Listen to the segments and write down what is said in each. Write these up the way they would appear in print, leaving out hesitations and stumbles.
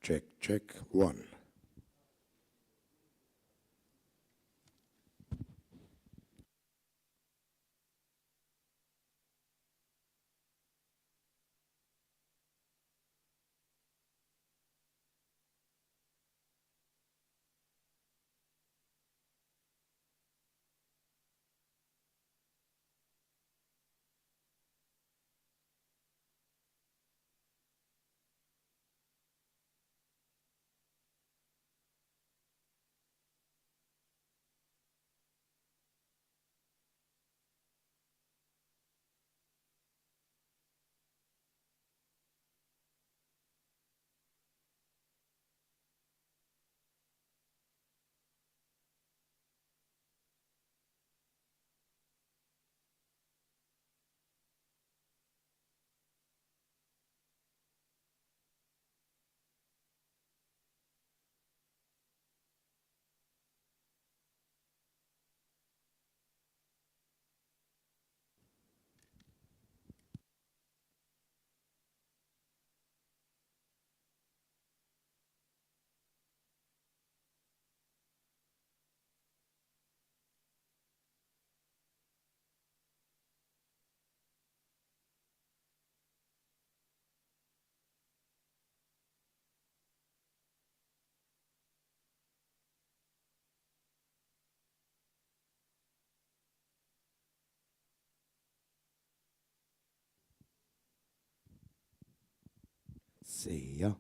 Check, check, one. See ya.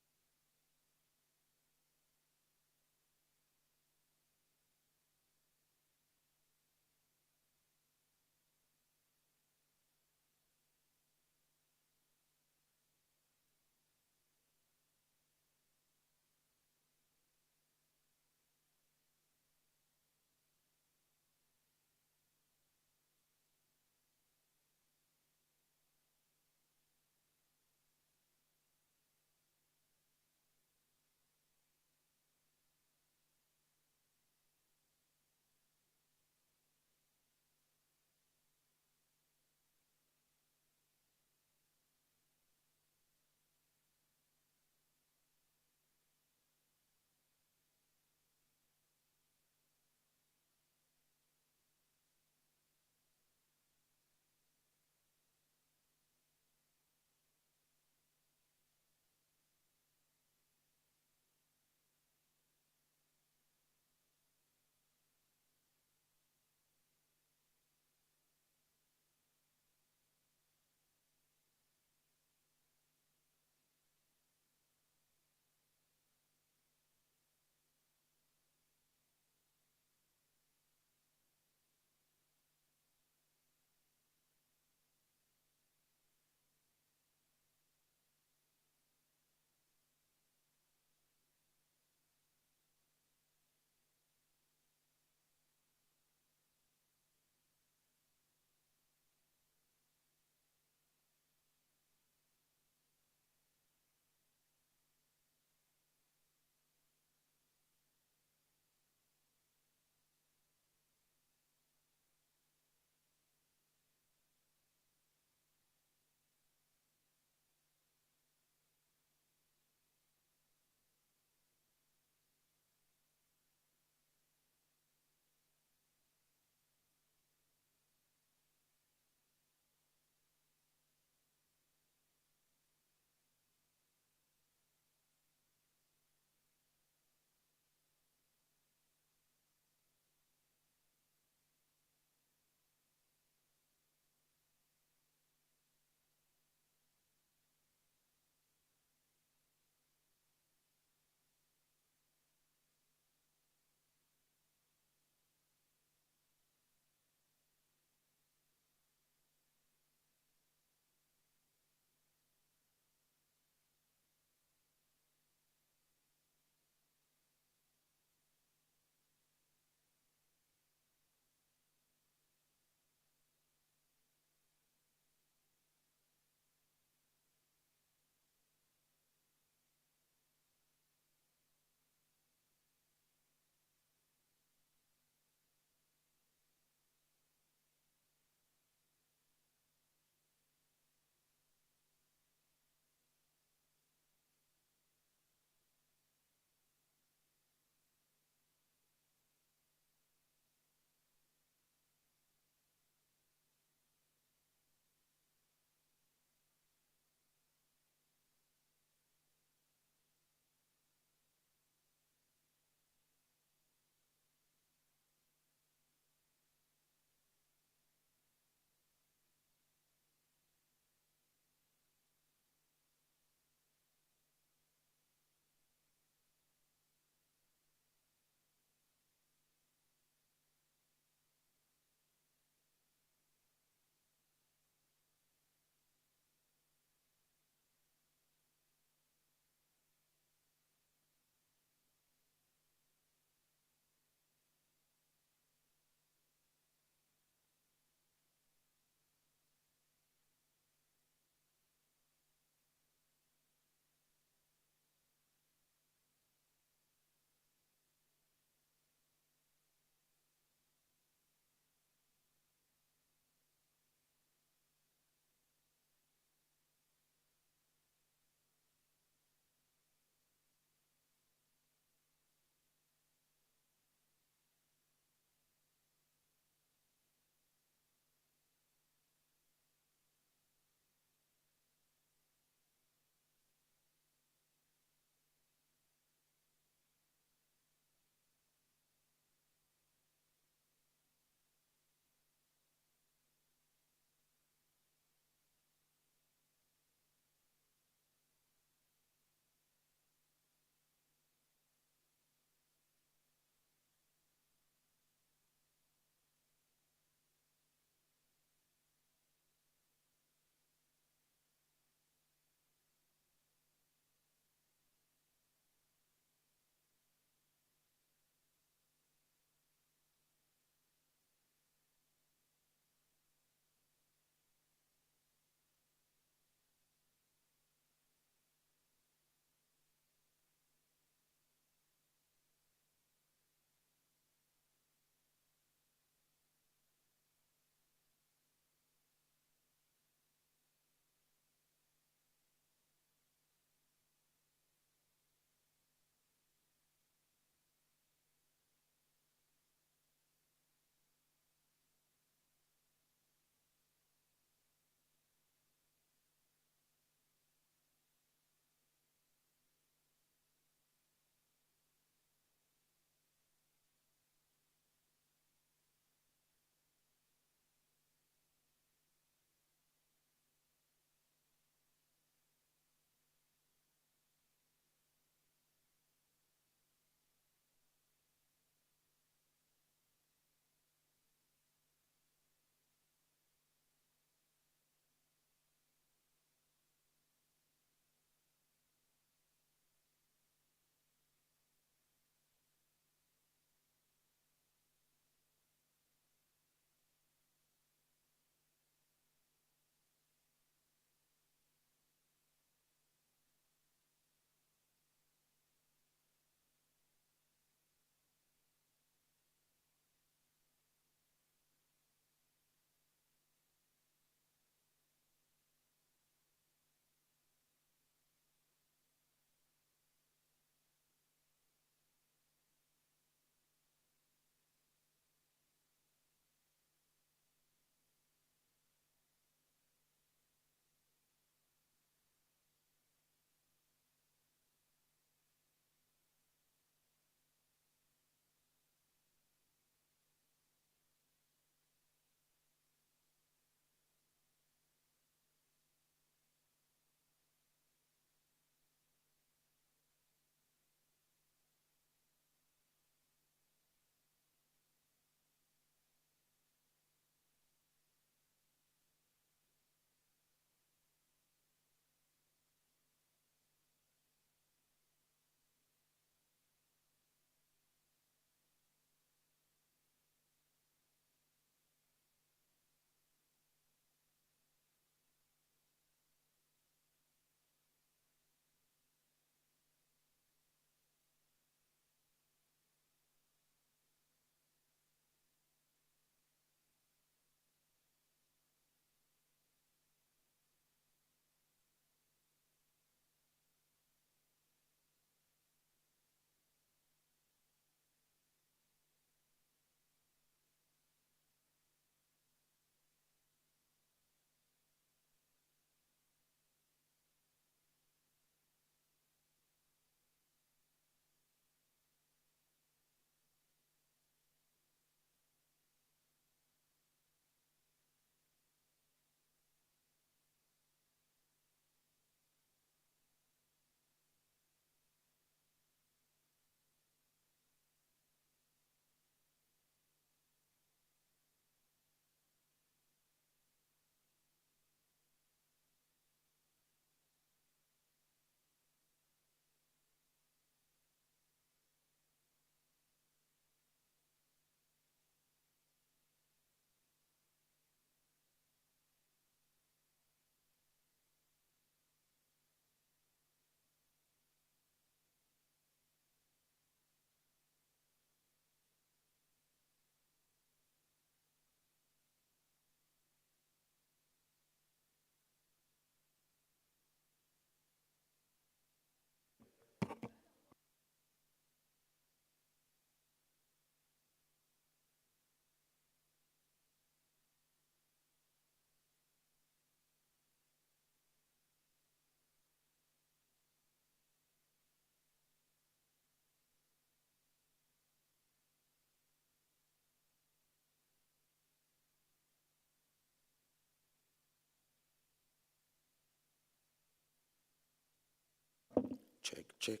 Check, check.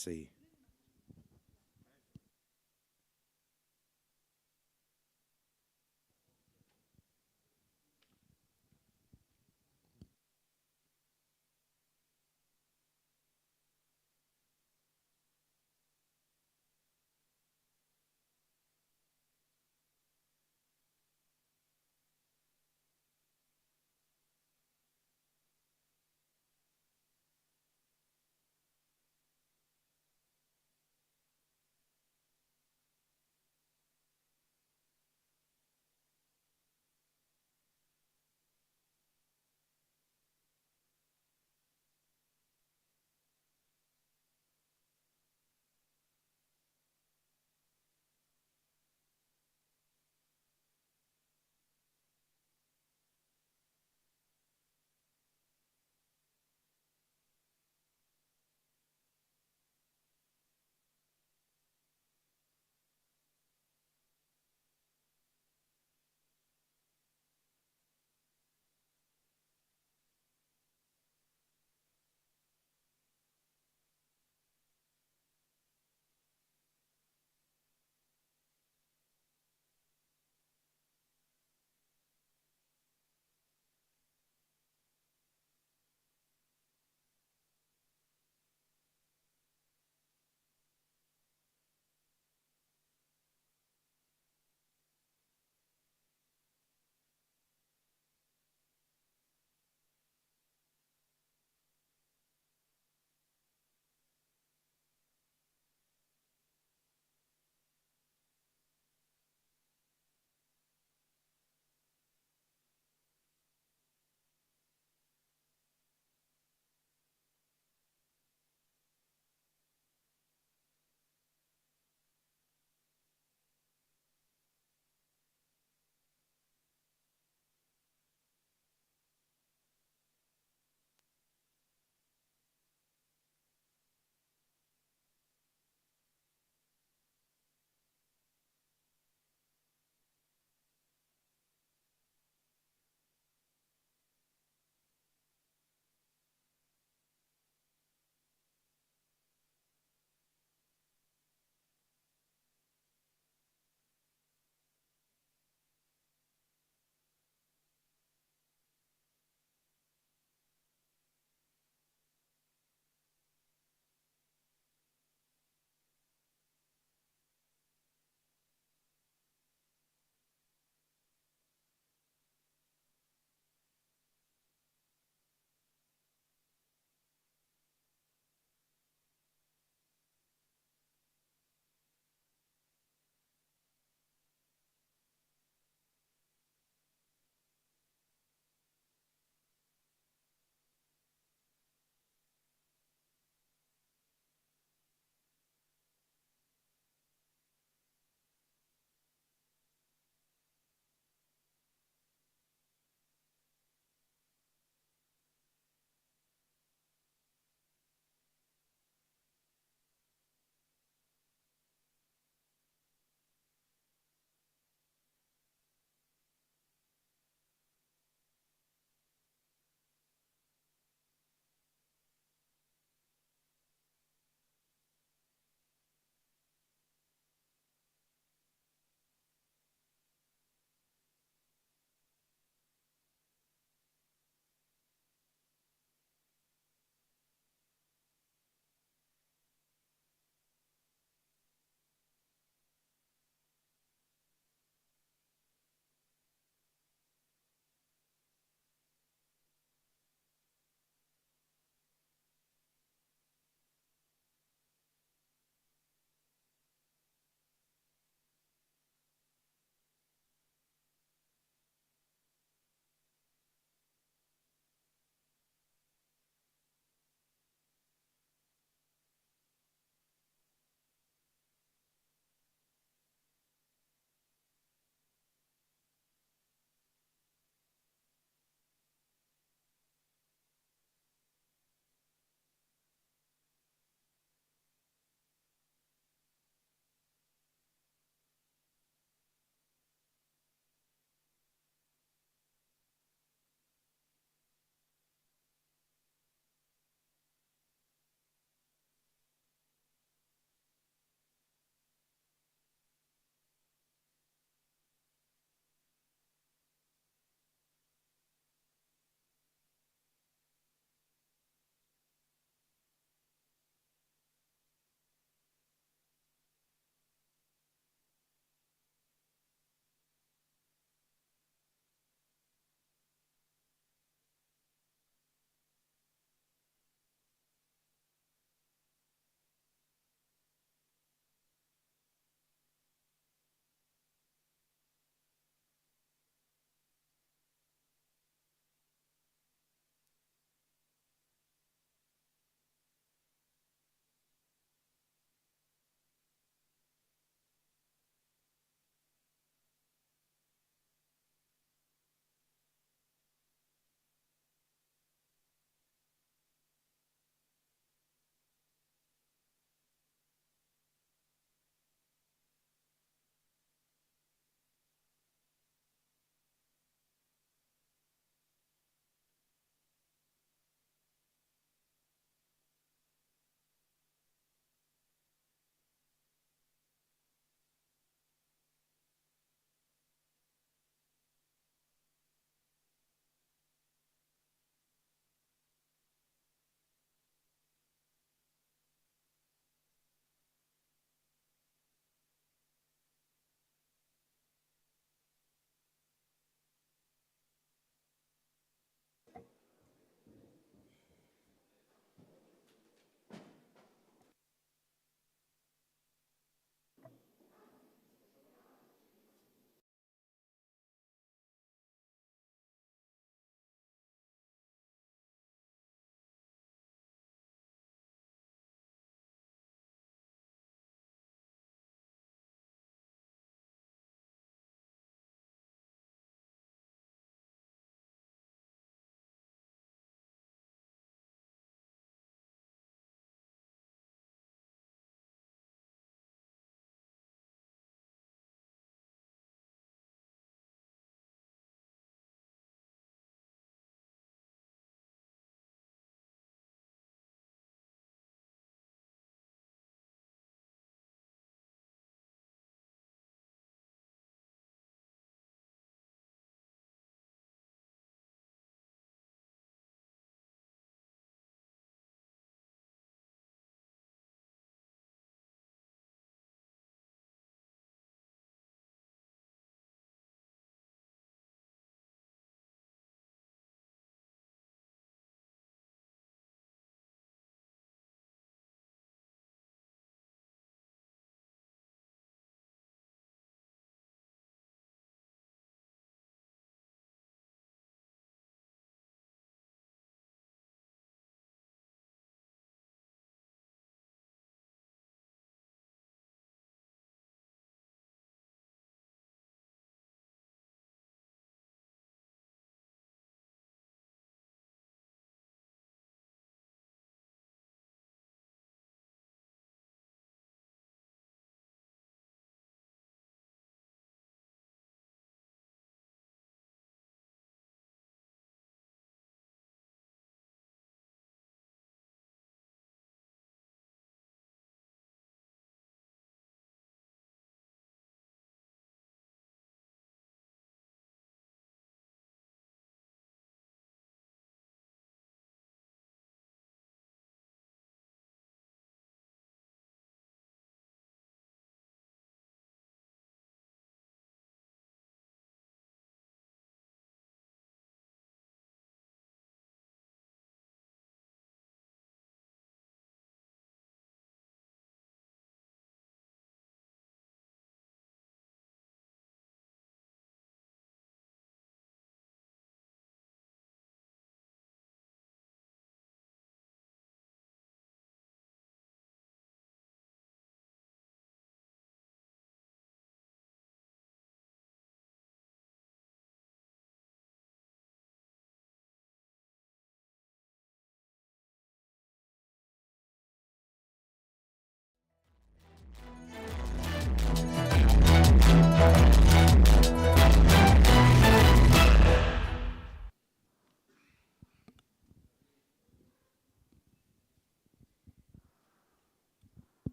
see.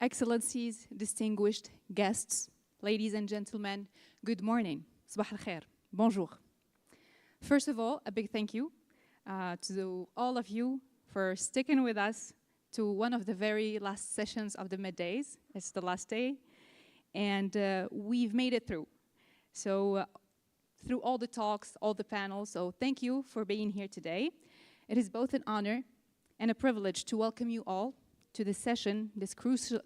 Excellencies, distinguished guests, ladies and gentlemen, good morning. Sabah al-khair. Bonjour. First of all, a big thank you to all of you for sticking with us to one of the very last sessions of the middays. It's the last day, and we've made it through. So through all the talks, all the panels, so thank you for being here today. It is both an honor and a privilege to welcome you all to this session, this crucial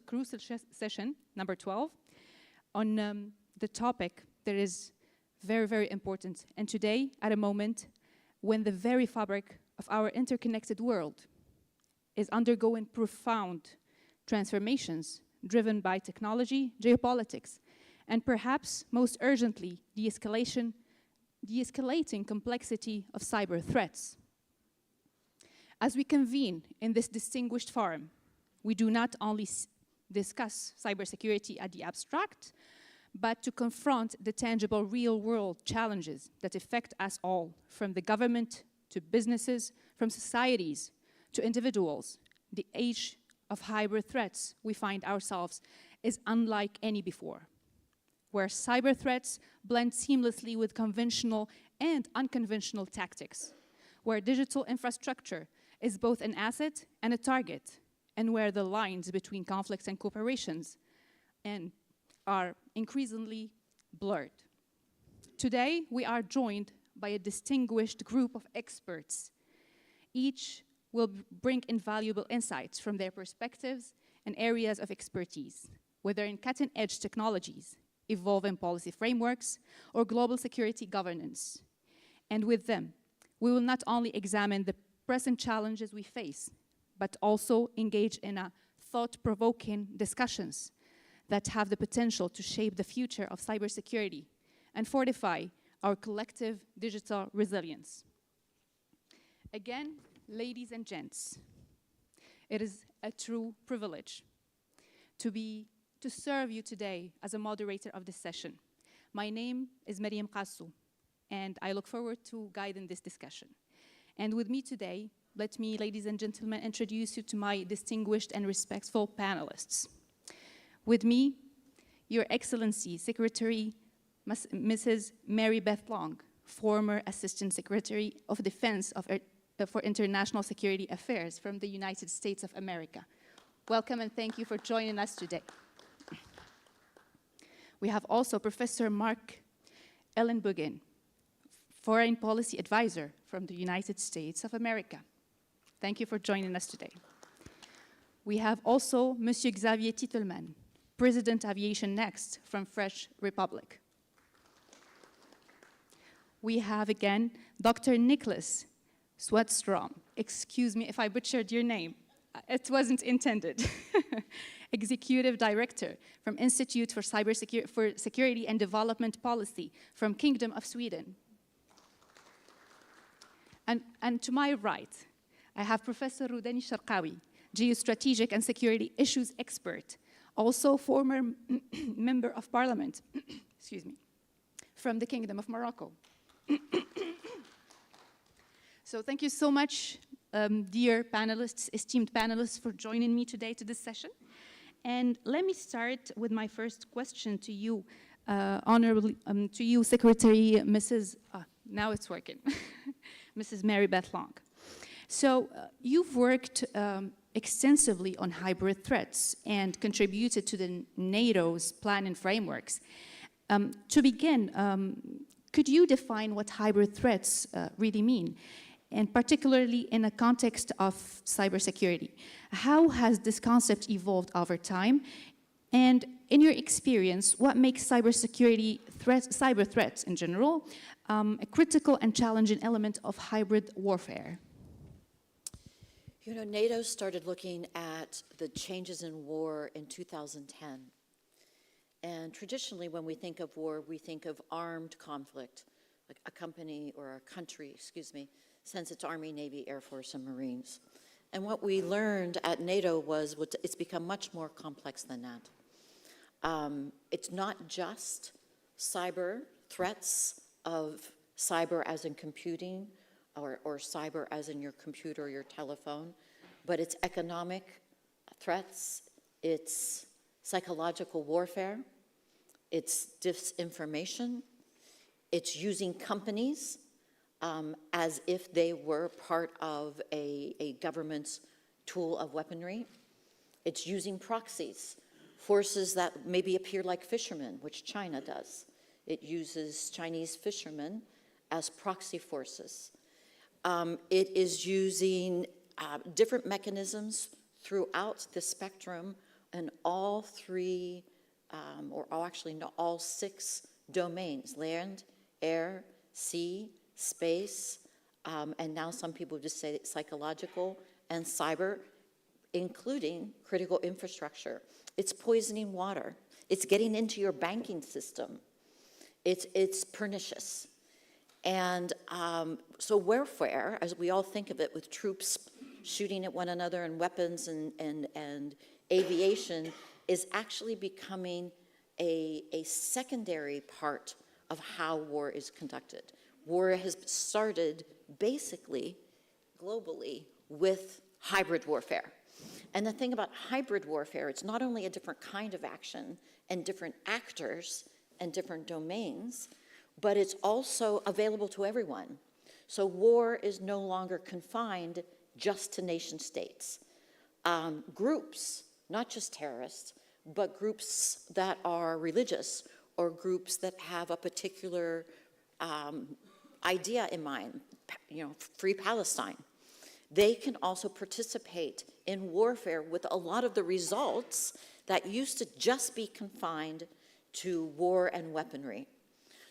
session, number 12, on the topic that is very, very important. And today, at a moment when the very fabric of our interconnected world is undergoing profound transformations driven by technology, geopolitics, and perhaps most urgently, the escalating complexity of cyber threats. As we convene in this distinguished forum, we do not only discuss cybersecurity at the abstract, but to confront the tangible real-world challenges that affect us all, from the government to businesses, from societies to individuals. The age of hybrid threats we find ourselves is unlike any before, where cyber threats blend seamlessly with conventional and unconventional tactics, where digital infrastructure is both an asset and a target, and where the lines between conflicts and cooperations are increasingly blurred. Today, we are joined by a distinguished group of experts. Each will bring invaluable insights from their perspectives and areas of expertise, whether in cutting-edge technologies, evolving policy frameworks, or global security governance. And with them, we will not only examine the present challenges we face, but also engage in thought-provoking discussions that have the potential to shape the future of cybersecurity and fortify our collective digital resilience. Again, ladies and gents, it is a true privilege to serve you today as a moderator of this session. My name is Mariam Qassou, and I look forward to guiding this discussion. And with me today, let me, ladies and gentlemen, introduce you to my distinguished and respectful panelists. With me, Your Excellency, Secretary Mrs. Mary Beth Long, former Assistant Secretary of Defense for International Security Affairs from the United States of America. Welcome and thank you for joining us today. We have also Professor Mark Ellenbogen, Foreign Policy Advisor from the United States of America. Thank you for joining us today. We have also Monsieur Xavier Titelman, President Aviation Next from French Republic. We have again Dr. Nicholas Swedstrom. Excuse me if I butchered your name. It wasn't intended. Executive Director from Institute for Security and Development Policy from Kingdom of Sweden. And to my right, I have Professor Roudani Sharqawi, Geostrategic and Security Issues Expert, also former Member of Parliament, excuse me, from the Kingdom of Morocco. So thank you so much, dear panelists, esteemed panelists, for joining me today to this session. And let me start with my first question to you, to you, Secretary Mrs. Now it's working, Mrs. Mary Beth Long. So you've worked extensively on hybrid threats and contributed to the NATO's plan and frameworks. To begin, could you define what hybrid threats really mean, and particularly in a context of cybersecurity? How has this concept evolved over time? And in your experience, what makes cyber threats in general, a critical and challenging element of hybrid warfare? You know, NATO started looking at the changes in war in 2010. And traditionally, when we think of war, we think of armed conflict, like a company or a country, excuse me, sends its Army, Navy, Air Force, and Marines. And what we learned at NATO was it's become much more complex than that. It's not just cyber threats of cyber as in computing, or cyber as in your computer or your telephone, but it's economic threats, it's psychological warfare, it's disinformation, it's using companies as if they were part of a government's tool of weaponry. It's using proxies, forces that maybe appear like fishermen, which China does. It uses Chinese fishermen as proxy forces. It is using different mechanisms throughout the spectrum in all three, all 6 domains: land, air, sea, space, and now some people just say psychological and cyber, including critical infrastructure. It's poisoning water. It's getting into your banking system. It's pernicious. And so warfare, as we all think of it, with troops shooting at one another and weapons and aviation, is actually becoming a secondary part of how war is conducted. War has started basically globally with hybrid warfare. And the thing about hybrid warfare, it's not only a different kind of action and different actors and different domains, but it's also available to everyone. So war is no longer confined just to nation states. Groups, not just terrorists, but groups that are religious or groups that have a particular idea in mind, free Palestine. They can also participate in warfare with a lot of the results that used to just be confined to war and weaponry.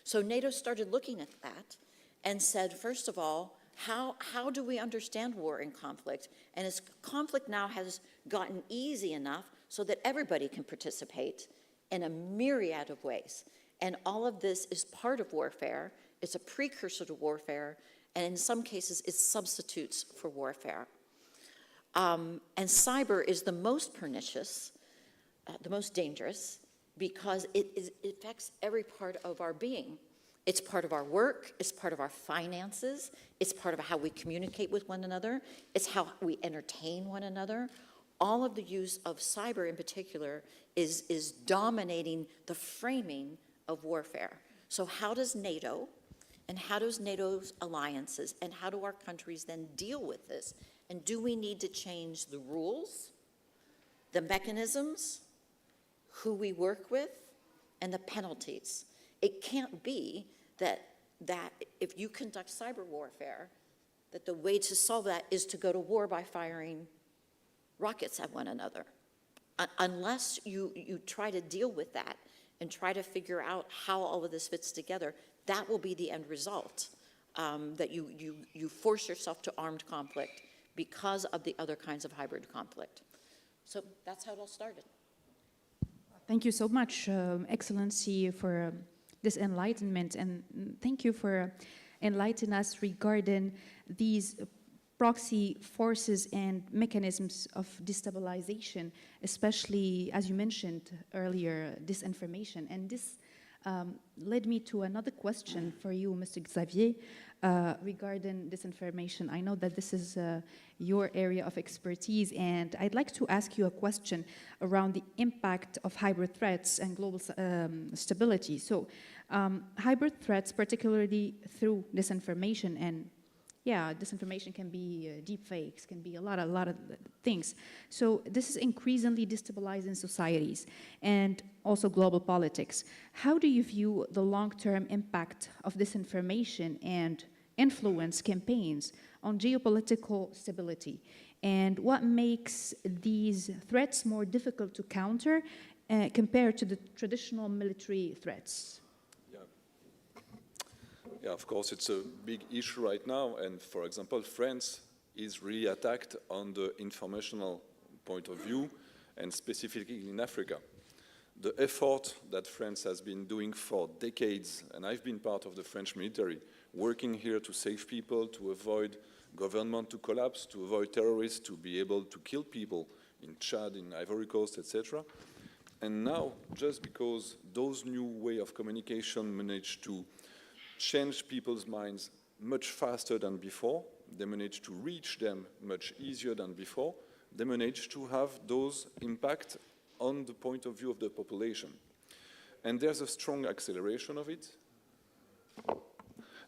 So NATO started looking at that and said, first of all, how do we understand war and conflict? And as conflict now has gotten easy enough so that everybody can participate in a myriad of ways. And all of this is part of warfare. It's a precursor to warfare, and in some cases, it substitutes for warfare. And cyber is the most pernicious, the most dangerous, because it affects every part of our being. It's part of our work, it's part of our finances, it's part of how we communicate with one another, it's how we entertain one another. All of the use of cyber in particular is dominating the framing of warfare. So how does NATO and how does NATO's alliances and how do our countries then deal with this? And do we need to change the rules, the mechanisms, who we work with, and the penalties? It can't be that if you conduct cyber warfare, that the way to solve that is to go to war by firing rockets at one another. Unless you try to deal with that and try to figure out how all of this fits together, that will be the end result, that you force yourself to armed conflict because of the other kinds of hybrid conflict. So that's how it all started. Thank you so much, Excellency, for this enlightenment, and thank you for enlightening us regarding these proxy forces and mechanisms of destabilization, especially, as you mentioned earlier, disinformation. And this led me to another question for you, Mr. Xavier, regarding disinformation. I know that this is your area of expertise, and I'd like to ask you a question around the impact of hybrid threats and global stability. So, hybrid threats, particularly through disinformation, and disinformation can be deep fakes, can be a lot of things. So this is increasingly destabilizing societies and also global politics. How do you view the long-term impact of disinformation and influence campaigns on geopolitical stability? And what makes these threats more difficult to counter compared to the traditional military threats? Yeah, of course, it's a big issue right now. And for example, France is really attacked on the informational point of view, and specifically in Africa. The effort that France has been doing for decades, and I've been part of the French military, working here to save people, to avoid government to collapse, to avoid terrorists, to be able to kill people in Chad, in Ivory Coast, etc. And now, just because those new way of communication managed to change people's minds much faster than before, they manage to reach them much easier than before, they manage to have those impact on the point of view of the population. And there's a strong acceleration of it.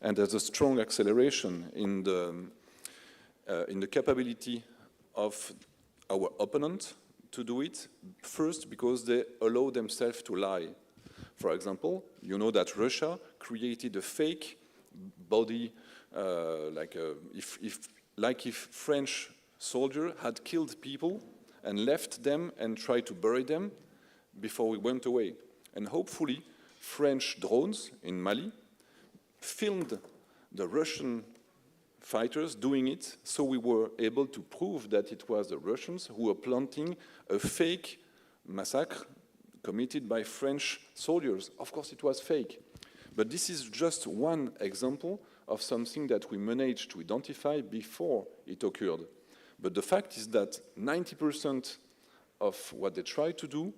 And there's a strong acceleration in the capability of our opponent to do it. First, because they allow themselves to lie. For example, you know that Russia created a fake body, like if French soldier had killed people and left them and tried to bury them before we went away. And hopefully, French drones in Mali filmed the Russian fighters doing it, so we were able to prove that it was the Russians who were planting a fake massacre committed by French soldiers. Of course, it was fake. But this is just one example of something that we managed to identify before it occurred. But the fact is that 90% of what they try to do,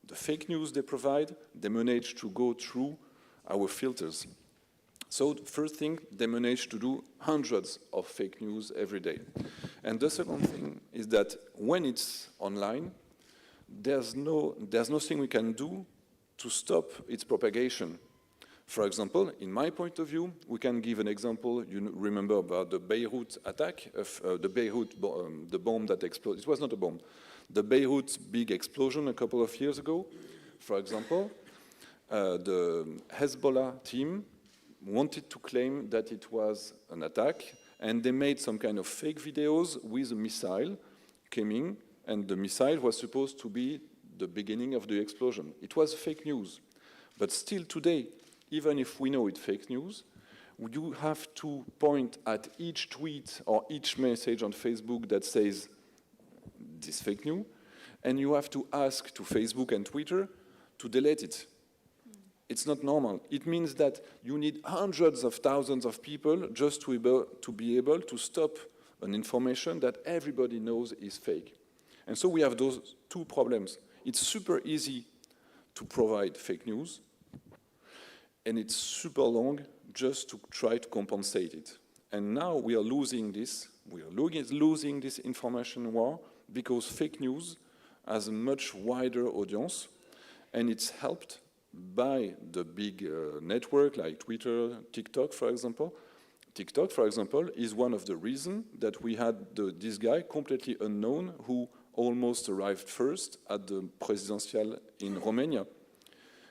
the fake news they provide, they manage to go through our filters. So the first thing, they manage to do hundreds of fake news every day. And the second thing is that when it's online, there's nothing we can do to stop its propagation. For example, in my point of view, we can give an example. You remember about the Beirut attack, the bomb that exploded. It was not a bomb. The Beirut big explosion a couple of years ago, for example, the Hezbollah team wanted to claim that it was an attack, and they made some kind of fake videos with a missile coming, and the missile was supposed to be the beginning of the explosion. It was fake news. But still today, even if we know it's fake news, you have to point at each tweet or each message on Facebook that says this fake news, and you have to ask to Facebook and Twitter to delete it. It's not normal. It means that you need hundreds of thousands of people just to be able to stop an information that everybody knows is fake. And so we have those two problems. It's super easy to provide fake news, and it's super long just to try to compensate it. And now we are losing this. We are losing this information war because fake news has a much wider audience, and it's helped by the big network like Twitter, TikTok, for example. TikTok, for example, is one of the reasons that we had this guy, completely unknown, who almost arrived first at the presidential in Romania.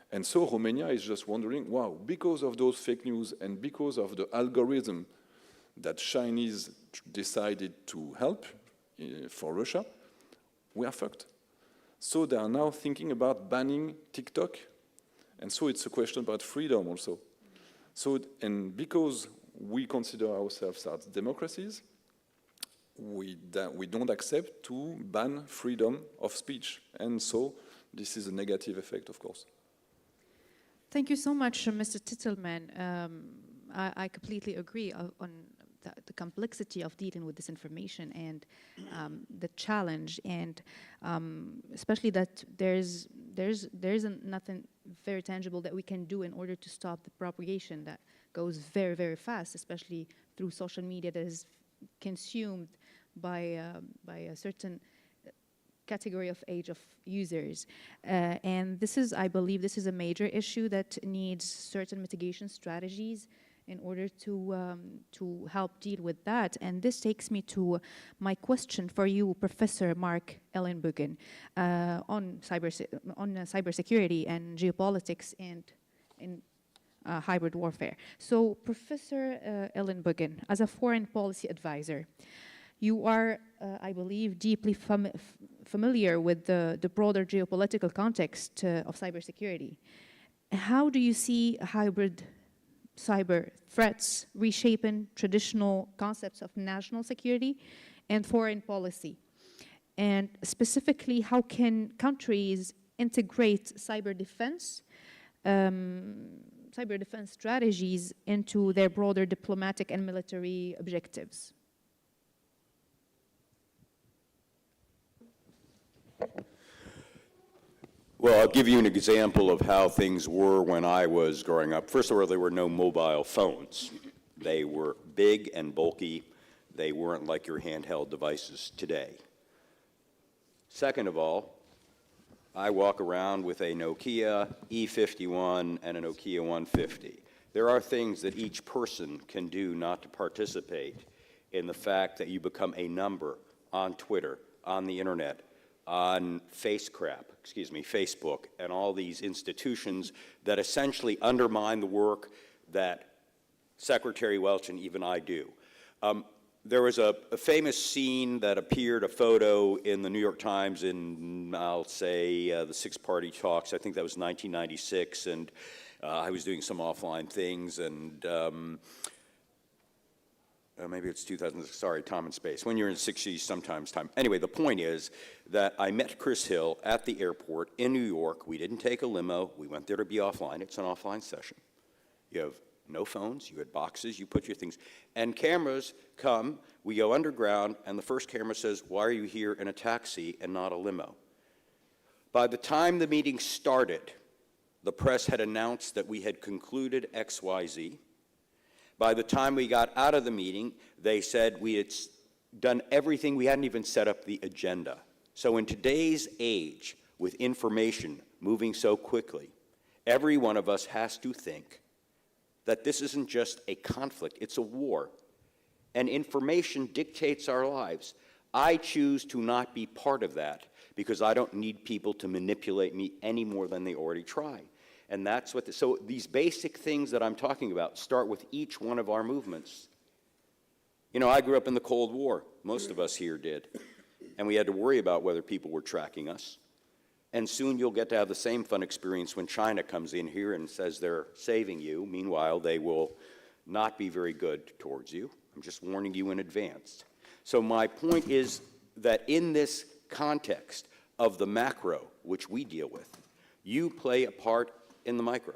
And so Romania is just wondering, wow, because of those fake news and because of the algorithm that Chinese decided to help for Russia, we are fucked. So they are now thinking about banning TikTok. And so it's a question about freedom also. So, and because we consider ourselves as democracies, we don't accept to ban freedom of speech. And so this is a negative effect, of course. Thank you so much, Mr. Titelman. I completely agree on the complexity of dealing with this information and the challenge, and especially that there's nothing very tangible that we can do in order to stop the propagation that goes very, very fast, especially through social media that is consumed by a certain category of age of users. And this is, I believe, this is a major issue that needs certain mitigation strategies in order to help deal with that. And this takes me to my question for you, Professor Mark Ellenbogen, on cybersecurity and geopolitics and in hybrid warfare. So, Professor Ellenbogen, as a foreign policy advisor, you are, I believe, deeply familiar with the broader geopolitical context of cybersecurity. How do you see hybrid cyber threats reshaping traditional concepts of national security and foreign policy? And specifically, how can countries integrate cyber defense strategies into their broader diplomatic and military objectives? Well, I'll give you an example of how things were when I was growing up. First of all, there were no mobile phones. They were big and bulky. They weren't like your handheld devices today. Second of all, I walk around with a Nokia E51 and a Nokia 150. There are things that each person can do not to participate in the fact that you become a number on Twitter, on the internet, on Facebook, and all these institutions that essentially undermine the work that Secretary Welch and even I do. There was a famous scene that appeared, a photo in the New York Times in, I'll say, the six-party talks. I think that was 1996, and I was doing some offline things, and maybe it's 2000, sorry, Time and Space. When you're in 60s, sometimes time. Anyway, the point is that I met Chris Hill at the airport in New York. We didn't take a limo. We went there to be offline. It's an offline session. You have no phones. You had boxes. You put your things. And cameras come. We go underground, and the first camera says, "Why are you here in a taxi and not a limo?" By the time the meeting started, the press had announced that we had concluded XYZ. By the time we got out of the meeting, they said we had done everything. We hadn't even set up the agenda. So in today's age, with information moving so quickly, every one of us has to think that this isn't just a conflict, it's a war. And information dictates our lives. I choose to not be part of that because I don't need people to manipulate me any more than they already try. And that's what, so these basic things that I'm talking about start with each one of our movements. You know, I grew up in the Cold War. Most of us here did. And we had to worry about whether people were tracking us. And soon you'll get to have the same fun experience when China comes in here and says they're saving you. Meanwhile, they will not be very good towards you. I'm just warning you in advance. So my point is that in this context of the macro, which we deal with, you play a part in the micro.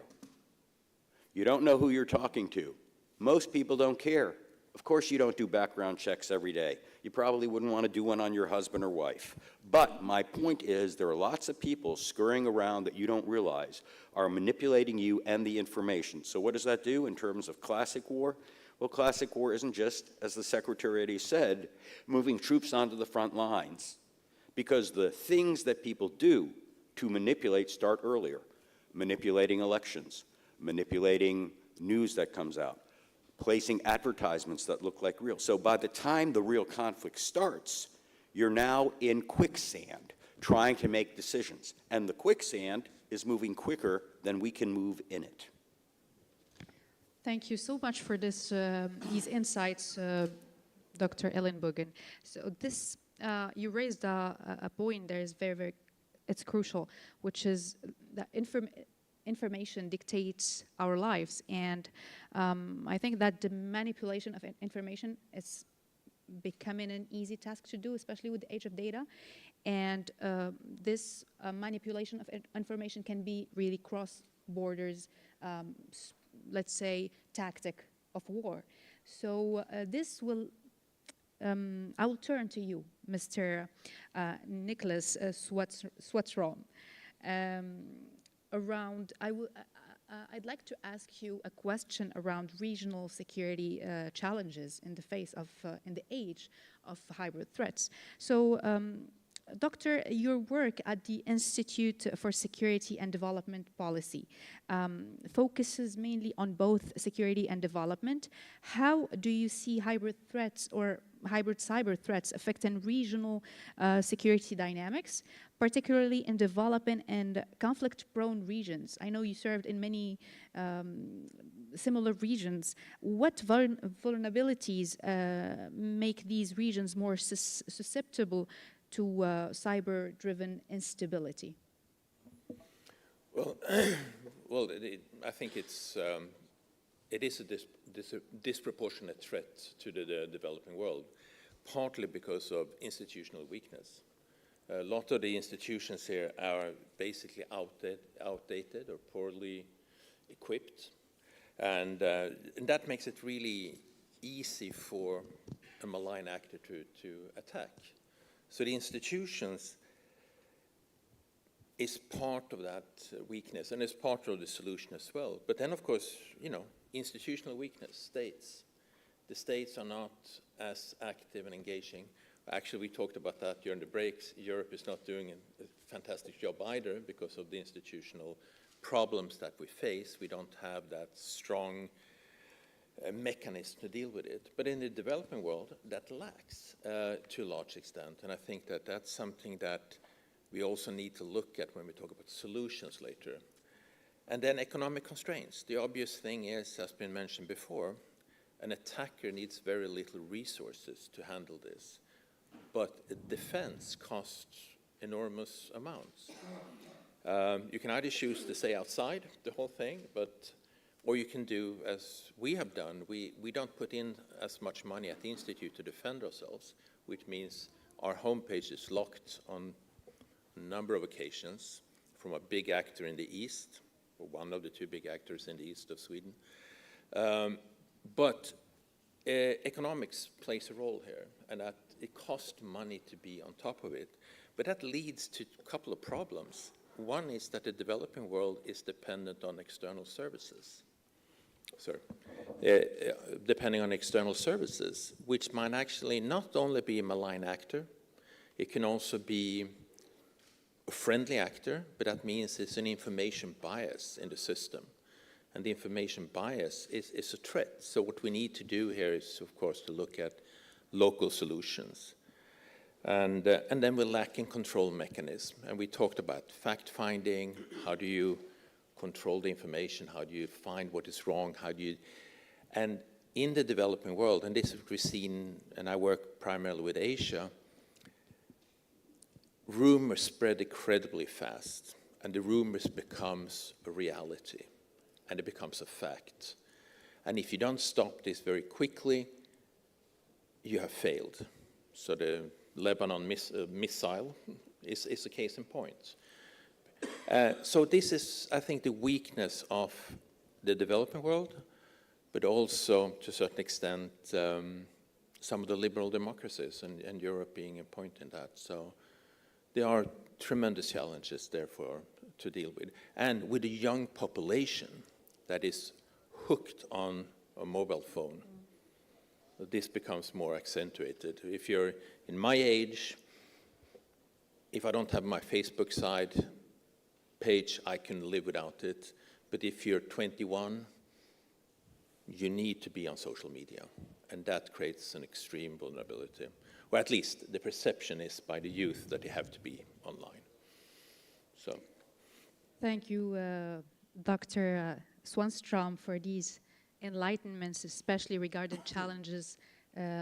You don't know who you're talking to. Most people don't care. Of course you don't do background checks every day. You probably wouldn't want to do one on your husband or wife. But my point is there are lots of people scurrying around that you don't realize are manipulating you and the information. So what does that do in terms of classic war? Well, classic war isn't just, as the Secretary already said, moving troops onto the front lines. Because the things that people do to manipulate start earlier. Manipulating elections, manipulating news that comes out, placing advertisements that look like real. So by the time the real conflict starts, you're now in quicksand, trying to make decisions. And the quicksand is moving quicker than we can move in it. Thank you so much for this, these insights, Dr. Ellenbogen. So this, you raised a point that is very, very, it's crucial, which is that information dictates our lives. And I think that the manipulation of information is becoming an easy task to do, especially with the age of data. And this manipulation of information can be really cross borders, let's say, tactic of war. So this will, I will turn to you, Mr. Nicholas Swatsrom. I'd like to ask you a question around regional security challenges in the face of, in the age of hybrid threats. So, Doctor, your work at the Institute for Security and Development Policy focuses mainly on both security and development. How do you see hybrid threats or hybrid cyber threats affecting regional security dynamics, particularly in developing and conflict-prone regions? I know you served in many similar regions. What vulnerabilities make these regions more susceptible to cyber-driven instability? Well, I think it is a disproportionate threat to the developing world, partly because of institutional weakness. A lot of the institutions here are basically outdated or poorly equipped, and that makes it really easy for a malign actor to attack. So the institutions is part of that weakness, and it's part of the solution as well. But then, of course, you know, institutional weakness, states. The states are not as active and engaging. Actually, we talked about that during the breaks. Europe is not doing a fantastic job either because of the institutional problems that we face. We don't have that strong mechanism to deal with it. But in the developing world, that lacks to a large extent. And I think that that's something that we also need to look at when we talk about solutions later. And then economic constraints. The obvious thing is, as been mentioned before, an attacker needs very little resources to handle this. But defense costs enormous amounts. You can either choose to stay outside the whole thing, or you can do as we have done. We don't put in as much money at the Institute to defend ourselves, which means our homepage is locked on a number of occasions from a big actor in the East, or one of the two big actors in the east of Sweden. But economics plays a role here, and that it costs money to be on top of it. But that leads to a couple of problems. One is that the developing world is dependent on external services. Depending on external services, which might actually not only be a malign actor, it can also be a friendly actor, but that means it's an information bias in the system. And the information bias is a threat. So what we need to do here is, of course, to look at local solutions. And then we're lacking control mechanism. And we talked about fact-finding. How do you control the information? How do you find what is wrong? And in the developing world, and this we've seen, and I work primarily with Asia, rumors spread incredibly fast, and the rumors becomes a reality, and it becomes a fact. And if you don't stop this very quickly, you have failed. So the Lebanon missile is a case in point. So this is, I think, the weakness of the developing world, but also, to a certain extent, some of the liberal democracies, and Europe being a point in that. So there are tremendous challenges, therefore, to deal with. And with a young population that is hooked on a mobile phone, this becomes more accentuated. If you're in my age, if I don't have my Facebook page, I can live without it. But if you're 21, you need to be on social media. And that creates an extreme vulnerability. Or at least the perception is by the youth that they have to be online. So, thank you, Dr. Swanstrom, for these enlightenments, especially regarding challenges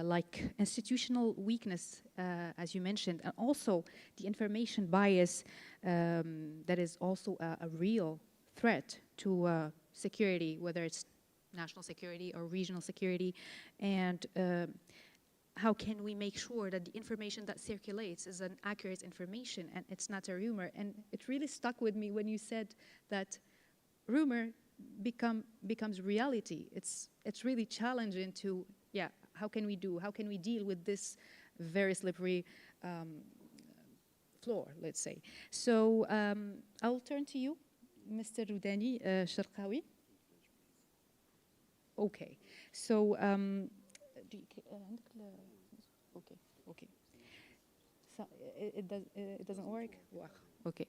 like institutional weakness, as you mentioned, and also the information bias that is also a real threat to security, whether it's national security or regional security, and how can we make sure that the information that circulates is an accurate information and it's not a rumor? And it really stuck with me when you said that rumor becomes reality. It's really challenging to, how can we deal with this very slippery floor, let's say. So I'll turn to you, Mr. Roudani Sharqawi. Okay, so okay. So it doesn't work? Okay.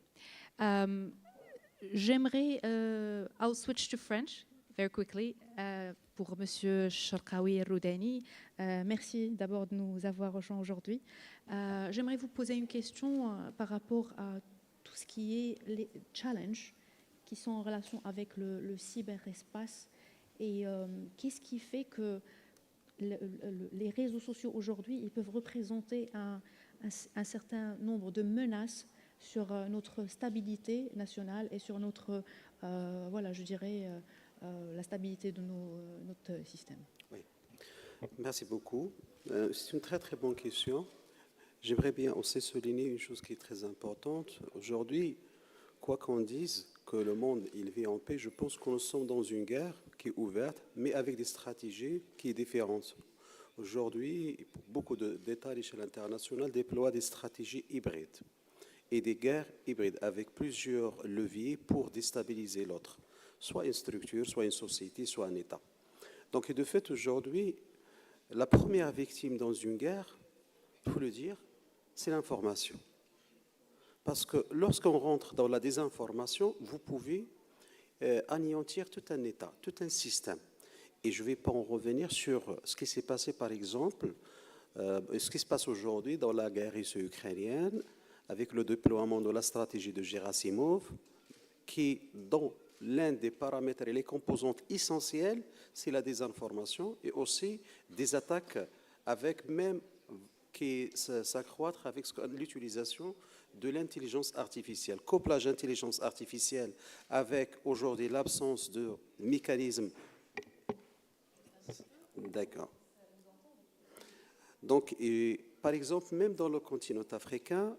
J'aimerais, I'll switch to French very quickly pour Monsieur Sharqawi Roudani. Merci d'abord de nous avoir rejoints aujourd'hui. J'aimerais vous poser une question par rapport à tout ce qui est les challenges qui sont en relation avec le cyberespace et qu'est-ce qui fait que les réseaux sociaux aujourd'hui, ils peuvent représenter un certain nombre de menaces sur notre stabilité nationale et sur notre, je dirais, la stabilité de notre système. Oui. Merci beaucoup. C'est une très très bonne question. J'aimerais bien aussi souligner une chose qui est très importante. Aujourd'hui, quoi qu'on dise que le monde il vit en paix, je pense que nous sommes dans une guerre qui est ouverte, mais avec des stratégies qui sont différentes. Aujourd'hui, beaucoup d'États à l'échelle internationale déploient des stratégies hybrides et des guerres hybrides avec plusieurs leviers pour déstabiliser l'autre, soit une structure, soit une société, soit un État. Donc, de fait, aujourd'hui, la première victime dans une guerre, il faut le dire, c'est l'information. Parce que lorsqu'on rentre dans la désinformation, vous pouvez anéantir tout un État, tout un système. Et je ne vais pas en revenir sur ce qui s'est passé, par exemple, ce qui se passe aujourd'hui dans la guerre russo-ukrainienne, avec le déploiement de la stratégie de Gerasimov, qui, dont l'un des paramètres et les composantes essentielles, c'est la désinformation et aussi des attaques avec même qui s'accroître avec l'utilisation de l'intelligence artificielle. Couplage intelligence artificielle avec aujourd'hui l'absence de mécanismes. D'accord. Donc, par exemple, même dans le continent africain,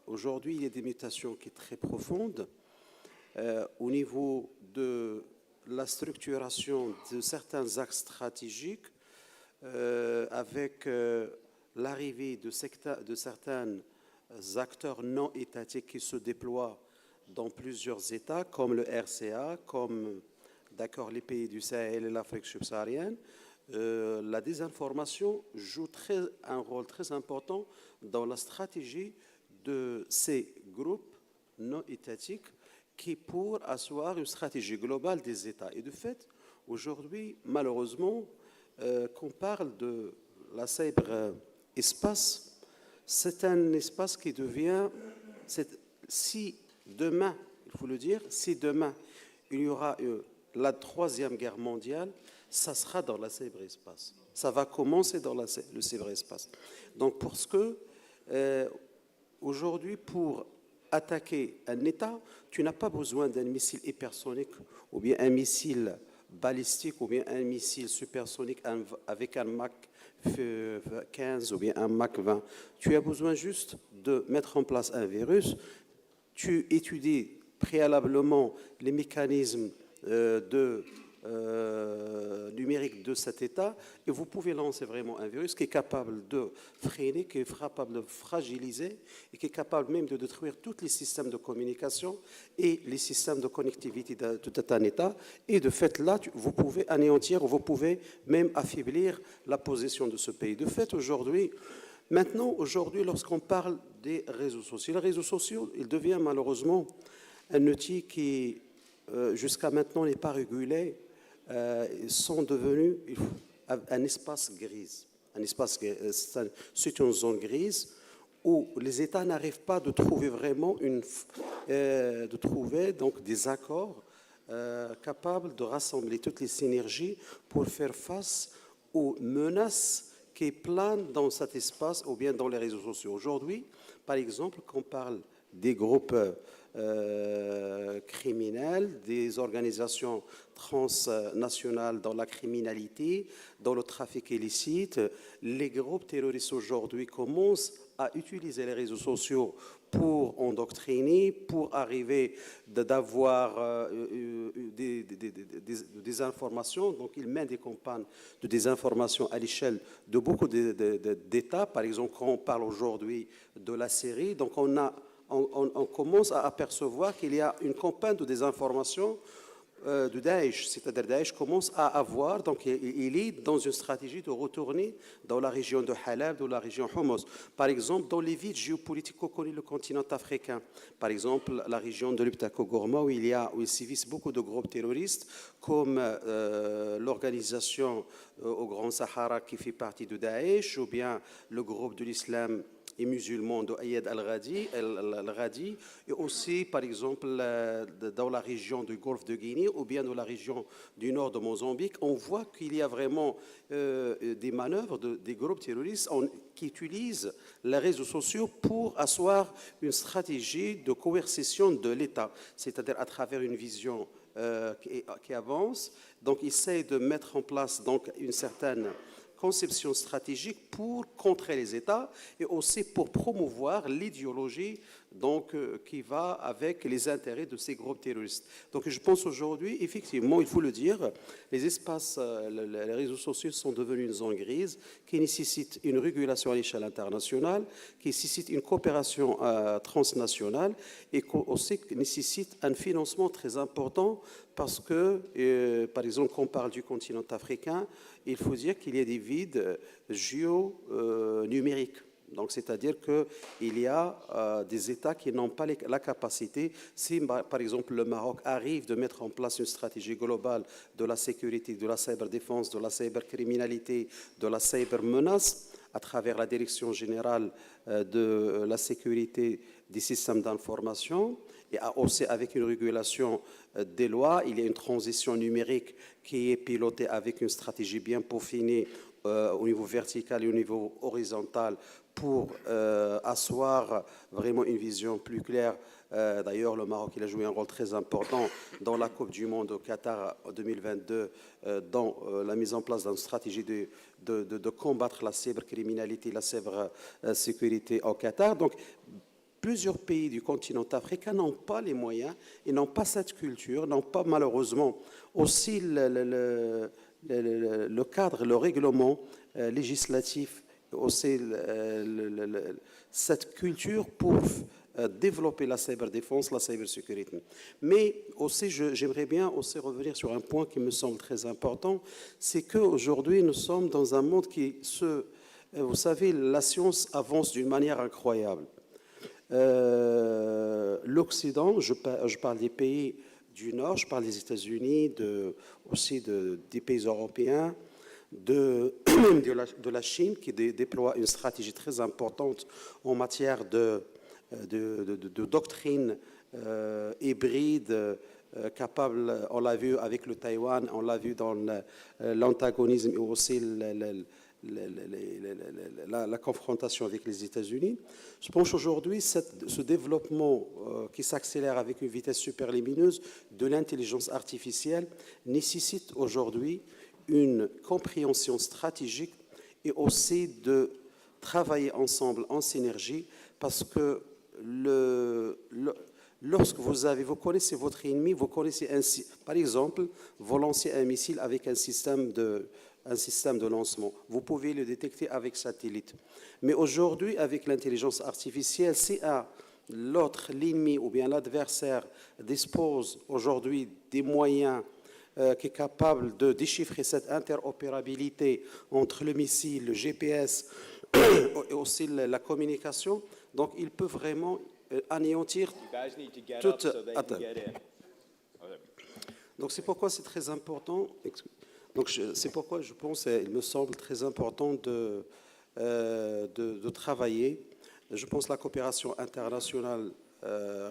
aujourd'hui, il y a des mutations qui sont très profondes au niveau de la structuration de certains axes stratégiques, avec l'arrivée de certains acteurs non étatiques qui se déploient dans plusieurs États, comme le RCA, comme les pays du Sahel et l'Afrique subsaharienne. La désinformation joue un rôle très important dans la stratégie de ces groupes non étatiques qui pour asseoir une stratégie globale des États. Et de fait, aujourd'hui, malheureusement, qu'on parle de la cyberespace, c'est un espace qui devient, si demain, il faut le dire, si demain il y aura la troisième guerre mondiale, ça sera dans la cyberespace. Ça va commencer dans le cyberespace. Donc, parce que aujourd'hui, pour attaquer un État, tu n'as pas besoin d'un missile hypersonique ou bien un missile balistique ou bien un missile supersonique avec un Mach 15 ou bien un Mach 20. Tu as besoin juste de mettre en place un virus. Tu étudies préalablement les mécanismes numérique de cet État et vous pouvez lancer vraiment un virus qui est capable de freiner, qui est capable de fragiliser et qui est capable même de détruire tous les systèmes de communication et les systèmes de connectivité de tout un État. Et de fait, là, vous pouvez anéantir, vous pouvez même affaiblir la position de ce pays. De fait, aujourd'hui, lorsqu'on parle des réseaux sociaux, les réseaux sociaux, ils deviennent malheureusement un outil qui, jusqu'à maintenant, n'est pas régulé. Sont devenus un espace gris. C'est une zone grise où les États n'arrivent pas de trouver vraiment donc des accords capables de rassembler toutes les synergies pour faire face aux menaces qui planent dans cet espace ou bien dans les réseaux sociaux. Aujourd'hui, par exemple, quand on parle des groupes criminels, des organisations transnationales dans la criminalité, dans le trafic illicite. Les groupes terroristes aujourd'hui commencent à utiliser les réseaux sociaux pour endoctriner, pour arriver d'avoir des informations. Donc, ils mènent des campagnes de désinformation à l'échelle de beaucoup d'États. Par exemple, quand on parle aujourd'hui de la Syrie, donc on commence à apercevoir qu'il y a une campagne de désinformation de Daesh, c'est-à-dire Daesh commence à avoir, donc il est dans une stratégie de retourner dans la région de Halab, dans la région Homs. Par exemple, dans les villes géopolitiques que connaît le continent africain, par exemple la région de l'Uptako-Gourma où il sévissent beaucoup de groupes terroristes comme l'organisation au Grand Sahara qui fait partie de Daesh ou bien le groupe de l'islam et musulmans de Ayad al-Radi, et aussi, par exemple, dans la région du Golfe de Guinée ou bien dans la région du nord de Mozambique, on voit qu'il y a vraiment des manœuvres des groupes terroristes qui utilisent les réseaux sociaux pour asseoir une stratégie de coercition de l'État, c'est-à-dire à travers une vision qui avance. Donc, ils essayent de mettre en place donc, une certaine conception stratégique pour contrer les États et aussi pour promouvoir l'idéologie donc, qui va avec les intérêts de ces groupes terroristes. Donc je pense aujourd'hui, effectivement, il faut le dire, les espaces, les réseaux sociaux sont devenus une zone grise qui nécessite une régulation à l'échelle internationale, qui nécessite une coopération transnationale et qui aussi nécessite un financement très important parce que, par exemple, quand on parle du continent africain, il faut dire qu'il y a des vides géonumériques. Donc, c'est-à-dire qu'il y a des États qui n'ont pas la capacité, si par exemple le Maroc arrive de mettre en place une stratégie globale de la sécurité, de la cyberdéfense, de la cybercriminalité, de la cybermenace, à travers la Direction générale de la sécurité des systèmes d'information, et aussi avec une régulation des lois, il y a une transition numérique qui est pilotée avec une stratégie bien peaufinée au niveau vertical et au niveau horizontal pour asseoir vraiment une vision plus claire. D'ailleurs, le Maroc il a joué un rôle très important dans la Coupe du Monde au Qatar 2022, dans la mise en place d'une stratégie de combattre la cybercriminalité, la cybersécurité au Qatar. Donc, plusieurs pays du continent africain n'ont pas les moyens, ils n'ont pas cette culture, n'ont pas malheureusement aussi le cadre, le règlement législatif, aussi cette culture pour développer la cyberdéfense, la cybersécurité. Mais aussi, j'aimerais bien aussi revenir sur un point qui me semble très important, c'est qu'aujourd'hui, nous sommes dans un monde qui vous savez, la science avance d'une manière incroyable. L'Occident, je parle des pays du Nord, je parle des États-Unis, aussi des pays européens, de la Chine qui déploie une stratégie très importante en matière de doctrine hybride capable, on l'a vu avec le Taïwan, on l'a vu dans l'antagonisme et aussi la confrontation avec les États-Unis. Je pense qu'aujourd'hui, ce développement qui s'accélère avec une vitesse superlumineuse de l'intelligence artificielle nécessite aujourd'hui une compréhension stratégique et aussi de travailler ensemble en synergie parce que lorsque vous connaissez votre ennemi, vous connaissez par exemple, vous lancez un missile avec un système de lancement. Vous pouvez le détecter avec satellite. Mais aujourd'hui, avec l'intelligence artificielle, si l'ennemi ou bien l'adversaire dispose aujourd'hui des moyens qui est capable de déchiffrer cette interopérabilité entre le missile, le GPS et aussi la communication, donc il peut vraiment anéantir toute atteinte. Donc c'est pourquoi c'est très important. Donc c'est pourquoi je pense, il me semble très important de travailler. Je pense que la coopération internationale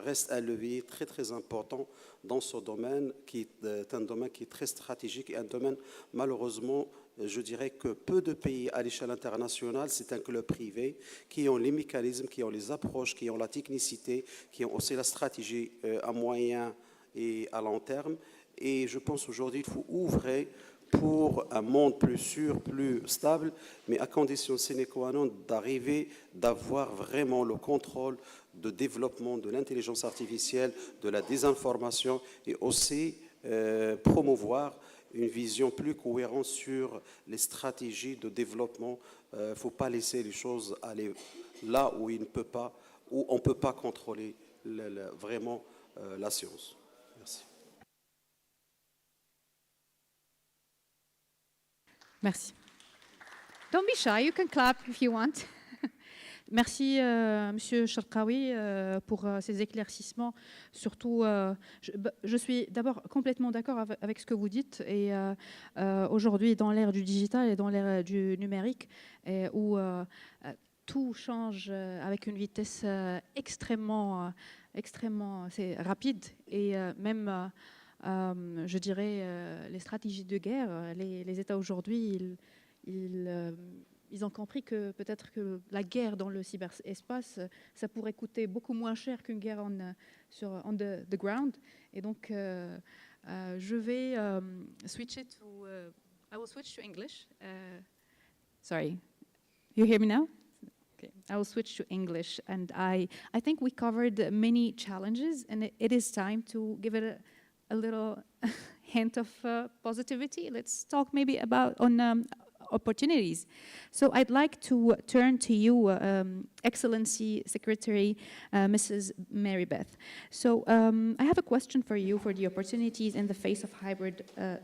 reste un levier très très important dans ce domaine qui est un domaine qui est très stratégique et un domaine malheureusement je dirais que peu de pays à l'échelle internationale, c'est un club privé, qui ont les mécanismes, qui ont les approches, qui ont la technicité, qui ont aussi la stratégie à moyen et à long terme. Et je pense aujourd'hui qu'il faut ouvrir pour un monde plus sûr, plus stable, mais à condition sine qua non d'arriver, d'avoir vraiment le contrôle de développement de l'intelligence artificielle, de la désinformation et aussi promouvoir une vision plus cohérente sur les stratégies de développement. Il ne faut pas laisser les choses aller là où on ne peut pas contrôler vraiment la science. Merci. Merci. Don't be shy, you can clap if you want. Merci, Monsieur Cherkaoui, pour ces éclaircissements. Surtout, je suis d'abord complètement d'accord avec ce que vous dites. Et aujourd'hui, dans l'ère du digital et dans l'ère du numérique, où tout change avec une vitesse extrêmement rapide, et même, je dirais, les stratégies de guerre, les États aujourd'hui, ils ont compris que peut-être que la guerre dans le cyberespace, ça pourrait coûter beaucoup moins cher qu'une guerre on the ground. Et donc, je vais switch to... I will switch to English. Sorry. You hear me now? Okay. I will switch to English. And I think we covered many challenges, and it is time to give it a little hint of positivity. Let's talk maybe about opportunities. So I'd like to turn to you, Excellency Secretary, Mrs. Mary Beth. So I have a question for you for the opportunities in the face of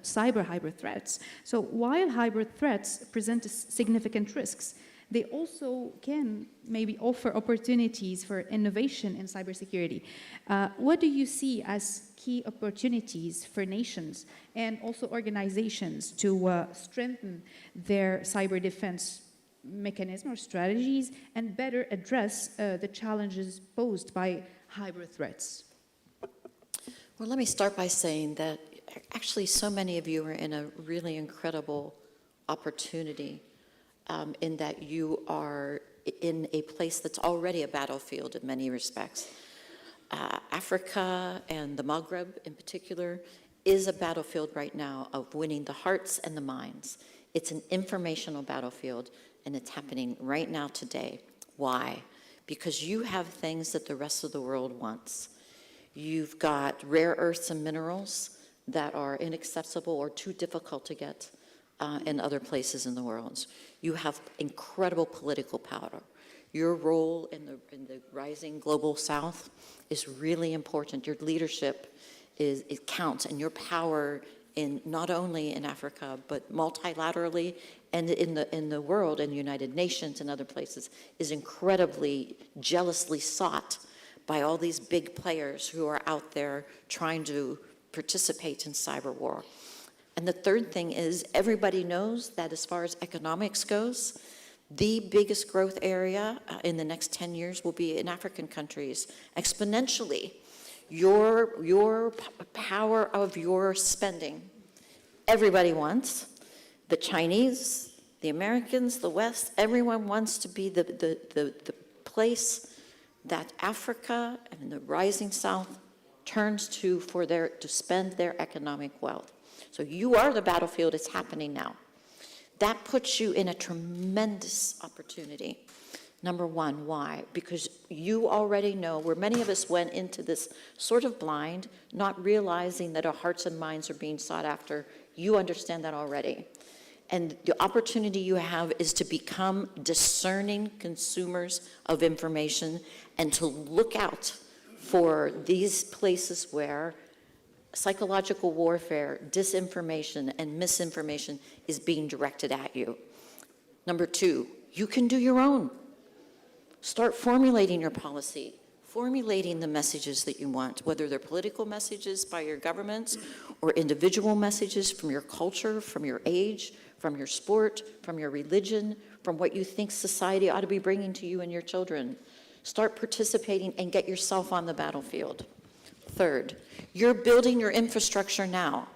cyber hybrid threats. So while hybrid threats present significant risks, they also can maybe offer opportunities for innovation in cybersecurity. What do you see as key opportunities for nations and also organizations to strengthen their cyber defense mechanism or strategies and better address the challenges posed by hybrid threats? Well, let me start by saying that actually so many of you are in a really incredible opportunity in that you are in a place that's already a battlefield in many respects. Africa and the Maghreb in particular is a battlefield right now of winning the hearts and the minds. It's an informational battlefield, and it's happening right now today. Why? Because you have things that the rest of the world wants. You've got rare earths and minerals that are inaccessible or too difficult to get in other places in the world. You have incredible political power. Your role in the rising global south is really important. Your leadership it counts, and your power in not only in Africa but multilaterally and in the world, in the United Nations and other places, is incredibly jealously sought by all these big players who are out there trying to participate in cyber war. And the third thing is everybody knows that as far as economics goes, the biggest growth area in the next 10 years will be in African countries. Exponentially, your power of your spending, everybody wants. The Chinese, the Americans, the West, everyone wants to be the place that Africa and the rising South turns to to spend their economic wealth. So you are the battlefield, it's happening now. That puts you in a tremendous opportunity. Number one, why? Because you already know where many of us went into this sort of blind, not realizing that our hearts and minds are being sought after. You understand that already. And the opportunity you have is to become discerning consumers of information and to look out for these places where psychological warfare, disinformation, and misinformation is being directed at you. Number two, you can do your own. Start formulating your policy, formulating the messages that you want, whether they're political messages by your governments or individual messages from your culture, from your age, from your sport, from your religion, from what you think society ought to be bringing to you and your children. Start participating and get yourself on the battlefield. Third, you're building your infrastructure now.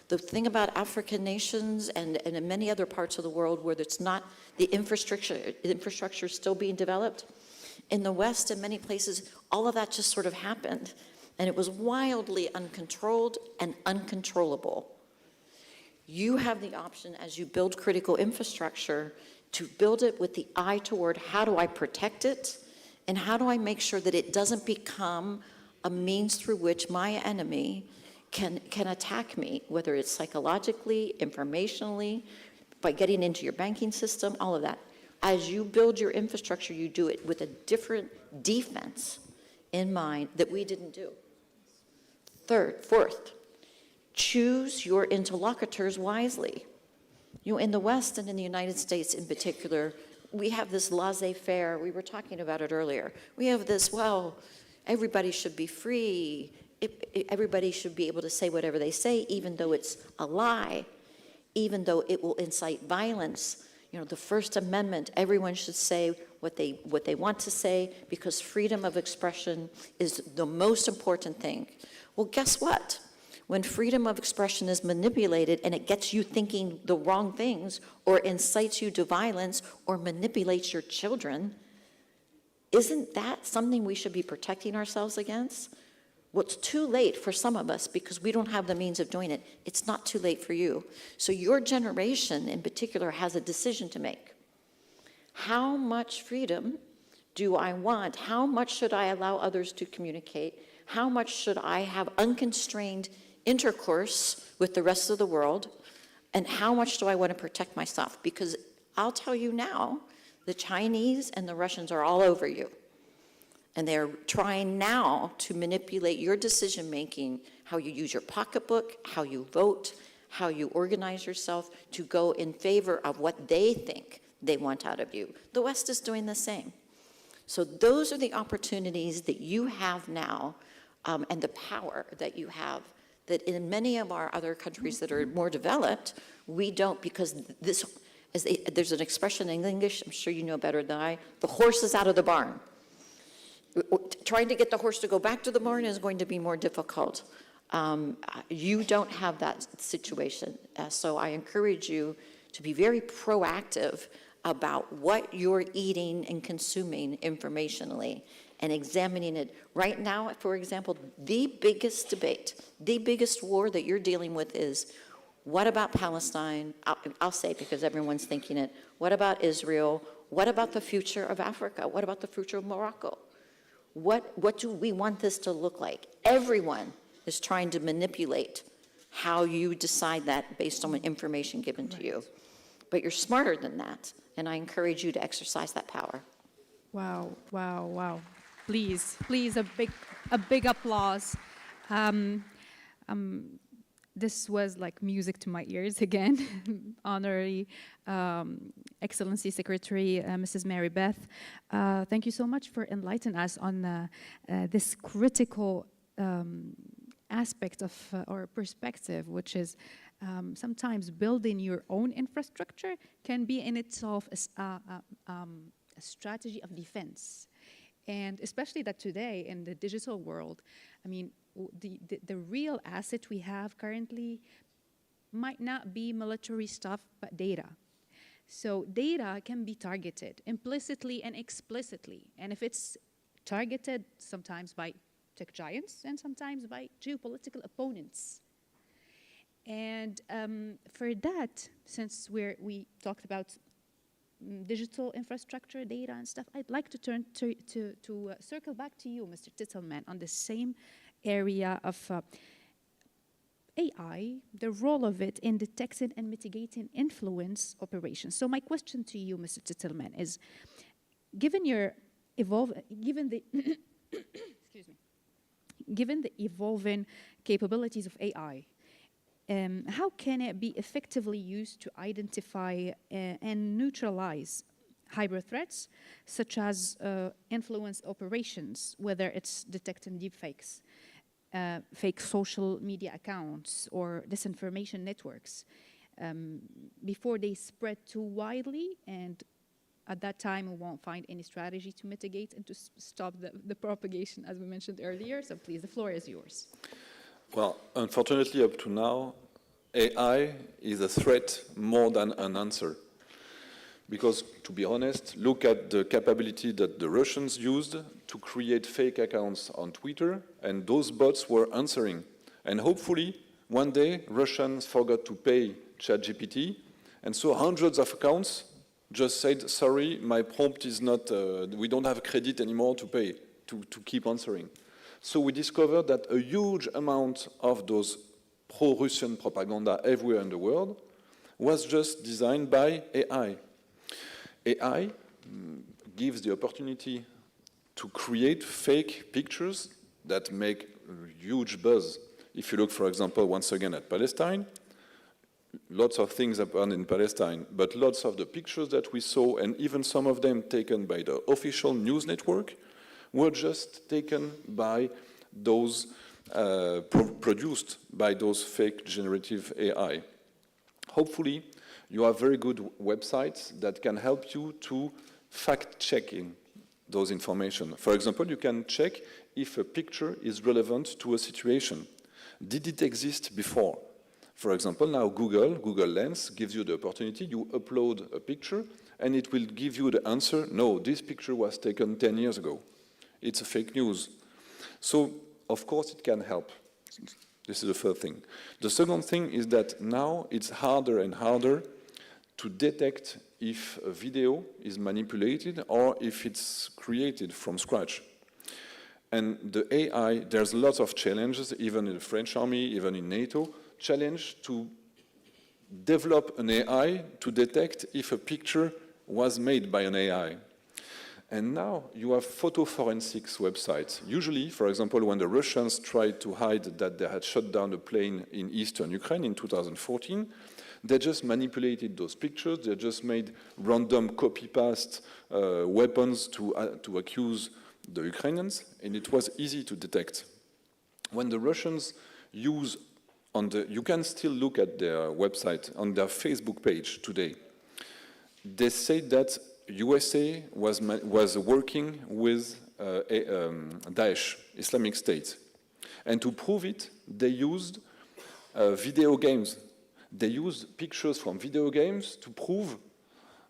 The thing about African nations and in many other parts of the world where it's not the infrastructure is still being developed, in the West in many places, all of that just sort of happened. And it was wildly uncontrolled and uncontrollable. You have the option as you build critical infrastructure to build it with the eye toward how do I protect it and how do I make sure that it doesn't become a means through which my enemy can attack me, whether it's psychologically, informationally, by getting into your banking system, all of that. As you build your infrastructure, you do it with a different defense in mind that we didn't do. Fourth, choose your interlocutors wisely. You know, in the West and in the United States in particular, we have this laissez-faire. We were talking about it earlier. We have this, well, everybody should be free. Everybody should be able to say whatever they say, even though it's a lie, even though it will incite violence. You know, the First Amendment, everyone should say what they want to say because freedom of expression is the most important thing. Well, guess what? When freedom of expression is manipulated and it gets you thinking the wrong things or incites you to violence or manipulates your children, isn't that something we should be protecting ourselves against? Well, it's too late for some of us because we don't have the means of doing it. It's not too late for you. So your generation in particular has a decision to make. How much freedom do I want? How much should I allow others to communicate? How much should I have unconstrained intercourse with the rest of the world? And how much do I want to protect myself? Because I'll tell you now, the Chinese and the Russians are all over you. And they're trying now to manipulate your decision-making, how you use your pocketbook, how you vote, how you organize yourself to go in favor of what they think they want out of you. The West is doing the same. So those are the opportunities that you have now, and the power that you have, that in many of our other countries that are more developed, we don't, because this, there's an expression in English, I'm sure you know better than I, the horse is out of the barn. Trying to get the horse to go back to the barn is going to be more difficult. You don't have that situation. So I encourage you to be very proactive about what you're eating and consuming informationally and examining it. Right now, for example, the biggest debate, the biggest war that you're dealing with is, what about Palestine? I'll say it because everyone's thinking it. What about Israel? What about the future of Africa? What about the future of Morocco? What do we want this to look like? Everyone is trying to manipulate how you decide that based on information given to you. But you're smarter than that, and I encourage you to exercise that power. Wow, wow, wow. Please, please, a big applause. This was like music to my ears again. Honorary Excellency Secretary, Mrs. Mary Beth, thank you so much for enlightening us on this critical aspect of or perspective, which is sometimes building your own infrastructure can be in itself a strategy of defense. And especially that today in the digital world, I mean, the real asset we have currently might not be military stuff, but data. So data can be targeted implicitly and explicitly. And if it's targeted sometimes by tech giants and sometimes by geopolitical opponents. And for that, since we talked about digital infrastructure, data and stuff, I'd like to turn to circle back to you, Mr. Titelman, on the same area of AI, the role of it in detecting and mitigating influence operations. So my question to you, Mr. Titelman, is, given the excuse me, given the evolving capabilities of AI, how can it be effectively used to identify and neutralize hybrid threats, such as influence operations, whether it's detecting deepfakes, fake social media accounts, or disinformation networks, before they spread too widely, and at that time we won't find any strategy to mitigate and to stop the propagation, as we mentioned earlier. So please, the floor is yours. Well, unfortunately, up to now, AI is a threat more than an answer. Because, to be honest, look at the capability that the Russians used to create fake accounts on Twitter, and those bots were answering. And hopefully, one day, Russians forgot to pay ChatGPT, and so hundreds of accounts just said, sorry, my prompt is not, we don't have credit anymore to pay, to keep answering. So we discovered that a huge amount of those pro-Russian propaganda everywhere in the world was just designed by AI. AI gives the opportunity to create fake pictures that make huge buzz. If you look, for example, once again at Palestine, lots of things happen in Palestine, but lots of the pictures that we saw, and even some of them taken by the official news network, were just taken by those, produced by those fake generative AI. Hopefully, you have very good websites that can help you to fact-checking those information. For example, you can check if a picture is relevant to a situation. Did it exist before? For example, now Google Lens gives you the opportunity, you upload a picture, and it will give you the answer, no, this picture was taken 10 years ago. It's a fake news. So, of course, it can help. This is the first thing. The second thing is that now it's harder and harder to detect if a video is manipulated or if it's created from scratch. And the AI, there's lots of challenges, even in the French army, even in NATO, challenge to develop an AI to detect if a picture was made by an AI. And now you have photo forensics websites. Usually, for example, when the Russians tried to hide that they had shot down a plane in eastern Ukraine in 2014, They just manipulated those pictures. They just made random copy-paste weapons to accuse the Ukrainians, and it was easy to detect. When the Russians use you can still look at their website, on their Facebook page today. They say that USA was working with Daesh, Islamic State. And to prove it, they used video games. They used pictures from video games to prove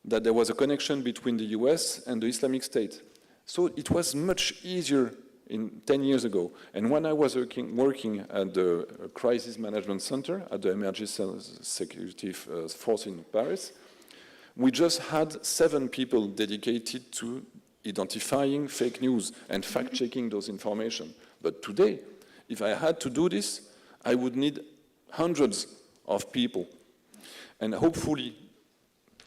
that there was a connection between the US and the Islamic State. So it was much easier 10 years ago. And when I was working at the Crisis Management Center at the Emergency Security Force in Paris, we just had 7 people dedicated to identifying fake news and fact-checking those information. But today, if I had to do this, I would need hundreds of people. And hopefully,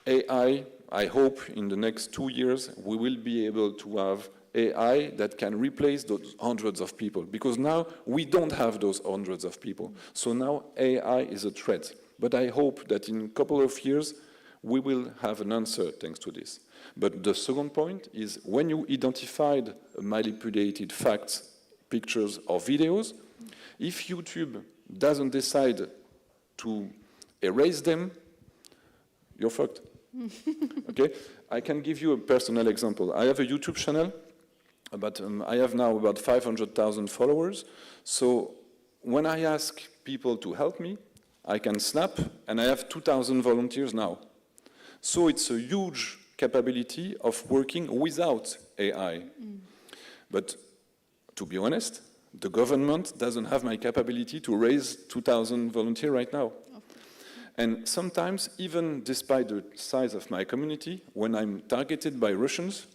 AI, I hope in the next 2 years, we will be able to have AI that can replace those hundreds of people. Because now, we don't have those hundreds of people. So now, AI is a threat. But I hope that in a couple of years, we will have an answer thanks to this. But the second point is when you identified manipulated facts, pictures, or videos, if YouTube doesn't decide to erase them, you're fucked. Okay? I can give you a personal example. I have a YouTube channel, but I have now about 500,000 followers. So when I ask people to help me, I can snap, and I have 2,000 volunteers now. So it's a huge capability of working without AI. But to be honest, the government doesn't have my capability to raise 2,000 volunteers right now. And sometimes, even despite the size of my community, when I'm targeted by Russians,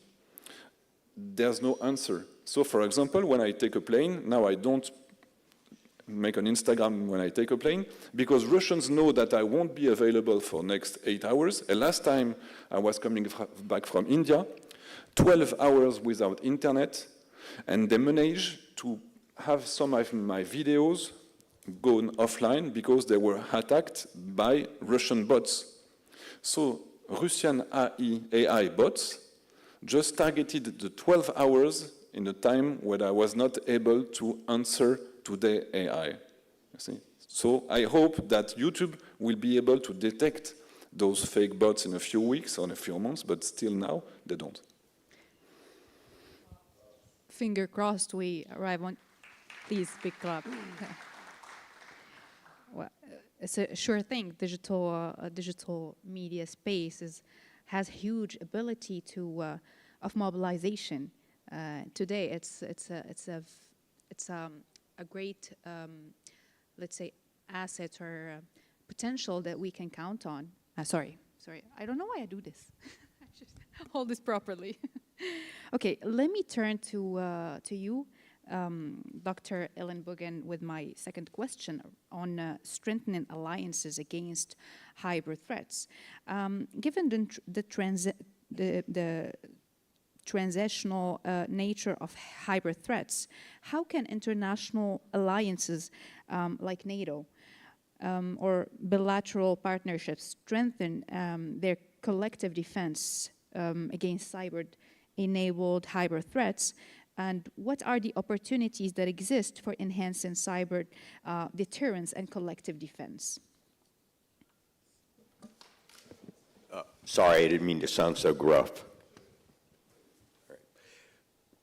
there's no answer. So, for example, when I take a plane, now I don't make an Instagram when I take a plane, because Russians know that I won't be available for next 8 hours. And last time I was coming back from India, 12 hours without internet, and they managed to have some of my videos gone offline because they were attacked by Russian bots. So Russian AI bots just targeted the 12 hours in the time when I was not able to answer to the AI. You see? So I hope that YouTube will be able to detect those fake bots in a few weeks or in a few months, but still now they don't. Finger crossed we arrive on. Please, big clap. Well, it's a sure thing. Digital media space has huge ability of mobilization. Today, it's a great, let's say, asset or potential that we can count on. Sorry. I don't know why I do this. I should hold this properly. Okay, let me turn to you, Dr. Ellenbogen, with my second question on strengthening alliances against hybrid threats. Given the transactional nature of hybrid threats, how can international alliances like NATO or bilateral partnerships strengthen their collective defense against cyber-enabled hybrid threats? And what are the opportunities that exist for enhancing cyber deterrence and collective defense? Sorry, I didn't mean to sound so gruff.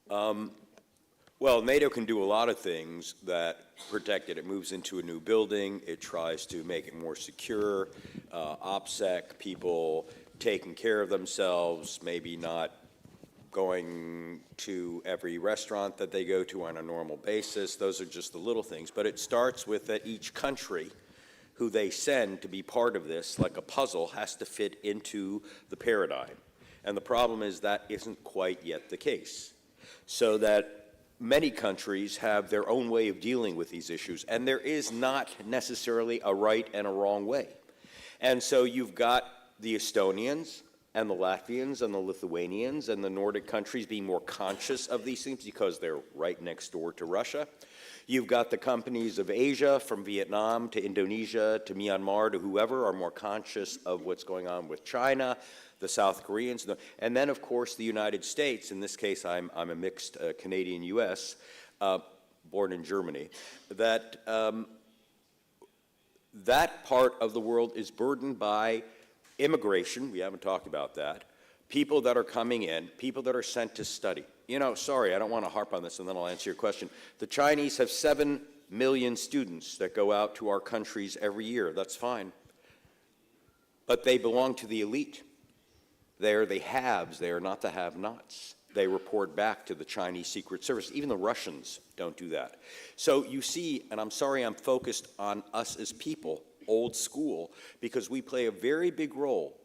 Well, NATO can do a lot of things that protect it. It moves into a new building. It tries to make it more secure. OPSEC, people taking care of themselves, maybe not going to every restaurant that they go to on a normal basis. Those are just the little things. But it starts with that each country who they send to be part of this, like a puzzle, has to fit into the paradigm. And the problem is that isn't quite yet the case. So that many countries have their own way of dealing with these issues, and there is not necessarily a right and a wrong way. And so you've got the Estonians and the Latvians and the Lithuanians and the Nordic countries being more conscious of these things because they're right next door to Russia. You've got the companies of Asia, from Vietnam to Indonesia to Myanmar to whoever, are more conscious of what's going on with China, the South Koreans, and then, of course, the United States. In this case, I'm a mixed Canadian-U.S., born in Germany, that that part of the world is burdened by immigration. We haven't talked about that. People that are coming in, people that are sent to study. You know, sorry, I don't want to harp on this, and then I'll answer your question. The Chinese have 7 million students that go out to our countries every year. That's fine. But they belong to the elite. They are the haves. They are not the have-nots. They report back to the Chinese Secret Service. Even the Russians don't do that. So you see, and I'm sorry I'm focused on us as people, old school, because we play a very big role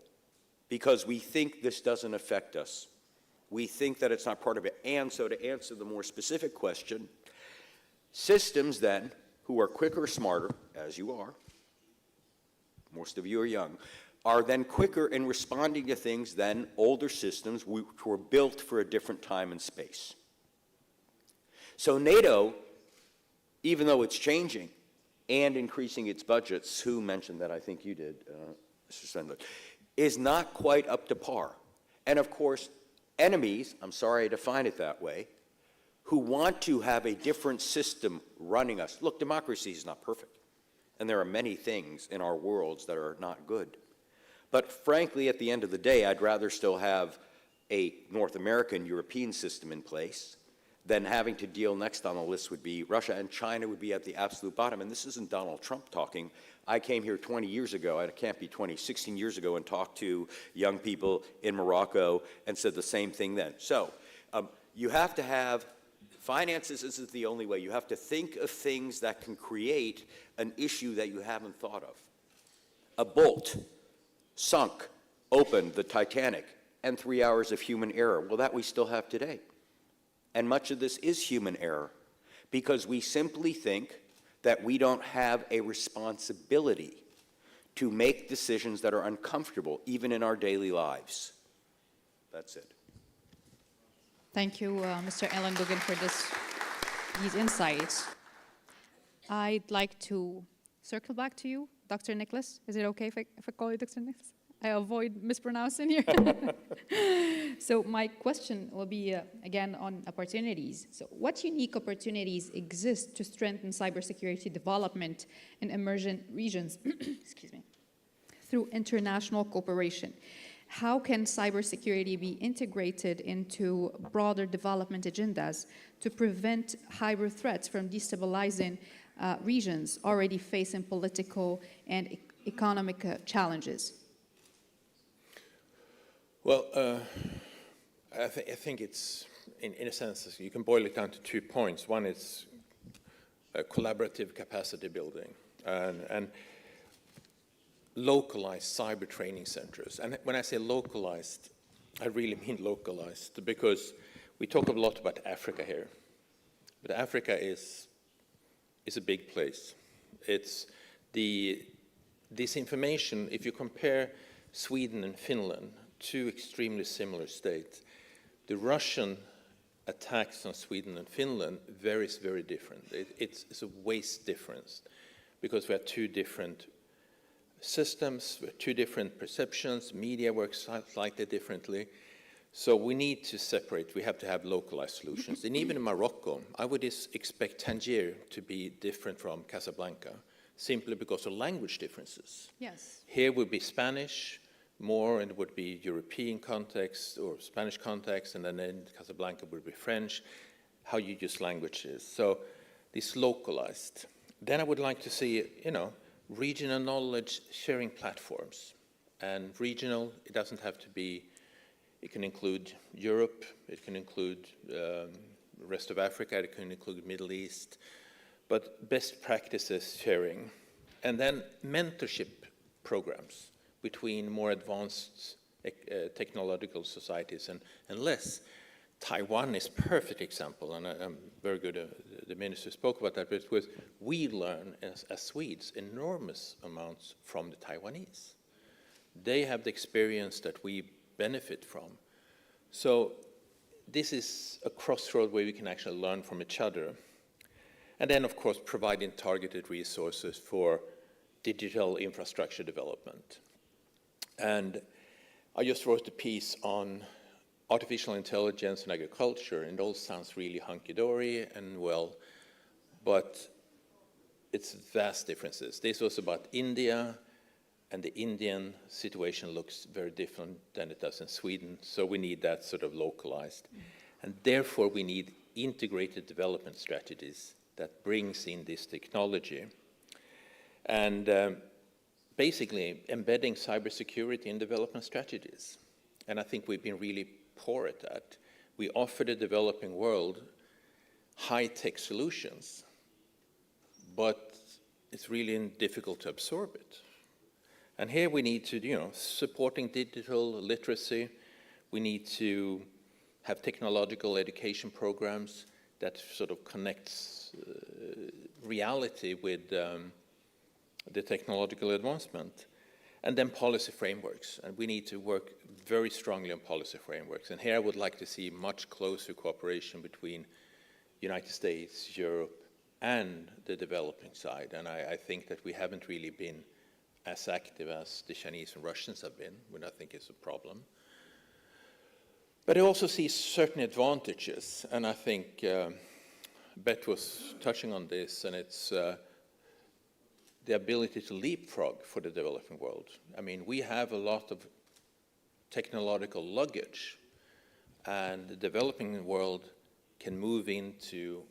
because we think this doesn't affect us. We think that it's not part of it. And so to answer the more specific question, systems then, who are quicker or smarter, as you are, most of you are young, are then quicker in responding to things than older systems which were built for a different time and space. So NATO, even though it's changing and increasing its budgets, Sue mentioned that, I think you did, Mr. Sandler, is not quite up to par. And of course, enemies, I'm sorry I define it that way, who want to have a different system running us. Look, democracy is not perfect. And there are many things in our worlds that are not good. But frankly, at the end of the day, I'd rather still have a North American, European system in place than having to deal next on the list would be Russia, and China would be at the absolute bottom. And this isn't Donald Trump talking. I came here 20 years ago, I can't be 20, 16 years ago, and talked to young people in Morocco and said the same thing then. So you have to have finances. Isn't the only way. You have to think of things that can create an issue that you haven't thought of. A bolt sunk, opened the Titanic, and 3 hours of human error. Well, that we still have today. And much of this is human error because we simply think that we don't have a responsibility to make decisions that are uncomfortable, even in our daily lives. That's it. Thank you, Mr. Ellen Dugan, for these insights. I'd like to circle back to you, Dr. Nicholas. Is it okay if I call you Dr. Nicholas? I avoid mispronouncing here. So my question will be, again, on opportunities. So what unique opportunities exist to strengthen cybersecurity development in emerging regions excuse me, through international cooperation? How can cybersecurity be integrated into broader development agendas to prevent hybrid threats from destabilizing regions already facing political and economic challenges? Well, I think it's, in a sense, you can boil it down to 2 points. One is collaborative capacity building and localized cyber training centers. And when I say localized, I really mean localized, because we talk a lot about Africa here. But Africa is a big place. It's this information, if you compare Sweden and Finland, two extremely similar states, the Russian attacks on Sweden and Finland varies very different. It's a waste difference because we have two different systems, two different perceptions, media works slightly differently. So we need to separate, we have to have localized solutions. And even in Morocco, I would expect Tangier to be different from Casablanca, simply because of language differences. Yes. Here would be Spanish more, and it would be European context or Spanish context, and then in Casablanca would be French, how you use languages. So this localized. Then I would like to see, regional knowledge sharing platforms. And regional, it doesn't have to be, it can include Europe, it can include the rest of Africa, it can include Middle East, but best practices sharing. And then mentorship programs between more advanced technological societies and less. Taiwan is a perfect example, and I'm very good, the minister spoke about that, but it was, we learn as Swedes enormous amounts from the Taiwanese. They have the experience that we benefit from. So this is a crossroad where we can actually learn from each other. And then, of course, providing targeted resources for digital infrastructure development. And I just wrote a piece on artificial intelligence and agriculture, and it all sounds really hunky-dory and well, but it's vast differences. This was about India, and the Indian situation looks very different than it does in Sweden, so we need that sort of localized. And therefore, we need integrated development strategies that brings in this technology. And basically, embedding cybersecurity in development strategies. And I think we've been really poor at that. We offer the developing world high-tech solutions, but it's really difficult to absorb it. And here we need to, supporting digital literacy, we need to have technological education programs that sort of connects reality with the technological advancement. And then policy frameworks, and we need to work very strongly on policy frameworks. And here I would like to see much closer cooperation between United States, Europe, and the developing side. And I think that we haven't really been as active as the Chinese and Russians have been, which I think is a problem. But I also see certain advantages, and I think Beth was touching on this, and it's the ability to leapfrog for the developing world. I mean, we have a lot of technological luggage, and the developing world can move into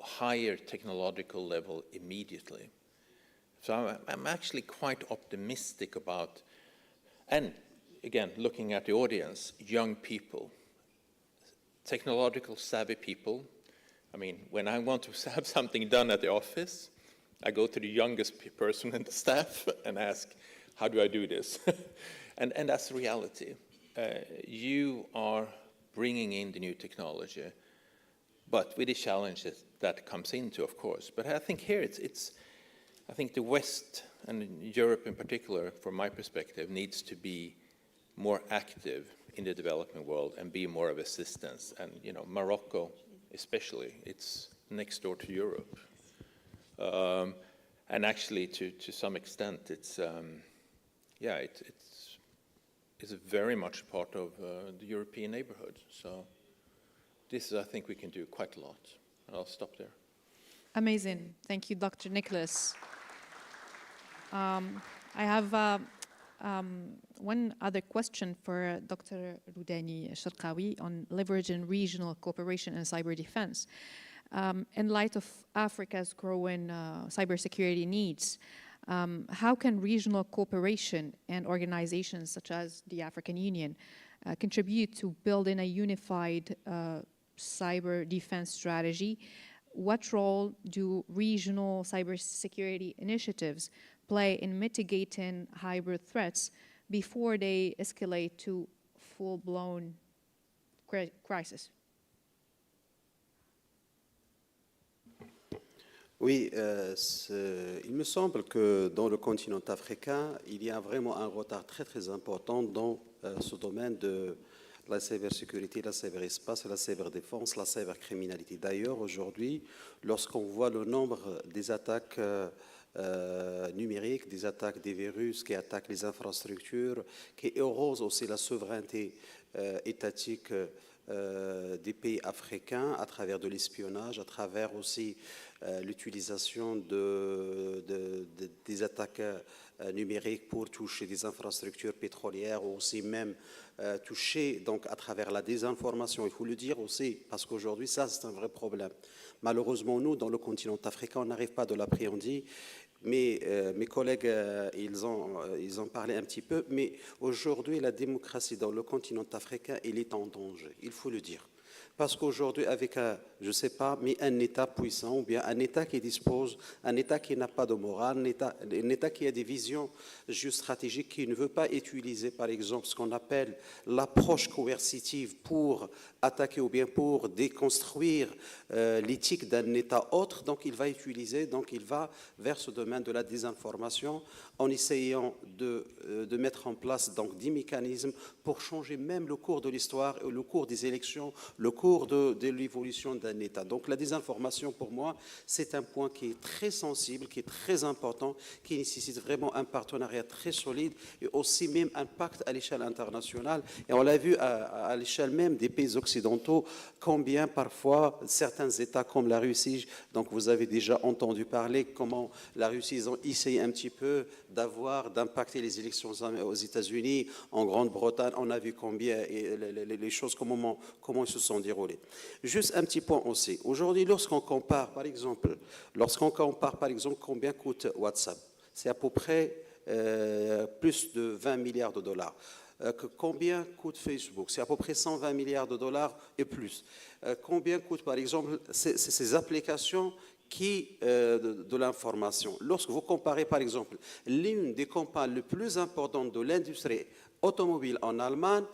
a higher technological level immediately. So I'm actually quite optimistic about, and again, looking at the audience, young people, technological savvy people. I mean, when I want to have something done at the office, I go to the youngest person in the staff and ask, how do I do this? and that's the reality. You are bringing in the new technology, but with the challenges that comes into, of course. But I think here I think the West, and Europe in particular, from my perspective, needs to be more active in the developing world and be more of assistance. And, Morocco especially, it's next door to Europe. And actually, to some extent, it's very much part of the European neighborhood. So this, I think we can do quite a lot. And I'll stop there. Amazing. Thank you, Dr. Nicholas. I have one other question for Dr. Roudani Sharqawi on leveraging regional cooperation and cyber defense. In light of Africa's growing cybersecurity needs, how can regional cooperation and organizations such as the African Union contribute to building a unified cyber defense strategy? What role do regional cybersecurity initiatives play in mitigating hybrid threats before they escalate to full-blown crisis? Oui, il me semble que dans le continent africain, il y a vraiment un retard très très important dans ce domaine de la cybersécurité, la cyberespace, la cyberdéfense, la cybercriminalité. D'ailleurs, aujourd'hui, lorsqu'on voit le nombre des attaques numériques, des attaques des virus qui attaquent les infrastructures, qui érosent aussi la souveraineté étatique des pays africains à travers de l'espionnage, à travers aussi l'utilisation des attaques numériques pour toucher des infrastructures pétrolières ou aussi même toucher donc à travers la désinformation. Il faut le dire aussi parce qu'aujourd'hui ça c'est un vrai problème. Malheureusement nous dans le continent africain on n'arrive pas de l'appréhender. Mais mes collègues, ils ont parlé un petit peu, mais aujourd'hui, la démocratie dans le continent africain, elle est en danger, il faut le dire. Parce qu'aujourd'hui, avec je ne sais pas, mais un État puissant, ou bien un État qui dispose, un État qui n'a pas de morale, un État qui a des visions géostratégiques, qui ne veut pas utiliser, par exemple, ce qu'on appelle l'approche coercitive pour attaquer ou bien pour déconstruire l'éthique d'un État autre, donc il va utiliser, donc il va vers ce domaine de la désinformation en essayant de mettre en place donc des mécanismes pour changer même le cours de l'histoire, le cours des élections, le cours cours de l'évolution d'un État. Donc la désinformation, pour moi, c'est un point qui est très sensible, qui est très important, qui nécessite vraiment un partenariat très solide et aussi même un pacte à l'échelle internationale. Et on l'a vu à l'échelle même des pays occidentaux, combien parfois certains États comme la Russie, donc vous avez déjà entendu parler comment la Russie, ils ont essayé un petit peu d'impacter les élections aux États-Unis, en Grande-Bretagne, on a vu combien les choses, comment ils se sont déroulées. Juste un petit point aussi. Aujourd'hui, lorsqu'on compare, par exemple, combien coûte WhatsApp, c'est à peu près plus de 20 milliards de dollars. Combien coûte Facebook? C'est à peu près 120 milliards de dollars et plus. Combien coûte, par exemple, ces applications de l'information? Lorsque vous comparez, par exemple, l'une des compagnies les plus importantes de l'industrie automobile en Allemagne,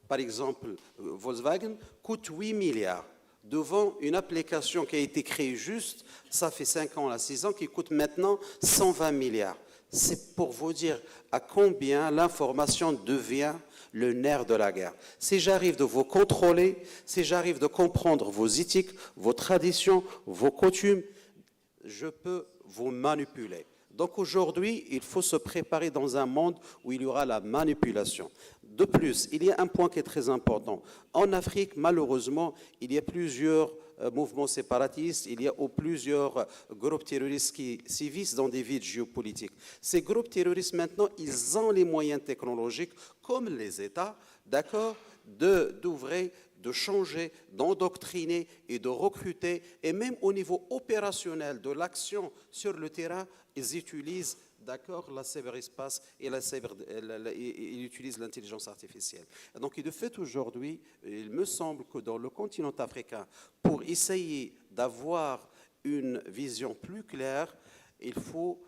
par exemple Volkswagen, coûte 8 milliards. Devant une application qui a été créée juste, ça fait 5 ans à 6 ans, qui coûte maintenant 120 milliards. C'est pour vous dire à combien l'information devient le nerf de la guerre. Si j'arrive de vous contrôler, si j'arrive de comprendre vos éthiques, vos traditions, vos coutumes, je peux vous manipuler. Donc aujourd'hui, il faut se préparer dans un monde où il y aura la manipulation. De plus, il y a un point qui est très important. En Afrique, malheureusement, il y a plusieurs mouvements séparatistes, il y a plusieurs groupes terroristes qui sévissent dans des villes géopolitiques. Ces groupes terroristes, maintenant, ils ont les moyens technologiques, comme les États, d'accord, d'ouvrir, de changer, d'endoctriner et de recruter. Et même au niveau opérationnel de l'action sur le terrain, ils utilisent, d'accord, la cyberespace et ils utilisent l'intelligence artificielle. Et donc, de fait, aujourd'hui, il me semble que dans le continent africain, pour essayer d'avoir une vision plus claire, il faut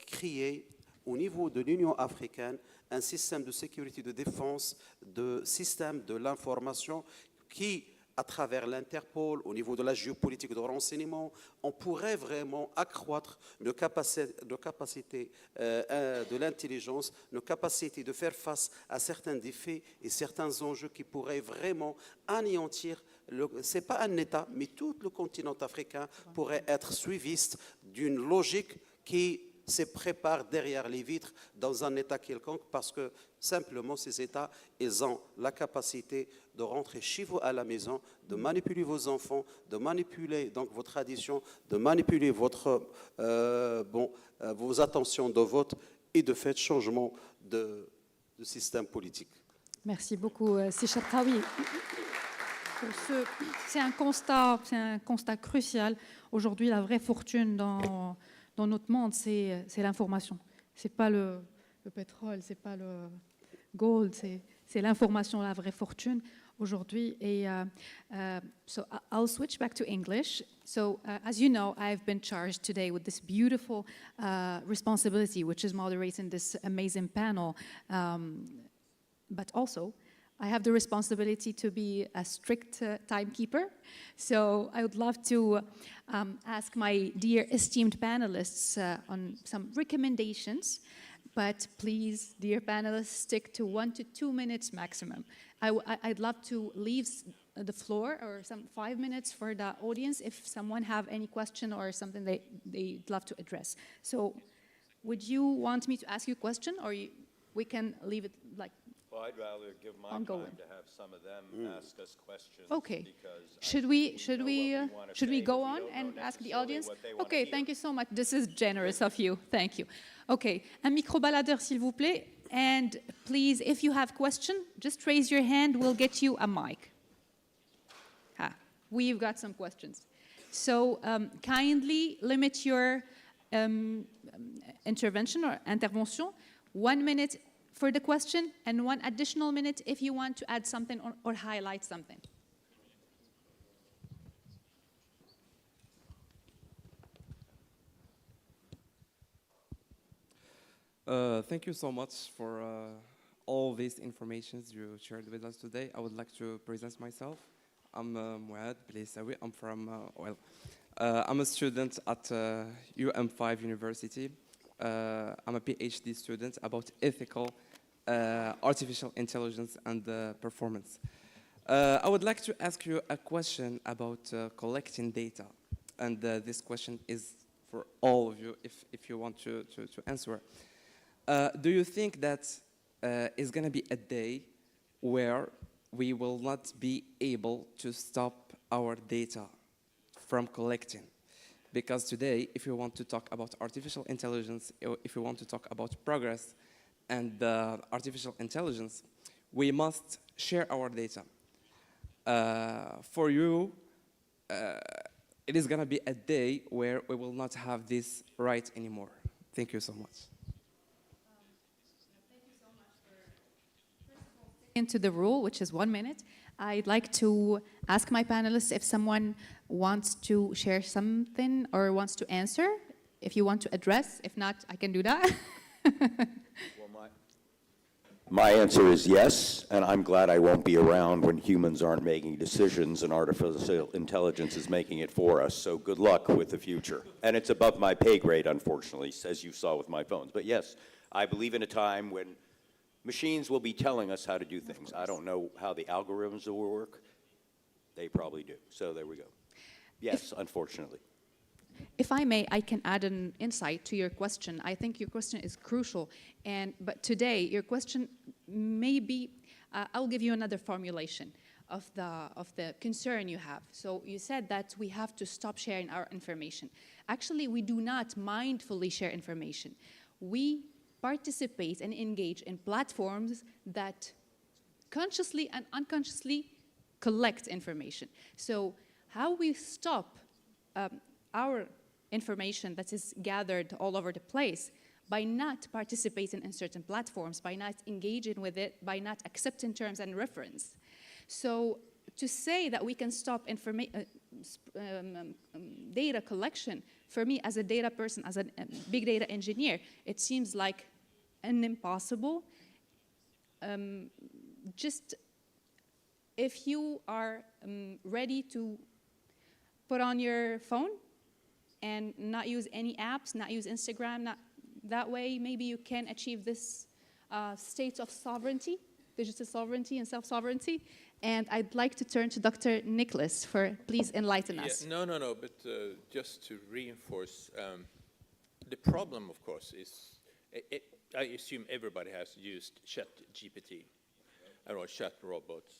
créer au niveau de l'Union africaine un système de sécurité, de défense, de système de l'information qui, à travers l'Interpol, au niveau de la géopolitique de renseignement, on pourrait vraiment accroître nos capacités de l'intelligence, nos capacités de faire face à certains défis et certains enjeux qui pourraient vraiment anéantir, ce n'est pas un État, mais tout le continent africain pourrait être suiviste d'une logique qui se prépare derrière les vitres dans un État quelconque parce que simplement ces États, ils ont la capacité de rentrer chez vous à la maison, de manipuler vos enfants, de manipuler donc vos traditions, de manipuler vos intentions de vote et de faire changement de système politique. Merci beaucoup, Seychelles Traoui. C'est un constat crucial. Aujourd'hui, la vraie fortune dans notre monde, c'est l'information. C'est pas le pétrole, c'est pas le gold, c'est l'information, la vraie fortune aujourd'hui. So I'll switch back to English. So as you know, I've been charged today with this beautiful responsibility, which is moderating this amazing panel. But also, I have the responsibility to be a strict timekeeper. So I would love to ask my dear esteemed panelists on some recommendations. But please, dear panelists, stick to 1 to 2 minutes maximum. I'd love to leave the floor or some 5 minutes for the audience if someone have any question or something they'd love to address. So would you want me to ask you a question, or we can leave it like... Well, I'd rather give my time to have some of them ask us questions. Okay. Should we go on and ask the audience? Okay, thank you so much. This is generous of you. Thank you. Okay, un micro-baladeur, s'il vous plaît. And please, if you have question, just raise your hand. We'll get you a mic. We've got some questions. So kindly limit your intervention or intervention. 1 minute for the question, and 1 additional minute if you want to add something or highlight something. Thank you so much for all these informations you shared with us today. I would like to present myself. I'm Mouad Blessawi. I'm from I'm a student at UM5 University. I'm a PhD student about ethical artificial intelligence and performance. I would like to ask you a question about collecting data. And this question is for all of you, if you want to answer. Do you think that is going to be a day where we will not be able to stop our data from collecting? Because today, if you want to talk about artificial intelligence, if you want to talk about progress and artificial intelligence, we must share our data. For you, it is going to be a day where we will not have this right anymore. Thank you so much. Into the rule, which is 1 minute, I'd like to ask my panelists if someone wants to share something or wants to answer. If you want to address, if not, I can do that. Well, my answer is yes, and I'm glad I won't be around when humans aren't making decisions and artificial intelligence is making it for us. So good luck with the future. And it's above my pay grade, unfortunately, as you saw with my phones. But yes, I believe in a time when machines will be telling us how to do things. I don't know how the algorithms will work. They probably do. So there we go. Yes, unfortunately. If I may, I can add an insight to your question. I think your question is crucial. But today, your question may be, I'll give you another formulation of the concern you have. So you said that we have to stop sharing our information. Actually, we do not mindfully share information. We participate and engage in platforms that consciously and unconsciously collect information. So how we stop our information that is gathered all over the place by not participating in certain platforms, by not engaging with it, by not accepting terms and reference. So to say that we can stop data collection, for me as a data person, as a big data engineer, it seems like an impossible. Just if you are ready to put on your phone and not use any apps, not use Instagram, not that way, maybe you can achieve this state of sovereignty, digital sovereignty and self-sovereignty. And I'd like to turn to Dr. Nicholas for please enlighten us. No, but just to reinforce, the problem, of course, is, I assume everybody has used ChatGPT, or chat robots.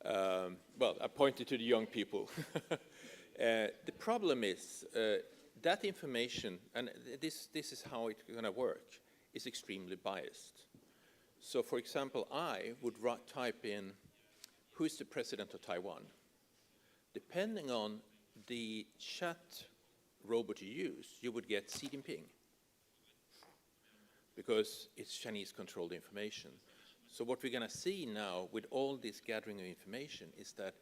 Well, I pointed to the young people. The problem is that information, and this is how it's going to work, is extremely biased. So, for example, I would type in, who's the president of Taiwan? Depending on the chat robot you use, you would get Xi Jinping, because it's Chinese-controlled information. So what we're going to see now with all this gathering of information is that,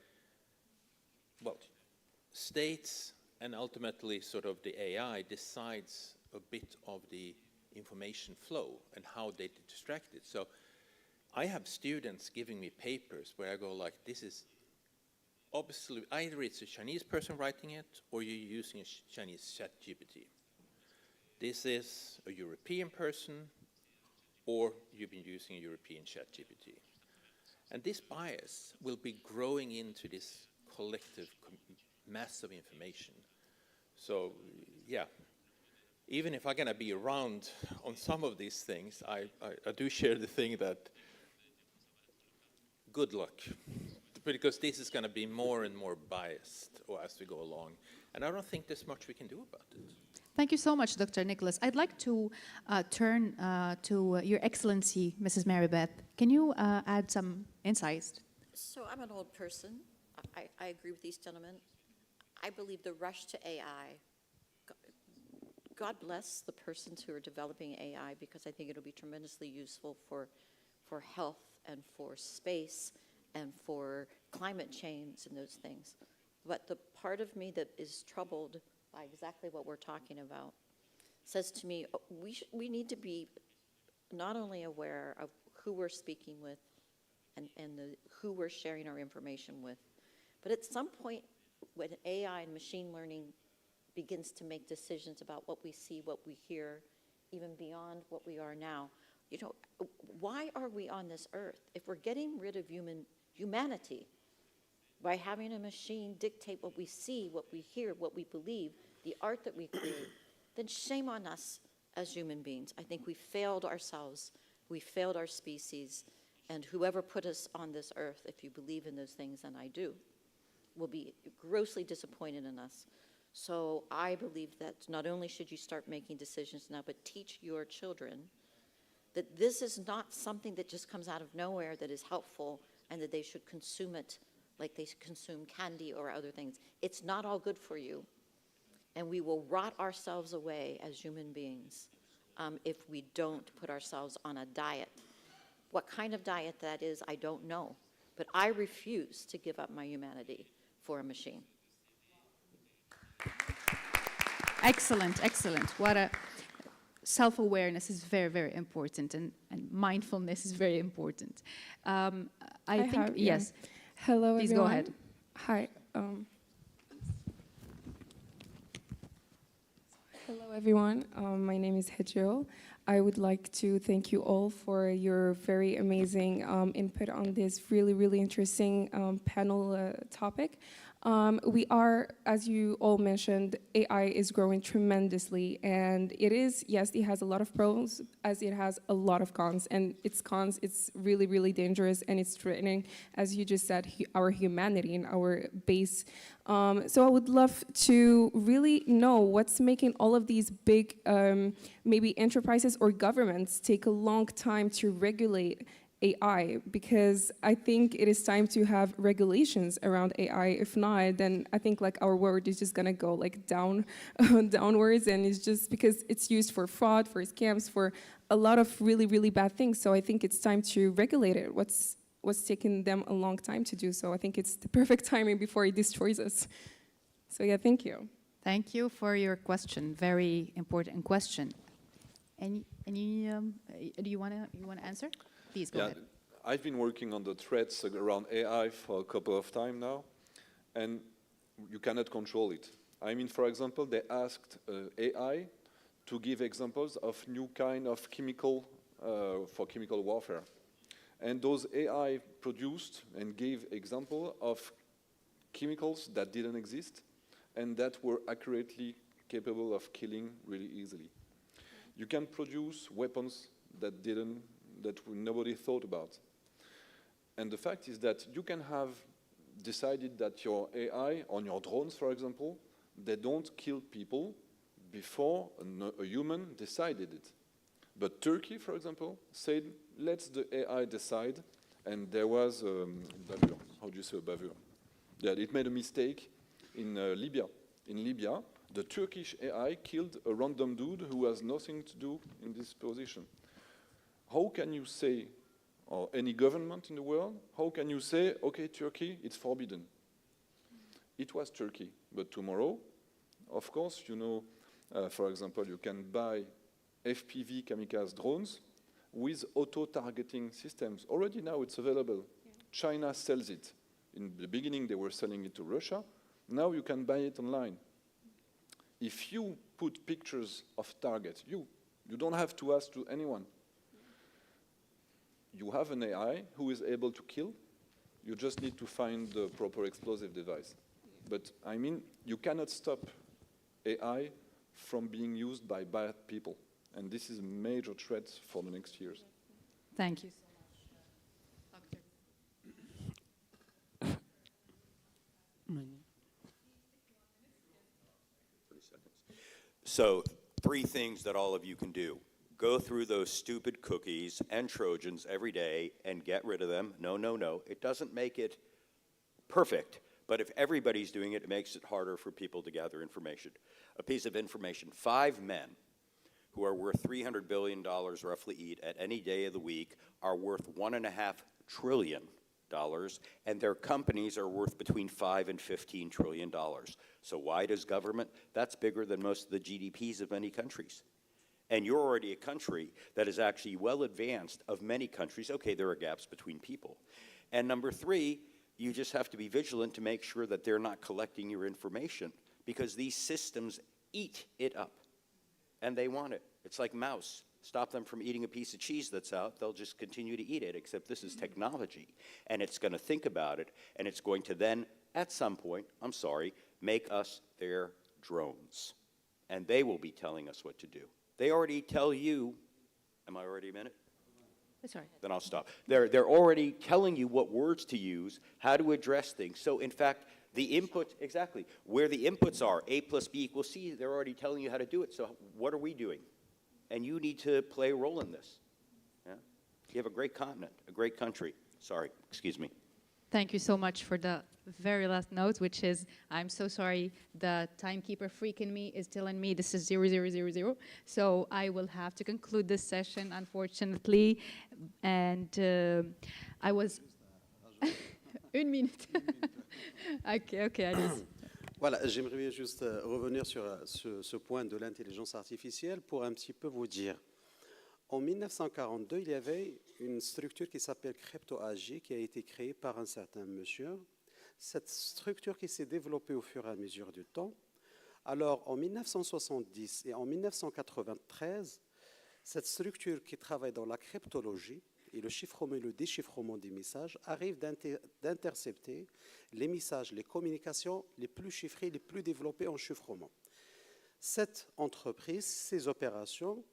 well, states and ultimately sort of the AI decides a bit of the information flow and how they distract it. So I have students giving me papers where I go like, this is obviously, either it's a Chinese person writing it or you're using a Chinese ChatGPT. This is a European person or you've been using a European ChatGPT. And this bias will be growing into this collective mass of information. So, yeah, even if I'm going to be around on some of these things, I do share the thing that good luck, because this is going to be more and more biased as we go along. And I don't think there's much we can do about it. Thank you so much, Dr. Nicholas. I'd like to turn to Your Excellency, Mrs. Mary Beth. Can you add some insights? So I'm an old person. I agree with these gentlemen. I believe the rush to AI, God bless the persons who are developing AI, because I think it'll be tremendously useful for health and for space and for climate change and those things. But the part of me that is troubled by exactly what we're talking about says to me, we need to be not only aware of who we're speaking with and who we're sharing our information with, but at some point when AI and machine learning begins to make decisions about what we see, what we hear, even beyond what we are now, you know, why are we on this earth? If we're getting rid of humanity, by having a machine dictate what we see, what we hear, what we believe, the art that we create, then shame on us as human beings. I think we failed ourselves, we failed our species, and whoever put us on this earth, if you believe in those things, and I do, will be grossly disappointed in us. So I believe that not only should you start making decisions now, but teach your children that this is not something that just comes out of nowhere that is helpful and that they should consume it like they consume candy or other things. It's not all good for you. And we will rot ourselves away as human beings if we don't put ourselves on a diet. What kind of diet that is, I don't know. But I refuse to give up my humanity for a machine. Excellent, excellent. What a self-awareness is very, very important, and mindfulness is very important. I think, have, yeah. yes. Hello, Please everyone. go ahead. Hi. Hello, everyone. My name is Hejil. I would like to thank you all for your very amazing input on this really, really interesting panel topic. We are, as you all mentioned, AI is growing tremendously, and it is, yes, it has a lot of pros, as it has a lot of cons, and its cons, it's really, really dangerous, and it's threatening, as you just said, our humanity and our base. So I would love to really know what's making all of these big, maybe enterprises or governments take a long time to regulate AI, because I think it is time to have regulations around AI. If not, then I think like our world is just gonna go like downwards, and it's just because it's used for fraud, for scams, for a lot of really, really bad things. So I think it's time to regulate it. What's taking them a long time to do so? I think it's the perfect timing before it destroys us. So yeah, thank you. Thank you for your question. Very important question. Do you want to answer? Please go ahead. I've been working on the threats around AI for a couple of times now, and you cannot control it. I mean, for example, they asked AI to give examples of new kind of chemical, for chemical warfare. And those AI produced and gave example of chemicals that didn't exist and that were accurately capable of killing really easily. You can produce weapons that nobody thought about. And the fact is that you can have decided that your AI on your drones, for example, they don't kill people before a human decided it. But Turkey, for example, said, let's the AI decide, and there was bavure. How do you say bavure? Yeah, it made a mistake in Libya. In Libya, the Turkish AI killed a random dude who has nothing to do in this position. How can you say, or any government in the world, how can you say, okay, Turkey, it's forbidden? It was Turkey, but tomorrow, of course, you know, for example, you can buy FPV kamikaze drones with auto-targeting systems. Already now it's available. Yeah. China sells it. In the beginning, they were selling it to Russia. Now you can buy it online. If you put pictures of targets, you don't have to ask to anyone. You have an AI who is able to kill. You just need to find the proper explosive device. But I mean, you cannot stop AI from being used by bad people. And this is a major threat for the next years. Thank you so much. Doctor. So 3 things that all of you can do. Go through those stupid cookies and Trojans every day and get rid of them. No, no, no. It doesn't make it perfect. But if everybody's doing it, it makes it harder for people to gather information. A piece of information. 5 men who are worth $300 billion roughly each at any day of the week are worth $1.5 trillion, and their companies are worth between $5 and $15 trillion. So why does government? That's bigger than most of the GDPs of many countries. And you're already a country that is actually well advanced of many countries. Okay, there are gaps between people. And number 3, you just have to be vigilant to make sure that they're not collecting your information, because these systems eat it up. And they want it. It's like mouse. stop them from eating a piece of cheese that's out, they'll just continue to eat it, except this is technology. And it's going to think about it, and it's going to then, at some point, I'm sorry, make us their drones. And they will be telling us what to do. They already tell you, am I already a minute? Sorry. Then I'll stop. They're already telling you what words to use, how to address things. So in fact, the input, exactly, where the inputs are, A plus B equals C, they're already telling you how to do it. So what are we doing? And you need to play a role in this. Yeah? You have a great continent, a great country. Sorry, excuse me. Thank you so much for the very last note, which is, I'm so sorry, the timekeeper freak in me is telling me this is 0000. So I will have to conclude this session, unfortunately. And I was... Une minute. OK, allez-y. Voilà, j'aimerais juste revenir sur ce point de l'intelligence artificielle pour un petit peu vous dire. En 1942, il y avait une structure qui s'appelle CryptoAG qui a été créée par un certain monsieur. Cette structure qui s'est développée au fur et à mesure du temps. Alors, en 1970 et en 1993, cette structure qui travaille dans la cryptologie et le chiffrement et le déchiffrement des messages arrive d'intercepter les messages, les communications les plus chiffrées, les plus développées en chiffrement. Cette entreprise, ces opérations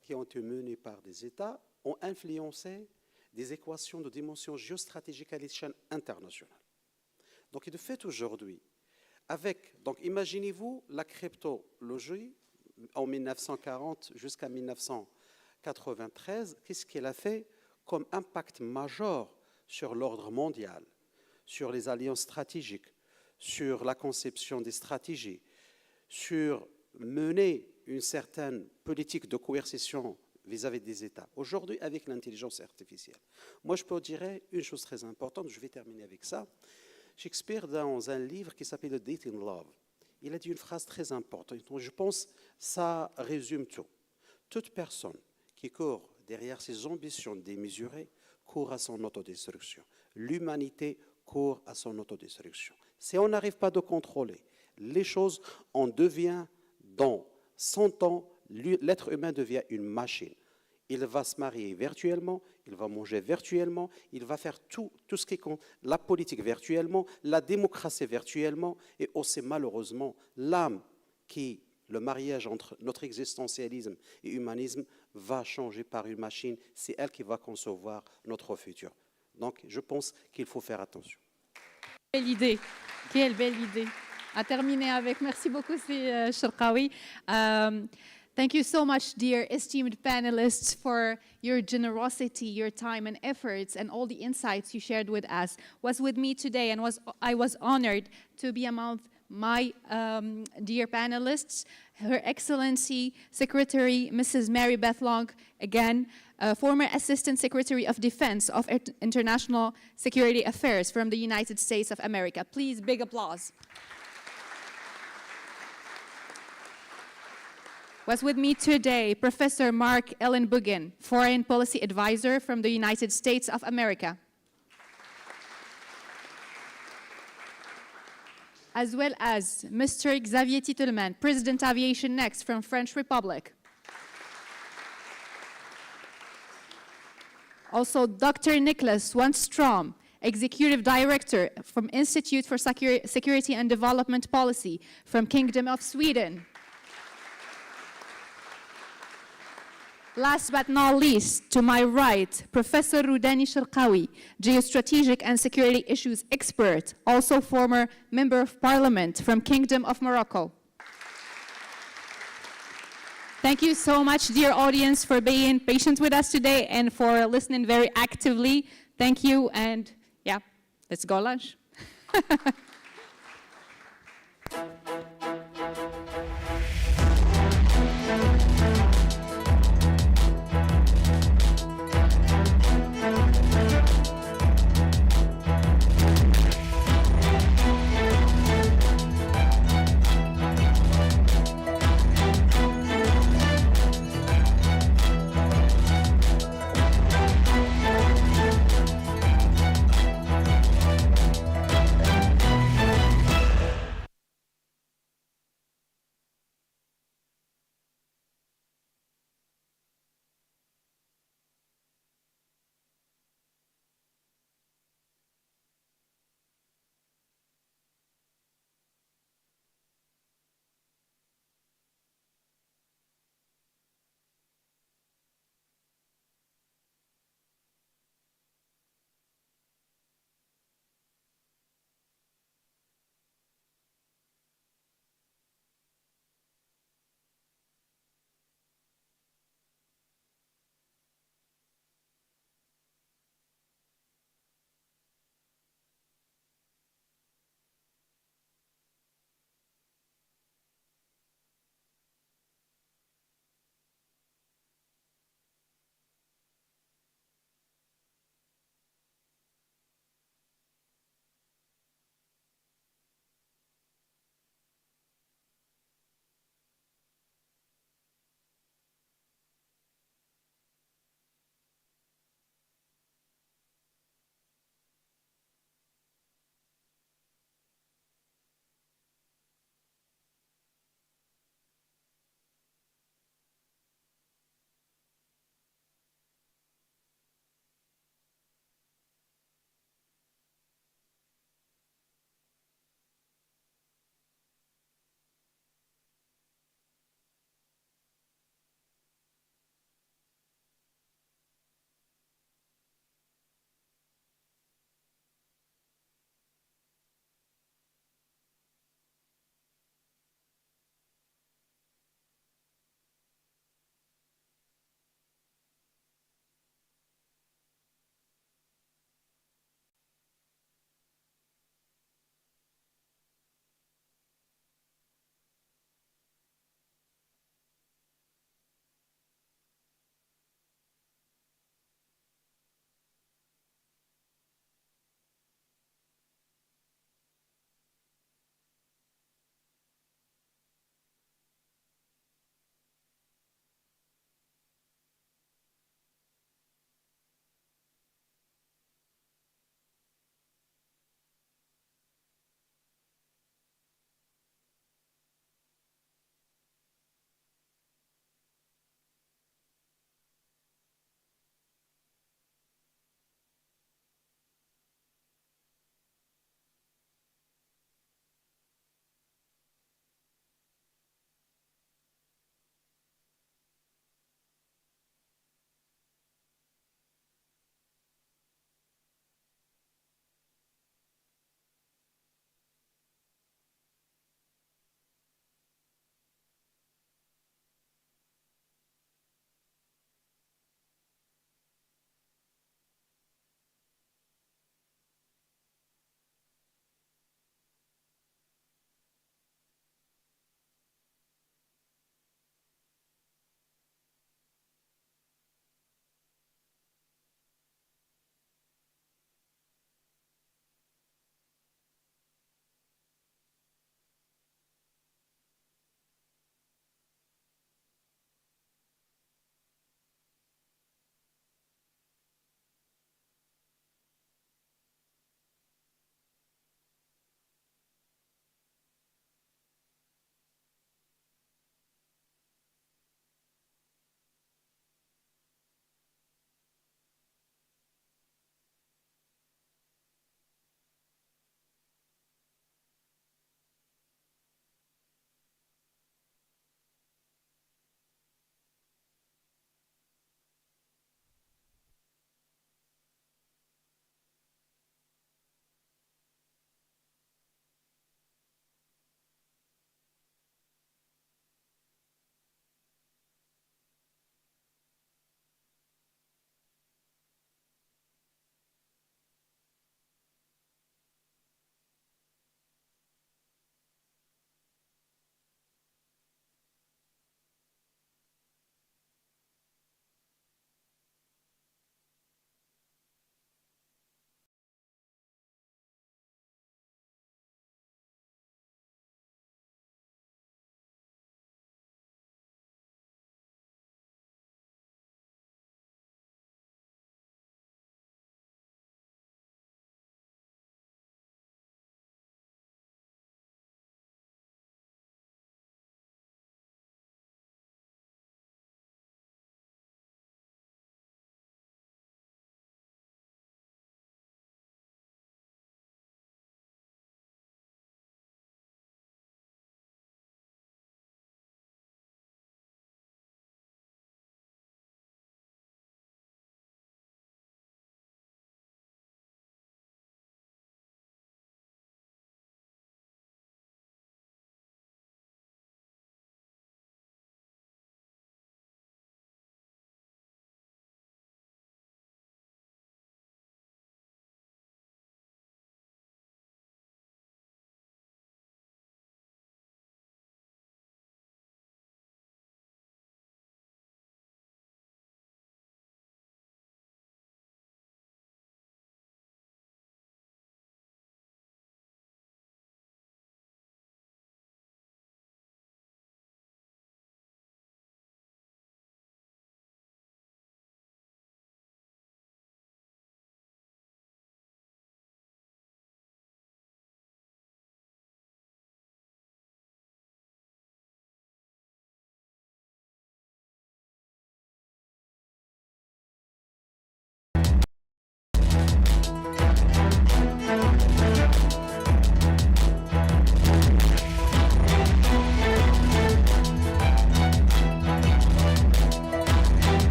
qui ont été menées par des États ont influencé des équations de dimension géostratégique à l'échelle internationale. Donc, de fait, aujourd'hui, donc imaginez-vous la cryptologie en 1940 jusqu'à 1993, qu'est-ce qu'elle a fait comme impact majeur sur l'ordre mondial, sur les alliances stratégiques, sur la conception des stratégies, sur mener une certaine politique de coercition vis-à-vis des États. Aujourd'hui, avec l'intelligence artificielle, moi je peux dire une chose très importante, je vais terminer avec ça. Shakespeare, dans un livre qui s'appelle « Dating Love », il a dit une phrase très importante. Je pense que ça résume tout. Toute personne qui court derrière ses ambitions démesurées court à son autodestruction. L'humanité court à son autodestruction. Si on n'arrive pas à contrôler les choses, on devient, dans 100 ans, l'être humain devient une machine. Il va se marier virtuellement, il va manger virtuellement, il va faire tout ce qui compte, la politique virtuellement, la démocratie virtuellement, et aussi malheureusement, l'âme le mariage entre notre existentialisme et humanisme va changer par une machine, c'est elle qui va concevoir notre futur. Donc je pense qu'il faut faire attention. Quelle idée, quelle belle idée. À terminer avec, merci beaucoup, c'est Sharqawi. Thank you so much, dear esteemed panelists, for your generosity, your time and efforts, and all the insights you shared with us. Was with me today, and I was honored to be among my dear panelists, Her Excellency Secretary Mrs. Mary Beth Long, again, former Assistant Secretary of Defense of International Security Affairs from the United States of America. Please, big applause. Was with me today Professor Mark Ellenbogen, Foreign Policy Advisor from the United States of America. As well as Mr. Xavier Titelman, President Aviation Next from French Republic. Also Dr. Nicholas Wanstrom, Executive Director from Institute for Security and Development Policy from Kingdom of Sweden. Last but not least, to my right, Professor Roudani Sharqawi, Geostrategic and Security Issues expert, also former Member of Parliament from Kingdom of Morocco. Thank you so much, dear audience, for being patient with us today and for listening very actively. Thank you, and yeah, let's go lunch.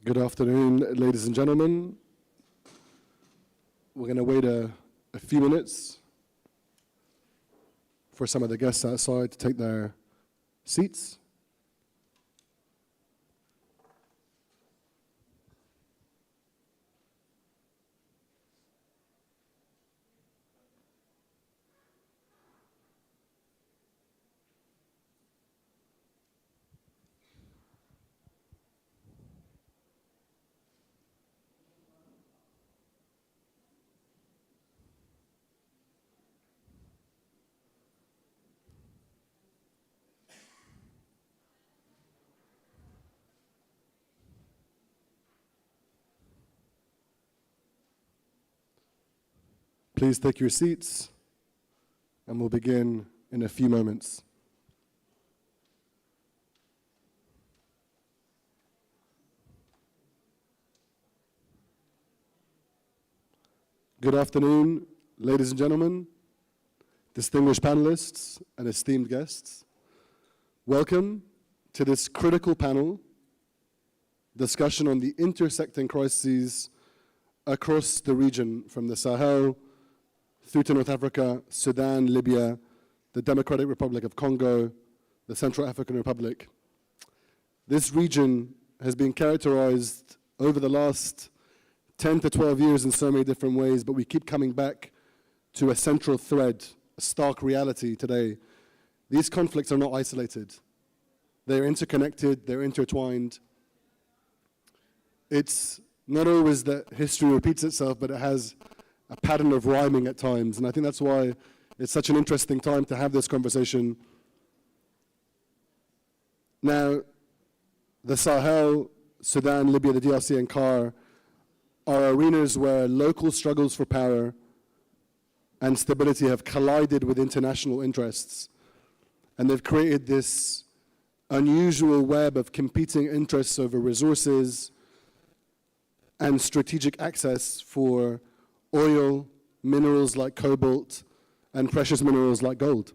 Good afternoon, ladies and gentlemen. We're going to wait a few minutes for some of the guests outside to take their seats. Please take your seats, and we'll begin in a few moments. Good afternoon, ladies and gentlemen, distinguished panelists and esteemed guests. Welcome to this critical panel discussion on the intersecting crises across the region, from the Sahel through to North Africa, Sudan, Libya, the Democratic Republic of Congo, the Central African Republic. This region has been characterized over the last 10 to 12 years in so many different ways, but we keep coming back to a central thread, a stark reality today. These conflicts are not isolated. They're interconnected, they're intertwined. It's not always that history repeats itself, but it has a pattern of rhyming at times, and I think that's why it's such an interesting time to have this conversation. Now, the Sahel, Sudan, Libya, the DRC, and CAR are arenas where local struggles for power and stability have collided with international interests, and they've created this unusual web of competing interests over resources and strategic access for oil, minerals like cobalt, and precious minerals like gold.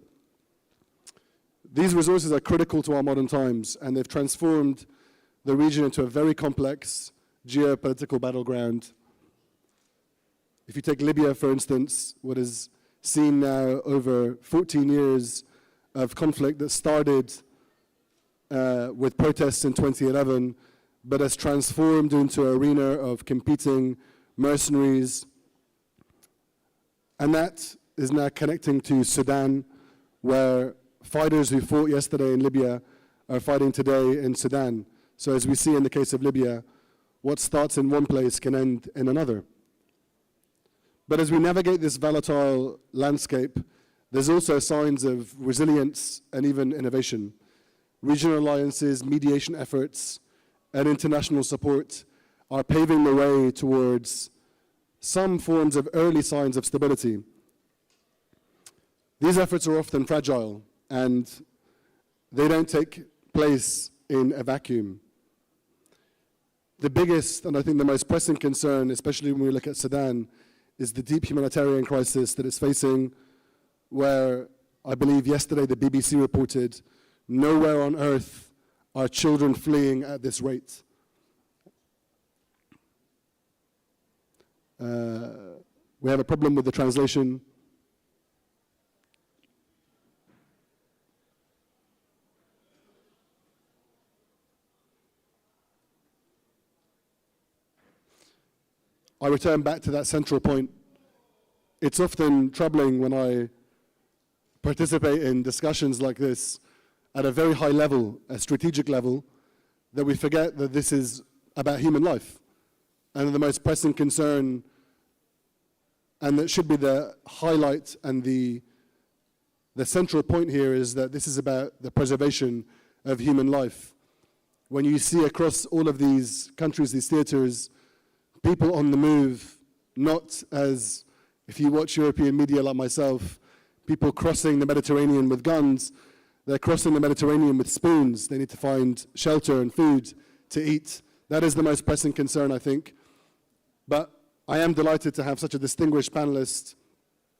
These resources are critical to our modern times, and they've transformed the region into a very complex geopolitical battleground. If you take Libya, for instance, what is seen now over 14 years of conflict that started with protests in 2011, but has transformed into an arena of competing mercenaries. And that is now connecting to Sudan, where fighters who fought yesterday in Libya are fighting today in Sudan. So as we see in the case of Libya, what starts in one place can end in another. But as we navigate this volatile landscape, there's also signs of resilience and even innovation. Regional alliances, mediation efforts, and international support are paving the way towards some forms of early signs of stability. These efforts are often fragile, and they don't take place in a vacuum. The biggest, and I think the most pressing concern, especially when we look at Sudan, is the deep humanitarian crisis that it's facing, where I believe yesterday the BBC reported, nowhere on earth are children fleeing at this rate. We have a problem with the translation. I return back to that central point. It's often troubling when I participate in discussions like this at a very high level, a strategic level, that we forget that this is about human life. And the most pressing concern, and that should be the highlight and the central point here, is that this is about the preservation of human life. When you see across all of these countries, these theaters, people on the move, not as, if you watch European media like myself, people crossing the Mediterranean with guns, they're crossing the Mediterranean with spoons. They need to find shelter and food to eat. That is the most pressing concern, I think. But I am delighted to have such a distinguished panelist,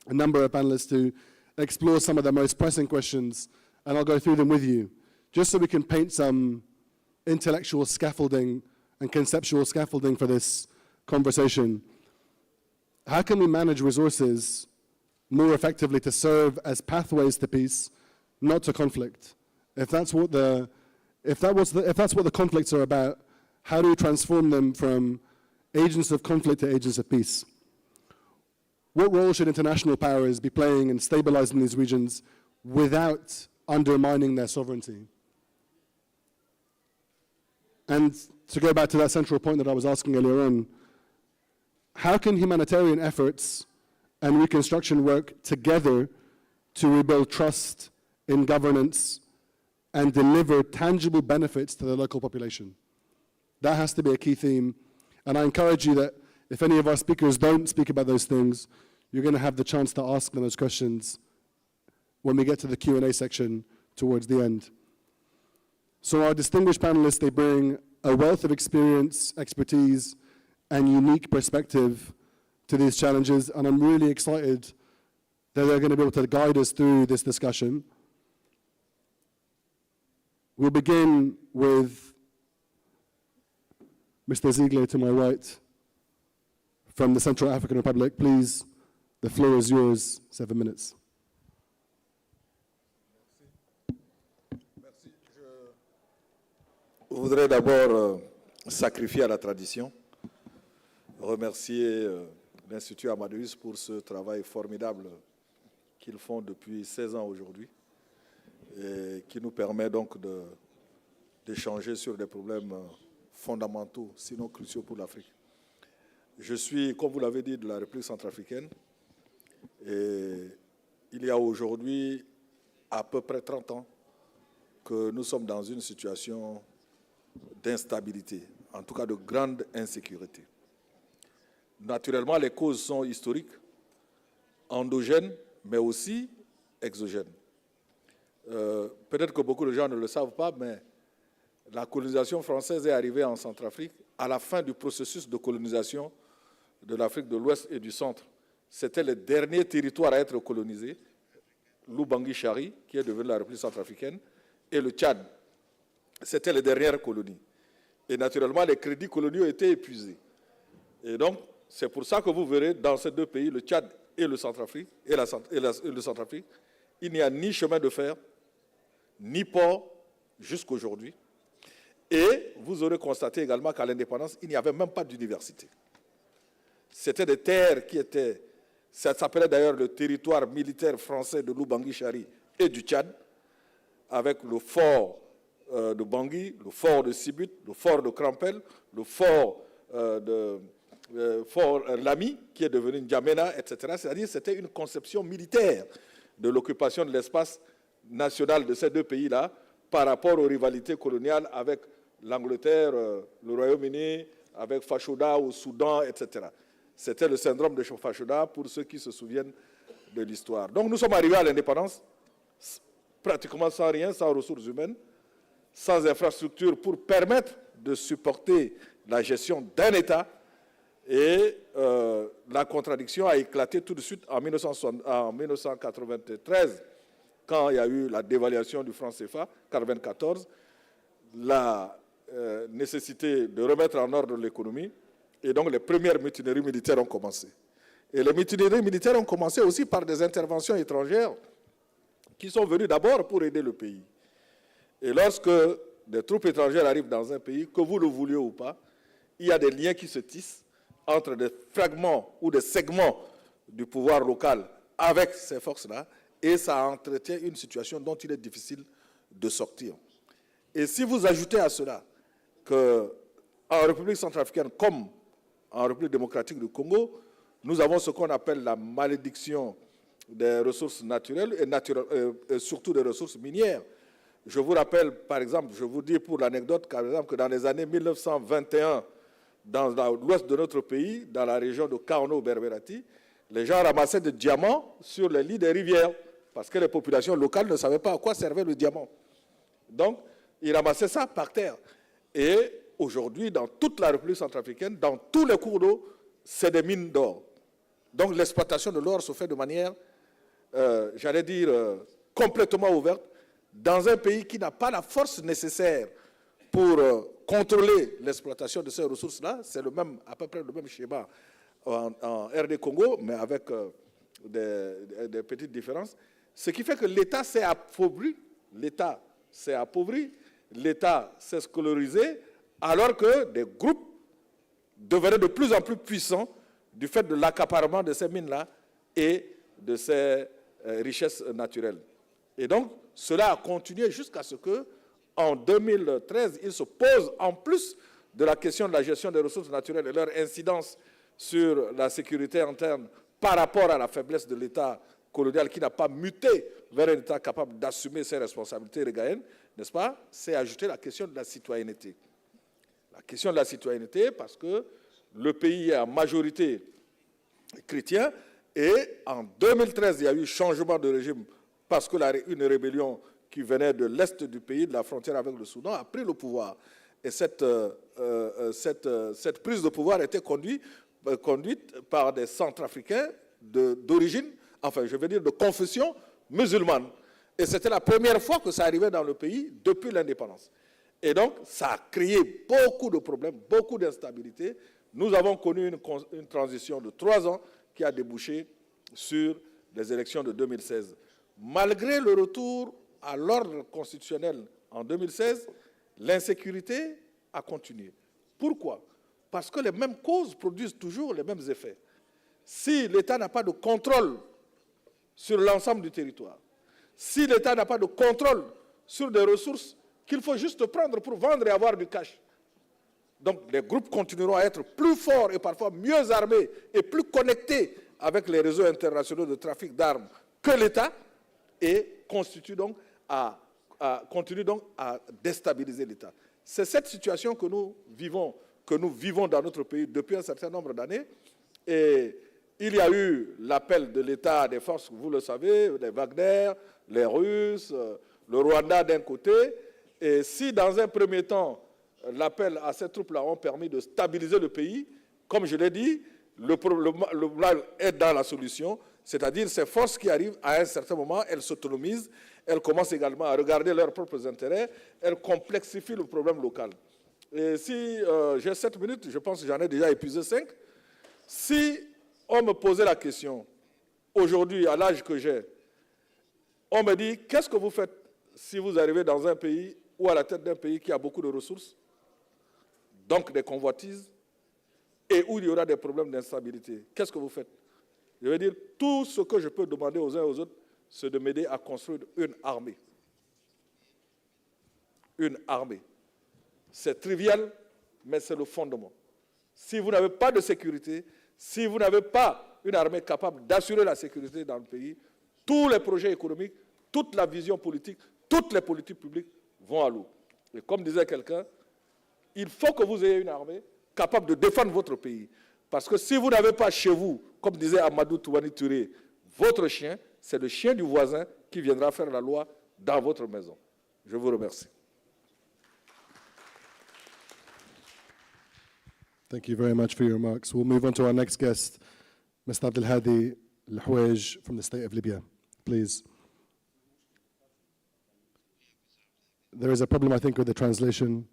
a number of panelists, to explore some of the most pressing questions, and I'll go through them with you, just so we can paint some intellectual scaffolding and conceptual scaffolding for this conversation. How can we manage resources more effectively to serve as pathways to peace, not to conflict? If that's what the conflicts are about, how do we transform them from agents of conflict to agents of peace? What role should international powers be playing in stabilizing these regions without undermining their sovereignty? And to go back to that central point that I was asking earlier on, how can humanitarian efforts and reconstruction work together to rebuild trust in governance and deliver tangible benefits to the local population? That has to be a key theme. And I encourage you that if any of our speakers don't speak about those things, you're going to have the chance to ask them those questions when we get to the Q&A section towards the end. So our distinguished panelists, they bring a wealth of experience, expertise, and unique perspective to these challenges, and I'm really excited that they're going to be able to guide us through this discussion. We'll begin with Mr. Ziegler to my right from the Central African Republic. Please, the floor is yours, 7 minutes. Merci. Je voudrais d'abord sacrifier à la tradition, remercier l'Institut Amadeus pour ce travail formidable qu'ils font depuis 16 ans aujourd'hui et qui nous permet donc d'échanger sur des problèmes fondamentaux, sinon cruciaux pour l'Afrique. Je suis, comme vous l'avez dit, de la République centrafricaine et il y a aujourd'hui à peu près 30 ans que nous sommes dans une situation d'instabilité, en tout cas de grande insécurité. Naturellement, les causes sont historiques, endogènes, mais aussi exogènes. Peut-être que beaucoup de gens ne le savent pas, mais la colonisation française est arrivée en Centrafrique à la fin du processus de colonisation de l'Afrique de l'Ouest et du Centre. C'était le dernier territoire à être colonisé, l'Oubangui-Chari, qui est devenu la République centrafricaine, et le Tchad. C'était les dernières colonies. Et naturellement, les crédits coloniaux étaient épuisés. Et donc, c'est pour ça que vous verrez dans ces deux pays, le Tchad et le Centrafrique, le Centrafrique, il n'y a ni chemin de fer, ni port jusqu'aujourd'hui. Et vous aurez constaté également qu'à l'indépendance, il n'y avait même pas d'université. C'était des terres qui étaient, ça s'appelait d'ailleurs le territoire militaire français de l'Oubangui-Chari et du Tchad, avec le fort de Bangui, le fort de Sibut, le fort de Crampel, le fort Lami, qui est devenu N'Djamena, etc. C'est-à-dire que c'était une conception militaire de l'occupation de l'espace national de ces deux pays-là par rapport aux rivalités coloniales avec l'Angleterre, le Royaume-Uni, avec Fashoda au Soudan, etc. C'était le syndrome de Fashoda pour ceux qui se souviennent de l'histoire. Donc nous sommes arrivés à l'indépendance pratiquement sans rien, sans ressources humaines, sans infrastructures pour permettre de supporter la gestion d'un État. Et la contradiction a éclaté tout de suite en 1993, quand il y a eu la dévaluation du franc CFA, 1994, la nécessité de remettre en ordre l'économie, et donc les premières mutineries militaires ont commencé. Et les mutineries militaires ont commencé aussi par des interventions étrangères qui sont venues d'abord pour aider le pays. Et lorsque des troupes étrangères arrivent dans un pays, que vous le vouliez ou pas, il y a des liens qui se tissent entre des fragments ou des segments du pouvoir local avec ces forces-là, et ça entretient une situation dont il est difficile de sortir. Et si vous ajoutez à cela qu'en République centrafricaine, comme en République démocratique du Congo, nous avons ce qu'on appelle la malédiction des ressources naturelles et surtout des ressources minières. Je vous rappelle, par exemple, je vous dis pour l'anecdote, par exemple, que dans les années 1921, dans l'ouest de notre pays, dans la région de Kaono-Berberati, les gens ramassaient des diamants sur les lits des rivières parce que les populations locales ne savaient pas à quoi servait le diamant. Donc, ils ramassaient ça par terre. Et aujourd'hui, dans toute la République centrafricaine, dans tous les cours d'eau, c'est des mines d'or. Donc, l'exploitation de l'or se fait de manière, j'allais dire, complètement ouverte, dans un pays qui n'a pas la force nécessaire pour contrôler l'exploitation de ces ressources-là. C'est à peu près le même schéma en RD Congo, mais avec des petites différences. Ce qui fait que l'État s'est appauvri, l'État s'est scolarisé, alors que des groupes devenaient de plus en plus puissants du fait de l'accaparement de ces mines-là et de ces richesses naturelles. Et donc, cela a continué jusqu'à ce que, en 2013, il se pose, en plus de la question de la gestion des ressources naturelles et leur incidence sur la sécurité interne par rapport à la faiblesse de l'État colonial qui n'a pas muté vers un État capable d'assumer ses responsabilités régaliennes, n'est-ce pas? C'est ajouter la question de la citoyenneté. La question de la citoyenneté, parce que le pays est en majorité chrétien, et en 2013, il y a eu changement de régime parce qu'une rébellion qui venait de l'est du pays, de la frontière avec le Soudan, a pris le pouvoir. Et cette prise de pouvoir était conduite par des Centrafricains d'origine, enfin je veux dire de confession musulmane. Et c'était la première fois que ça arrivait dans le pays depuis l'indépendance. Et donc ça a créé beaucoup de problèmes, beaucoup d'instabilité. Nous avons connu une transition de 3 ans qui a débouché sur les élections de 2016. Malgré le retour à l'ordre constitutionnel en 2016, l'insécurité a continué. Pourquoi? Parce que les mêmes causes produisent toujours les mêmes effets. Si l'État n'a pas de contrôle sur l'ensemble du territoire, si l'État n'a pas de contrôle sur des ressources qu'il faut juste prendre pour vendre et avoir du cash, donc les groupes continueront à être plus forts et parfois mieux armés et plus connectés avec les réseaux internationaux de trafic d'armes que l'État, et continuent donc à déstabiliser l'État. C'est cette situation que nous vivons dans notre pays depuis un certain nombre d'années. Et il y a eu l'appel de l'État des forces, vous le savez, les Wagner, les Russes, le Rwanda d'un côté. Et si dans un premier temps, l'appel à ces troupes-là ont permis de stabiliser le pays, comme je l'ai dit, le mal est dans la solution, c'est-à-dire ces forces qui arrivent à un certain moment, elles s'autonomisent, elles commencent également à regarder leurs propres intérêts, elles complexifient le problème local. Et si j'ai 7 minutes, je pense que j'en ai déjà épuisé 5, si on me posait la question, aujourd'hui, à l'âge que j'ai, on me dit, qu'est-ce que vous faites si vous arrivez dans un pays ou à la tête d'un pays qui a beaucoup de ressources, donc des convoitises, et où il y aura des problèmes d'instabilité? Qu'est-ce que vous faites? Je veux dire, tout ce que je peux demander aux uns et aux autres, c'est de m'aider à construire une armée. Une armée. C'est trivial, mais c'est le fondement. Si vous n'avez pas de sécurité, si vous n'avez pas une armée capable d'assurer la sécurité dans le pays, tous les projets économiques, toute la vision politique, toutes les politiques publiques vont à l'eau. Et comme disait quelqu'un, il faut que vous ayez une armée capable de défendre votre pays. Parce que si vous n'avez pas chez vous, comme disait Amadou Touani Touré, votre chien, c'est le chien du voisin qui viendra faire la loi dans votre maison. Je vous remercie. Thank you very much for your remarks. We'll move on to our next guest, Mr. Abdelhadi Al-Houej from the state of Libya. Please. There is a problem, I think, with the translation.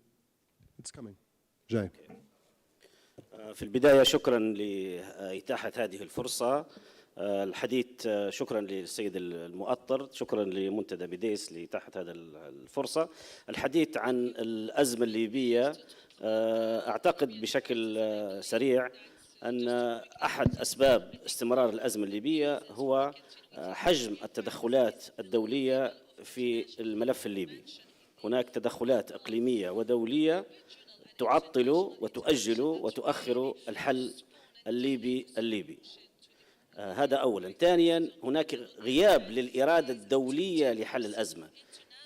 It's coming. Jay. في البداية شكرا لإتاحة هذه الفرصة الحديث. شكرا للسيد المؤطر، شكرا لمنتدى بديس لإتاحة هذه الفرصة. الحديث عن الأزمة الليبية، أعتقد بشكل سريع أن أحد أسباب استمرار الأزمة الليبية هو حجم التدخلات الدولية في الملف الليبي. هناك تدخلات إقليمية ودولية تعطل وتؤجل وتؤخر الحل الليبي. هذا أولا. ثانيا، هناك غياب للإرادة الدولية لحل الأزمة.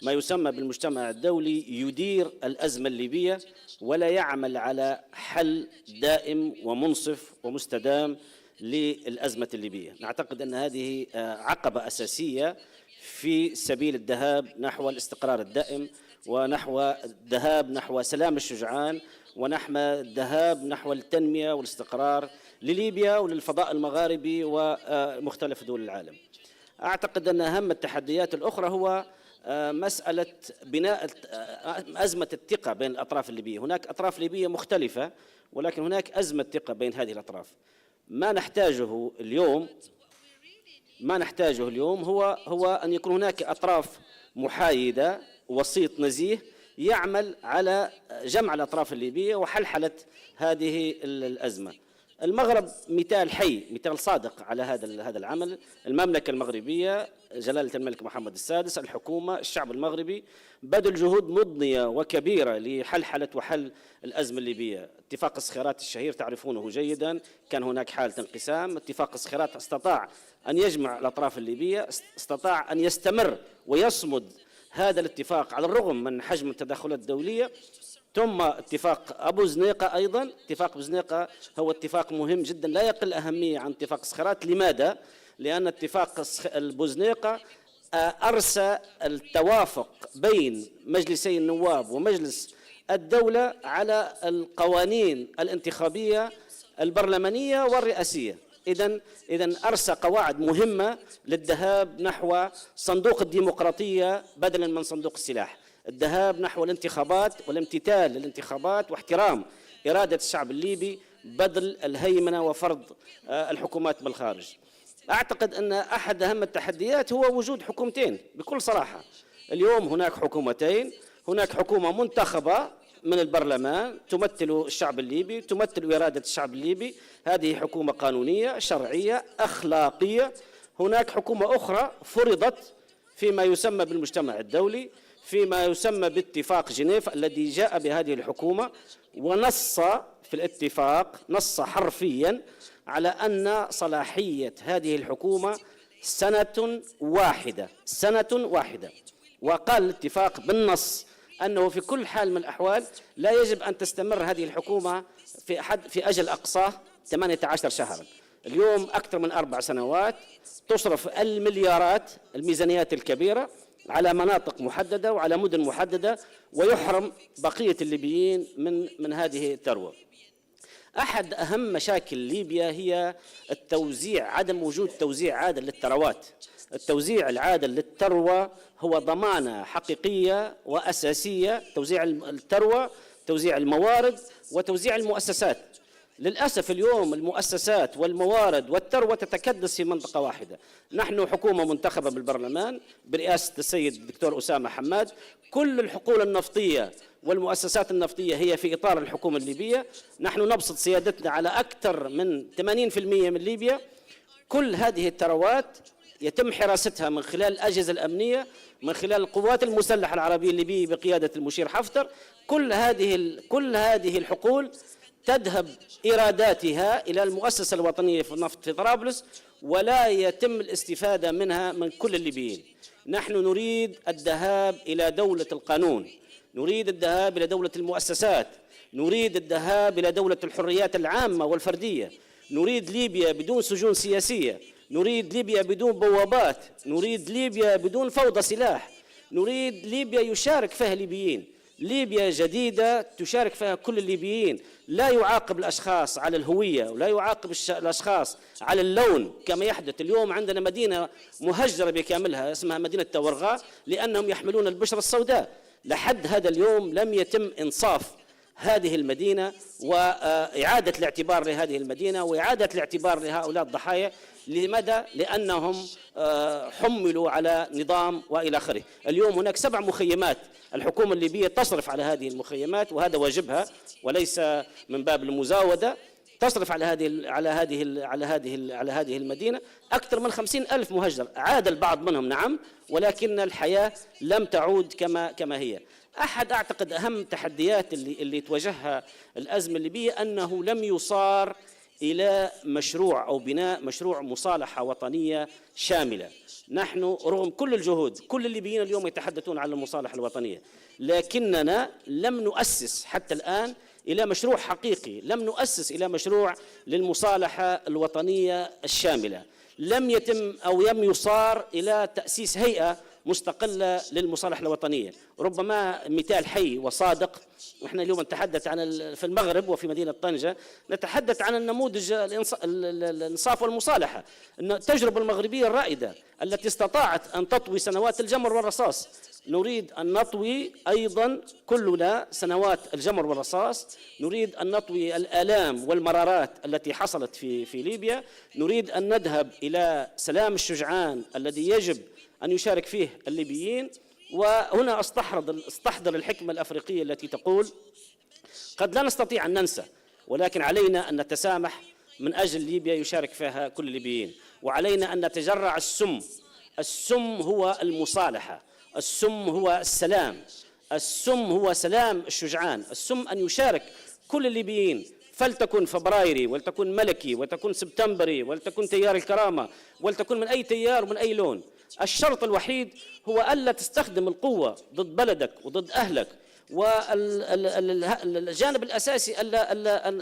ما يسمى بالمجتمع الدولي يدير الأزمة الليبية ولا يعمل على حل دائم ومنصف ومستدام للأزمة الليبية. نعتقد أن هذه عقبة أساسية في سبيل الذهاب نحو الاستقرار الدائم، ونحو الذهاب نحو سلام الشجعان، ونحو الذهاب نحو التنمية والاستقرار لليبيا وللفضاء المغاربي ومختلف دول العالم. أعتقد أن أهم التحديات الأخرى هو مسألة بناء أزمة الثقة بين الأطراف الليبية. هناك أطراف ليبية مختلفة، ولكن هناك أزمة ثقة بين هذه الأطراف. ما نحتاجه اليوم هو أن يكون هناك أطراف محايدة، وسيط نزيه يعمل على جمع الأطراف الليبية وحلحلة هذه الأزمة. المغرب مثال حي، مثال صادق على هذا العمل. المملكة المغربية، جلالة الملك محمد السادس، الحكومة، الشعب المغربي بذل جهود مضنية وكبيرة لحلحلة وحل الأزمة الليبية. اتفاق الصخيرات الشهير تعرفونه جيدا، كان هناك حالة انقسام. اتفاق الصخيرات استطاع أن يجمع الأطراف الليبية، استطاع أن يستمر ويصمد هذا الاتفاق على الرغم من حجم التدخلات الدولية. ثم اتفاق أبو زنيقة أيضا. اتفاق أبو زنيقة هو اتفاق مهم جدا، لا يقل أهمية عن اتفاق الصخيرات. لماذا؟ لأن اتفاق أبو زنيقة أرسى التوافق بين مجلسي النواب ومجلس الدولة على القوانين الانتخابية البرلمانية والرئاسية. إذن أرسى قواعد مهمة للذهاب نحو صندوق الديمقراطية بدلا من صندوق السلاح، الذهاب نحو الانتخابات والامتثال للانتخابات واحترام إرادة الشعب الليبي بدل الهيمنة وفرض الحكومات بالخارج. أعتقد أن أحد أهم التحديات هو وجود حكومتين بكل صراحة. اليوم هناك حكومتين، هناك حكومة منتخبة من البرلمان تمثل الشعب الليبي، تمثل إرادة الشعب الليبي، هذه حكومة قانونية شرعية أخلاقية. هناك حكومة أخرى فرضت فيما يسمى بالمجتمع الدولي، فيما يسمى باتفاق جنيف الذي جاء بهذه الحكومة ونص في الاتفاق، نص حرفيا على أن صلاحية هذه الحكومة سنة واحدة. وقال الاتفاق بالنص أنه في كل حال من الأحوال لا يجب أن تستمر هذه الحكومة في أجل أقصاه 18 شهرا. اليوم أكثر من 4 سنوات تصرف المليارات، الميزانيات الكبيرة على مناطق محددة وعلى مدن محددة، ويحرم بقية الليبيين من هذه الثروة. أحد أهم مشاكل ليبيا هي التوزيع، عدم وجود توزيع عادل للثروات. التوزيع العادل للثروة هو ضمانة حقيقية وأساسية، توزيع الثروة، توزيع الموارد، وتوزيع المؤسسات. للأسف اليوم المؤسسات والموارد والثروة تتكدس في منطقة واحدة. نحن حكومة منتخبة بالبرلمان برئاسة السيد الدكتور أسامة حماد، كل الحقول النفطية والمؤسسات النفطية هي في إطار الحكومة الليبية. نحن نبسط سيادتنا على أكثر من 80% من ليبيا. كل هذه الثروات يتم حراستها من خلال الأجهزة الأمنية، من خلال القوات المسلحة العربية الليبية بقيادة المشير حفتر. كل هذه الحقول تذهب إيراداتها إلى المؤسسة الوطنية في النفط في طرابلس، ولا يتم الاستفادة منها من كل الليبيين. نحن نريد الذهاب إلى دولة القانون، نريد الذهاب إلى دولة المؤسسات، نريد الذهاب إلى دولة الحريات العامة والفردية. نريد ليبيا بدون سجون سياسية، نريد ليبيا بدون بوابات، نريد ليبيا بدون فوضى سلاح، نريد ليبيا يشارك فيها الليبيين، ليبيا جديدة تشارك فيها كل الليبيين. لا يعاقب الأشخاص على الهوية، ولا يعاقب الأشخاص على اللون كما يحدث اليوم. عندنا مدينة مهجرة بكاملها اسمها مدينة تورغاء لأنهم يحملون البشرة السوداء. لحد هذا اليوم لم يتم إنصاف هذه المدينة وإعادة الاعتبار لهذه المدينة وإعادة الاعتبار لهؤلاء الضحايا. لماذا؟ لأنهم حملوا على نظام وإلى آخره. اليوم هناك 7 مخيمات، الحكومة الليبية تصرف على هذه المخيمات وهذا واجبها وليس من باب المزاودة. تصرف على هذه المدينة أكثر من 50,000 مهجر. عاد البعض منهم نعم، ولكن الحياة لم تعود كما هي. أحد أعتقد أهم تحديات اللي تواجهها الأزمة الليبية أنه لم يصار إلى مشروع أو بناء مشروع مصالحة وطنية شاملة. نحن رغم كل الجهود، كل الليبيين اليوم يتحدثون عن المصالحة الوطنية، لكننا لم نؤسس حتى الآن إلى مشروع حقيقي، لم نؤسس إلى مشروع للمصالحة الوطنية الشاملة. لم يتم أو لم يصار إلى تأسيس هيئة مستقلة للمصالحة الوطنية. ربما مثال حي وصادق، ونحن اليوم نتحدث عن في المغرب وفي مدينة طنجة نتحدث عن النموذج الإنصاف والمصالحة، التجربة المغربية الرائدة التي استطاعت أن تطوي سنوات الجمر والرصاص. نريد أن نطوي أيضا كلنا سنوات الجمر والرصاص، نريد أن نطوي الآلام والمرارات التي حصلت في ليبيا، نريد أن نذهب إلى سلام الشجعان الذي يجب أن يشارك فيه الليبيين. وهنا استحضر الحكمة الأفريقية التي تقول قد لا نستطيع أن ننسى، ولكن علينا أن نتسامح من أجل ليبيا يشارك فيها كل الليبيين، وعلينا أن نتجرع السم. السم هو المصالحة، السم هو السلام، السم هو سلام الشجعان، السم أن يشارك كل الليبيين، فلتكن فبرايري ولتكن ملكي ولتكن سبتمبري ولتكن تيار الكرامة ولتكن من أي تيار ومن أي لون. الشرط الوحيد هو ألا تستخدم القوة ضد بلدك وضد أهلك. والجانب الأساسي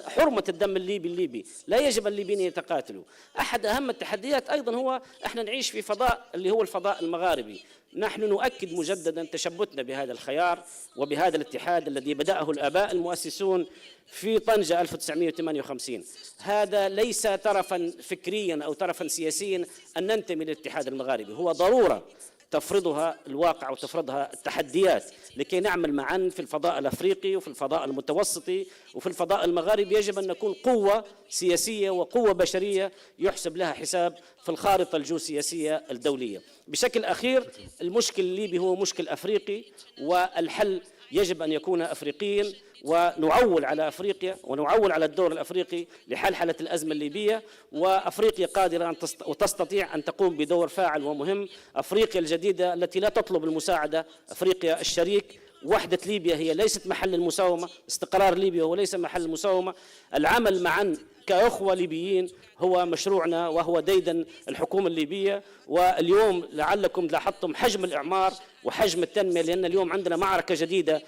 حرمة الدم الليبي لا يجب الليبيين يتقاتلوا. أحد أهم التحديات أيضا هو إحنا نعيش في فضاء اللي هو الفضاء المغاربي. نحن نؤكد مجددا تشبثنا بهذا الخيار وبهذا الاتحاد الذي بدأه الآباء المؤسسون في طنجة 1958. هذا ليس طرفا فكريا أو طرفا سياسيا أن ننتمي للاتحاد المغاربي، هو ضرورة تفرضها الواقع وتفرضها التحديات لكي نعمل معا في الفضاء الأفريقي وفي الفضاء المتوسطي وفي الفضاء المغاربي. يجب أن نكون قوة سياسية وقوة بشرية يحسب لها حساب في الخارطة الجيوسياسية الدولية. بشكل أخير، المشكل الليبي هو مشكل أفريقي، والحل يجب أن يكون أفريقيا، ونعول على أفريقيا ونعول على الدور الأفريقي لحلحلة الأزمة الليبية. وأفريقيا قادرة وتستطيع أن تقوم بدور فاعل ومهم. أفريقيا الجديدة التي لا تطلب المساعدة، أفريقيا الشريك. وحدة ليبيا هي ليست محل المساومة، استقرار ليبيا هو ليس محل المساومة. العمل معا كأخوة ليبيين هو مشروعنا وهو ديدن الحكومة الليبية. واليوم لعلكم لاحظتم حجم الإعمار وحجم التنمية، لأن اليوم عندنا معركة جديدة.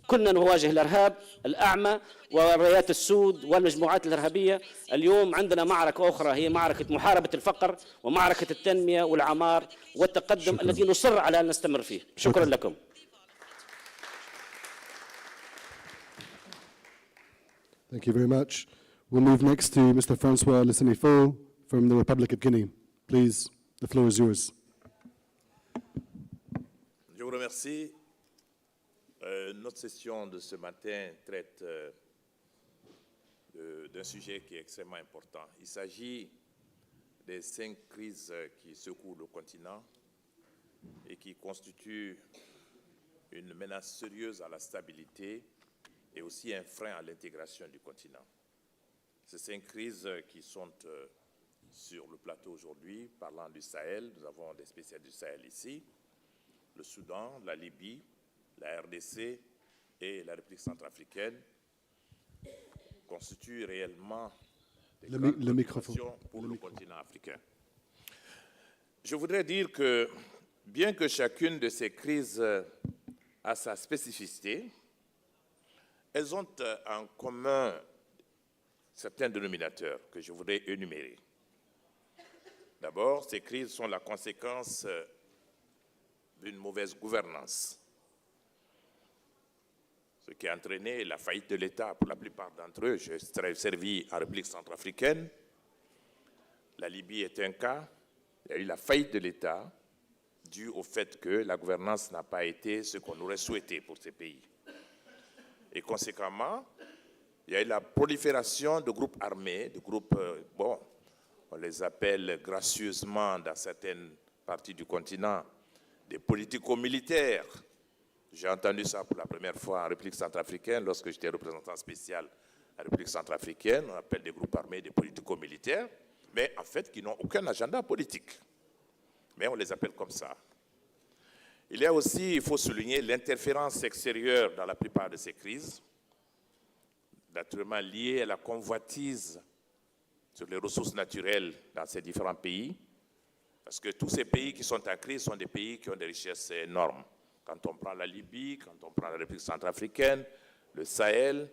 كنا نواجه الإرهاب الأعمى والرايات السود والمجموعات الإرهابية، اليوم عندنا معركة أخرى هي معركة محاربة الفقر ومعركة التنمية والعمار والتقدم الذي نصر على أن نستمر فيه. شكرا لكم. Thank you very much. We'll move next to Mr. Francois Lessenifo from the Republic of Guinea. Please, the floor is yours. Je vous remercie. Notre session de ce matin traite d'un sujet qui est extrêmement important. Il s'agit des 5 crises qui secouent le continent et qui constituent une menace sérieuse à la stabilité et aussi un frein à l'intégration du continent. Ces 5 crises qui sont sur le plateau aujourd'hui, parlant du Sahel, nous avons des spécialistes du Sahel ici, le Soudan, la Libye, la RDC et la République centrafricaine constituent réellement des grandes préoccupations pour le continent africain. Je voudrais dire que, bien que chacune de ces crises a sa spécificité, elles ont en commun certains dénominateurs que je voudrais énumérer. D'abord, ces crises sont la conséquence d'une mauvaise gouvernance, ce qui a entraîné la faillite de l'État pour la plupart d'entre eux. J'ai servi en République centrafricaine. La Libye est un cas. Il y a eu la faillite de l'État due au fait que la gouvernance n'a pas été ce qu'on aurait souhaité pour ces pays. Et conséquemment, il y a eu la prolifération de groupes armés, de groupes, on les appelle gracieusement dans certaines parties du continent, des politico-militaires. J'ai entendu ça pour la première fois en République centrafricaine, lorsque j'étais représentant spécial en République centrafricaine. On appelle des groupes armés des politico-militaires, mais en fait qui n'ont aucun agenda politique. Mais on les appelle comme ça. Il y a aussi, il faut souligner, l'interférence extérieure dans la plupart de ces crises, naturellement liée à la convoitise sur les ressources naturelles dans ces différents pays, parce que tous ces pays qui sont en crise sont des pays qui ont des richesses énormes. Quand on prend la Libye, quand on prend la République centrafricaine, le Sahel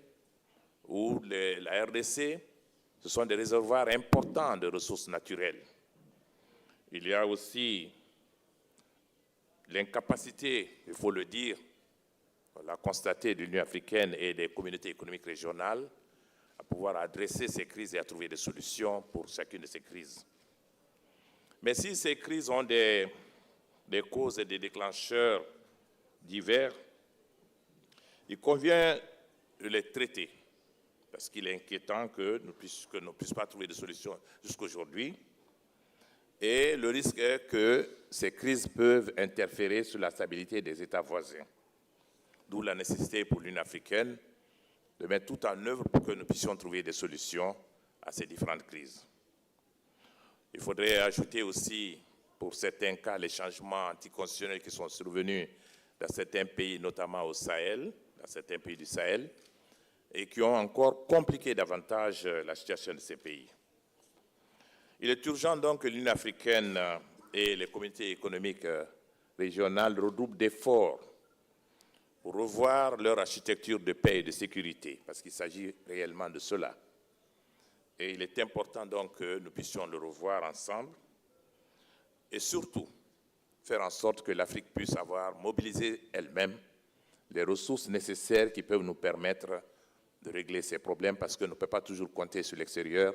ou la RDC, ce sont des réservoirs importants de ressources naturelles. Il y a aussi l'incapacité, il faut le dire, on l'a constaté, de l'Union africaine et des communautés économiques régionales à pouvoir adresser ces crises et à trouver des solutions pour chacune de ces crises. Mais si ces crises ont des causes et des déclencheurs divers, il convient de les traiter, parce qu'il est inquiétant que nous ne puissions pas trouver de solution jusqu'aujourd'hui. Et le risque est que ces crises peuvent interférer sur la stabilité des États voisins. D'où la nécessité pour l'Union africaine de mettre tout en œuvre pour que nous puissions trouver des solutions à ces différentes crises. Il faudrait ajouter aussi, pour certains cas, les changements anticonstitutionnels qui sont survenus dans certains pays, notamment au Sahel, dans certains pays du Sahel, et qui ont encore compliqué davantage la situation de ces pays. Il est urgent donc que l'Union africaine et les communautés économiques régionales redoublent d'efforts pour revoir leur architecture de paix et de sécurité, parce qu'il s'agit réellement de cela. Et il est important donc que nous puissions le revoir ensemble et surtout faire en sorte que l'Afrique puisse avoir mobilisé elle-même les ressources nécessaires qui peuvent nous permettre de régler ces problèmes, parce qu'on ne peut pas toujours compter sur l'extérieur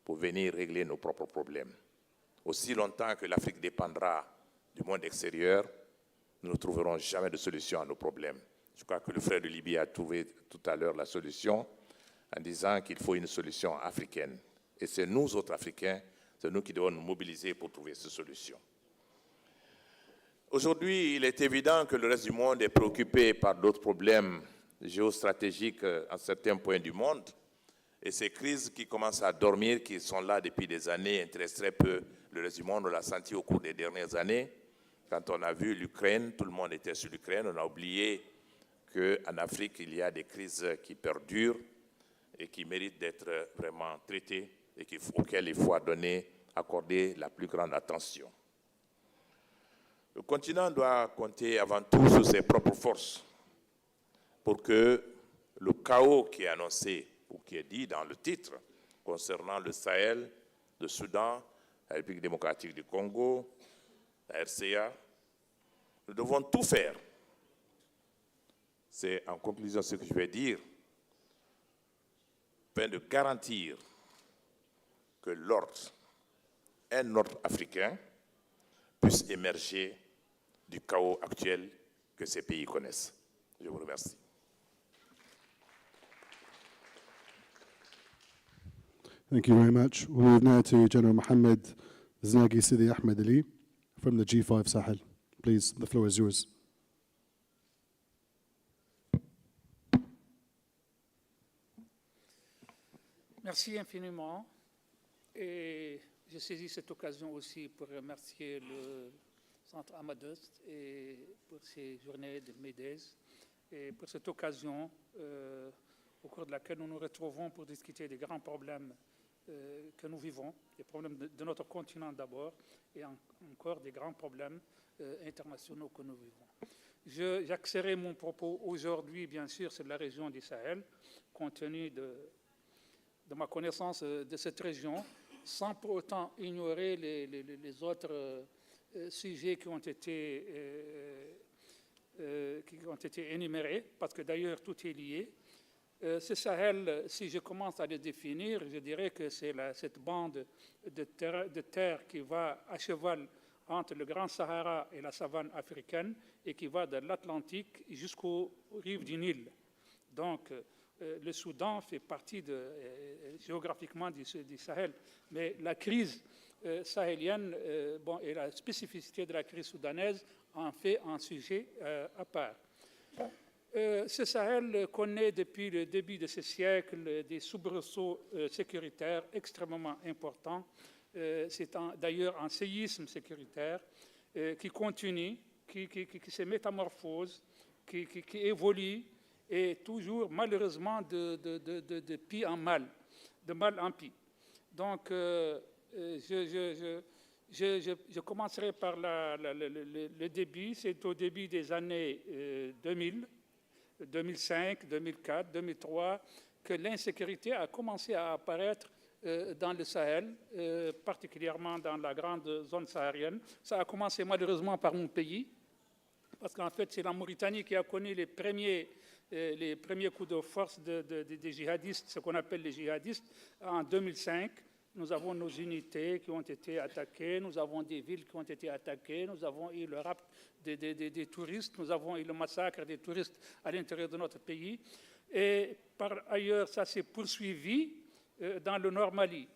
pour venir régler nos propres problèmes. Aussi longtemps que l'Afrique dépendra du monde extérieur, nous ne trouverons jamais de solution à nos problèmes. Je crois que le frère de Libye a trouvé tout à l'heure la solution en disant qu'il faut une solution africaine. Et c'est nous autres Africains, c'est nous qui devons nous mobiliser pour trouver cette solution. Aujourd'hui, il est évident que le reste du monde est préoccupé par d'autres problèmes géostratégiques à certains points du monde. Et ces crises qui commencent à dormir, qui sont là depuis des années, intéressent très peu le reste du monde. On l'a senti au cours des dernières années. Quand on a vu l'Ukraine, tout le monde était sur l'Ukraine. On a oublié qu'en Afrique, il y a des crises qui perdurent et qui méritent d'être vraiment traitées et auxquelles il faut accorder la plus grande attention. Le continent doit compter avant tout sur ses propres forces pour que le chaos qui est annoncé ou qui est dit dans le titre concernant le Sahel, le Soudan, la République démocratique du Congo, la RCA, nous devons tout faire. C'est en conclusion ce que je vais dire, afin de garantir que un ordre africain puisse émerger du chaos actuel que ces pays connaissent. Je vous remercie. Thank you very much. We'll move now to General Mohammed Znagi Sidi Ahmed Ali from the G5 Sahel. Please, the floor is yours. Merci infiniment. Et je saisis cette occasion aussi pour remercier le Centre Amadeus et pour ces journées de MEDES et pour cette occasion au cours de laquelle nous nous retrouvons pour discuter des grands problèmes que nous vivons, les problèmes de notre continent d'abord et encore des grands problèmes internationaux que nous vivons. J'axerai mon propos aujourd'hui, bien sûr, sur la région du Sahel, compte tenu de ma connaissance de cette région, sans pour autant ignorer les autres sujets qui ont été énumérés, parce que d'ailleurs tout est lié. Ce Sahel, si je commence à le définir, je dirais que c'est cette bande de terre qui va à cheval entre le Grand Sahara et la savane africaine et qui va de l'Atlantique jusqu'aux rives du Nil. Donc, le Soudan fait partie géographiquement du Sahel, mais la crise sahélienne et la spécificité de la crise soudanaise en fait un sujet à part. Ce Sahel connaît depuis le début de ce siècle des soubresauts sécuritaires extrêmement importants. C'est d'ailleurs un séisme sécuritaire qui continue, qui se métamorphose, qui évolue, et toujours malheureusement de pis en mal, de mal en pis. Donc, je commencerai par le début. C'est au début des années 2000, 2005, 2004, 2003, que l'insécurité a commencé à apparaître dans le Sahel, particulièrement dans la grande zone saharienne. Ça a commencé malheureusement par mon pays, parce qu'en fait, c'est la Mauritanie qui a connu les premiers coups de force des djihadistes, ce qu'on appelle les djihadistes, en 2005. Nous avons nos unités qui ont été attaquées, nous avons des villes qui ont été attaquées, nous avons eu le rapt des touristes, nous avons eu le massacre des touristes à l'intérieur de notre pays. Et par ailleurs, ça s'est poursuivi dans le Nord Mali,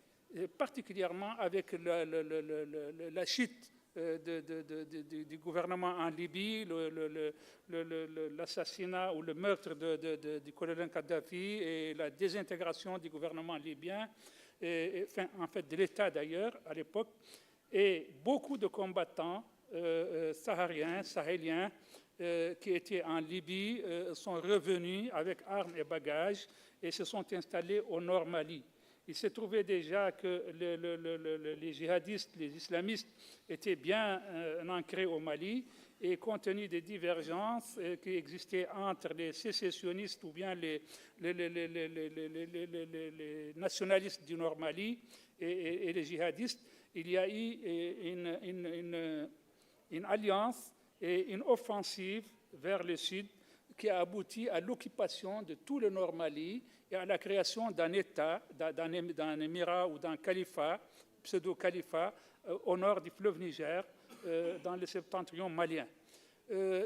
particulièrement avec la chute du gouvernement en Libye, l'assassinat ou le meurtre du colonel Kadhafi et la désintégration du gouvernement libyen, en fait de l'État d'ailleurs à l'époque, et beaucoup de combattants sahariens, sahéliens, qui étaient en Libye sont revenus avec armes et bagages et se sont installés au Nord Mali. Il s'est trouvé déjà que les djihadistes, les islamistes étaient bien ancrés au Mali et compte tenu des divergences qui existaient entre les sécessionnistes ou bien les nationalistes du Nord Mali et les djihadistes, il y a eu une alliance et une offensive vers le sud qui a abouti à l'occupation de tout le Nord Mali et à la création d'un État, d'un émirat ou d'un califat, pseudo-califat, au nord du fleuve Niger, dans le septentrion malien.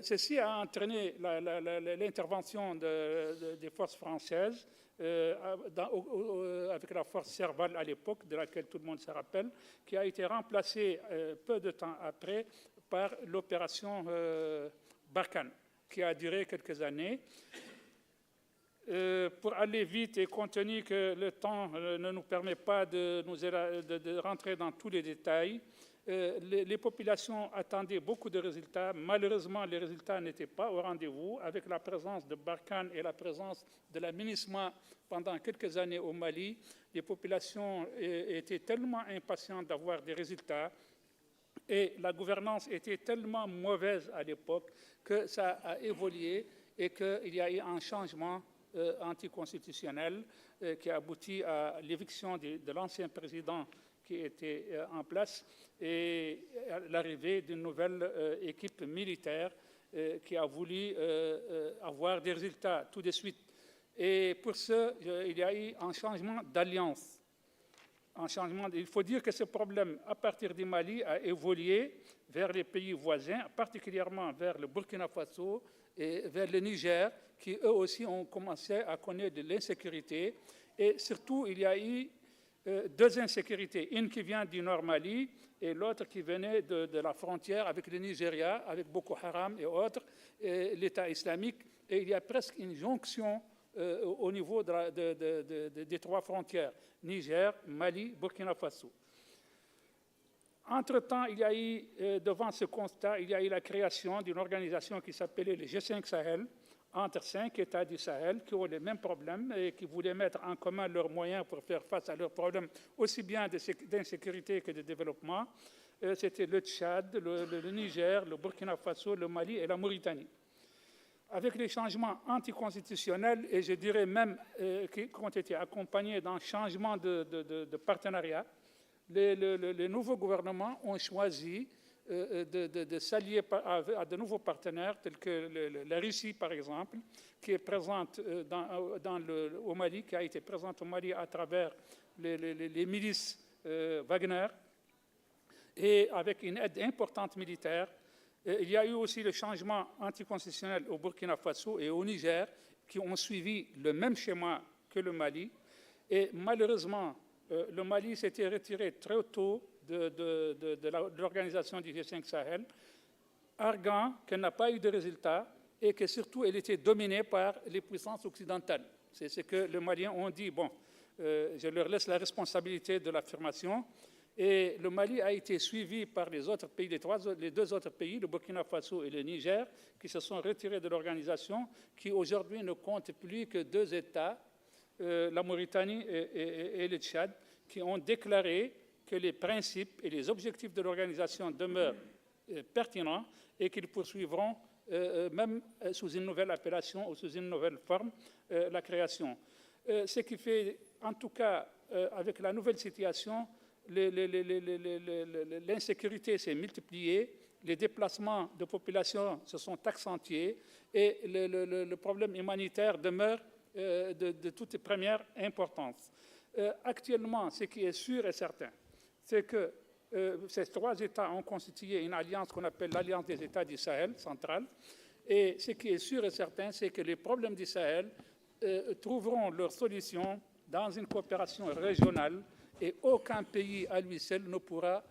Ceci a entraîné l'intervention des forces françaises, avec la force Serval à l'époque, de laquelle tout le monde se rappelle, qui a été remplacée peu de temps après par l'opération Barkhane, qui a duré quelques années. Pour aller vite et compte tenu que le temps ne nous permet pas de rentrer dans tous les détails, les populations attendaient beaucoup de résultats. Malheureusement, les résultats n'étaient pas au rendez-vous. Avec la présence de Barkhane et la présence de la MINUSMA pendant quelques années au Mali, les populations étaient tellement impatientes d'avoir des résultats et la gouvernance était tellement mauvaise à l'époque que ça a évolué et qu'il y a eu un changement anticonstitutionnel qui a abouti à l'éviction de l'ancien président qui était en place et à l'arrivée d'une nouvelle équipe militaire qui a voulu avoir des résultats tout de suite. Et pour ça, il y a eu un changement d'alliance. Il faut dire que ce problème, à partir du Mali, a évolué vers les pays voisins, particulièrement vers le Burkina Faso et vers le Niger, qui eux aussi ont commencé à connaître de l'insécurité. Et surtout, il y a eu deux insécurités, une qui vient du Nord Mali et l'autre qui venait de la frontière avec le Nigeria, avec Boko Haram et autres, l'État islamique. Et il y a presque une jonction au niveau des trois frontières, Niger, Mali, Burkina Faso. Entre-temps, il y a eu, devant ce constat, il y a eu la création d'une organisation qui s'appelait le G5 Sahel, entre 5 États du Sahel qui ont les mêmes problèmes et qui voulaient mettre en commun leurs moyens pour faire face à leurs problèmes, aussi bien d'insécurité que de développement. C'était le Tchad, le Niger, le Burkina Faso, le Mali et la Mauritanie. Avec les changements anticonstitutionnels, et je dirais même qui ont été accompagnés d'un changement de partenariat, les nouveaux gouvernements ont choisi de s'allier à de nouveaux partenaires, tels que la Russie, par exemple, qui est présente au Mali, qui a été présente au Mali à travers les milices Wagner, et avec une aide importante militaire. Il y a eu aussi le changement anticonstitutionnel au Burkina Faso et au Niger, qui ont suivi le même schéma que le Mali. Et malheureusement, le Mali s'était retiré très tôt de l'organisation du G5 Sahel, arguant qu'elle n'a pas eu de résultats et que surtout elle était dominée par les puissances occidentales. C'est ce que les Maliens ont dit. Bon, je leur laisse la responsabilité de l'affirmation. Et le Mali a été suivi par les autres pays, les deux autres pays, le Burkina Faso et le Niger, qui se sont retirés de l'organisation, qui aujourd'hui ne comptent plus que deux États, la Mauritanie et le Tchad, qui ont déclaré que les principes et les objectifs de l'organisation demeurent pertinents et qu'ils poursuivront, même sous une nouvelle appellation ou sous une nouvelle forme, la création. Ce qui fait, en tout cas, avec la nouvelle situation, l'insécurité s'est multipliée les déplacements de population se sont accentués et le problème humanitaire demeure de toute première importance. Actuellement, ce qui est sûr et certain, c'est que ces trois États ont constitué une alliance qu'on appelle l'Alliance des États du Sahel central. Et ce qui est sûr et certain, c'est que les problèmes du Sahel trouveront leur solution dans une coopération régionale et aucun pays à lui seul ne pourra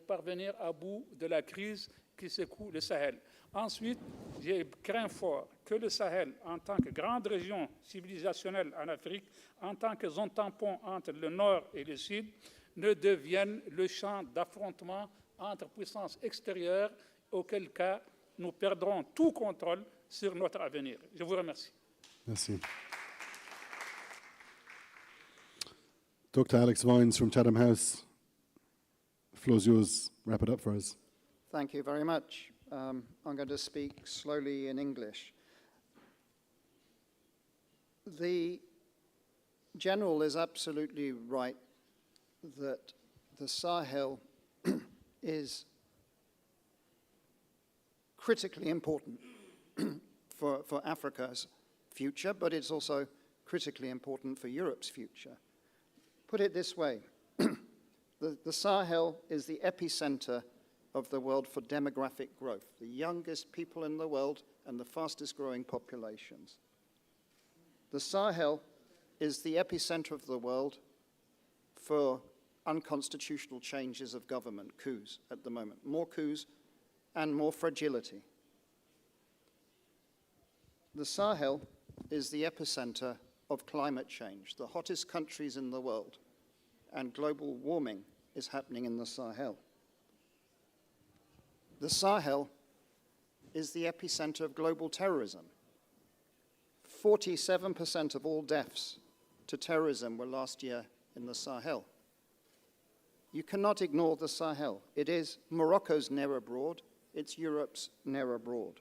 parvenir à bout de la crise qui secoue le Sahel. Ensuite, j'ai craint fort que le Sahel, en tant que grande région civilisationnelle en Afrique, en tant que zone tampon entre le Nord et le Sud, ne devienne le champ d'affrontement entre puissances extérieures, auquel cas nous perdrons tout contrôle sur notre avenir. Je vous remercie. Merci. Dr. Alex Vines from Chatham House. The floor is yours. Wrap it up for us. Thank you very much. I'm going to speak slowly in English. The General is absolutely right that the Sahel is critically important for Africa's future, but it's also critically important for Europe's future. Put it this way, the Sahel is the epicenter of the world for demographic growth, the youngest people in the world and the fastest growing populations. The Sahel is the epicenter of the world for unconstitutional changes of government, coups at the moment, more coups and more fragility. The Sahel is the epicenter of climate change, the hottest countries in the world, and global warming is happening in the Sahel. The Sahel is the epicenter of global terrorism. 47% of all deaths to terrorism were last year in the Sahel. You cannot ignore the Sahel. It is Morocco's near abroad, it's Europe's near abroad.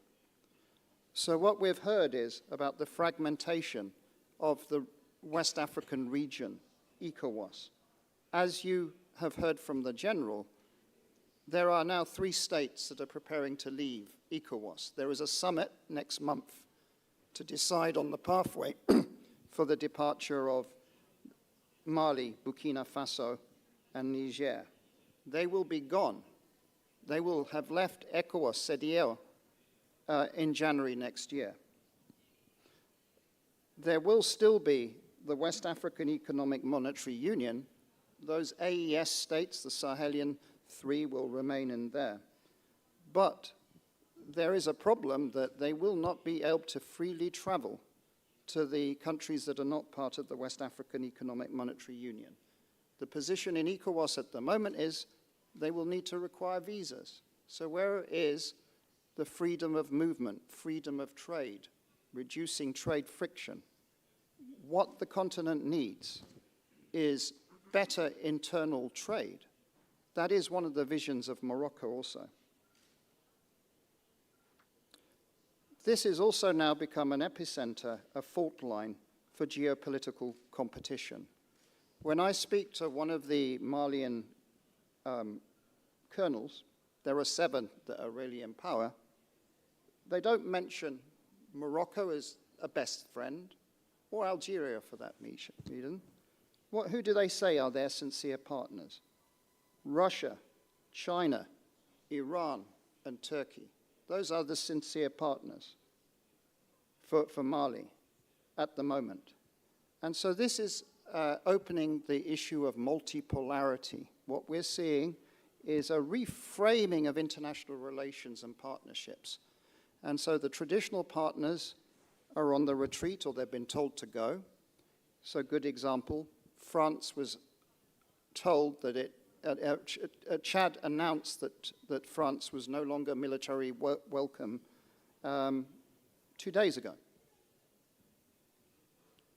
So what we've heard is about the fragmentation of the West African region, ECOWAS. As you have heard from the General, there are now 3 states that are preparing to leave ECOWAS. There is a summit next month to decide on the pathway for the departure of Mali, Burkina Faso, and Niger. They will be gone. They will have left ECOWAS, CEDEAO, in January next year. There will still be the West African Economic Monetary Union. Those AES states, the Sahelian 3, will remain in there. But there is a problem that they will not be able to freely travel to the countries that are not part of the West African Economic Monetary Union. The position in ECOWAS at the moment is they will need to require visas. So where is the freedom of movement, freedom of trade, reducing trade friction? What the continent needs is better internal trade. That is one of the visions of Morocco also. This has also now become an epicenter, a fault line for geopolitical competition. When I speak to one of the Malian colonels, there are 7 that are really in power, they don't mention Morocco as a best friend, or Algeria for that reason. Who do they say are their sincere partners? Russia, China, Iran, and Turkey. Those are the sincere partners for Mali at the moment. And so this is opening the issue of multipolarity. What we're seeing is a reframing of international relations and partnerships. And so the traditional partners are on the retreat, or they've been told to go. So good example, France was told that Chad announced that France was no longer military welcome 2 days ago.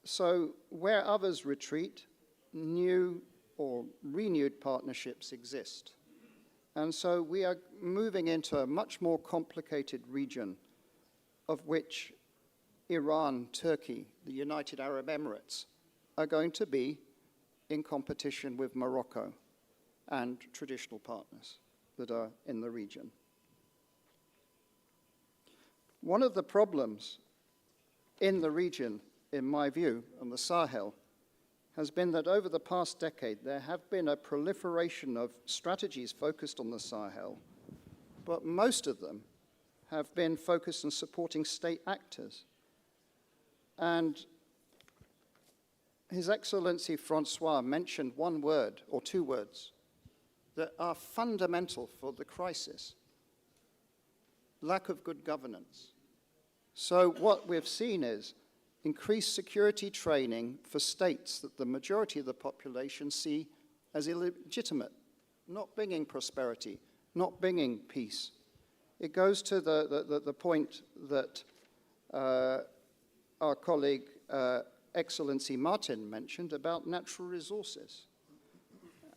So where others retreat, new or renewed partnerships exist. And so we are moving into a much more complicated region, of which Iran, Turkey, the United Arab Emirates are going to be in competition with Morocco and traditional partners that are in the region. One of the problems in the region, in my view, on the Sahel, has been that over the past decade, there have been a proliferation of strategies focused on the Sahel, but most of them have been focused on supporting state actors. And His Excellency Francois mentioned one word or two words that are fundamental for the crisis: lack of good governance. So what we've seen is increased security training for states that the majority of the population see as illegitimate, not bringing prosperity, not bringing peace. It goes to the point that our colleague Excellency Martin mentioned about natural resources.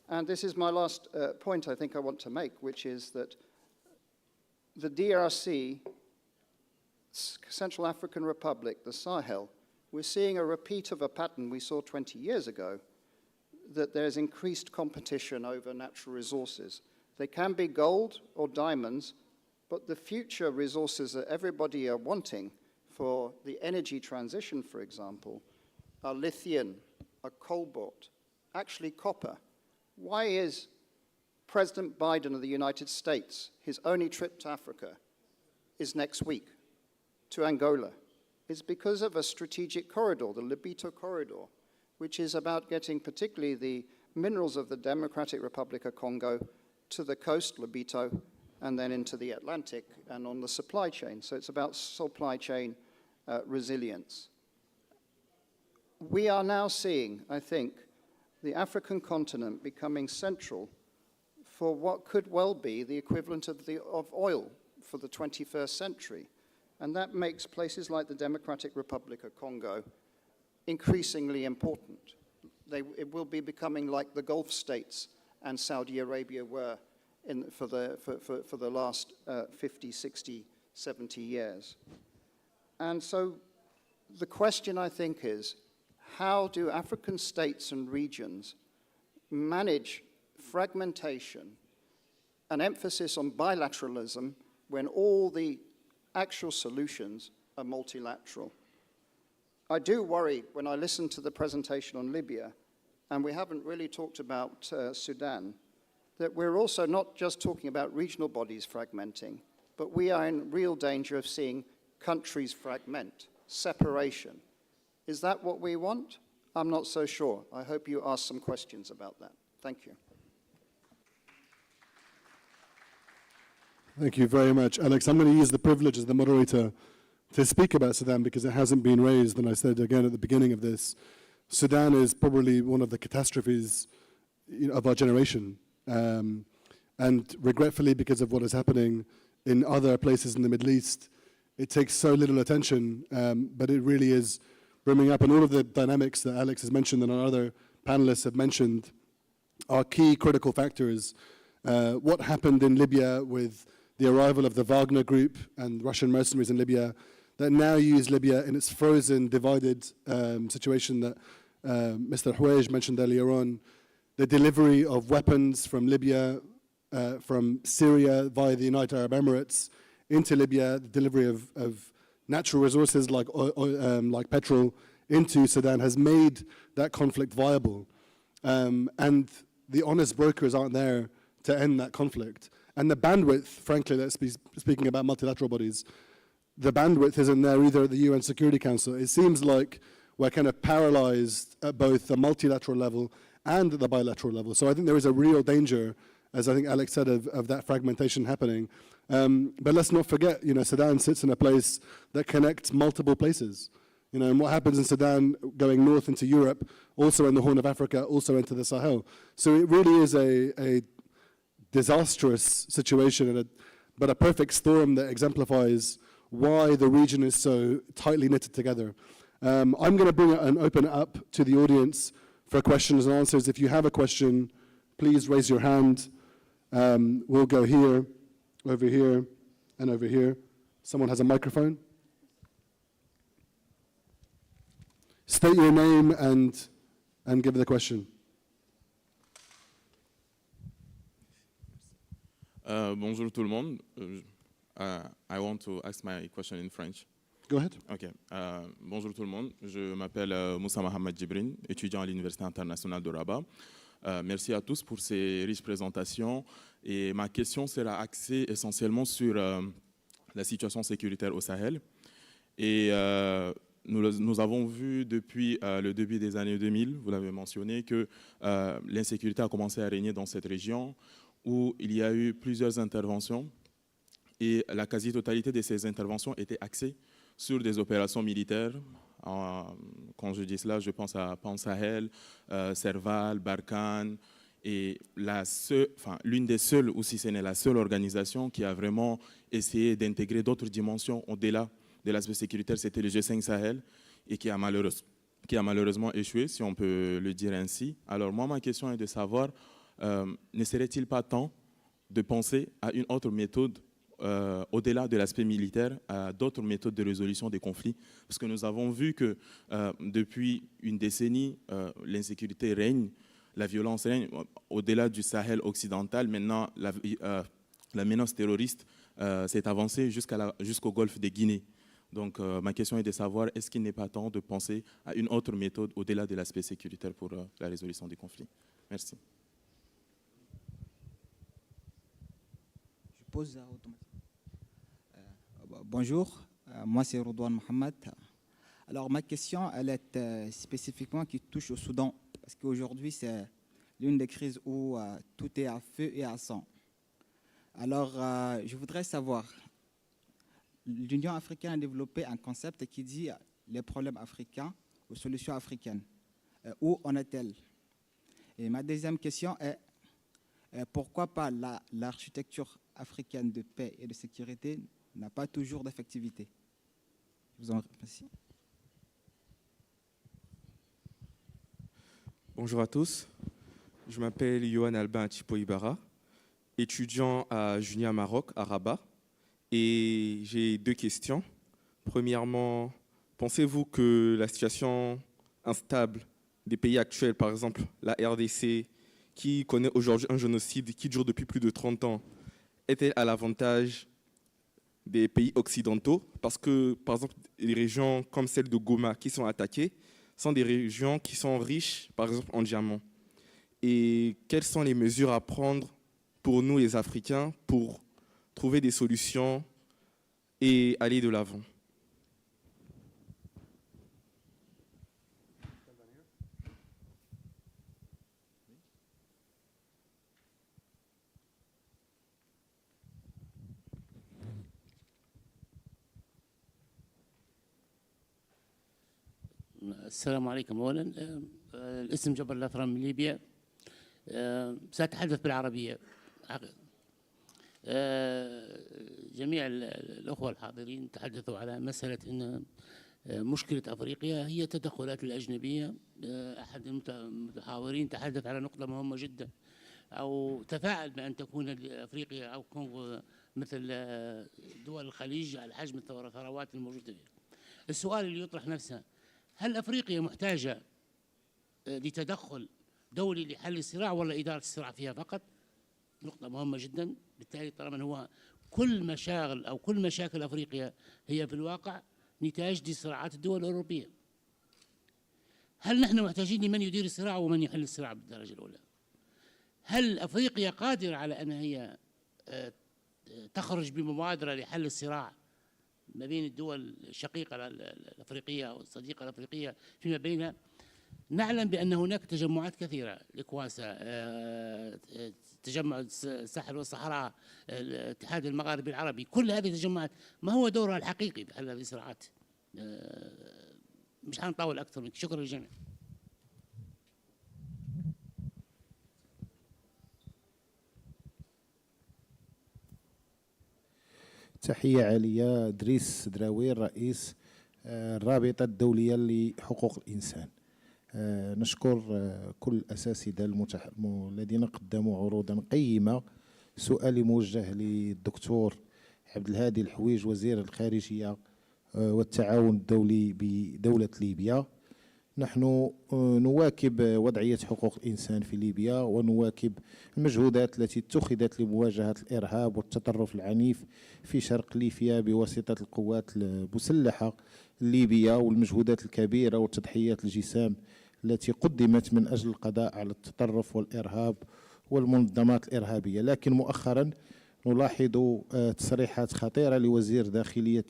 And this is my last point I think I want to make, which is that the DRC, Central African Republic, the Sahel, we're seeing a repeat of a pattern we saw 20 years ago, that there's increased competition over natural resources. They can be gold or diamonds, but the future resources that everybody are wanting for the energy transition, for example, are lithium, are cobalt, actually copper. Why is President Biden of the United States, his only trip to Africa is next week to Angola? It's because of a strategic corridor, the Lobito corridor, which is about getting particularly the minerals of the Democratic Republic of Congo to the coast, Lobito, and then into the Atlantic and on the supply chain. So it's about supply chain resilience. We are now seeing, I think, the African continent becoming central for what could well be the equivalent of oil for the 21st century. And that makes places like the Democratic Republic of Congo increasingly important. It will be becoming like the Gulf states and Saudi Arabia were for the last 50, 60, 70 years. And so the question, I think, is how do African states and regions manage fragmentation, an emphasis on bilateralism, when all the actual solutions are multilateral? I do worry when I listen to the presentation on Libya, and we haven't really talked about Sudan, that we're also not just talking about regional bodies fragmenting, but we are in real danger of seeing countries fragment, separation. Is that what we want? I'm not so sure. I hope you ask some questions about that. Thank you. Thank you very much, Alex. I'm going to use the privilege as the moderator to speak about Sudan because it hasn't been raised, and I said again at the beginning of this, Sudan is probably one of the catastrophes of our generation. And regretfully, because of what is happening in other places in the Middle East, it takes so little attention, but it really is brimming up. And all of the dynamics that Alex has mentioned and our other panelists have mentioned are key critical factors. What happened in Libya with the arrival of the Wagner group and Russian mercenaries in Libya that now use Libya in its frozen, divided situation that Mr. Houej mentioned earlier on, the delivery of weapons from Libya, from Syria via the United Arab Emirates into Libya, the delivery of natural resources like petrol into Sudan has made that conflict viable. And the honest brokers aren't there to end that conflict. And the bandwidth, frankly, let's be speaking about multilateral bodies, the bandwidth isn't there either at the UN Security Council. It seems like we're kind of paralyzed at both the multilateral level and at the bilateral level. So I think there is a real danger, as I think Alex said, of that fragmentation happening. But let's not forget, Sudan sits in a place that connects multiple places. And what happens in Sudan going north into Europe, also in the Horn of Africa, also into the Sahel. So it really is a disastrous situation, but a perfect storm that exemplifies why the region is so tightly knitted together. I'm going to bring it and open it up to the audience for questions and answers. If you have a question, please raise your hand. We'll go here, over here, and over here. Someone has a microphone? State your name and give the question. Bonjour tout le monde. I want to ask my question in French. Go ahead. Ok. Bonjour tout le monde. Je m'appelle Moussa Mohamed Djibrine, étudiant à l'Université internationale de Rabat. Merci à tous pour ces riches présentations. Et ma question sera axée essentiellement sur la situation sécuritaire au Sahel. Et nous avons vu depuis le début des années 2000, vous l'avez mentionné, que l'insécurité a commencé à régner dans cette région où il y a eu plusieurs interventions. Et la quasi-totalité de ces interventions étaient axées sur des opérations militaires. Quand je dis cela, je pense à Pan Sahel, Serval, Barkhane, et l'une des seules, ou si ce n'est la seule organisation qui a vraiment essayé d'intégrer d'autres dimensions au-delà de l'aspect sécuritaire, c'était le G5 Sahel, et qui a malheureusement échoué, si on peut le dire ainsi. Alors moi, ma question est de savoir, ne serait-il pas temps de penser à une autre méthode au-delà de l'aspect militaire, à d'autres méthodes de résolution des conflits? Parce que nous avons vu que depuis une décennie, l'insécurité règne, la violence règne. Au-delà du Sahel occidental, maintenant, la menace terroriste s'est avancée jusqu'au golfe de Guinée. Donc ma question est de savoir, est-ce qu'il n'est pas temps de penser à une autre méthode au-delà de l'aspect sécuritaire pour la résolution des conflits? Merci. Je pose bonjour, moi c'est Rodouane Mohamed. Alors ma question, elle est spécifiquement qui touche au Soudan, parce qu'aujourd'hui c'est l'une des crises où tout est à feu et à sang. Alors je voudrais savoir, l'Union africaine a développé un concept qui dit les problèmes africains aux solutions africaines. Où en est-elle? Et ma deuxième question est, pourquoi pas l'architecture africaine de paix et de sécurité n'a pas toujours d'effectivité? Je vous en remercie. Bonjour à tous, je m'appelle Yohan Albin Chipo-Ibarra, étudiant à Junia Maroc, à Rabat, et j'ai deux questions. Premièrement, pensez-vous que la situation instable des pays actuels, par exemple la RDC, qui connaît aujourd'hui un génocide qui dure depuis plus de 30 ans, est-elle à l'avantage des pays occidentaux? Parce que, par exemple, les régions comme celle de Goma qui sont attaquées sont des régions qui sont riches, par exemple, en diamants. Et quelles sont les mesures à prendre pour nous, les Africains, pour trouver des solutions et aller de l'avant? السلام عليكم. أولا الاسم جبر الأثرم من ليبيا. سأتحدث بالعربية. جميع الأخوة الحاضرين تحدثوا على مسألة أن مشكلة أفريقيا هي التدخلات الأجنبية. أحد المتحاورين تحدث على نقطة مهمة جدا، أو تفاعل بأن تكون أفريقيا أو كونغو مثل دول الخليج على حجم الثروات الموجودة فيها. السؤال اللي يطرح نفسه، هل أفريقيا محتاجة لتدخل دولي لحل الصراع ولا إدارة الصراع فيها فقط؟ نقطة مهمة جدا. بالتالي طالما هو كل مشاغل أو كل مشاكل أفريقيا هي في الواقع نتاج لصراعات الدول الأوروبية، هل نحن محتاجين لمن يدير الصراع ومن يحل الصراع بالدرجة الأولى؟ هل أفريقيا قادرة على أن هي تخرج بمبادرة لحل الصراع ما بين الدول الشقيقة الأفريقية أو الصديقة الأفريقية فيما بينها؟ نعلم بأن هناك تجمعات كثيرة، الكواسا، تجمع الساحل والصحراء، الاتحاد المغاربي العربي، كل هذه التجمعات ما هو دورها الحقيقي في حل هذه الصراعات؟ مش هنطول أكثر منك. شكرا للجميع. تحية عالية. إدريس دراوير، رئيس الرابطة الدولية لحقوق الإنسان. نشكر كل الأساتذة الذين قدموا عروضا قيمة. سؤالي موجه للدكتور عبد الهادي الحويج، وزير الخارجية والتعاون الدولي بدولة ليبيا. نحن نواكب وضعية حقوق الإنسان في ليبيا ونواكب المجهودات التي اتخذت لمواجهة الإرهاب والتطرف العنيف في شرق ليبيا بواسطة القوات المسلحة الليبية والمجهودات الكبيرة والتضحيات الجسام التي قدمت من أجل القضاء على التطرف والإرهاب والمنظمات الإرهابية. لكن مؤخرا نلاحظ تصريحات خطيرة لوزير داخلية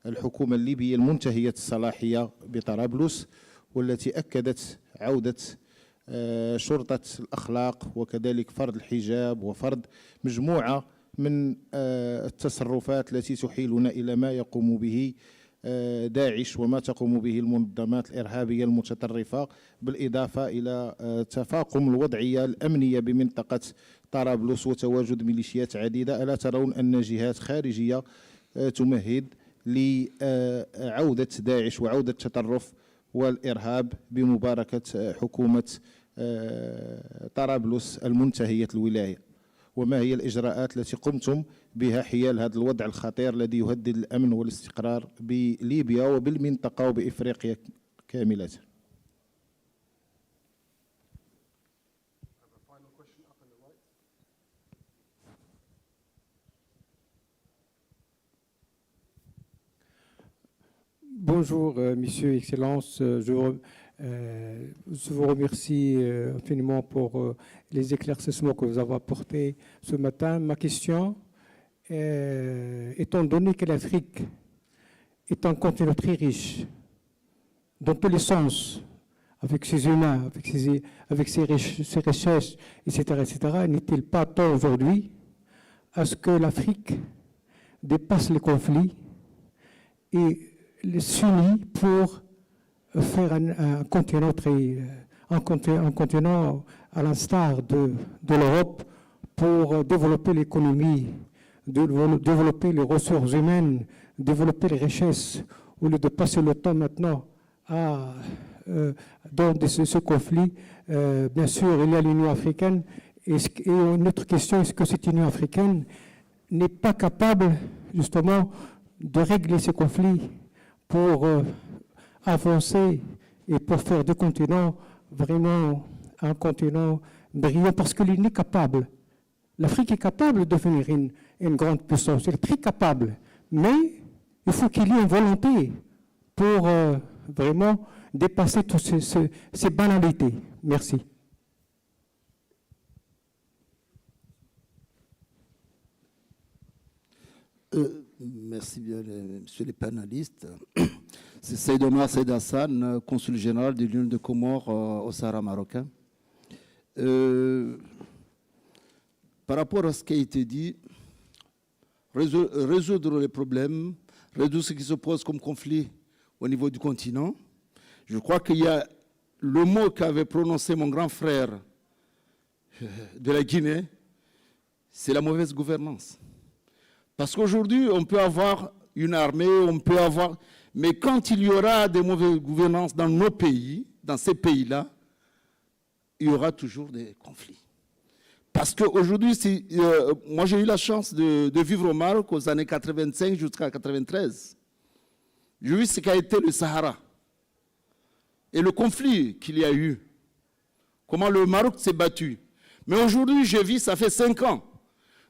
الحكومة الليبية المنتهية الصلاحية بطرابلس، والتي أكدت عودة شرطة الأخلاق وكذلك فرض الحجاب وفرض مجموعة من التصرفات التي تحيلنا إلى ما يقوم به داعش وما تقوم به المنظمات الإرهابية المتطرفة، بالإضافة إلى تفاقم الوضعية الأمنية بمنطقة طرابلس وتواجد ميليشيات عديدة. ألا ترون أن جهات خارجية تمهد لعودة داعش وعودة التطرف والإرهاب بمباركة حكومة طرابلس المنتهية الولاية؟ وما هي الإجراءات التي قمتم بها حيال هذا الوضع الخطير الذي يهدد الأمن والاستقرار بليبيا وبالمنطقة وبإفريقيا كاملة؟ Bonjour, Messieurs, Excellences. Je vous remercie infiniment pour les éclaircissements que vous avez apportés ce matin. Ma question, étant donné que l'Afrique est un continent très riche, dans tous les sens, avec ses humains, avec ses richesses, etc., n'est-il pas temps aujourd'hui à ce que l'Afrique dépasse les conflits et s'unit pour faire un continent à l'instar de l'Europe pour développer l'économie, développer les ressources humaines, développer les richesses, au lieu de passer le temps maintenant dans ce conflit. Bien sûr, il y a l'Union africaine. Et une autre question, est-ce que cette Union africaine n'est pas capable justement de régler ces conflits pour avancer et pour faire du continent vraiment un continent brillant, parce que l'Union est capable. L'Afrique est capable de devenir une grande puissance, elle est très capable, mais il faut qu'il y ait une volonté pour vraiment dépasser toutes ces banalités. Merci. Merci bien, messieurs les panélistes. C'est Seyd Omar Seyd Hassan, consul général de l'Union de Comores au Sahara marocain. Par rapport à ce qui a été dit, résoudre les problèmes, résoudre ce qui se pose comme conflit au niveau du continent, je crois qu'il y a le mot qu'avait prononcé mon grand frère de la Guinée, c'est la mauvaise gouvernance. Parce qu'aujourd'hui, on peut avoir une armée, on peut avoir... Mais quand il y aura des mauvaises gouvernances dans nos pays, dans ces pays-là, il y aura toujours des conflits. Parce qu'aujourd'hui, moi j'ai eu la chance de vivre au Maroc aux années 85 jusqu'à 93. J'ai vu ce qu'a été le Sahara et le conflit qu'il y a eu, comment le Maroc s'est battu. Mais aujourd'hui, je vis, ça fait 5 ans.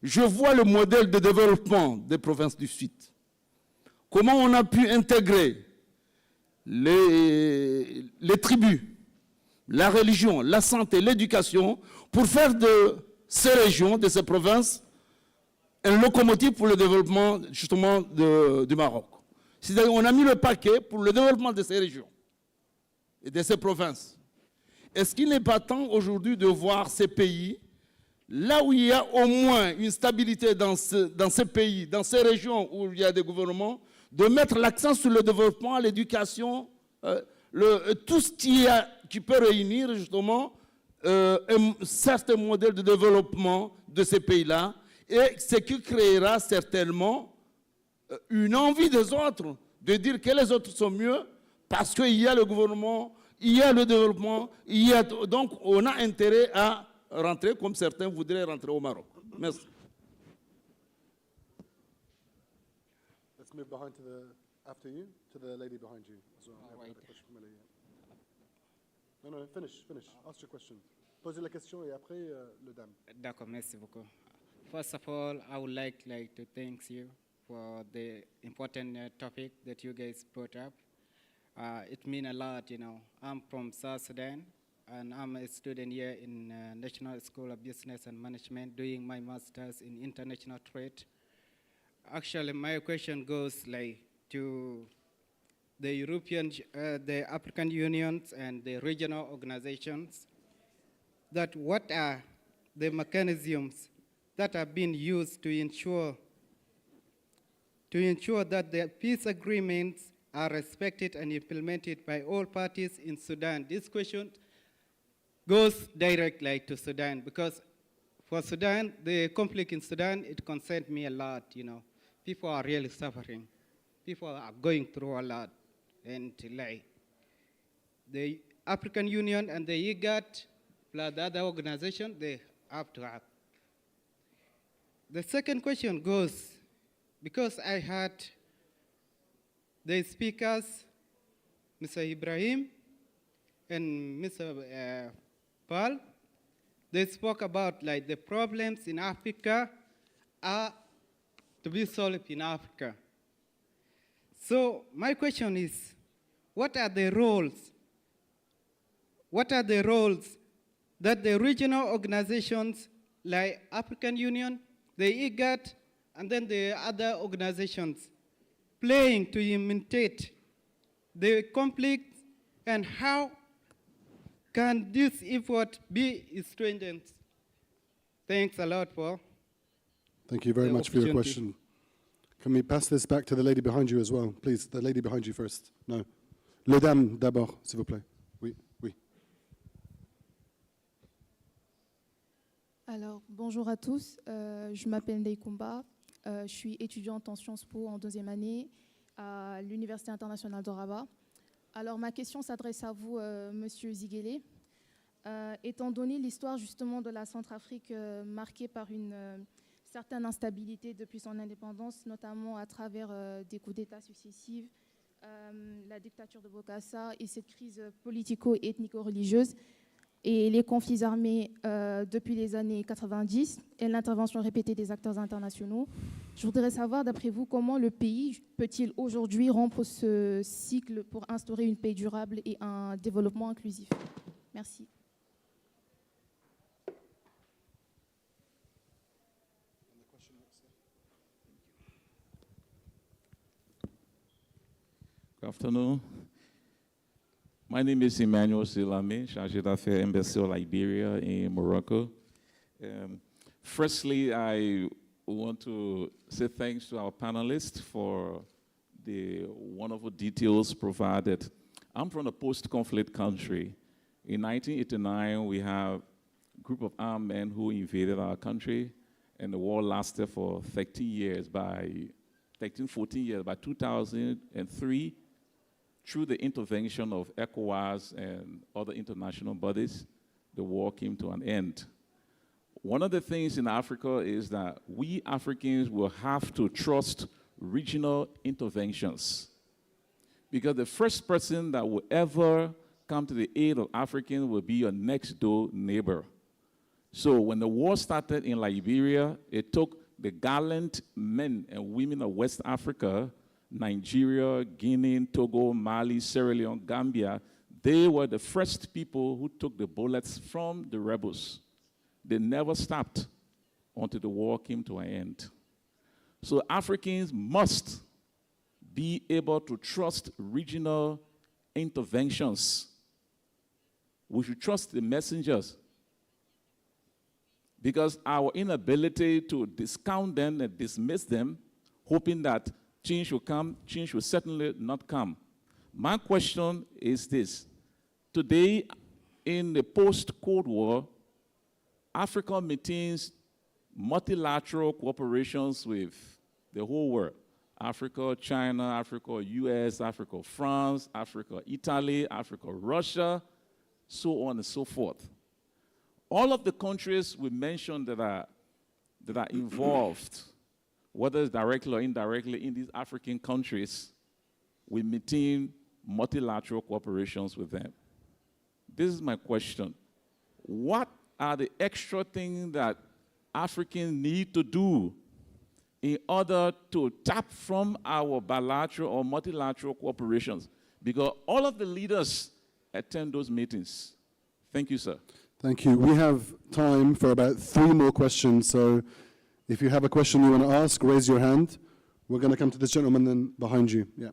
Je vois le modèle de développement des provinces du Sud. Comment on a pu intégrer les tribus, la religion, la santé, l'éducation, pour faire de ces régions, de ces provinces, un locomotive pour le développement justement du Maroc. C'est-à-dire qu'on a mis le paquet pour le développement de ces régions et de ces provinces. Est-ce qu'il n'est pas temps aujourd'hui de voir ces pays, là où il y a au moins une stabilité dans ces pays, dans ces régions où il y a des gouvernements, de mettre l'accent sur le développement, l'éducation, tout ce qui peut réunir justement un certain modèle de développement de ces pays-là, et ce qui créera certainement une envie des autres de dire que les autres sont mieux parce qu'il y a le gouvernement, il y a le développement, donc on a intérêt à rentrer comme certains voudraient rentrer au Maroc. Merci. Let's move behind after you, to the lady behind you as well. Non, finish. Ask your question. Posez la question et après, le dame. D'accord, merci beaucoup. First of all, I would like to thank you for the important topic that you guys brought up. It means a lot, you know. I'm from South Sudan, and I'm a student here in National School of Business and Management, doing my master's in international trade. Actually, my question goes to the European, the African unions and the regional organizations, that what are the mechanisms that are being used to ensure that the peace agreements are respected and implemented by all parties in Sudan. This question goes directly to Sudan, because for Sudan, the conflict in Sudan, it concerns me a lot, you know. People are really suffering. People are going through a lot. And the African Union and the IGAD, plus the other organization, they have to act. The second question goes, because I heard the speakers, Mr. Ibrahim and Mr. Paul, they spoke about the problems in Africa are to be solved in Africa. So my question is, what are the roles that the regional organizations like African Union, the IGAD, and then the other organizations playing to imitate the conflict, and how can this effort be strengthened? Thanks a lot for. Thank you very much for your question. Can we pass this back to the lady behind you as well? Please, the lady behind you first. No. Le dame d'abord, s'il vous plaît. Oui. Alors, bonjour à tous. Je m'appelle Ndeikumba. Je suis étudiante en Sciences Po en 2e année à l'Université internationale de Rabat. Alors, ma question s'adresse à vous, Monsieur Ziguele. Étant donné l'histoire justement de la Centrafrique marquée par une certaine instabilité depuis son indépendance, notamment à travers des coups d'État successifs, la dictature de Bokassa et cette crise politico-ethnico-religieuse, et les conflits armés depuis les années 90 et l'intervention répétée des acteurs internationaux. Je voudrais savoir, d'après vous, comment le pays peut-il aujourd'hui rompre ce cycle pour instaurer une paix durable et un développement inclusif? Merci. Good afternoon. My name is Emmanuel Silame, chargé d'affaires embassy of Liberia in Morocco. Firstly, I want to say thanks to our panelists for the wonderful details provided. I'm from a post-conflict country. In 1989, we have a group of armed men who invaded our country, and the war lasted for 14 years. By 2003, through the intervention of ECOWAS and other international bodies, the war came to an end. One of the things in Africa is that we Africans will have to trust regional interventions, because the first person that will ever come to the aid of Africans will be your next door neighbor. So when the war started in Liberia, it took the gallant men and women of West Africa, Nigeria, Guinea, Togo, Mali, Sierra Leone, Gambia. They were the first people who took the bullets from the rebels. They never stopped until the war came to an end. So Africans must be able to trust regional interventions. We should trust the messengers, because our inability to discount them and dismiss them, hoping that change will come, change will certainly not come. My question is this. Today, in the post-Cold War, Africa maintains multilateral cooperations with the whole world. Africa, China, Africa, US, Africa, France, Africa, Italy, Africa, Russia, so on and so forth. All of the countries we mentioned that are involved, whether it's directly or indirectly in these African countries, we maintain multilateral cooperations with them. this is my question. What are the extra things that Africans need to do in order to tap from our bilateral or multilateral cooperations? Because all of the leaders attend those meetings. Thank you, sir. Thank you. We have time for about 3 more questions. So if you have a question you want to ask, raise your hand. We're going to come to this gentleman then behind you. Yeah.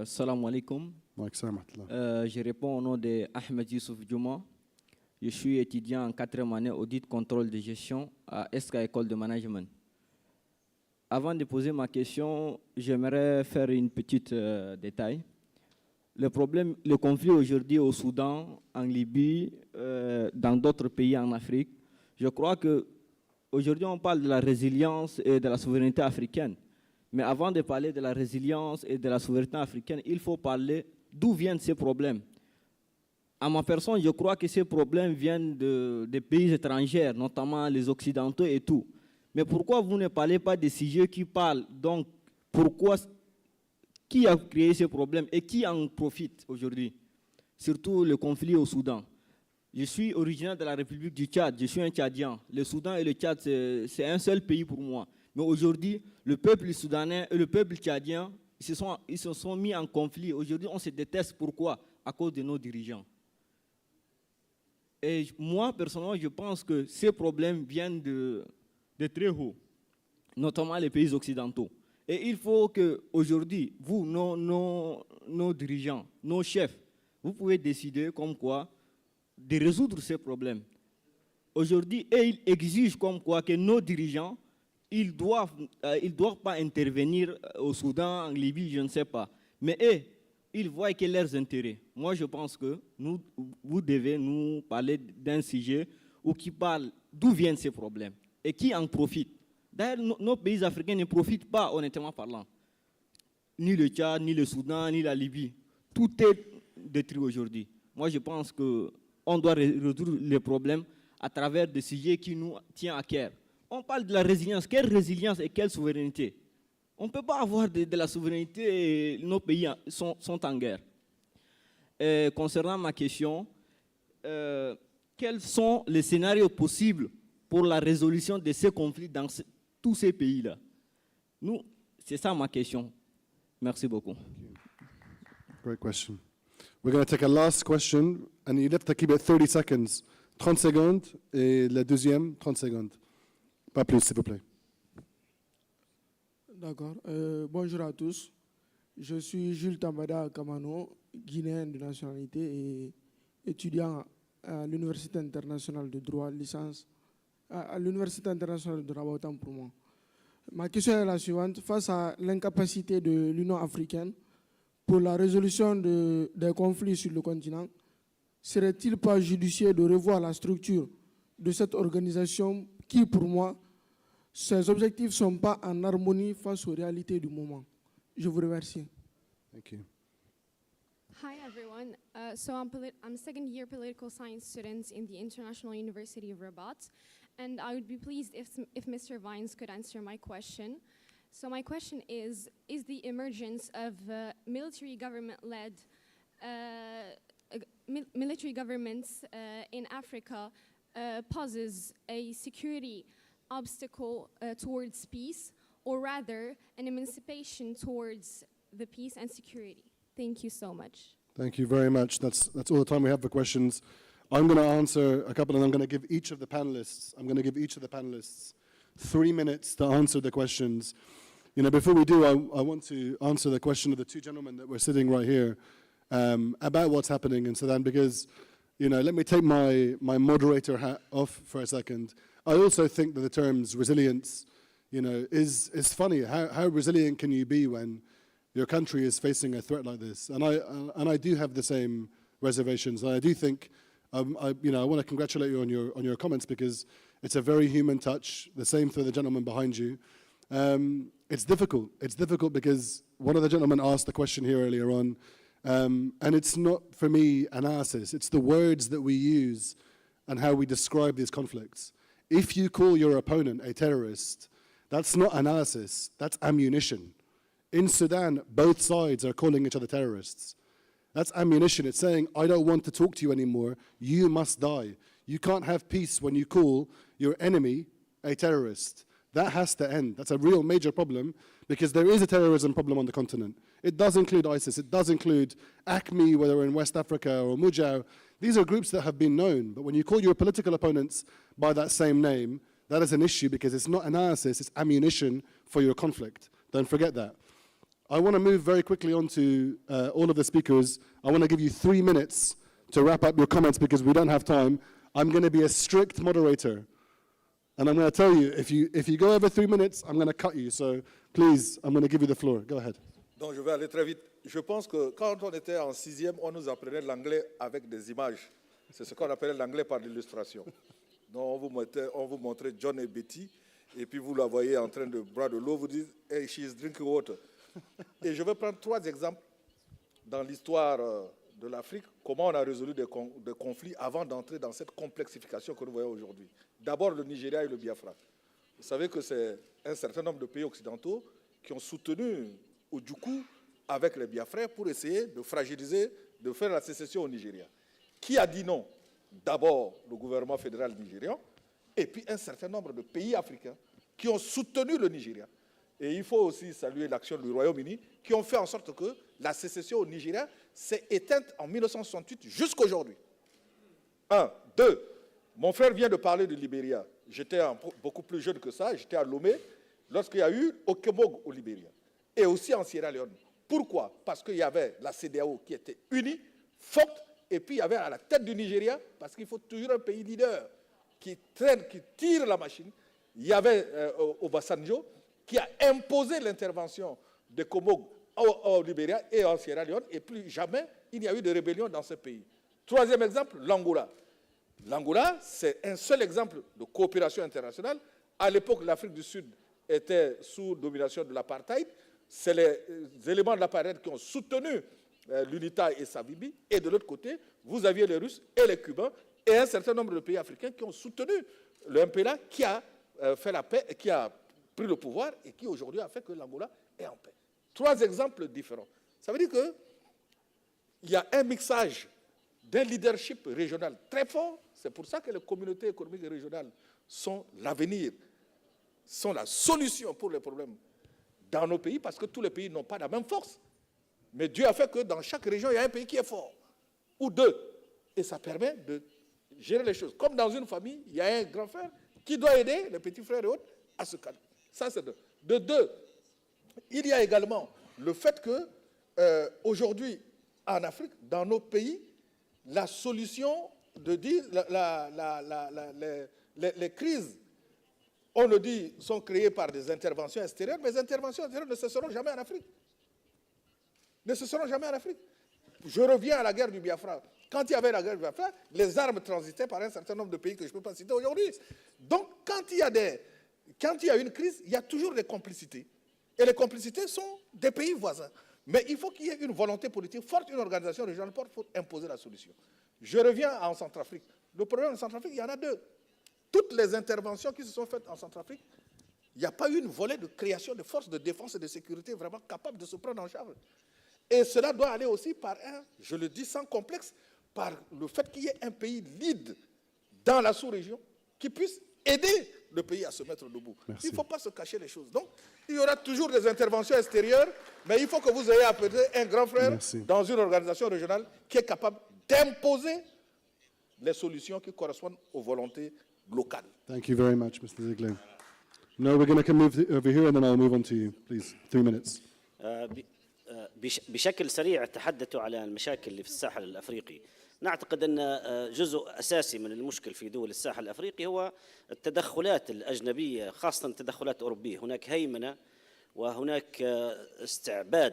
Salam alaikum. Je réponds au nom de Ahmed Youssouf Djouma. Je suis étudiant en 4e année audit contrôle de gestion à ESCA École de Management. Avant de poser ma question, j'aimerais faire une petite détail. Le conflit aujourd'hui au Soudan, en Libye, dans d'autres pays en Afrique, je crois qu'aujourd'hui on parle de la résilience et de la souveraineté africaine. Mais avant de parler de la résilience et de la souveraineté africaine, il faut parler d'où viennent ces problèmes. À ma personne, je crois que ces problèmes viennent des pays étrangers, notamment les Occidentaux et tout. Mais pourquoi vous ne parlez pas des sujets qui parlent? Donc, qui a créé ces problèmes et qui en profite aujourd'hui? Surtout le conflit au Soudan. Je suis originaire de la République du Tchad, je suis un Tchadien. Le Soudan et le Tchad, c'est un seul pays pour moi. Mais aujourd'hui, le peuple soudanais et le peuple tchadien, ils se sont mis en conflit. Aujourd'hui, on se déteste. Pourquoi? À cause de nos dirigeants. Et moi, personnellement, je pense que ces problèmes viennent de très haut, notamment les pays occidentaux. Et il faut qu'aujourd'hui, vous, nos dirigeants, nos chefs, vous pouvez décider comme quoi de résoudre ces problèmes. Aujourd'hui, ils exigent comme quoi que nos dirigeants, ils doivent pas intervenir au Soudan, en Libye, je ne sais pas. Mais ils voient que leurs intérêts. Moi, je pense que vous devez nous parler d'un sujet qui parle d'où viennent ces problèmes et qui en profite. D'ailleurs, nos pays africains ne profitent pas, honnêtement parlant. Ni le Tchad, ni le Soudan, ni la Libye. Tout est détruit aujourd'hui. Moi, je pense qu'on doit résoudre les problèmes à travers des sujets qui nous tiennent à cœur. On parle de la résilience. Quelle résilience et quelle souveraineté? On ne peut pas avoir de la souveraineté et nos pays sont en guerre. Concernant ma question, quels sont les scénarios possibles pour la résolution de ces conflits dans tous ces pays-là? C'est ça ma question. Merci beaucoup. Great question. We're going to take a last question, and you have to keep it 30 seconds. 30 secondes, et la deuxième, 30 secondes. Pas plus, s'il vous plaît. D'accord. Bonjour à tous. Je suis Jules Tambada Kamano, guinéen de nationalité et étudiant à l'Université internationale de droit, licence à l'Université internationale de droit, autant pour moi. Ma question est la suivante. Face à l'incapacité de l'Union africaine pour la résolution des conflits sur le continent, serait-il pas judicieux de revoir la structure de cette organisation qui, pour moi, ses objectifs ne sont pas en harmonie face aux réalités du moment? Je vous remercie. Thank you. Hi everyone. I'm a second-year political science student in the International University of Rabat, and I would be pleased if Mr. Vines could answer my question. So my question is the emergence of military government-led military governments in Africa poses a security obstacle towards peace, or rather an emancipation towards the peace and security? Thank you so much. Thank you very much. That's all the time we have for questions. I'm going to answer a couple, and I'm going to give each of the panelists 3 minutes to answer the questions. You know, before we do, I want to answer the question of the two gentlemen that were sitting right here about what's happening in Sudan, because, you know, let me take my moderator hat off for a second. I also think that the terms resilience, you know, is funny. How resilient can you be when your country is facing a threat like this? And I do have the same reservations. I do think, I want to congratulate you on your comments, because it's a very human touch. The same for the gentleman behind you. It's difficult. It's difficult because one of the gentlemen asked the question here earlier on, and it's not, for me, analysis. It's the words that we use and how we describe these conflicts. If you call your opponent a terrorist, that's not analysis, that's ammunition. In Sudan, both sides are calling each other terrorists. That's ammunition. It's saying, I don't want to talk to you anymore. You must die. You can't have peace when you call your enemy a terrorist. That has to end. That's a real major problem because there is a terrorism problem on the continent. It does include ISIS. It does include ACME, whether in West Africa or Mujah. These are groups that have been known. But when you call your political opponents by that same name, that is an issue because it's not analysis, it's ammunition for your conflict. Don't forget that. I want to move very quickly on to all of the speakers. I want to give you 3 minutes to wrap up your comments because we don't have time. I'm going to be a strict moderator. And I'm going to tell you, if you go over 3 minutes, I'm going to cut you. So please, I'm going to give you the floor. Go ahead. Donc je vais aller très vite. Je pense que quand on était en 6e, on nous apprenait l'anglais avec des images. C'est ce qu'on appelait l'anglais par l'illustration. Donc on vous montrait John et Betty, et puis vous la voyez en train de boire de l'eau, vous dites, hey, she is drinking water. Et je vais prendre 3 exemples dans l'histoire de l'Afrique, comment on a résolu des conflits avant d'entrer dans cette complexification que nous voyons aujourd'hui. D'abord le Nigeria et le Biafra. Vous savez que c'est un certain nombre de pays occidentaux qui ont soutenu Ojukwu avec les Biafrais pour essayer de fragiliser, de faire la sécession au Nigeria. Qui a dit non? D'abord le gouvernement fédéral nigérian, et puis un certain nombre de pays africains qui ont soutenu le Nigeria. Et il faut aussi saluer l'action du Royaume-Uni, qui ont fait en sorte que la sécession au Nigeria s'est éteinte en 1968 jusqu'à aujourd'hui. 1. 2. Mon frère vient de parler du Libéria. J'étais beaucoup plus jeune que ça, j'étais à Lomé, lorsqu'il y a eu Okemog au Libéria. Et aussi en Sierra Leone. Pourquoi? Parce qu'il y avait la CEDEAO qui était unie, forte, et puis il y avait à la tête du Nigeria, parce qu'il faut toujours un pays leader qui traîne, qui tire la machine. Il y avait Obasanjo qui a imposé l'intervention de Komog au Libéria et en Sierra Leone, et plus jamais il n'y a eu de rébellion dans ce pays. 3e exemple, l'Angola. L'Angola, c'est un seul exemple de coopération internationale. À l'époque, l'Afrique du Sud était sous domination de l'apartheid. C'est les éléments de l'apartheid qui ont soutenu l'UNITA et Savimbi. Et de l'autre côté, vous aviez les Russes et les Cubains et un certain nombre de pays africains qui ont soutenu le MPLA qui a fait la paix, qui a pris le pouvoir et qui aujourd'hui a fait que l'Angola est en paix. 3 exemples différents. Ça veut dire qu'il y a un mixage d'un leadership régional très fort. C'est pour ça que les communautés économiques régionales sont l'avenir, sont la solution pour les problèmes dans nos pays, parce que tous les pays n'ont pas la même force. Mais Dieu a fait que dans chaque région, il y a un pays qui est fort, ou 2. Et ça permet de gérer les choses. Comme dans une famille, il y a un grand frère qui doit aider les petits frères et autres à se calmer. Ça, c'est 2. De 2, il y a également le fait que aujourd'hui, en Afrique, dans nos pays, la solution de dire les crises, on le dit, sont créées par des interventions extérieures, mais les interventions extérieures ne cesseront jamais en Afrique. Ne cesseront jamais en Afrique. Je reviens à la guerre du Biafra. Quand il y avait la guerre du Biafra, les armes transitaient par un certain nombre de pays que je ne peux pas citer aujourd'hui. Donc, quand il y a une crise, il y a toujours des complicités. Et les complicités sont des pays voisins. Mais il faut qu'il y ait une volonté politique forte, une organisation régionale forte pour imposer la solution. Je reviens en Centrafrique. Le problème en Centrafrique, il y en a 2. Toutes les interventions qui se sont faites en Centrafrique, il n'y a pas eu une volée de création de forces de défense et de sécurité vraiment capables de se prendre en charge. Et cela doit aller aussi par je le dis sans complexe, par le fait qu'il y ait un pays lead dans la sous-région qui puisse aider le pays à se mettre debout. Merci. Il ne faut pas se cacher les choses. Donc, il y aura toujours des interventions extérieures, mais il faut que vous ayez appelé un grand frère dans une organisation régionale qui est capable d'imposer les solutions qui correspondent aux volontés locales. Thank you very much, Mr. Ziegler. No, we're going to move over here and then I'll move on to you. Please, 3 minutes. بشكل سريع تحدثوا على المشاكل اللي في الساحل الأفريقي. نعتقد أن جزء أساسي من المشكل في دول الساحل الأفريقي هو التدخلات الأجنبية، خاصة التدخلات الأوروبية. هناك هيمنة وهناك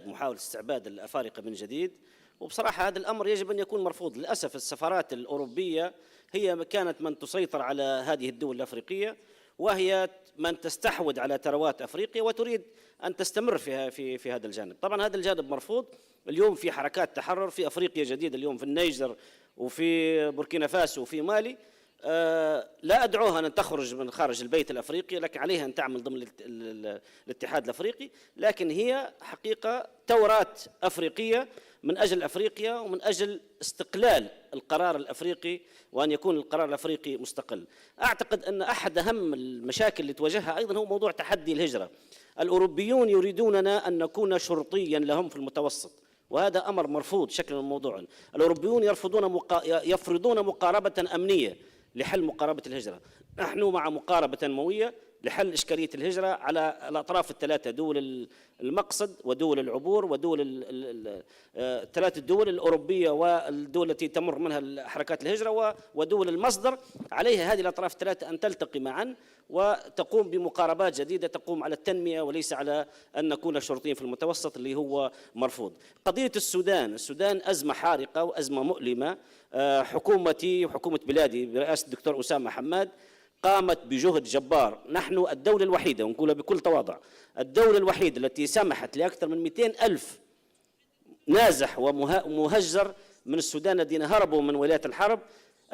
محاولة استعباد الأفارقة من جديد، وبصراحة هذا الأمر يجب أن يكون مرفوض. للأسف السفارات الأوروبية هي كانت من تسيطر على هذه الدول الأفريقية، وهي من تستحوذ على ثروات أفريقيا وتريد أن تستمر في هذا الجانب. طبعا هذا الجانب مرفوض. اليوم في حركات تحرر في أفريقيا جديدة، اليوم في النيجر وفي بوركينا فاسو وفي مالي. لا أدعوها أن تخرج من خارج البيت الأفريقي، لكن عليها أن تعمل ضمن الاتحاد الأفريقي. لكن هي حقيقة ثورات أفريقية من أجل أفريقيا ومن أجل استقلال القرار الأفريقي وأن يكون القرار الأفريقي مستقل. أعتقد أن أحد أهم المشاكل اللي تواجهها أيضا هو موضوع تحدي الهجرة. الأوروبيون يريدوننا أن نكون شرطيا لهم في المتوسط، وهذا أمر مرفوض شكلا من موضوعا. الأوروبيون يفرضون مقاربة أمنية لحل مقاربة الهجرة. نحن مع مقاربة تنموية لحل إشكالية الهجرة على الأطراف الثلاثة، دول المقصد ودول العبور ودول الثلاث الدول الأوروبية والدول التي تمر منها حركات الهجرة ودول المصدر. عليها هذه الأطراف الثلاثة أن تلتقي معا وتقوم بمقاربات جديدة تقوم على التنمية وليس على أن نكون شرطيين في المتوسط اللي هو مرفوض. قضية السودان أزمة حارقة وأزمة مؤلمة. حكومتي وحكومة بلادي برئاسة الدكتور أسامة حماد قامت بجهد جبار. نحن الدولة الوحيدة، ونقولها بكل تواضع، الدولة الوحيدة التي سمحت لأكثر من 200,000 نازح ومهجر من السودان الذين هربوا من ولايات الحرب.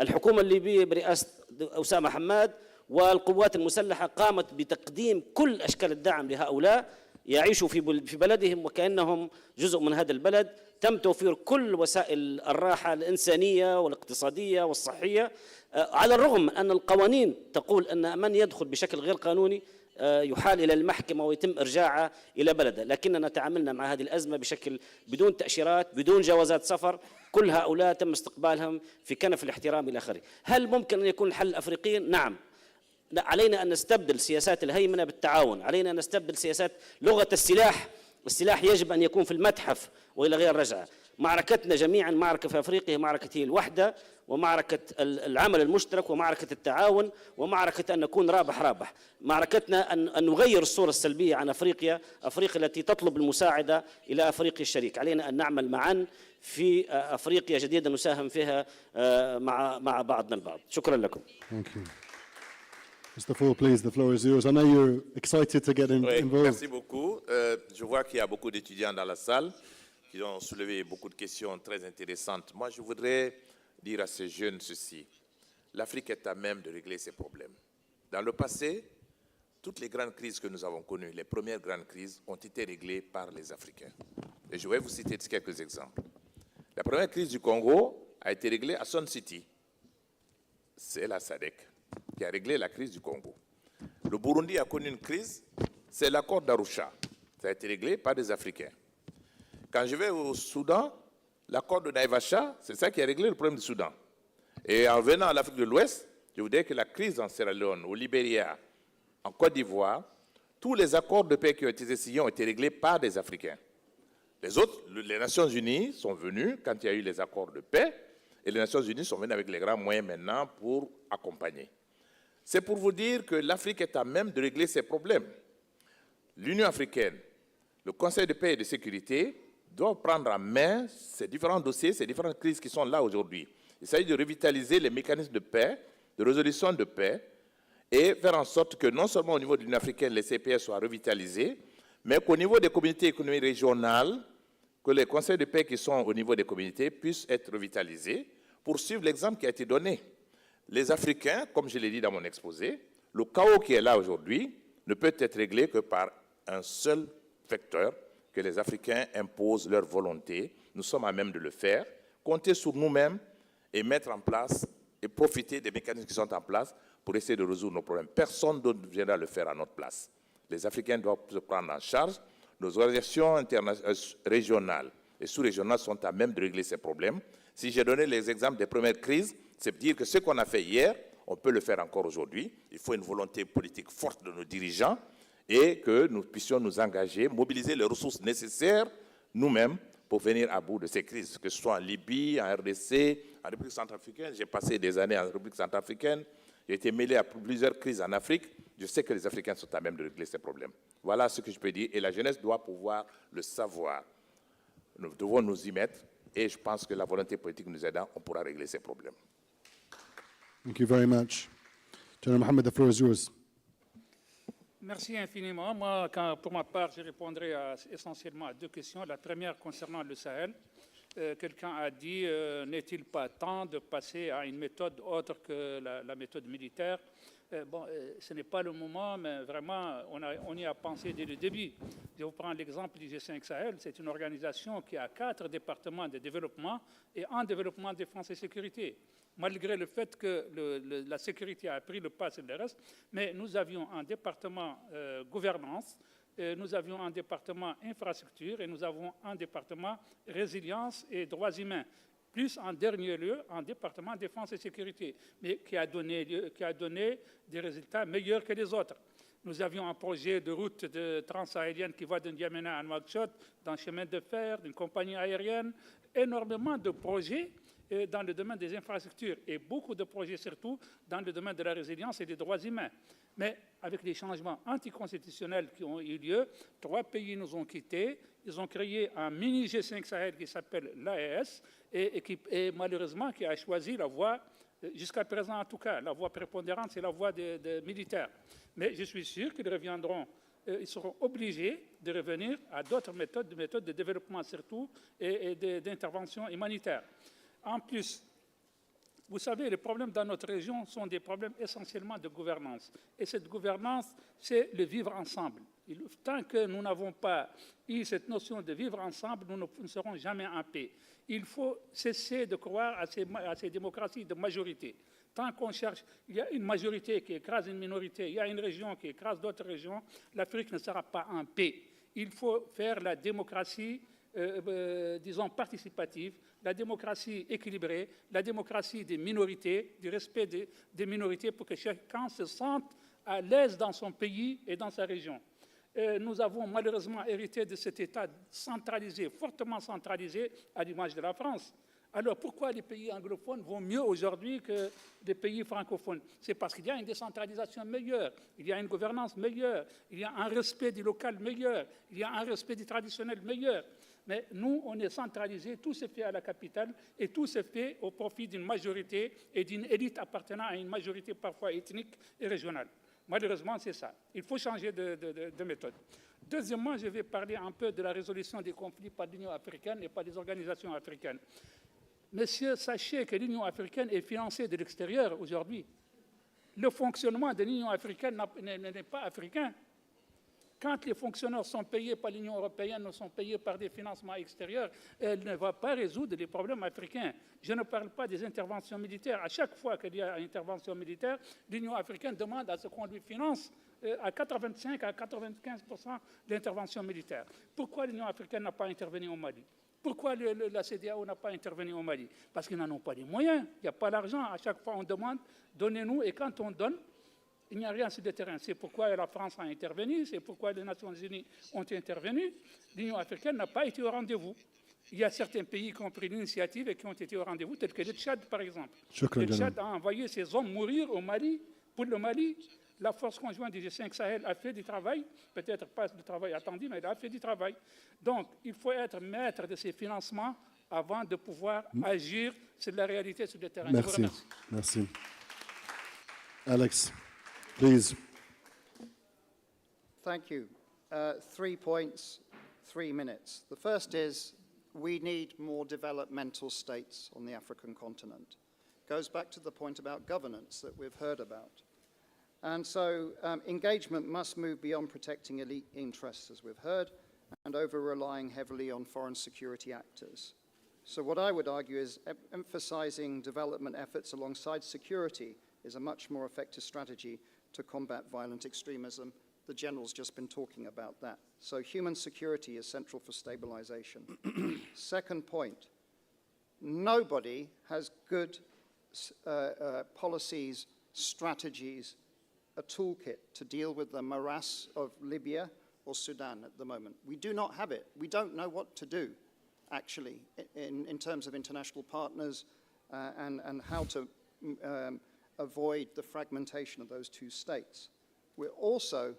الحكومة الليبية برئاسة أسامة حماد والقوات المسلحة قامت بتقديم كل أشكال الدعم لهؤلاء يعيشوا في بلدهم وكأنهم جزء من هذا البلد. تم توفير كل وسائل الراحة الإنسانية والاقتصادية والصحية، على الرغم أن القوانين تقول أن من يدخل بشكل غير قانوني يحال إلى المحكمة ويتم إرجاعه إلى بلده. لكننا تعاملنا مع هذه الأزمة بشكل بدون تأشيرات، بدون جوازات سفر. كل هؤلاء تم استقبالهم في كنف الاحترام إلى آخره. هل ممكن أن يكون الحل أفريقيا؟ نعم. علينا أن نستبدل سياسات الهيمنة بالتعاون، علينا أن نستبدل سياسات لغة السلاح. السلاح يجب أن يكون في المتحف وإلى غير رجعة. معركتنا جميعا معركة في أفريقيا، معركة هي الوحدة ومعركة العمل المشترك ومعركة التعاون ومعركة أن نكون رابح. معركتنا أن نغير الصورة السلبية عن أفريقيا التي تطلب المساعدة إلى أفريقيا الشريك. علينا أن نعمل معا في أفريقيا جديدة نساهم فيها مع بعضنا البعض. شكرا لكم. Mr. Fall, please, the floor is yours. I know you're excited to get involved. Merci beaucoup. Je vois qu'il y a beaucoup d'étudiants dans la salle qui ont soulevé beaucoup de questions très intéressantes. Moi, je voudrais dire à ces jeunes ceci. L'Afrique est à même de régler ses problèmes. Dans le passé, toutes les grandes crises que nous avons connues, les premières grandes crises, ont été réglées par les Africains. Et je vais vous citer quelques exemples. La première crise du Congo a été réglée à Sun City. C'est la SADC qui a réglé la crise du Congo. Le Burundi a connu une crise, c'est l'accord d'Arusha. Ça a été réglé par des Africains. Quand je vais au Soudan, l'accord de Naivasha, c'est ça qui a réglé le problème du Soudan. Et en venant à l'Afrique de l'Ouest, je vous dis que la crise en Sierra Leone, au Libéria, en Côte d'Ivoire, tous les accords de paix qui ont été signés ont été réglés par des Africains. Les autres, les Nations Unies sont venues quand il y a eu les accords de paix, et les Nations Unies sont venues avec les grands moyens maintenant pour accompagner. C'est pour vous dire que l'Afrique est à même de régler ses problèmes. L'Union africaine, le Conseil de paix et de sécurité doivent prendre en main ces différents dossiers, ces différentes crises qui sont là aujourd'hui. Il s'agit de revitaliser les mécanismes de paix, de résolution de paix, et faire en sorte que non seulement au niveau de l'Union africaine, les CPS soient revitalisés, mais qu'au niveau des communautés économiques régionales, que les conseils de paix qui sont au niveau des communautés puissent être revitalisés pour suivre l'exemple qui a été donné. Les Africains, comme je l'ai dit dans mon exposé, le chaos qui est là aujourd'hui ne peut être réglé que par un seul facteur, que les Africains imposent leur volonté. Nous sommes à même de le faire, compter sur nous-mêmes et mettre en place et profiter des mécanismes qui sont en place pour essayer de résoudre nos problèmes. Personne d'autre ne viendra le faire à notre place. Les Africains doivent se prendre en charge. Nos organisations régionales et sous-régionales sont à même de régler ces problèmes. Si j'ai donné les exemples des premières crises, c'est dire que ce qu'on a fait hier, on peut le faire encore aujourd'hui. Il faut une volonté politique forte de nos dirigeants et que nous puissions nous engager, mobiliser les ressources nécessaires nous-mêmes pour venir à bout de ces crises, que ce soit en Libye, en RDC, en République centrafricaine. J'ai passé des années en République centrafricaine. J'ai été mêlé à plusieurs crises en Afrique. Je sais que les Africains sont à même de régler ces problèmes. Voilà ce que je peux dire. Et la jeunesse doit pouvoir le savoir. Nous devons nous y mettre. Et je pense que la volonté politique nous aidant, on pourra régler ces problèmes. Thank you very much. General Mohammed, the floor is yours. Merci infiniment. Moi, pour ma part, je répondrai essentiellement à deux questions. La première concernant le Sahel. Quelqu'un a dit, n'est-il pas temps de passer à une méthode autre que la méthode militaire? Ce n'est pas le moment, mais vraiment, on y a pensé dès le début. Je vous prends l'exemple du G5 Sahel. C'est une organisation qui a 4 départements de développement et un développement défense et sécurité. Malgré le fait que la sécurité a pris le pas sur le reste, mais nous avions un département gouvernance, nous avions un département infrastructure et nous avons un département résilience et droits humains. Plus en dernier lieu, un département défense et sécurité, mais qui a donné des résultats meilleurs que les autres. Nous avions un projet de route transsahélienne qui va de N'Djamena à Nouakchott, d'un chemin de fer, d'une compagnie aérienne, énormément de projets dans le domaine des infrastructures et beaucoup de projets surtout dans le domaine de la résilience et des droits humains. Mais avec les changements anticonstitutionnels qui ont eu lieu, 3 pays nous ont quittés. Ils ont créé un mini G5 Sahel qui s'appelle l'AES et malheureusement qui a choisi la voie, jusqu'à présent en tout cas, la voie prépondérante, c'est la voie des militaires. Mais je suis sûr qu'ils reviendront, ils seront obligés de revenir à d'autres méthodes de développement surtout et d'intervention humanitaire. En plus, vous savez, les problèmes dans notre région sont des problèmes essentiellement de gouvernance. Et cette gouvernance, c'est le vivre ensemble. Tant que nous n'avons pas eu cette notion de vivre ensemble, nous ne serons jamais en paix. Il faut cesser de croire à ces démocraties de majorité. Tant qu'on cherche, il y a une majorité qui écrase une minorité, il y a une région qui écrase d'autres régions, l'Afrique ne sera pas en paix. Il faut faire la démocratie, disons, participative, la démocratie équilibrée, la démocratie des minorités, du respect des minorités pour que chacun se sente à l'aise dans son pays et dans sa région. Nous avons malheureusement hérité de cet État centralisé, fortement centralisé, à l'image de la France. Alors pourquoi les pays anglophones vont mieux aujourd'hui que les pays francophones? C'est parce qu'il y a une décentralisation meilleure, il y a une gouvernance meilleure, il y a un respect du local meilleur, il y a un respect du traditionnel meilleur. Mais nous, on est centralisé, tout se fait à la capitale et tout se fait au profit d'une majorité et d'une élite appartenant à une majorité parfois ethnique et régionale. Malheureusement, c'est ça. Il faut changer de méthode. Deuxièmement, je vais parler un peu de la résolution des conflits par l'Union africaine et par les organisations africaines. Messieurs, sachez que l'Union africaine est financée de l'extérieur aujourd'hui. Le fonctionnement de l'Union africaine n'est pas africain. Quand les fonctionnaires sont payés par l'Union européenne ou sont payés par des financements extérieurs, elle ne va pas résoudre les problèmes africains. Je ne parle pas des interventions militaires. À chaque fois qu'il y a une intervention militaire, l'Union africaine demande à ce qu'on lui finance à 85 à 95% d'intervention militaire. Pourquoi l'Union africaine n'a pas intervenu au Mali? Pourquoi la CEDEAO n'a pas intervenu au Mali? Parce qu'ils n'en ont pas les moyens. Il n'y a pas l'argent. À chaque fois, on demande, donnez-nous. Et quand on donne, il n'y a rien sur le terrain. C'est pourquoi la France a intervenu, c'est pourquoi les Nations Unies ont intervenu. L'Union africaine n'a pas été au rendez-vous. Il y a certains pays qui ont pris l'initiative et qui ont été au rendez-vous, tels que le Tchad, par exemple. Le Tchad a envoyé ses hommes mourir au Mali, pour le Mali. La force conjointe du G5 Sahel a fait du travail, peut-être pas du travail attendu, mais elle a fait du travail. Donc, il faut être maître de ces financements avant de pouvoir agir sur la réalité sur le terrain. Merci. Je vous remercie. Merci. Alex, please. Thank you. 3 points, 3 minutes. The first is we need more developmental states on the African continent. Goes back to the point about governance that we've heard about. And so engagement must move beyond protecting elite interests, as we've heard, and over-relying heavily on foreign security actors. So what I would argue is emphasizing development efforts alongside security is a much more effective strategy to combat violent extremism. The General's just been talking about that. So human security is central for stabilization. Second point, nobody has good policies, strategies, a toolkit to deal with the morass of Libya or Sudan at the moment. We do not have it. We don't know what to do, actually, in terms of international partners and how to avoid the fragmentation of those two states. We're also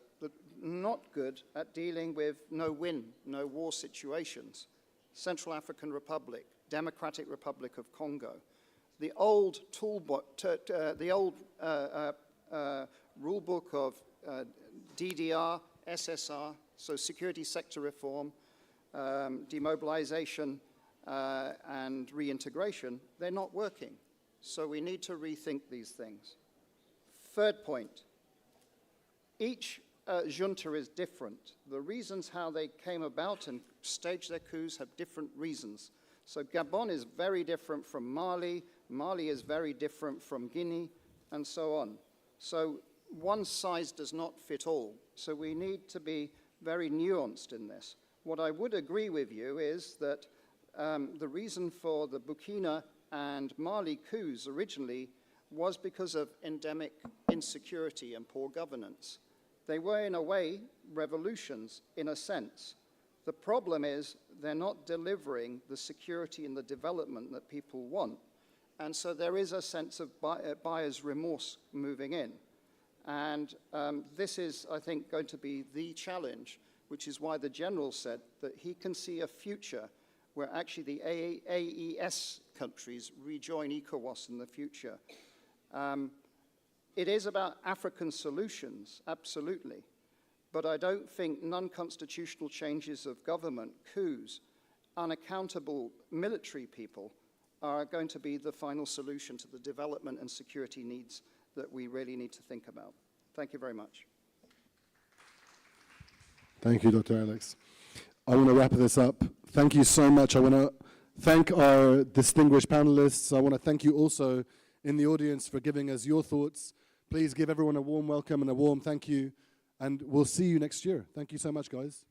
not good at dealing with no-win, no-war situations. Central African Republic, Democratic Republic of Congo. The old rule book of DDR, SSR, so security sector reform, demobilization and reintegration, they're not working. So we need to rethink these things. Third point, each junta is different. The reasons how they came about and staged their coups have different reasons. So Gabon is very different from Mali, Mali is very different from Guinea, and so on. So one size does not fit all. So we need to be very nuanced in this. What I would agree with you is that the reason for the Burkina and Mali coups originally was because of endemic insecurity and poor governance. They were, in a way, revolutions, in a sense. The problem is they're not delivering the security and the development that people want. And so there is a sense of buyer's remorse moving in. And this is, I think, going to be the challenge, which is why the general said that he can see a future where actually the AES countries rejoin ECOWAS in the future. It is about African solutions, absolutely. But I don't think non-constitutional changes of government, coups, unaccountable military people are going to be the final solution to the development and security needs that we really need to think about. Thank you very much. Thank you, Dr. Alex. I want to wrap this up. Thank you so much. I want to thank our distinguished panelists. I want to thank you also in the audience for giving us your thoughts. Please give everyone a warm welcome and a warm thank you. And we'll see you next year. Thank you so much, guys.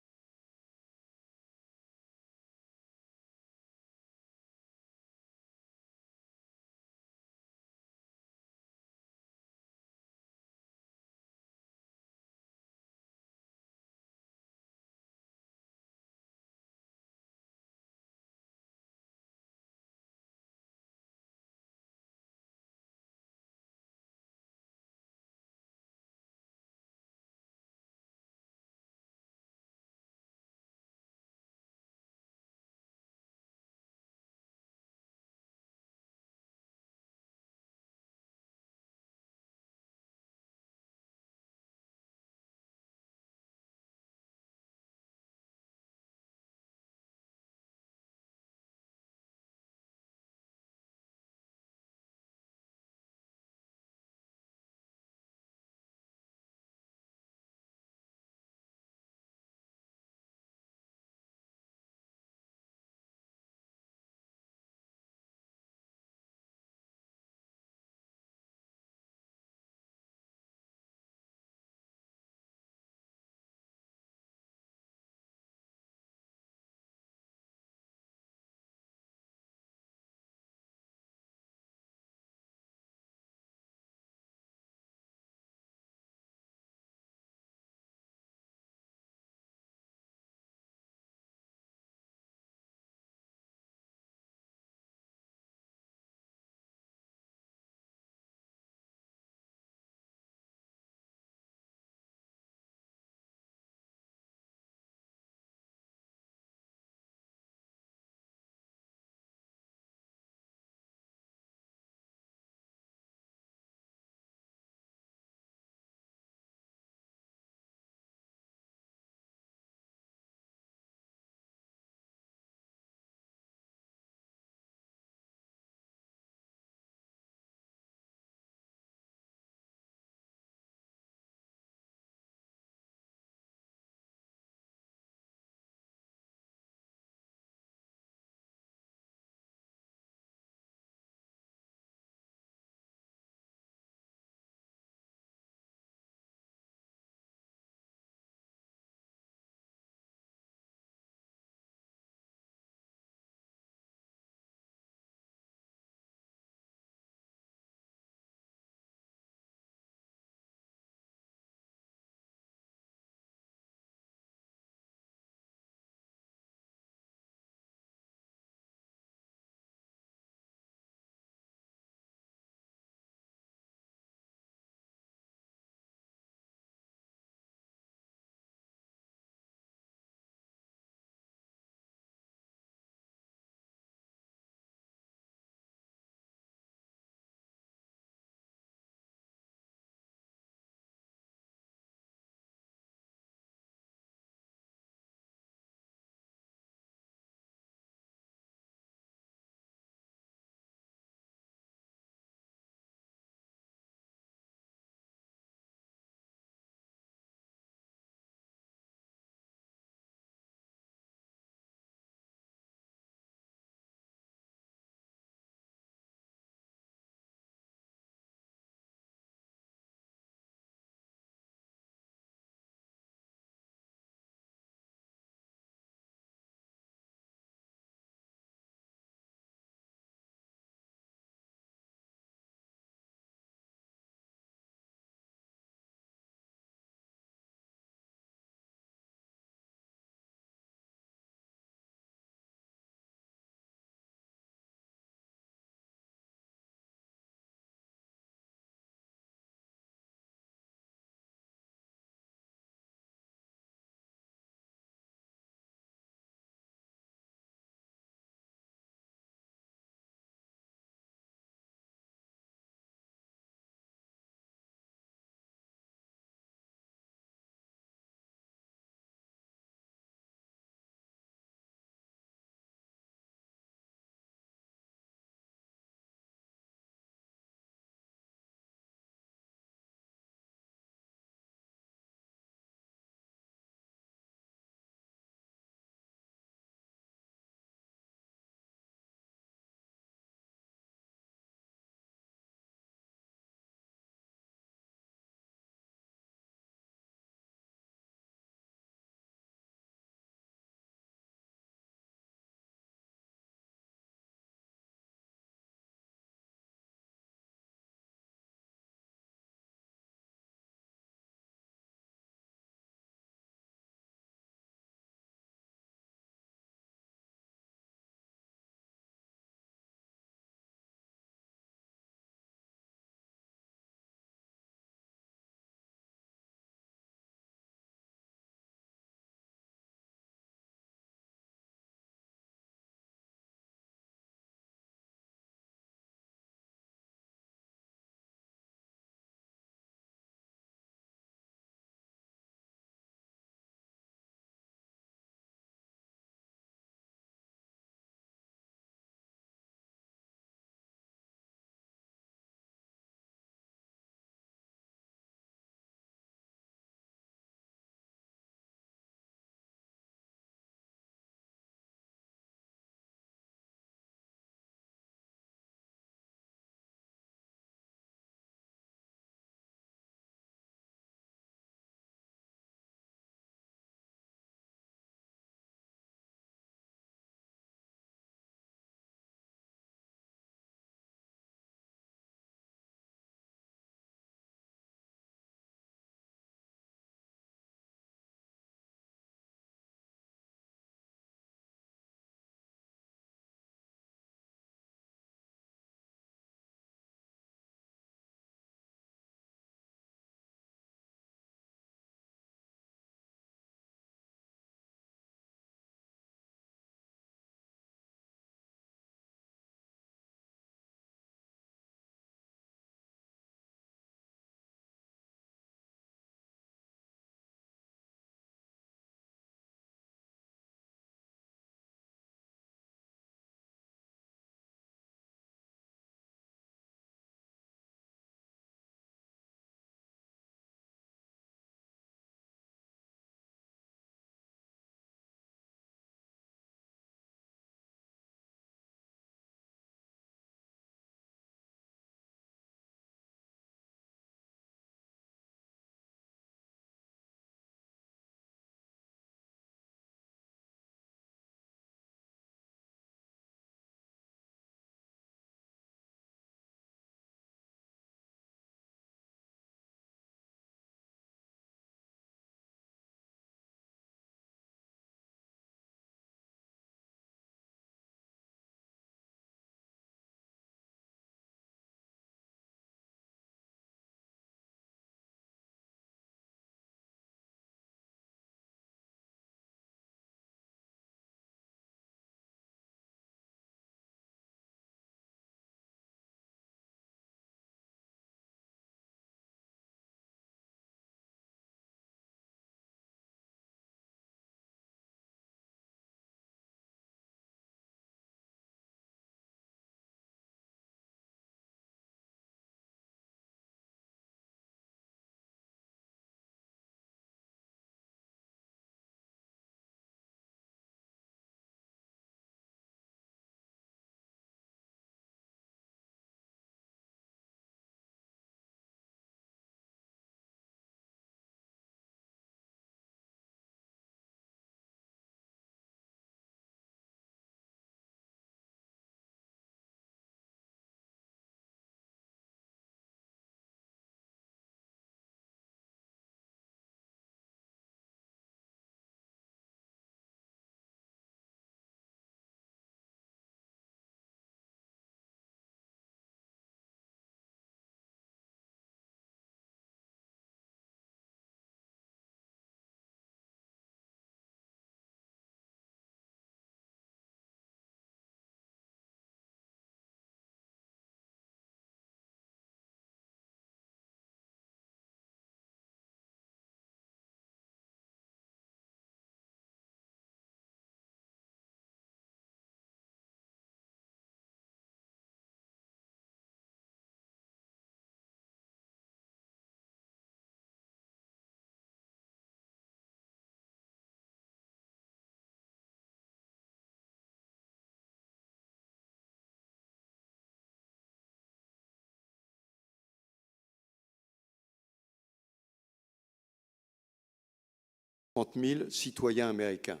30 000 citoyens américains.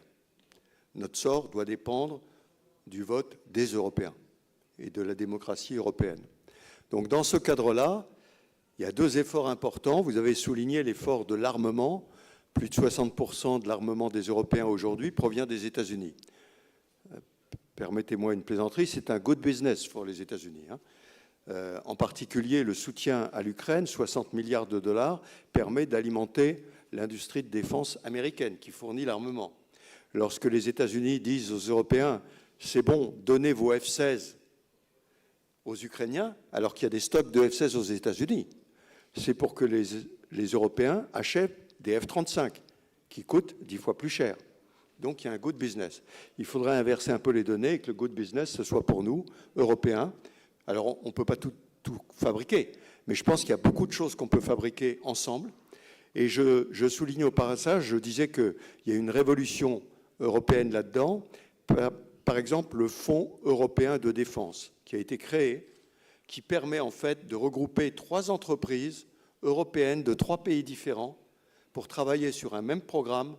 Notre sort doit dépendre du vote des Européens et de la démocratie européenne. Donc dans ce cadre-là, il y a deux efforts importants. Vous avez souligné l'effort de l'armement. Plus de 60% de l'armement des Européens aujourd'hui provient des États-Unis. Permettez-moi une plaisanterie, c'est un good business pour les États-Unis. En particulier, le soutien à l'Ukraine, 60 milliards de dollars, permet d'alimenter l'industrie de défense américaine qui fournit l'armement. Lorsque les États-Unis disent aux Européens « c'est bon, donnez vos F-16 aux Ukrainiens », alors qu'il y a des stocks de F-16 aux États-Unis, c'est pour que les Européens achètent des F-35 qui coûtent 10 fois plus cher. Donc il y a un good business. Il faudrait inverser un peu les données et que le good business, ce soit pour nous, Européens. Alors on ne peut pas tout fabriquer, mais je pense qu'il y a beaucoup de choses qu'on peut fabriquer ensemble. Et je soulignais au passage, je disais qu'il y a une révolution européenne là-dedans. Par exemple, le Fonds européen de défense qui a été créé, qui permet en fait de regrouper 3 entreprises européennes de 3 pays différents pour travailler sur un même programme,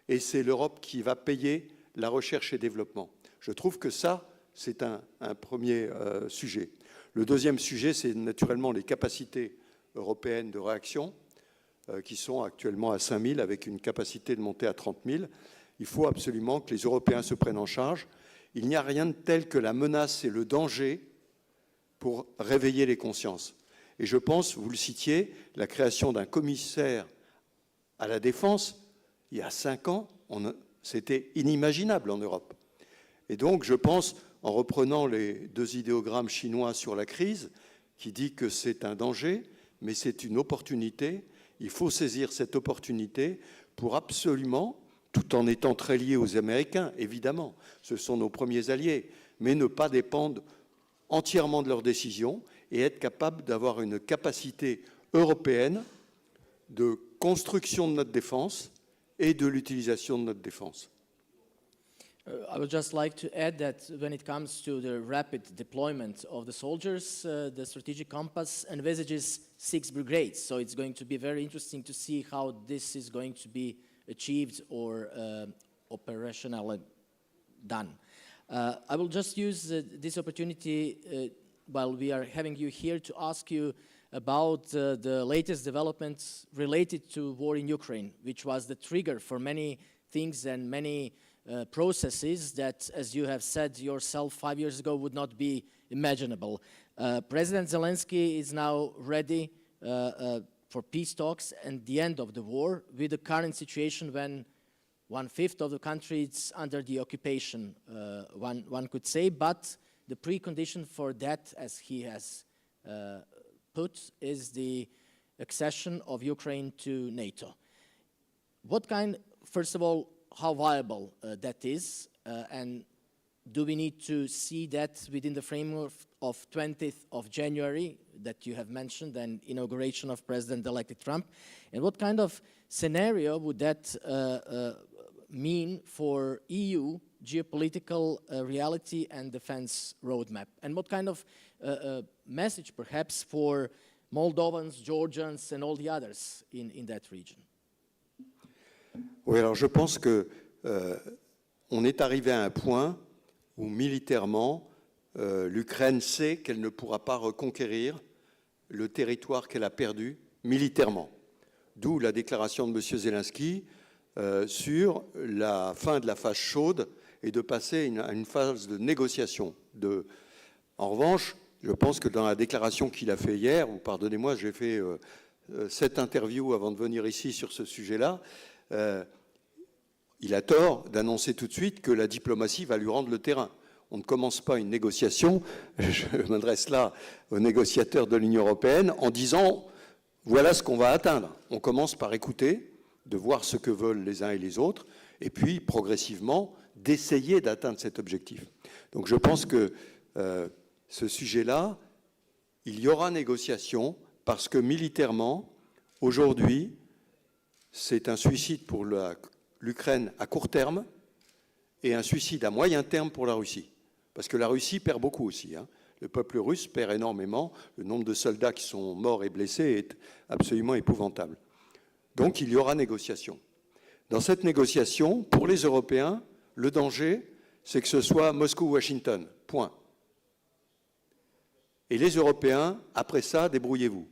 et c'est l'Europe qui va payer la recherche et développement. Je trouve que ça, c'est un premier sujet. Le deuxième sujet, c'est naturellement les capacités européennes de réaction, qui sont actuellement à 5 000, avec une capacité de monter à 30 000. Il faut absolument que les Européens se prennent en charge. Il n'y a rien de tel que la menace et le danger pour réveiller les consciences. Et je pense, vous le citiez, la création d'un commissaire à la défense, il y a 5 ans, c'était inimaginable en Europe. Et donc, je pense, en reprenant les 2 idéogrammes chinois sur la crise, qui dit que c'est un danger, mais c'est une opportunité. Il faut saisir cette opportunité pour absolument, tout en étant très lié aux Américains, évidemment, ce sont nos premiers alliés, mais ne pas dépendre entièrement de leurs décisions et être capable d'avoir une capacité européenne de construction de notre défense et de l'utilisation de notre défense. I would just like to add that when it comes to the rapid deployment of the soldiers, the strategic compass envisages 6 brigades. So it's going to be very interesting to see how this is going to be achieved or operationally done. I will just use this opportunity while we are having you here to ask you about the latest developments related to war in Ukraine, which was the trigger for many things and many processes that, as you have said yourself 5 years ago, would not be imaginable. President Zelensky is now ready for peace talks and the end of the war, with the current situation when 1/5 of the country is under the occupation, one could say, but the precondition for that, as he has put, is the accession of Ukraine to NATO. What kind, first of all, how viable that is, and do we need to see that within the framework of 20th of January that you have mentioned, and inauguration of President-elect Trump? And what kind of scenario would that mean for EU geopolitical reality and defense roadmap? And what kind of message, perhaps, for Moldovans, Georgians, and all the others in that region? Oui, alors je pense que on est arrivé à un point où militairement, l'Ukraine sait qu'elle ne pourra pas reconquérir le territoire qu'elle a perdu militairement. D'où la déclaration de M. Zelensky sur la fin de la phase chaude et de passer à une phase de négociation. En revanche, je pense que dans la déclaration qu'il a fait hier, ou pardonnez-moi, j'ai fait 7 interviews avant de venir ici sur ce sujet-là, il a tort d'annoncer tout de suite que la diplomatie va lui rendre le terrain. On ne commence pas une négociation, je m'adresse là aux négociateurs de l'Union européenne, en disant voilà ce qu'on va atteindre. On commence par écouter, de voir ce que veulent les uns et les autres, et puis progressivement d'essayer d'atteindre cet objectif. Donc je pense que ce sujet-là, il y aura négociation, parce que militairement, aujourd'hui, c'est un suicide pour l'Ukraine à court terme et un suicide à moyen terme pour la Russie. Parce que la Russie perd beaucoup aussi. Le peuple russe perd énormément. Le nombre de soldats qui sont morts et blessés est absolument épouvantable. Donc il y aura négociation. Dans cette négociation, pour les Européens, le danger, c'est que ce soit Moscou-Washington, point. Et les Européens, après ça, débrouillez-vous.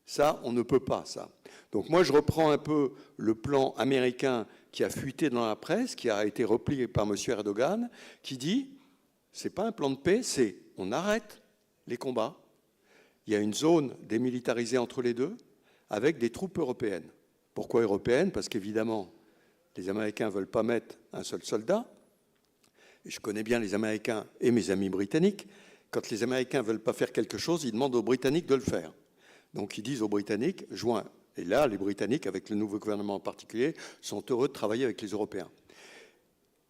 Ça, on ne peut pas, ça. Donc moi, je reprends un peu le plan américain qui a fuité dans la presse, qui a été replié par M. Erdogan, qui dit, c'est pas un plan de paix, c'est on arrête les combats. Il y a une zone démilitarisée entre les deux, avec des troupes européennes. Pourquoi européennes? Parce qu'évidemment, les Américains ne veulent pas mettre un seul soldat. Et je connais bien les Américains et mes amis britanniques. Quand les Américains ne veulent pas faire quelque chose, ils demandent aux Britanniques de le faire. Donc ils disent aux Britanniques, joins. Et là, les Britanniques, avec le nouveau gouvernement en particulier, sont heureux de travailler avec les Européens.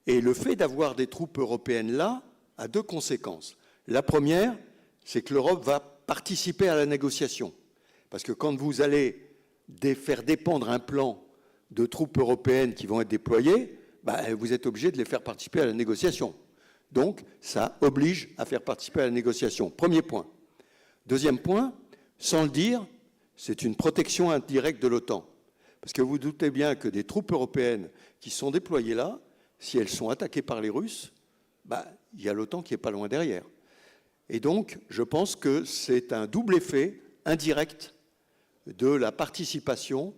Et le fait d'avoir des troupes européennes là a deux conséquences. La première, c'est que l'Europe va participer à la négociation. Parce que quand vous allez faire dépendre un plan de troupes européennes qui vont être déployées, vous êtes obligé de les faire participer à la négociation. Donc, ça oblige à faire participer à la négociation. Premier point. Deuxième point, sans le dire, c'est une protection indirecte de l'OTAN. Parce que vous doutez bien que des troupes européennes qui sont déployées là, si elles sont attaquées par les Russes, il y a l'OTAN qui n'est pas loin derrière. Et donc, je pense que c'est un double effet indirect de la participation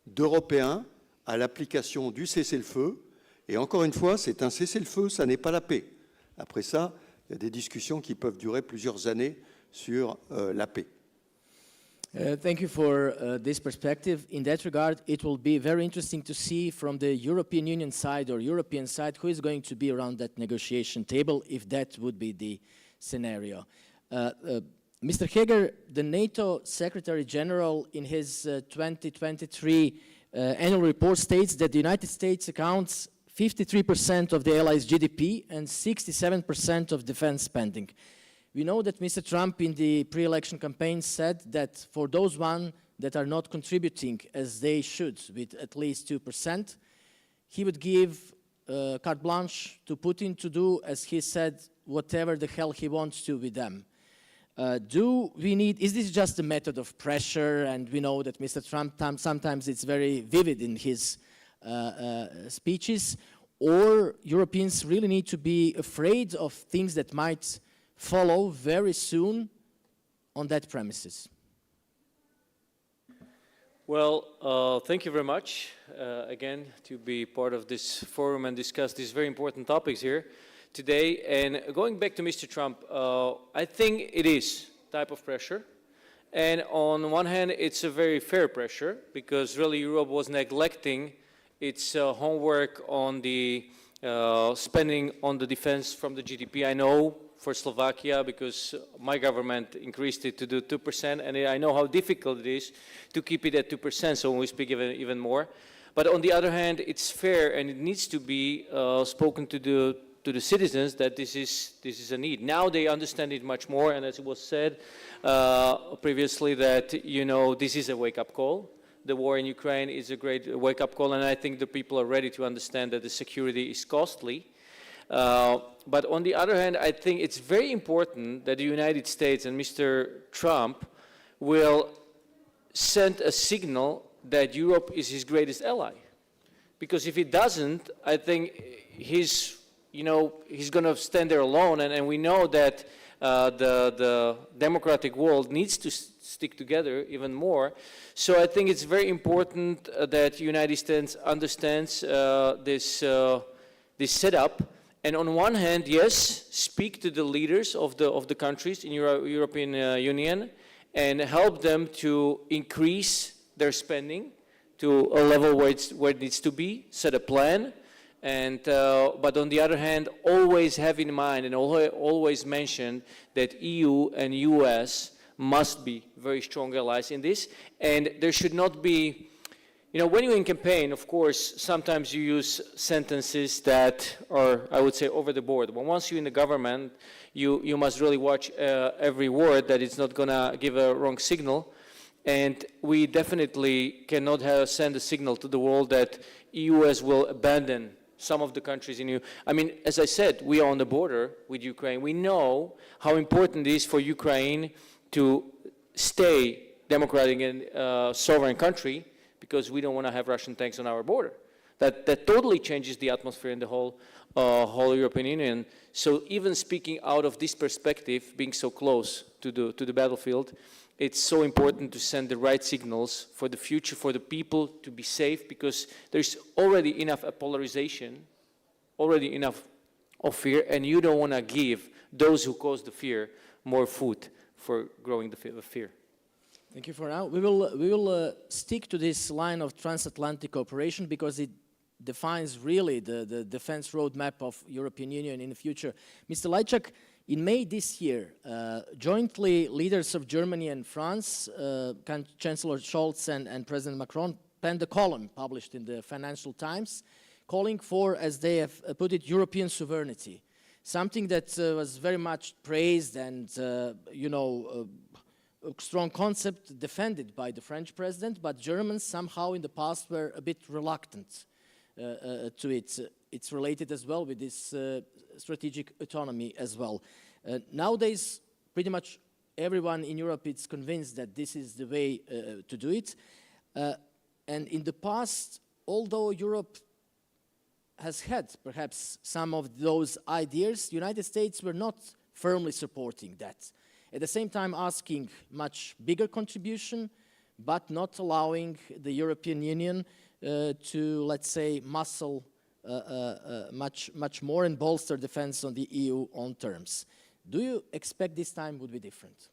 d'Européens à l'application du cessez-le-feu. Et encore une fois, c'est un cessez-le-feu, ça n'est pas la paix. Après ça, il y a des discussions qui peuvent durer plusieurs années sur la paix. Thank you for this perspective. In that regard, it will be very interesting to see from the European Union side or European side who is going to be around that negotiation table if that would be the scenario. Mr. Heger, the NATO Secretary General in his 2023 annual report states that the United States accounts 53% of the allies' GDP and 67% of defense spending. We know that Mr. Trump in the pre-election campaign said that for those one that are not contributing as they should with at least 2%, he would give carte blanche to Putin to do, as he said, whatever the hell he wants to with them. Is this just a method of pressure? And we know that Mr. Trump sometimes it's very vivid in his speeches, or Europeans really need to be afraid of things that might follow very soon on that premises? Well, thank you very much again to be part of this forum and discuss these very important topics here today. And going back to Mr. Trump, I think it is type of pressure. And on one hand, it's a very fair pressure because really Europe was neglecting its homework on the spending on the defense from the GDP. I know for Slovakia, because my government increased it to do 2%, and I know how difficult it is to keep it at 2%, so we speak even more. But on the other hand, it's fair, and it needs to be spoken to the citizens that this is a need. Now they understand it much more, and as it was said previously, that this is a wake-up call. The war in Ukraine is a great wake-up call, and I think the people are ready to understand that the security is costly. But on the other hand, I think it's very important that the United States and Mr. Trump will send a signal that Europe is his greatest ally. Because if he doesn't, I think he's going to stand there alone, and we know that the democratic world needs to stick together even more. So I think it's very important that the United States understands this setup. And on one hand, yes, speak to the leaders of the countries in European Union and help them to increase their spending to a level where it needs to be, set a plan. And, but on the other hand, always have in mind and always mention that EU and US must be very strong allies in this. And there should not be, when you're in campaign, of course, sometimes you use sentences that are, I would say, over the board. But once you're in the government, you must really watch every word, that it's not going to give a wrong signal. And we definitely cannot send a signal to the world that US will abandon some of the countries in EU. I mean, as I said, we are on the border with Ukraine. We know how important it is for Ukraine to stay democratic and sovereign country, because we don't want to have Russian tanks on our border. That totally changes the atmosphere in the whole European Union. So even speaking out of this perspective, being so close to the battlefield, it's so important to send the right signals for the future, for the people to be safe, because there's already enough polarization, already enough of fear, and you don't want to give those who cause the fear more food for growing the fear. Thank you for now. We will stick to this line of transatlantic cooperation because it defines really the defense roadmap of European Union in the future. Mr. Lajčák, in May this year, jointly leaders of Germany and France, Chancellor Scholz and President Macron, penned a column published in the Financial Times calling for, as they have put it, European sovereignty, something that was very much praised and, a strong concept defended by the French president, but Germans somehow in the past were a bit reluctant to it. It's related as well with this strategic autonomy as well. Nowadays, pretty much everyone in Europe is convinced that this is the way to do it. And in the past, although Europe has had perhaps some of those ideas, the United States were not firmly supporting that. At the same time asking much bigger contribution, but not allowing the European Union to, let's say, muscle much more and bolster defense on the EU own terms. Do you expect this time would be different?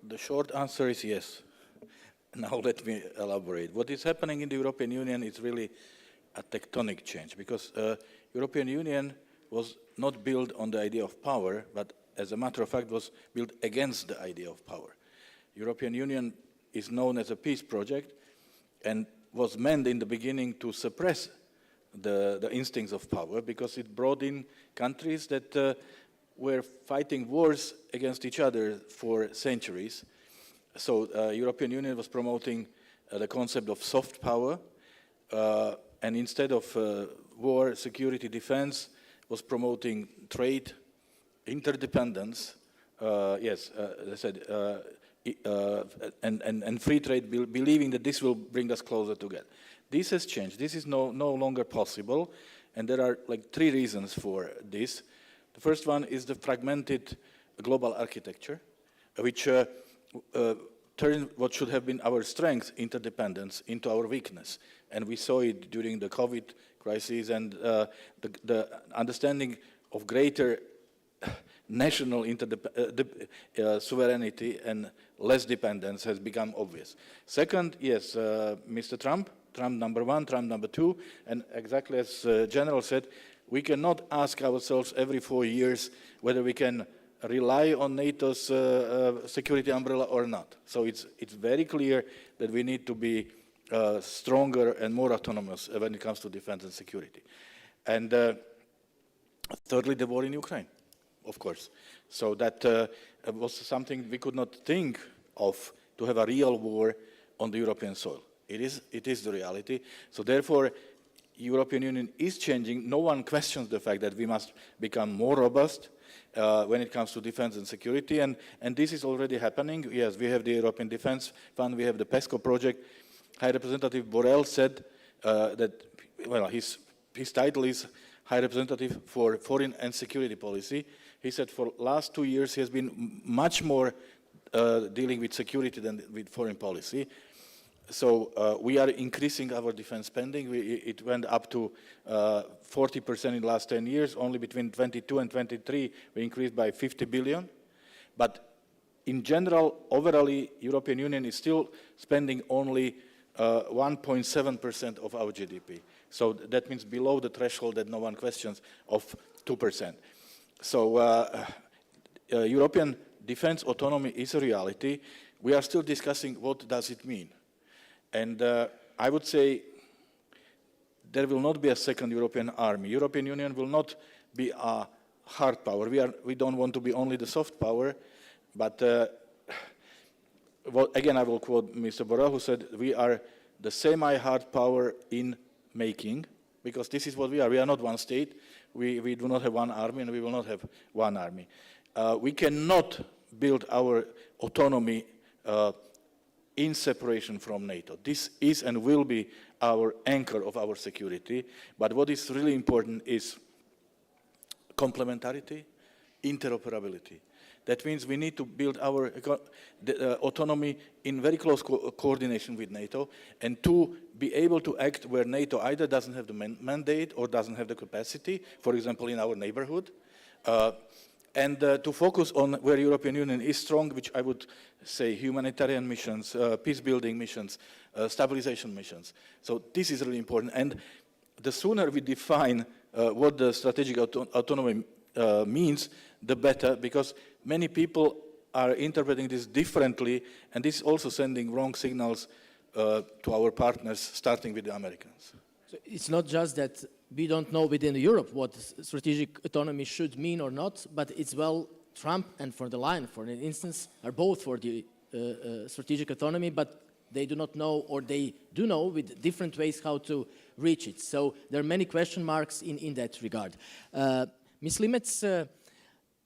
The short answer is yes. Now let me elaborate. What is happening in the European Union is really a tectonic change, because European Union was not built on the idea of power, but as a matter of fact was built against the idea of power. European Union is known as a peace project and was meant in the beginning to suppress the instincts of power, because it brought in countries that were fighting wars against each other for centuries. So European Union was promoting the concept of soft power, and instead of war, security, defense, was promoting trade, interdependence, as I said, and free trade, believing that this will bring us closer together. This has changed. This is no longer possible, and there are like 3 reasons for this. The first one is the fragmented global architecture, which turned what should have been our strength, interdependence, into our weakness. And we saw it during the COVID crisis, and the understanding of greater national sovereignty and less dependence has become obvious. Second, yes, Mr. Trump number 1, Trump number 2, and exactly as General said, we cannot ask ourselves every 4 years whether we can rely on NATO's security umbrella or not. So it's very clear that we need to be stronger and more autonomous when it comes to defense and security. And thirdly, the war in Ukraine, of course. So that was something we could not think of, to have a real war on the European soil. It is the reality. So therefore, European Union is changing. No one questions the fact that we must become more robust when it comes to defense and security, and this is already happening. Yes, we have the European Defense Fund, we have the PESCO project. High Representative Borrell said that, well, his title is High Representative for Foreign and Security Policy. He said for last 2 years he has been much more dealing with security than with foreign policy. So we are increasing our defense spending. It went up to 40% in the last 10 years. Only between 22 and 23, we increased by 50 billion. But in general, overall, European Union is still spending only 1.7% of our GDP. So that means below the threshold that no one questions of 2%. So European defense autonomy is a reality. We are still discussing what does it mean. And I would say there will not be a second European army. European Union will not be a hard power. We don't want to be only the soft power. But well, again, I will quote Mr. Borrell, who said, we are the semi-hard power in making, because this is what we are. We are not one state. We do not have one army, and we will not have one army. We cannot build our autonomy in separation from NATO. This is and will be our anchor of our security. But what is really important is complementarity, interoperability. That means we need to build our autonomy in very close coordination with NATO, and to be able to act where NATO either doesn't have the mandate or doesn't have the capacity, for example, in our neighborhood, and to focus on where European Union is strong, which I would say humanitarian missions, peace-building missions, stabilization missions. So this is really important, and the sooner we define what the strategic autonomy means, the better, because many people are interpreting this differently, and this is also sending wrong signals to our partners, starting with the Americans. So it's not just that we don't know within Europe what strategic autonomy should mean or not, but it's, well, Trump and von der Leyen, for instance, are both for the strategic autonomy, but they do not know, or they do know with different ways how to reach it. So there are many question marks in that regard. Ms. Limets,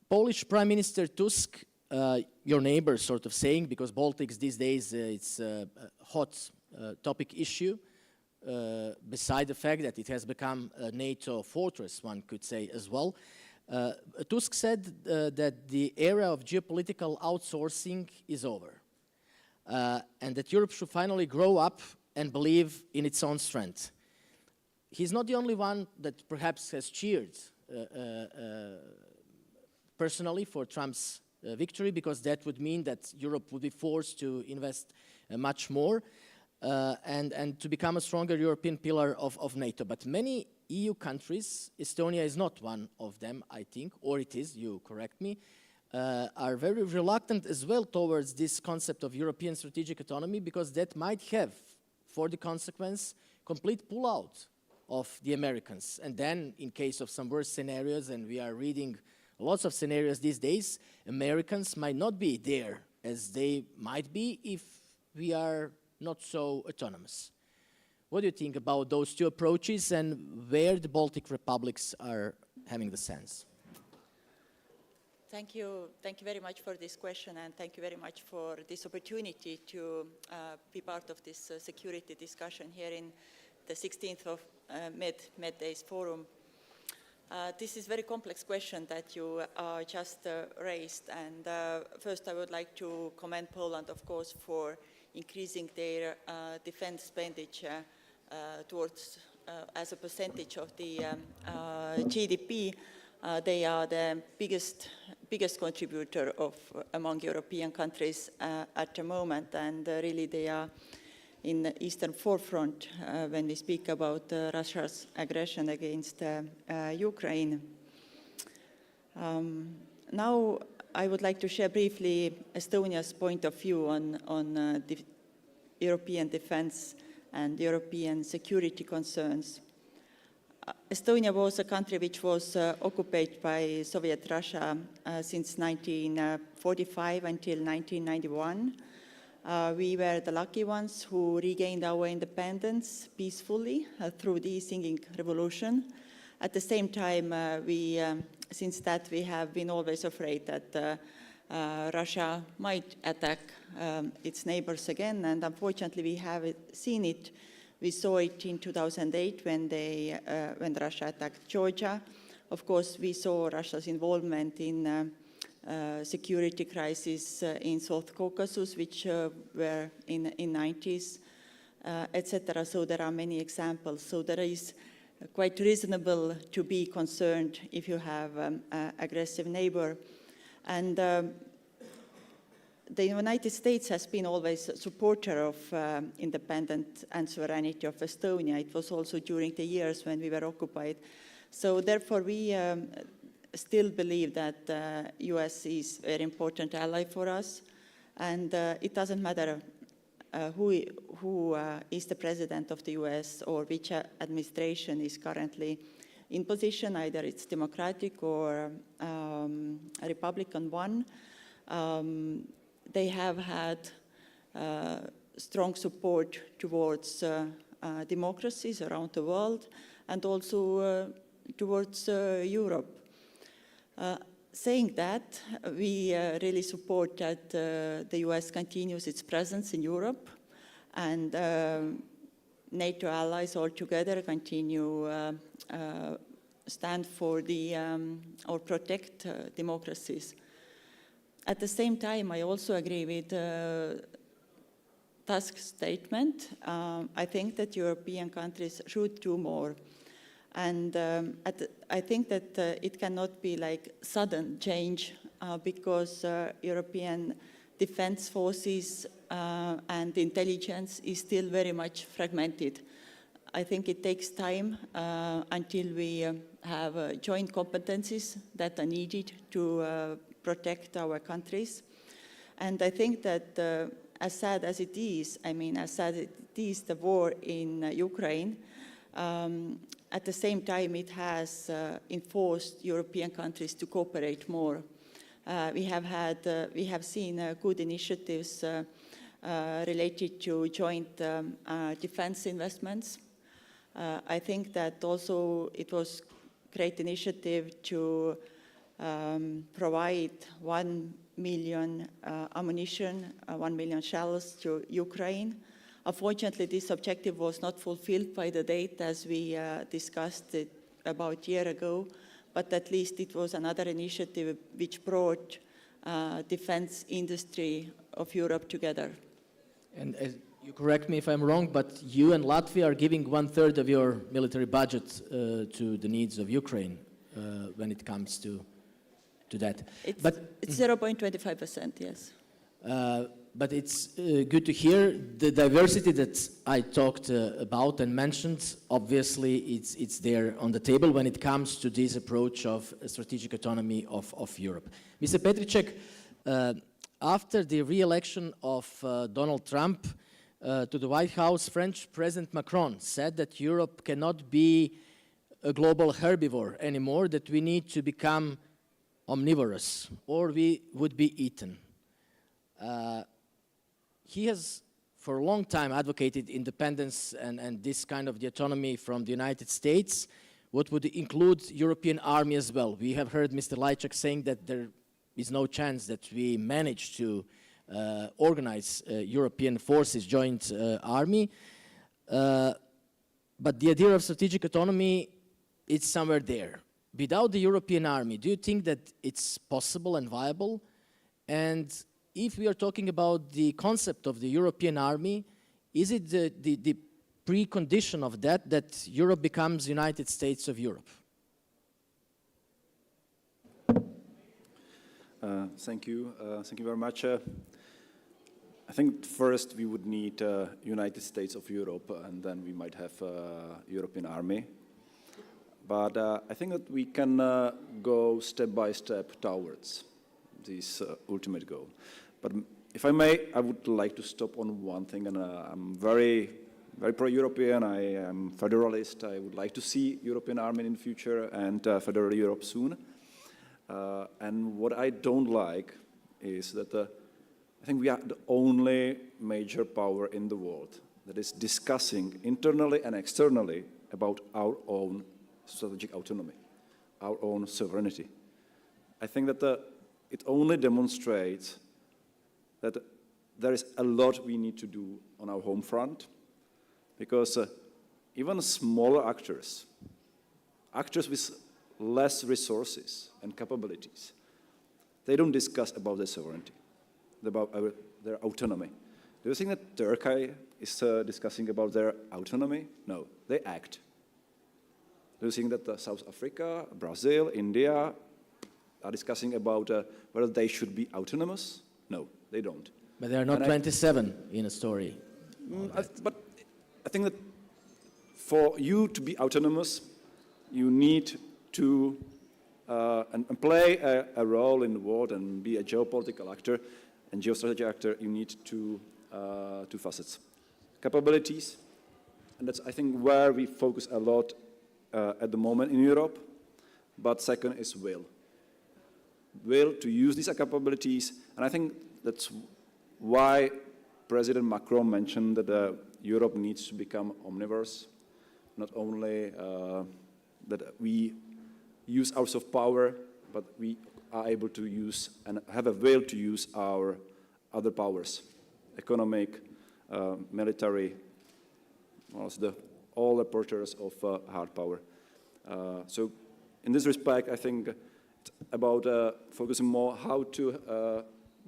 Polish Prime Minister Tusk, your neighbor, sort of saying, because Baltics these days, it's a hot topic issue, beside the fact that it has become a NATO fortress, one could say as well. Tusk said that the era of geopolitical outsourcing is over, and that Europe should finally grow up and believe in its own strength. He's not the only one that perhaps has cheered personally for Trump's victory, because that would mean that Europe would be forced to invest much more and to become a stronger European pillar of NATO. But many EU countries, Estonia is not one of them, I think, or it is, you correct me, are very reluctant as well towards this concept of European strategic autonomy, because that might have, for the consequence, complete pullout of the Americans. And then, in case of some worse scenarios, and we are reading lots of scenarios these days, Americans might not be there as they might be if we are not so autonomous. What do you think about those two approaches, and where the Baltic republics are having the sense? Thank you very much for this question, and thank you very much for this opportunity to be part of this security discussion here in the 16th of Med-Days Forum. This is a very complex question that you just raised, and first I would like to commend Poland, of course, for increasing their defense expenditure towards as a percentage of the GDP. They are the biggest contributor among European countries at the moment, and really they are in the eastern forefront when we speak about Russia's aggression against Ukraine. Now I would like to share briefly Estonia's point of view on European defense and European security concerns. Estonia was a country which was occupied by Soviet Russia since 1945 until 1991. We were the lucky ones who regained our independence peacefully through the singing revolution. At the same time, since that we have been always afraid that Russia might attack its neighbors again, and unfortunately we have seen it. We saw it in 2008 when Russia attacked Georgia. Of course, we saw Russia's involvement in security crisis in South Caucasus, which were in 90s, etc. So there are many examples. So there is quite reasonable to be concerned if you have an aggressive neighbor. And the United States has been always a supporter of independence and sovereignty of Estonia. It was also during the years when we were occupied. So therefore we still believe that the US is a very important ally for us, and it doesn't matter who is the president of the US or which administration is currently in position, either it's Democratic or a Republican one. They have had strong support towards democracies around the world and also towards Europe. saying that, we really support that the US continues its presence in Europe, and NATO allies altogether continue stand for the or protect democracies. At the same time, I also agree with Tusk's statement. I think that European countries should do more. And I think that it cannot be like sudden change because European defense forces and intelligence is still very much fragmented. I think it takes time until we have joint competencies that are needed to protect our countries. And I think that as sad as it is, I mean, as sad as it is, the war in Ukraine, at the same time it has enforced European countries to cooperate more. We have seen good initiatives related to joint defense investments. I think that also it was a great initiative to provide 1 million ammunition, 1 million shells to Ukraine. Unfortunately, this objective was not fulfilled by the date as we discussed it about a year ago, but at least it was another initiative which brought defense industry of Europe together. And you correct me if I'm wrong, but you and Latvia are giving 1/3 of your military budget to the needs of Ukraine when it comes to that. It's 0.25%, yes. But it's good to hear the diversity that I talked about and mentioned. Obviously, it's there on the table when it comes to this approach of strategic autonomy of Europe. Mr. Petricek, after the re-election of Donald Trump to the White House, French President Macron said that Europe cannot be a global herbivore anymore, that we need to become omnivorous, or we would be eaten. He has for a long time advocated independence and this kind of the autonomy from the United States, what would include European army as well. We have heard Mr. Lajčák saying that there is no chance that we manage to organize European forces, joint army. But the idea of strategic autonomy is somewhere there. Without the European army, do you think that it's possible and viable? And if we are talking about the concept of the European army, is it the precondition of that Europe becomes United States of Europe? Thank you very much. I think first we would need United States of Europe, and then we might have a European army. But I think that we can go step by step towards this ultimate goal. But if I may, I would like to stop on one thing, and I'm very, very pro-European. I am federalist. I would like to see European army in the future and federal Europe soon. And what I don't like is that I think we are the only major power in the world that is discussing internally and externally about our own strategic autonomy, our own sovereignty. I think that it only demonstrates that there is a lot we need to do on our home front, because even smaller actors with less resources and capabilities, they don't discuss about their sovereignty, about their autonomy. Do you think that Turkey is discussing about their autonomy? No, they act. Do you think that South Africa, Brazil, India are discussing about whether they should be autonomous? No, they don't. But there are not 27 in a story. But I think that for you to be autonomous, you need to and play a role in the world and be a geopolitical actor and geostrategic actor. You need two facets: capabilities, and that's, I think, where we focus a lot at the moment in Europe. But second is will to use these capabilities, and I think that's why President Macron mentioned that Europe needs to become omnivorous, not only that we use our soft power, but we are able to use and have a will to use our other powers, economic, military, also all the porters of hard power. So in this respect, I think it's about focusing more how to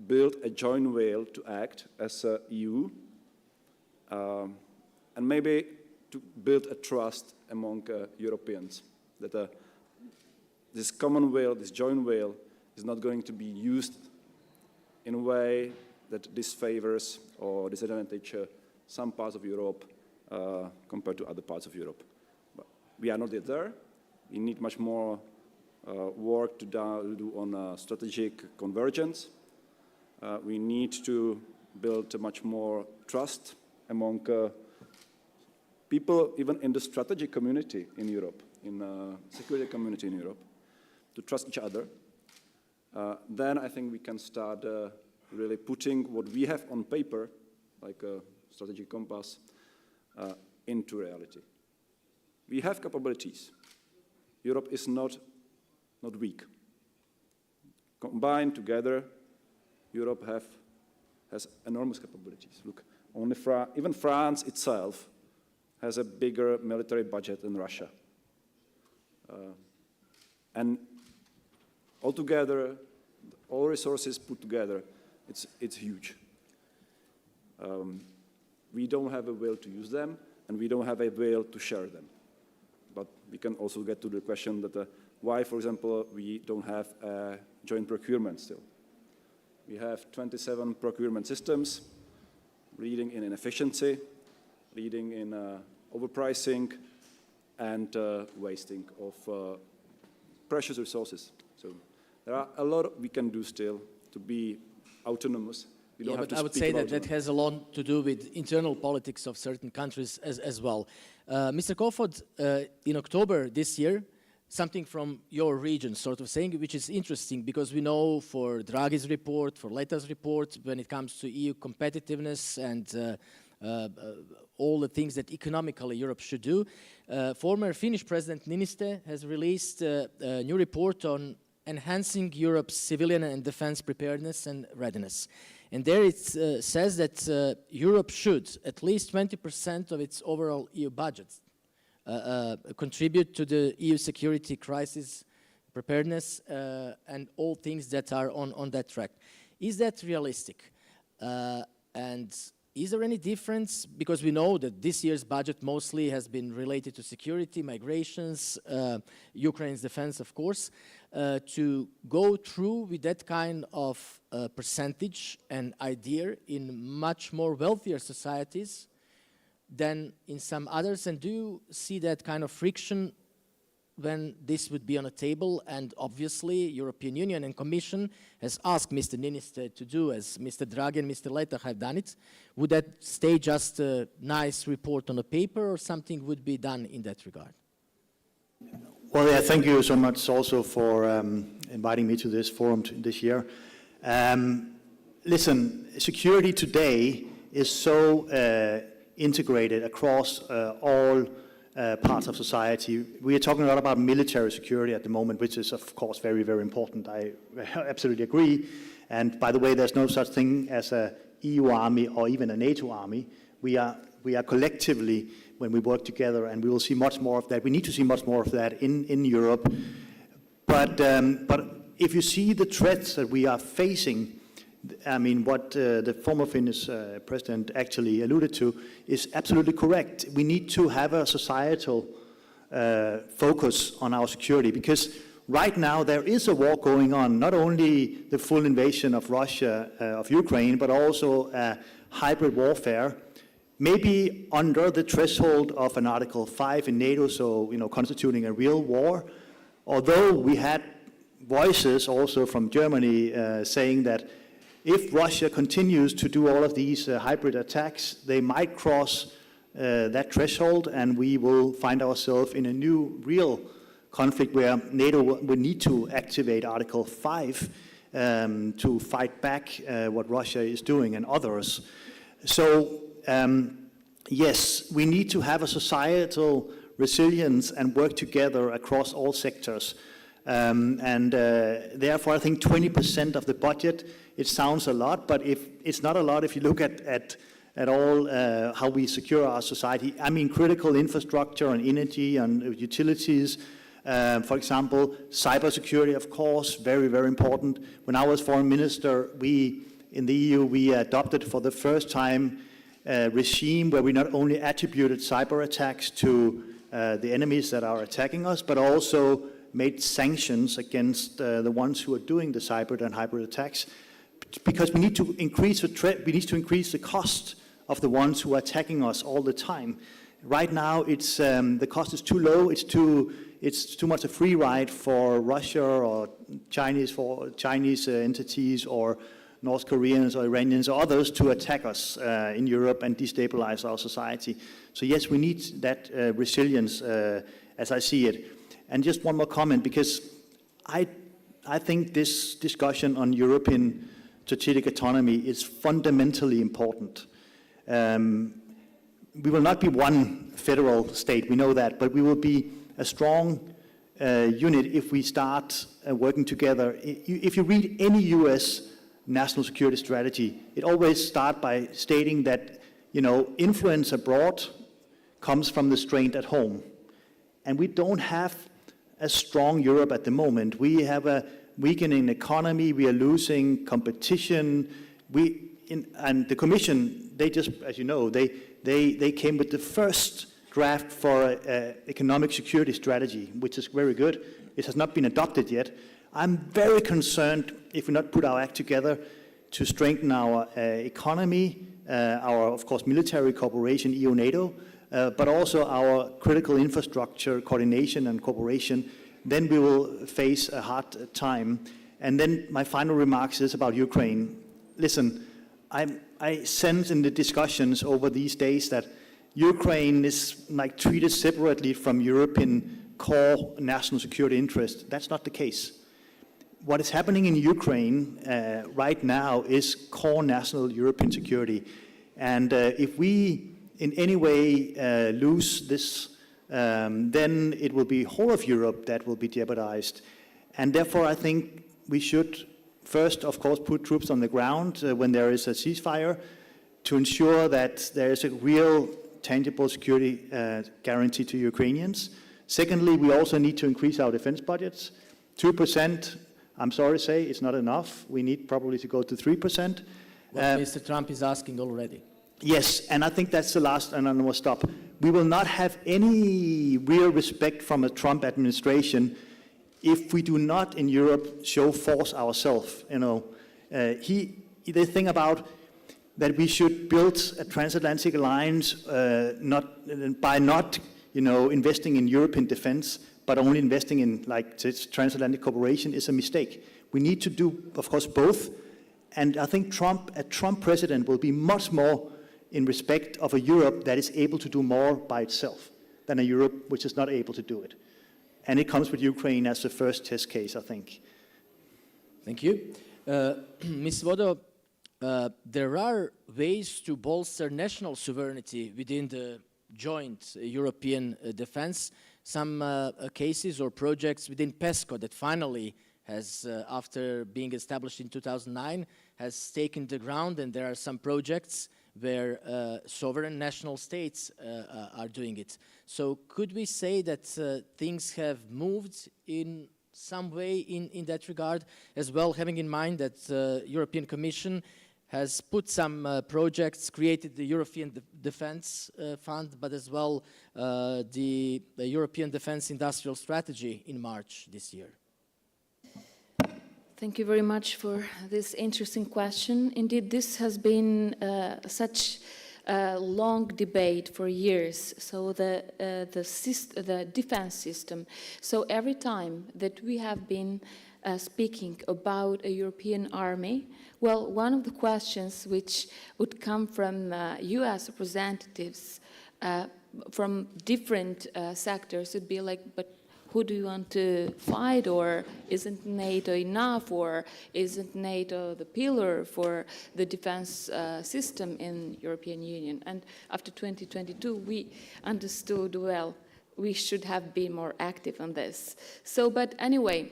build a joint will to act as a EU, and maybe to build a trust among Europeans, that this common will, this joint will, is not going to be used in a way that disfavors or disadvantages some parts of Europe compared to other parts of Europe. But we are not yet there. We need much more work to do on strategic convergence. We need to build much more trust among people, even in the strategic community in Europe, in the security community in Europe, to trust each other. Then I think we can start really putting what we have on paper, like a strategic compass, into reality. We have capabilities. Europe is not weak. Combined together, Europe has enormous capabilities. Look, only even France itself has a bigger military budget than Russia. And altogether, all resources put together, it's huge. We don't have a will to use them, and we don't have a will to share them. But we can also get to the question that why, for example, we don't have a joint procurement still. We have 27 procurement systems, leading in inefficiency, leading in overpricing, and wasting of precious resources. So there are a lot we can do still to be autonomous. We don't have but to I would speak say about that has a lot to do with internal politics of certain countries as well. Mr. Kofod, in October this year, something from your region sort of saying, which is interesting because we know for Draghi's report, for Letta's report, when it comes to EU competitiveness and all the things that economically Europe should do, former Finnish President Niinistö has released a new report on enhancing Europe's civilian and defense preparedness and readiness. And there it says that Europe should, at least 20% of its overall EU budget, contribute to the EU security crisis preparedness and all things that are on that track. Is that realistic? And is there any difference? Because we know that this year's budget mostly has been related to security, migrations, Ukraine's defense, of course, to go through with that kind of percentage and idea in much more wealthier societies than in some others. And do you see that kind of friction when this would be on a table? And obviously, European Union and Commission has asked Mr. Niinistö to do as Mr. Draghi and Mr. Letta have done it. Would that stay just a nice report on a paper, or something would be done in that regard? Well, yeah, thank you so much also for inviting me to this forum this year. Listen, security today is so integrated across all parts of society. We are talking a lot about military security at the moment, which is, of course, very, very important. I absolutely agree. And by the way, there's no such thing as a EU army or even a NATO army. We are collectively, when we work together, and we will see much more of that. We need to see much more of that in Europe. But if you see the threats that we are facing, I mean, what the former Finnish president actually alluded to is absolutely correct. We need to have a societal focus on our security, because right now there is a war going on, not only the full invasion of Russia, of Ukraine, but also hybrid warfare, maybe under the threshold of an Article 5 in NATO, so, constituting a real war. Although we had voices also from Germany saying that if Russia continues to do all of these hybrid attacks, they might cross that threshold, and we will find ourselves in a new real conflict where NATO will need to activate Article 5 to fight back what Russia is doing and others. So, yes, we need to have a societal resilience and work together across all sectors. Therefore, I think 20% of the budget, it sounds a lot, but if it's not a lot if you look at all how we secure our society. I mean, critical infrastructure on energy, on utilities, for example, cybersecurity, of course, very, very important. When I was foreign minister, in the EU, we adopted for the first time a regime where we not only attributed cyber attacks to the enemies that are attacking us, but also made sanctions against the ones who are doing the cyber and hybrid attacks, because we need to increase the cost of the ones who are attacking us all the time. Right now, the cost is too low. It's too much a free ride for Russia or Chinese entities or North Koreans or Iranians or others to attack us in Europe and destabilize our society. So yes, we need that resilience as I see it. And just one more comment, because I think this discussion on European strategic autonomy is fundamentally important. We will not be one federal state, we know that, but we will be a strong unit if we start working together. If you read any US national security strategy, it always starts by stating that, influence abroad comes from the strength at home. And we don't have a strong Europe at the moment. We have a weakening economy, we are losing competition. And the Commission, they just, as you know, they came with the first draft for an economic security strategy, which is very good. It has not been adopted yet. I'm very concerned if we not put our act together to strengthen our economy, our, of course, military cooperation, EU, NATO, but also our critical infrastructure coordination and cooperation, then we will face a hard time. And then my final remarks is about Ukraine. Listen, I sense in the discussions over these days that Ukraine is treated separately from European core national security interests. That's not the case. What is happening in Ukraine right now is core national European security. And if we in any way lose this, then it will be whole of Europe that will be jeopardized. And therefore, I think we should first, of course, put troops on the ground when there is a ceasefire to ensure that there is a real, tangible security guarantee to Ukrainians. Secondly, we also need to increase our defense budgets. 2%, I'm sorry to say, it's not enough. We need probably to go to 3%. What Mr. Trump is asking already. Yes, and I think that's the last, and I will stop. We will not have any real respect from a Trump administration if we do not in Europe show force ourselves. They think about that we should build a transatlantic alliance by not investing in European defense, but only investing in transatlantic cooperation is a mistake. We need to do, of course, both. And I think a Trump president will be much more in respect of a Europe that is able to do more by itself than a Europe which is not able to do it. And it comes with Ukraine as the first test case, I think. Thank you. Ms. Vodo, there are ways to bolster national sovereignty within the joint European defense. Some cases or projects within PESCO that finally has, after being established in 2009, has taken the ground, and there are some projects where sovereign national states are doing it. So could we say that things have moved in some way in that regard, as well, having in mind that the European Commission has put some projects, created the European Defence Fund, but as well the European Defence Industrial Strategy in March this year? Thank you very much for this interesting question. Indeed, this has been such a long debate for years. So the defense system. So every time that we have been speaking about a European army, well, one of the questions which would come from US representatives from different sectors would be like, but who do you want to fight, or isn't NATO enough, or isn't NATO the pillar for the defense system in European Union? And after 2022, we understood well we should have been more active on this. So, but anyway,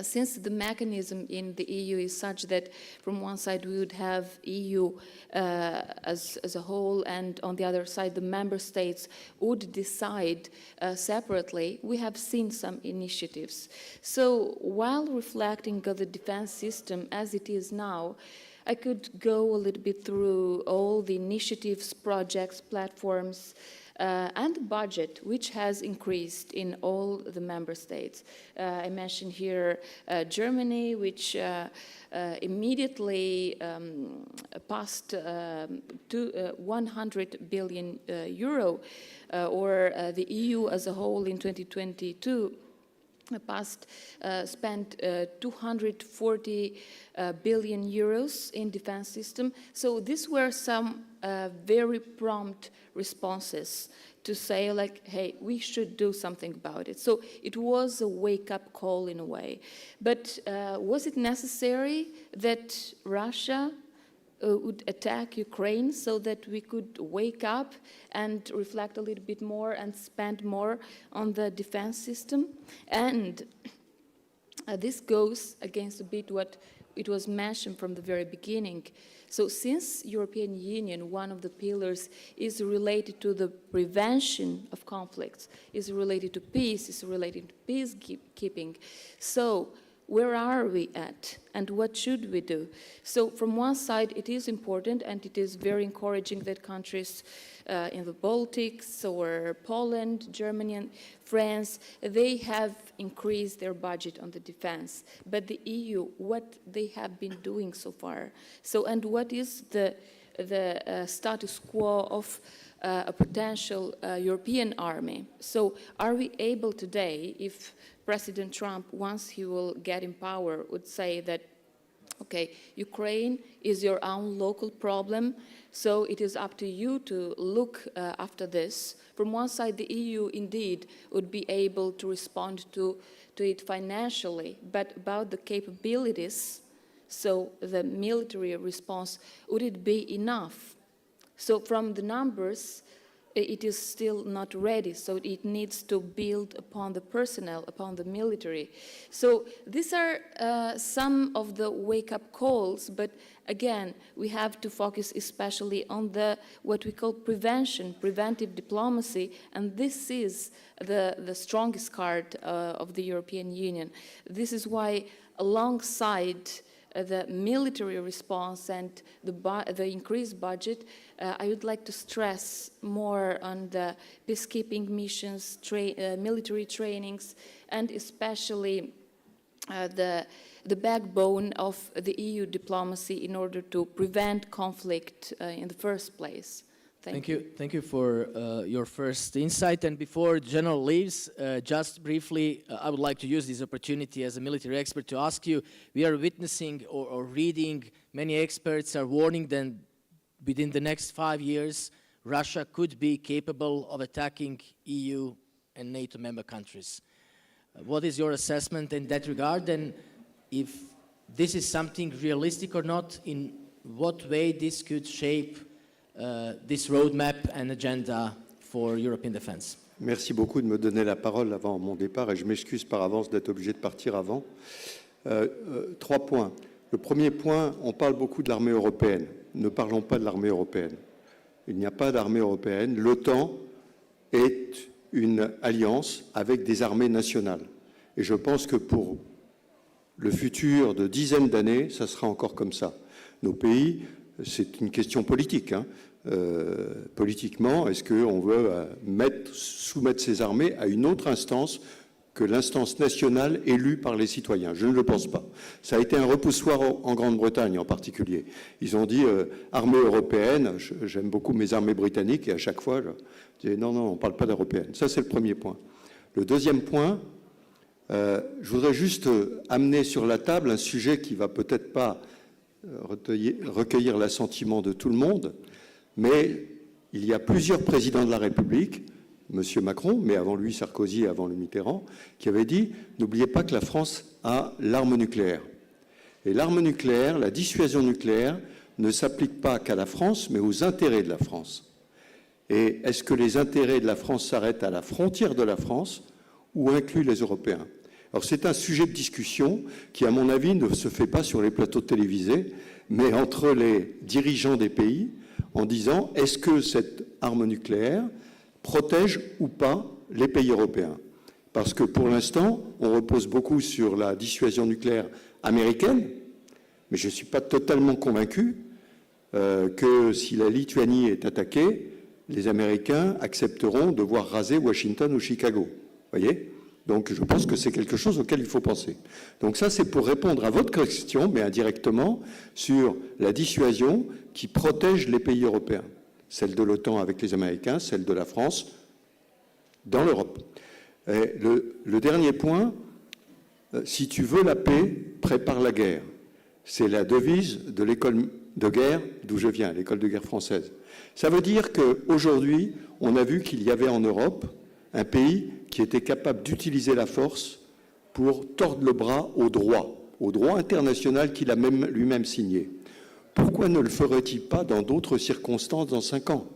since the mechanism in the EU is such that from one side we would have EU as a whole, and on the other side the member states would decide separately, we have seen some initiatives. So while reflecting on the defense system as it is now, I could go a little bit through all the initiatives, projects, platforms, and the budget, which has increased in all the member states. I mentioned here Germany, which immediately passed to 100 billion euro, or the EU as a whole in 2022 spent 240 billion euros in defense system. So these were some very prompt responses to say, like, hey, we should do something about it. So it was a wake-up call in a way. But was it necessary that Russia would attack Ukraine so that we could wake up and reflect a little bit more and spend more on the defense system? And this goes against a bit what it was mentioned from the very beginning. So since European Union, one of the pillars is related to the prevention of conflicts, is related to peace, is related to peacekeeping. So where are we at, and what should we do? So from one side, it is important, and it is very encouraging that countries in the Baltics or Poland, Germany, and France, they have increased their budget on the defense. But the EU, what they have been doing so far? So, and what is the status quo of a potential European army? So are we able today, if President Trump, once he will get in power, would say that, okay, Ukraine is your own local problem, so it is up to you to look after this. From one side, the EU indeed would be able to respond to it financially, but about the capabilities, so the military response, would it be enough? So from the numbers, it is still not ready, so it needs to build upon the personnel, upon the military. So these are some of the wake-up calls, but again, we have to focus especially on the what we call prevention, preventive diplomacy, and this is the strongest card of the European Union. This is why, alongside the military response and the increased budget, I would like to stress more on the peacekeeping missions, military trainings, and especially the backbone of the EU diplomacy in order to prevent conflict in the first place. Thank you. Thank you for your first insight. And before the General leaves, just briefly, I would like to use this opportunity as a military expert to ask you, we are witnessing or reading, many experts are warning that within the next 5 years, Russia could be capable of attacking EU and NATO member countries. What is your assessment in that regard? And if this is something realistic or not, in what way this could shape this roadmap and agenda for European defense? Merci beaucoup de me donner la parole avant mon départ et je m'excuse par avance d'être obligé de partir avant. 3 points. Le premier point, on parle beaucoup de l'armée européenne. Ne parlons pas de l'armée européenne. Il n'y a pas d'armée européenne. L'OTAN est une alliance avec des armées nationales. Et je pense que pour le futur de dizaines d'années, ça sera encore comme ça. Nos pays, c'est une question politique. Politiquement, est-ce qu'on veut soumettre ces armées à une autre instance que l'instance nationale élue par les citoyens? Je ne le pense pas. Ça a été un repoussoir en Grande-Bretagne en particulier. Ils ont dit armée européenne, j'aime beaucoup mes armées britanniques, et à chaque fois, je dis non, on ne parle pas d'européenne. Ça, c'est le premier point. Le deuxième point, je voudrais juste amener sur la table un sujet qui ne va peut-être pas recueillir l'assentiment de tout le monde, mais il y a plusieurs présidents de la République, M. Macron, mais avant lui Sarkozy et avant le Mitterrand, qui avaient dit « N'oubliez pas que la France a l'arme nucléaire ». Et l'arme nucléaire, la dissuasion nucléaire, ne s'applique pas qu'à la France, mais aux intérêts de la France. Et est-ce que les intérêts de la France s'arrêtent à la frontière de la France ou incluent les Européens? Alors c'est un sujet de discussion qui, à mon avis, ne se fait pas sur les plateaux télévisés, mais entre les dirigeants des pays, en disant est-ce que cette arme nucléaire protège ou pas les pays européens? Parce que pour l'instant, on repose beaucoup sur la dissuasion nucléaire américaine, mais je ne suis pas totalement convaincu que si la Lituanie est attaquée, les Américains accepteront de voir raser Washington ou Chicago. Voyez? Donc je pense que c'est quelque chose auquel il faut penser. Donc ça, c'est pour répondre à votre question, mais indirectement, sur la dissuasion qui protège les pays européens. Celle de l'OTAN avec les Américains, celle de la France dans l'Europe. Le dernier point, si tu veux la paix, prépare la guerre. C'est la devise de l'école de guerre d'où je viens, l'école de guerre française. Ça veut dire qu'aujourd'hui, on a vu qu'il y avait en Europe un pays qui était capable d'utiliser la force pour tordre le bras au droit international qu'il a même lui-même signé. Pourquoi ne le ferait-il pas dans d'autres circonstances dans 5 ans?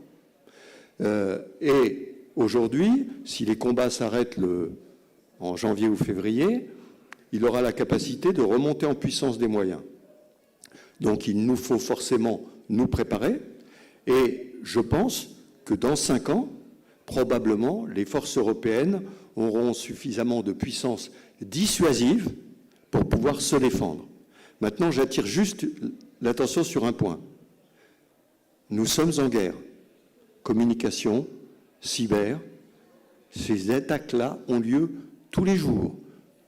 Et aujourd'hui, si les combats s'arrêtent en janvier ou février, il aura la capacité de remonter en puissance des moyens. Donc il nous faut forcément nous préparer, et je pense que dans 5 ans, probablement, les forces européennes auront suffisamment de puissance dissuasive pour pouvoir se défendre. Maintenant, j'attire juste l'attention sur un point. Nous sommes en guerre. Communication, cyber, ces attaques-là ont lieu tous les jours,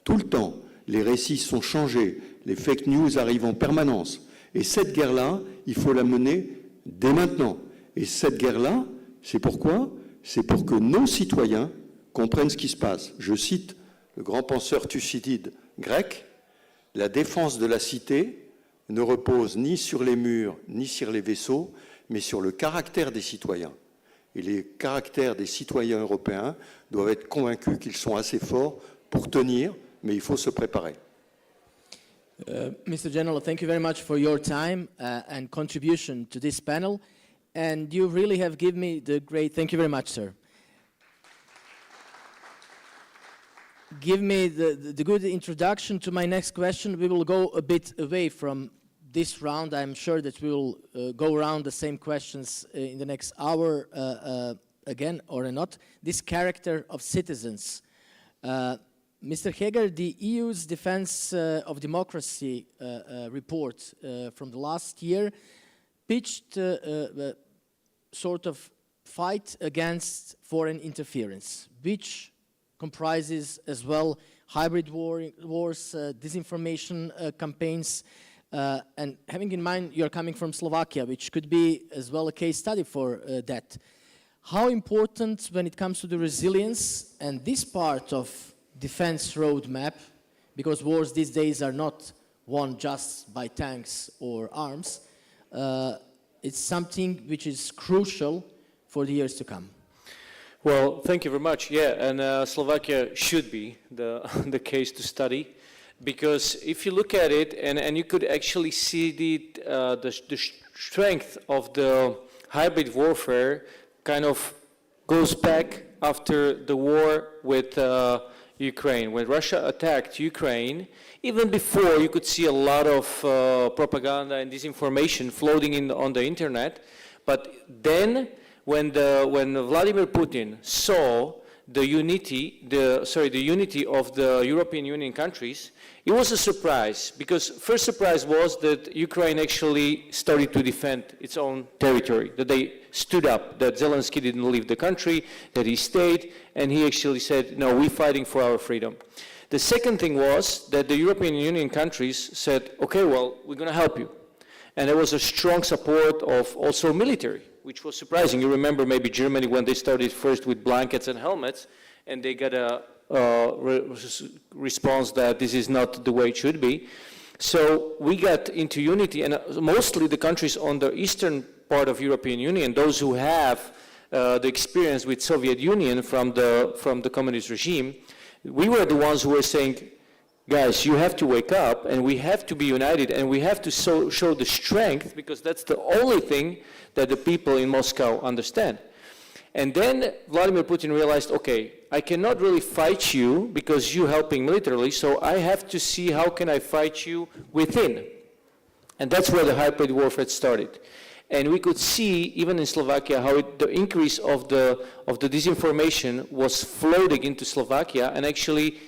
tout le temps. Les récits sont changés, les fake news arrivent en permanence. Et cette guerre-là, il faut la mener dès maintenant. Et cette guerre-là, c'est pourquoi? C'est pour que nos citoyens comprennent ce qui se passe. Je cite le grand penseur Thucydide grec, « La défense de la cité ne repose ni sur les murs, ni sur les vaisseaux, mais sur le caractère des citoyens. » Et les caractères des citoyens européens doivent être convaincus qu'ils sont assez forts pour tenir, mais il faut se préparer. Mr. General, thank you very much for your time and contribution to this panel. And you really have given me the great, thank you very much, sir. Give me the good introduction to my next question. We will go a bit away from this round. I'm sure that we will go around the same questions in the next hour again, or not. This character of citizens. Mr. Heger, the EU's Defense of Democracy report from the last year pitched a sort of fight against foreign interference, which comprises as well hybrid wars, disinformation campaigns, and having in mind you're coming from Slovakia, which could be as well a case study for that. How important when it comes to the resilience and this part of defense roadmap, because wars these days are not won just by tanks or arms, it's something which is crucial for the years to come. Well, thank you very much. Yeah, and Slovakia should be the case to study, because if you look at it, and you could actually see the strength of the hybrid warfare kind of goes back after the war with Ukraine. When Russia attacked Ukraine, even before, you could see a lot of propaganda and disinformation floating on the internet. But then, when Vladimir Putin saw the unity of the European Union countries, it was a surprise, because first surprise was that Ukraine actually started to defend its own territory, that they stood up, that Zelensky didn't leave the country, that he stayed, and he actually said, no, we're fighting for our freedom. The second thing was that the European Union countries said, okay, well, we're going to help you. And there was a strong support of also military, which was surprising. You remember maybe Germany when they started first with blankets and helmets, and they got a response that this is not the way it should be. So we got into unity, and mostly the countries on the eastern part of European Union, those who have the experience with Soviet Union from the communist regime, we were the ones who were saying, guys, you have to wake up, and we have to be united, and we have to show the strength, because that's the only thing that the people in Moscow understand. And then Vladimir Putin realized, okay, I cannot really fight you because you're helping militarily, so I have to see how can I fight you within. And that's where the hybrid warfare started. And we could see, even in Slovakia, how the increase of the disinformation was floating into Slovakia, and actually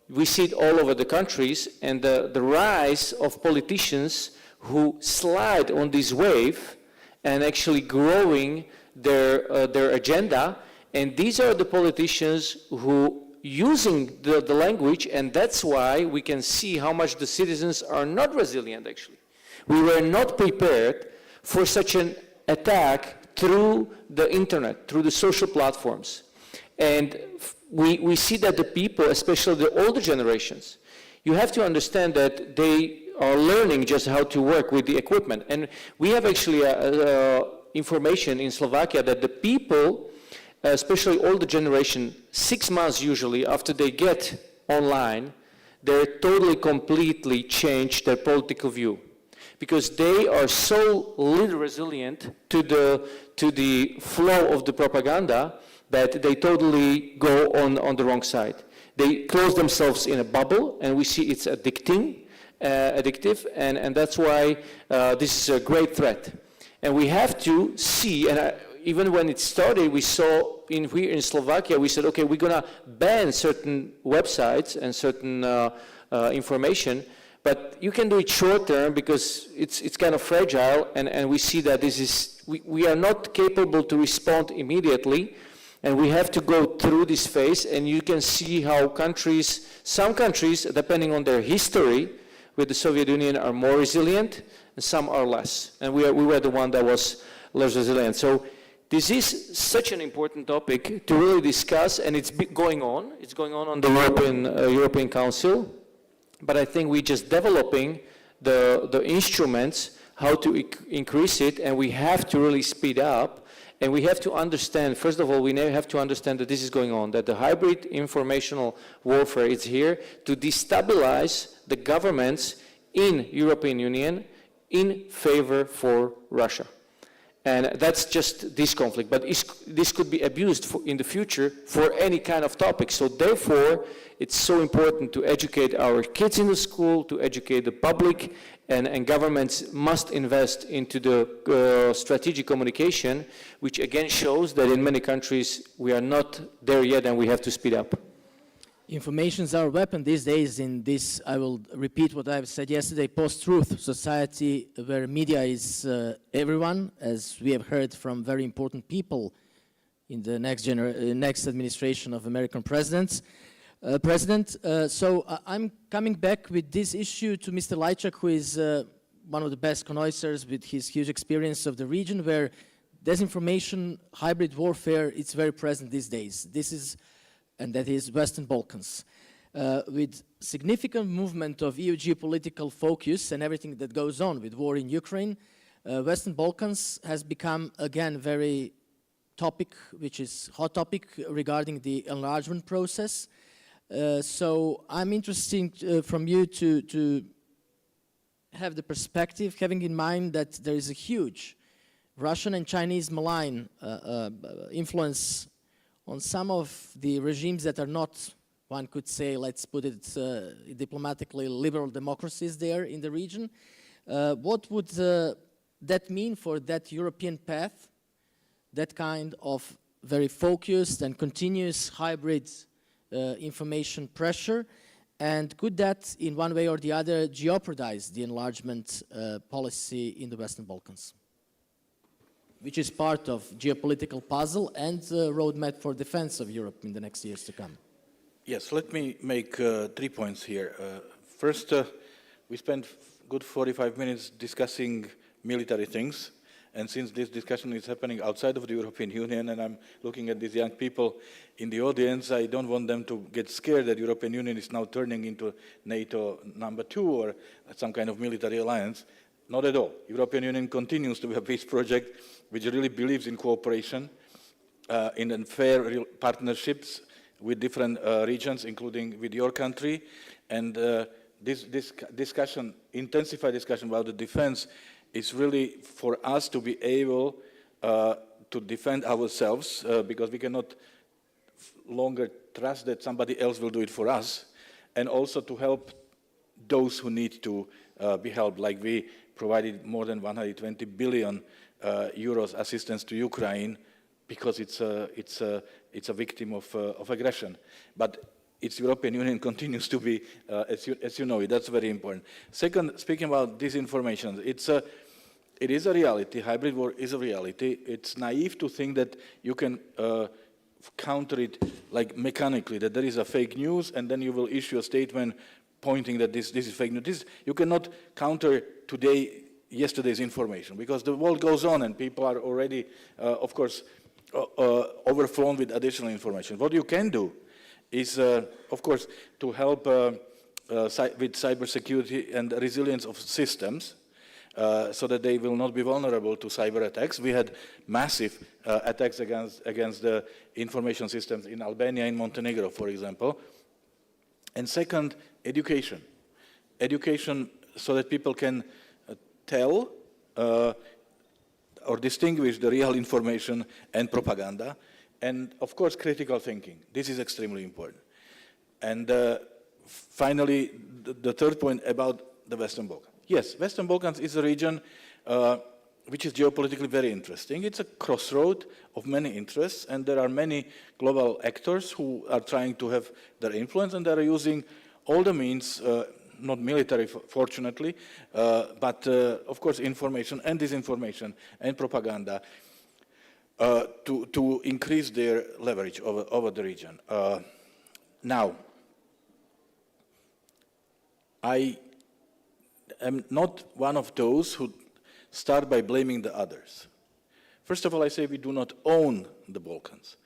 we see it all over the countries, and the rise of politicians who slide on this wave and actually growing their agenda. And these are the politicians who using the language, and that's why we can see how much the citizens are not resilient, actually. We were not prepared for such an attack through the internet, through the social platforms. And we see that the people, especially the older generations, you have to understand that they are learning just how to work with the equipment. And we have actually information in Slovakia that the people, especially older generation, 6 months usually after they get online, they totally, completely change their political view. Because they are so little resilient to the flow of the propaganda that they totally go on the wrong side. They close themselves in a bubble, and we see it's addictive, and that's why this is a great threat. And we have to see, and even when it started, we saw here in Slovakia, we said, okay, we're going to ban certain websites and certain information, but you can do it short term because it's kind of fragile, and we see that we are not capable to respond immediately, and we have to go through this phase. And you can see how some countries, depending on their history with the Soviet Union, are more resilient, and some are less. And we were the one that was less resilient. So this is such an important topic to really discuss, and it's going on. It's going on the European Council. But I think we're just developing the instruments, how to increase it, and we have to really speed up. And we have to understand, first of all, we have to understand that this is going on, that the hybrid informational warfare is here to destabilize the governments in European Union in favor for Russia. And that's just this conflict. But this could be abused in the future for any kind of topic. So therefore, it's so important to educate our kids in the school, to educate the public, and governments must invest into the strategic communication, which again shows that in many countries we are not there yet and we have to speed up. Information is our weapon these days in this, I will repeat what I've said yesterday, post-truth society where media is everyone, as we have heard from very important people in the next administration of American president. So I'm coming back with this issue to Mr. Lajčák, who is one of the best connoisseurs with his huge experience of the region where disinformation, hybrid warfare, it's very present these days. And that is Western Balkans. With significant movement of EU geopolitical focus and everything that goes on with war in Ukraine, Western Balkans has become again very topic, which is hot topic regarding the enlargement process. So I'm interested from you to have the perspective, having in mind that there is a huge Russian and Chinese malign influence on some of the regimes that are not, one could say, let's put it diplomatically, liberal democracies there in the region. What would that mean for that European path, that kind of very focused and continuous hybrid information pressure? And could that, in one way or the other, jeopardize the enlargement policy in the Western Balkans, which is part of geopolitical puzzle and roadmap for defense of Europe in the next years to come? Yes, let me make 3 points here. First, we spent good 45 minutes discussing military things, and since this discussion is happening outside of the European Union, and I'm looking at these young people in the audience, I don't want them to get scared that the European Union is now turning into NATO #2 or some kind of military alliance. Not at all. The European Union continues to be a peace project which really believes in cooperation, in fair partnerships with different regions, including with your country. And this discussion, intensified discussion about the defense, is really for us to be able to defend ourselves because we cannot longer trust that somebody else will do it for us, and also to help those who need to be helped, like we provided more than 120 billion euros assistance to Ukraine because it's a victim of aggression. But its European Union continues to be, as you know, that's very important. Second, speaking about disinformation, it is a reality. Hybrid war is a reality. It's naive to think that you can counter it like mechanically, that there is a fake news and then you will issue a statement pointing that this is fake news. You cannot counter yesterday's information, because the world goes on and people are already, of course, overflown with additional information. What you can do is, of course, to help with cybersecurity and resilience of systems, so that they will not be vulnerable to cyber attacks. We had massive attacks against the information systems in Albania, in Montenegro, for example. And second, education. Education so that people can tell or distinguish the real information and propaganda. And of course, critical thinking. This is extremely important. And finally, the third point about the Western Balkans. Yes, Western Balkans is a region which is geopolitically very interesting. It's a crossroad of many interests, and there are many global actors who are trying to have their influence, and they are using all the means, not military, fortunately, but of course information and disinformation and propaganda to increase their leverage over the region. Now, I am not one of those who start by blaming the others. First of all, I say we do not own the Balkans.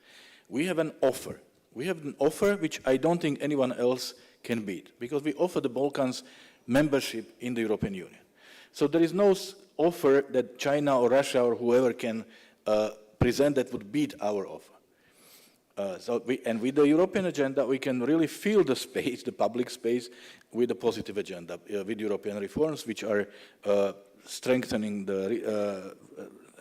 We have an offer. We have an offer which I don't think anyone else can beat, because we offer the Balkans membership in the European Union. So there is no offer that China or Russia or whoever can present that would beat our offer. And with the European agenda, we can really fill the space, the public space, with a positive agenda, with European reforms, which are strengthening the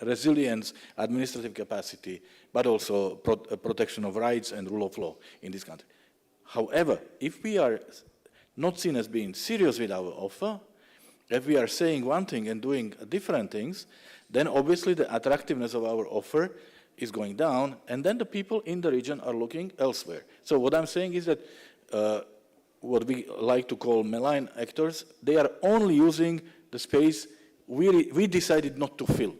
resilience, administrative capacity, but also protection of rights and rule of law in this country. However, if we are not seen as being serious with our offer, if we are saying one thing and doing different things, then obviously the attractiveness of our offer is going down, and then the people in the region are looking elsewhere. So what I'm saying is that what we like to call malign actors, they are only using the space we decided not to fill.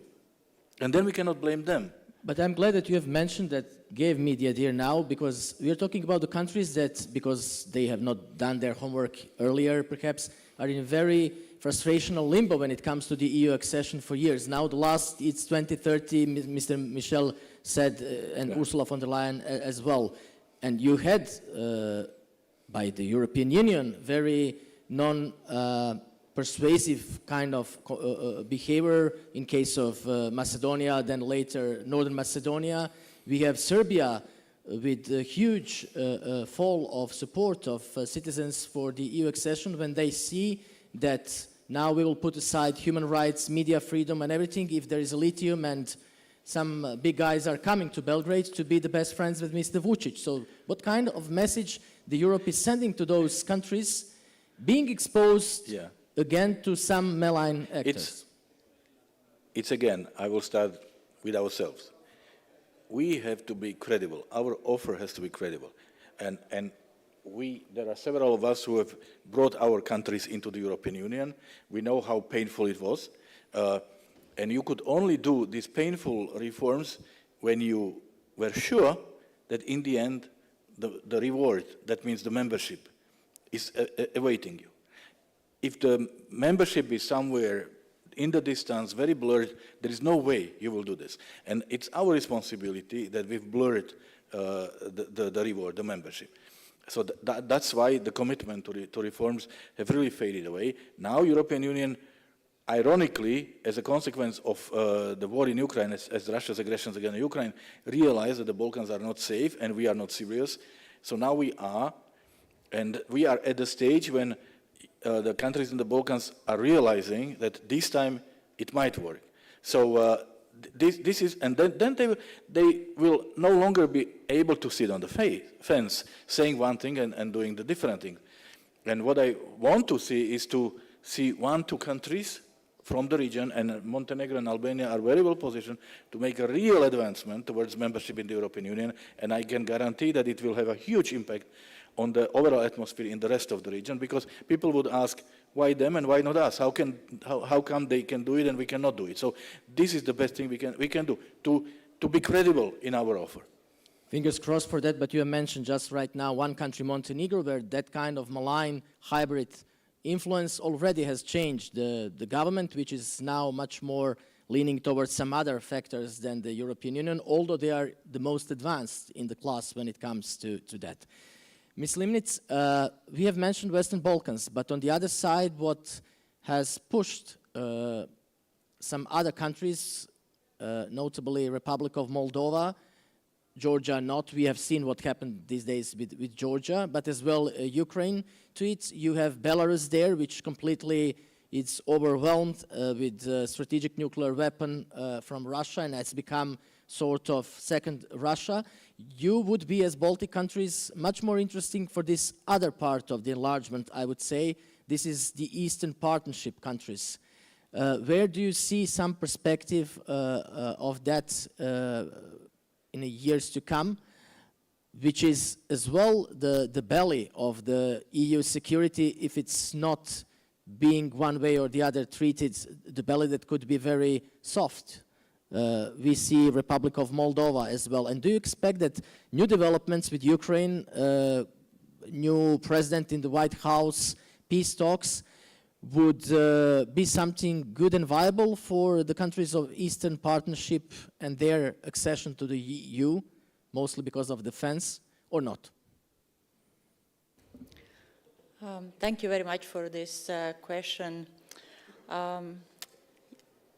And then we cannot blame them. But I'm glad that you have mentioned that, gave me the idea now, because we are talking about the countries that, because they have not done their homework earlier, perhaps, are in a very frustrational limbo when it comes to the EU accession for years. Now the last, it's 2030, Mr. Michel said, and Ursula von der Leyen as well. And you had, by the European Union, very persuasive kind of behavior in case of Macedonia, then later Northern Macedonia. We have Serbia with a huge fall of support of citizens for the EU accession when they see that now we will put aside human rights, media freedom and everything if there is a lithium and some big guys are coming to Belgrade to be the best friends with Mr. Vucic. So what kind of message the Europe is sending to those countries being exposed again to some malign actors? It's again, I will start with ourselves. We have to be credible. Our offer has to be credible. And there are several of us who have brought our countries into the European Union. We know how painful it was. And you could only do these painful reforms when you were sure that in the end, the reward, that means the membership, is awaiting you. If the membership is somewhere in the distance, very blurred, there is no way you will do this. And it's our responsibility that we've blurred the reward, the membership. So that's why the commitment to reforms have really faded away. Now European Union, ironically, as a consequence of the war in Ukraine, as Russia's aggressions against Ukraine, realized that the Balkans are not safe and we are not serious. So now we are, and we are at the stage when the countries in the Balkans are realizing that this time it might work. So this is, and then they will no longer be able to sit on the fence, saying one thing and doing the different thing. And what I want to see is to see 1-2 countries from the region, and Montenegro and Albania are very well positioned to make a real advancement towards membership in the European Union, and I can guarantee that it will have a huge impact on the overall atmosphere in the rest of the region, because people would ask, why them and why not us? How come they can do it and we cannot do it? So this is the best thing we can do, to be credible in our offer. Fingers crossed for that, but you have mentioned just right now one country, Montenegro, where that kind of malign hybrid influence already has changed the government, which is now much more leaning towards some other factors than the European Union, although they are the most advanced in the class when it comes to that. Ms. Limnitz, we have mentioned Western Balkans, but on the other side, what has pushed some other countries, notably Republic of Moldova, Georgia not, we have seen what happened these days with Georgia, but as well Ukraine to it. You have Belarus there, which completely is overwhelmed with strategic nuclear weapon from Russia, and has become sort of second Russia. You would be, as Baltic countries, much more interesting for this other part of the enlargement, I would say. This is the Eastern Partnership countries. Where do you see some perspective of that in the years to come, which is as well the belly of the EU security, if it's not being one way or the other treated, the belly that could be very soft? We see Republic of Moldova as well. And do you expect that new developments with Ukraine, new president in the White House, peace talks, would be something good and viable for the countries of Eastern Partnership and their accession to the EU, mostly because of defense, or not? Thank you very much for this question.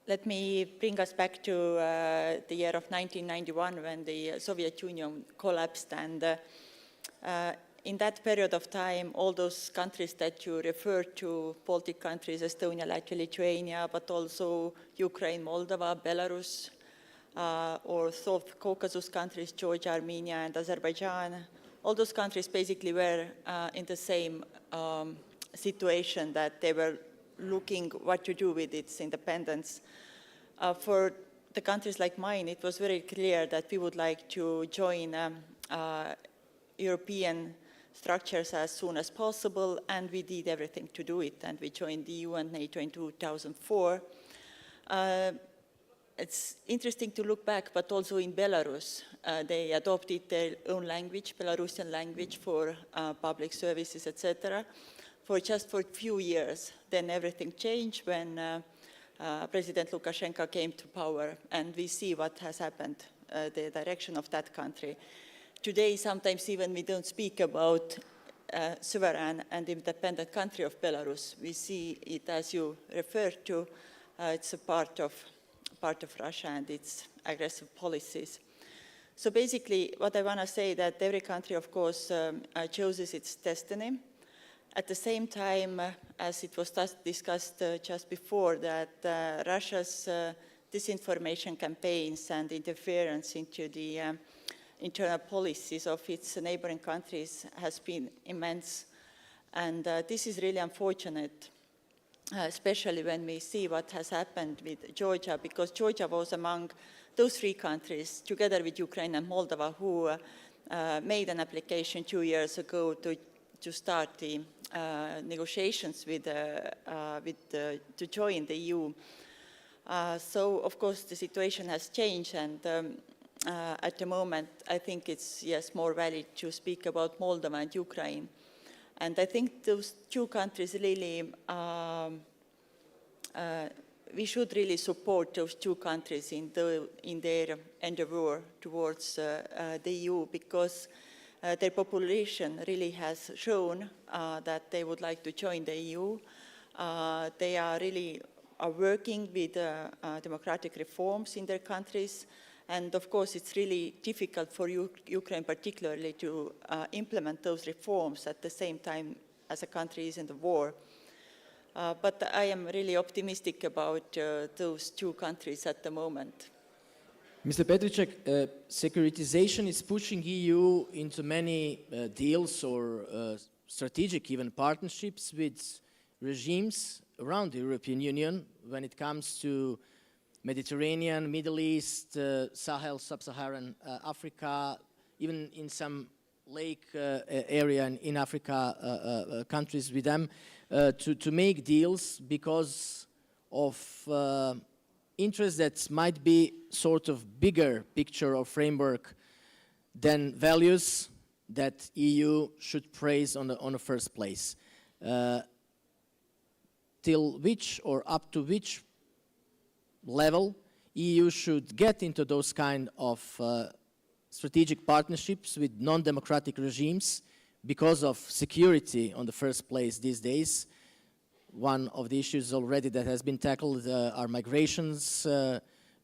Let me bring us back to the year of 1991 when the Soviet Union collapsed, and in that period of time, all those countries that you referred to, Baltic countries, Estonia, Latvia, Lithuania, but also Ukraine, Moldova, Belarus, or South Caucasus countries, Georgia, Armenia, and Azerbaijan, all those countries basically were in the same situation, that they were looking what to do with its independence. For the countries like mine, it was very clear that we would like to join European structures as soon as possible, and we did everything to do it, and we joined the EU and NATO in 2004. It's interesting to look back, but also in Belarus, they adopted their own language, Belarusian language, for public services, etc., for just a few years. Then everything changed when President Lukashenko came to power, and we see what has happened, the direction of that country. Today, sometimes even we don't speak about sovereign and independent country of Belarus. We see it, as you referred to, it's a part of Russia and its aggressive policies. So basically, what I want to say that every country, of course, chooses its destiny. At the same time, as it was discussed just before, that Russia's disinformation campaigns and interference into the internal policies of its neighboring countries has been immense. And this is really unfortunate, especially when we see what has happened with Georgia, because Georgia was among those three countries, together with Ukraine and Moldova, who made an application 2 years ago to start the negotiations to join the EU. So, of course, the situation has changed, and at the moment, I think it's, yes, more valid to speak about Moldova and Ukraine. And I think those two countries really, we should really support those two countries in their endeavor towards the EU, because their population really has shown that they would like to join the EU. They are really working with democratic reforms in their countries. And of course, it's really difficult for Ukraine particularly to implement those reforms at the same time as a country is in the war. But I am really optimistic about those two countries at the moment. Mr. Petricek, securitization is pushing EU into many deals or strategic even partnerships with regimes around the European Union when it comes to Mediterranean, Middle East, Sahel, Sub-Saharan Africa, even in some lake area in Africa, countries with them, to make deals because of interests that might be sort of bigger picture or framework than values that EU should praise on the first place. Till which or up to which level EU should get into those kind of strategic partnerships with non-democratic regimes because of security on the first place these days. One of the issues already that has been tackled are migrations,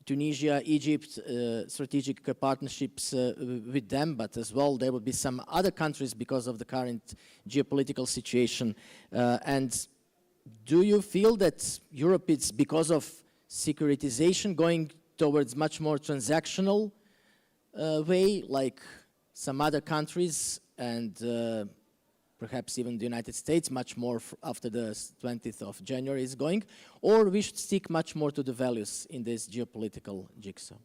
Tunisia, Egypt, strategic partnerships with them, but as well there will be some other countries because of the current geopolitical situation. And do you feel that Europe is, because of securitization, going towards much more transactional way, like some other countries, and perhaps even the United States, much more after the 20th of January is going, or we should stick much more to the values in this geopolitical jigsaw?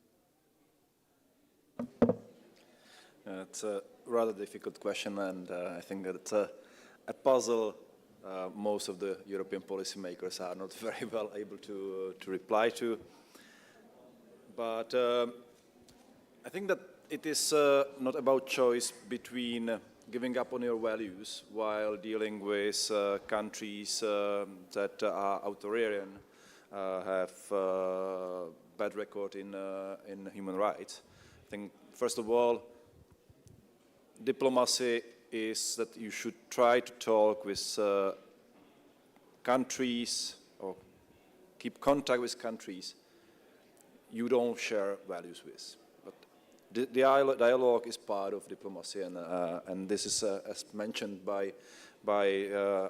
It's a rather difficult question, and I think that it's a puzzle most of the European policymakers are not very well able to reply to. But I think that it is not about choice between giving up on your values while dealing with countries that are authoritarian, have bad record in human rights. I think, first of all, diplomacy is that you should try to talk with countries or keep contact with countries you don't share values with. The dialogue is part of diplomacy, and this is, as mentioned by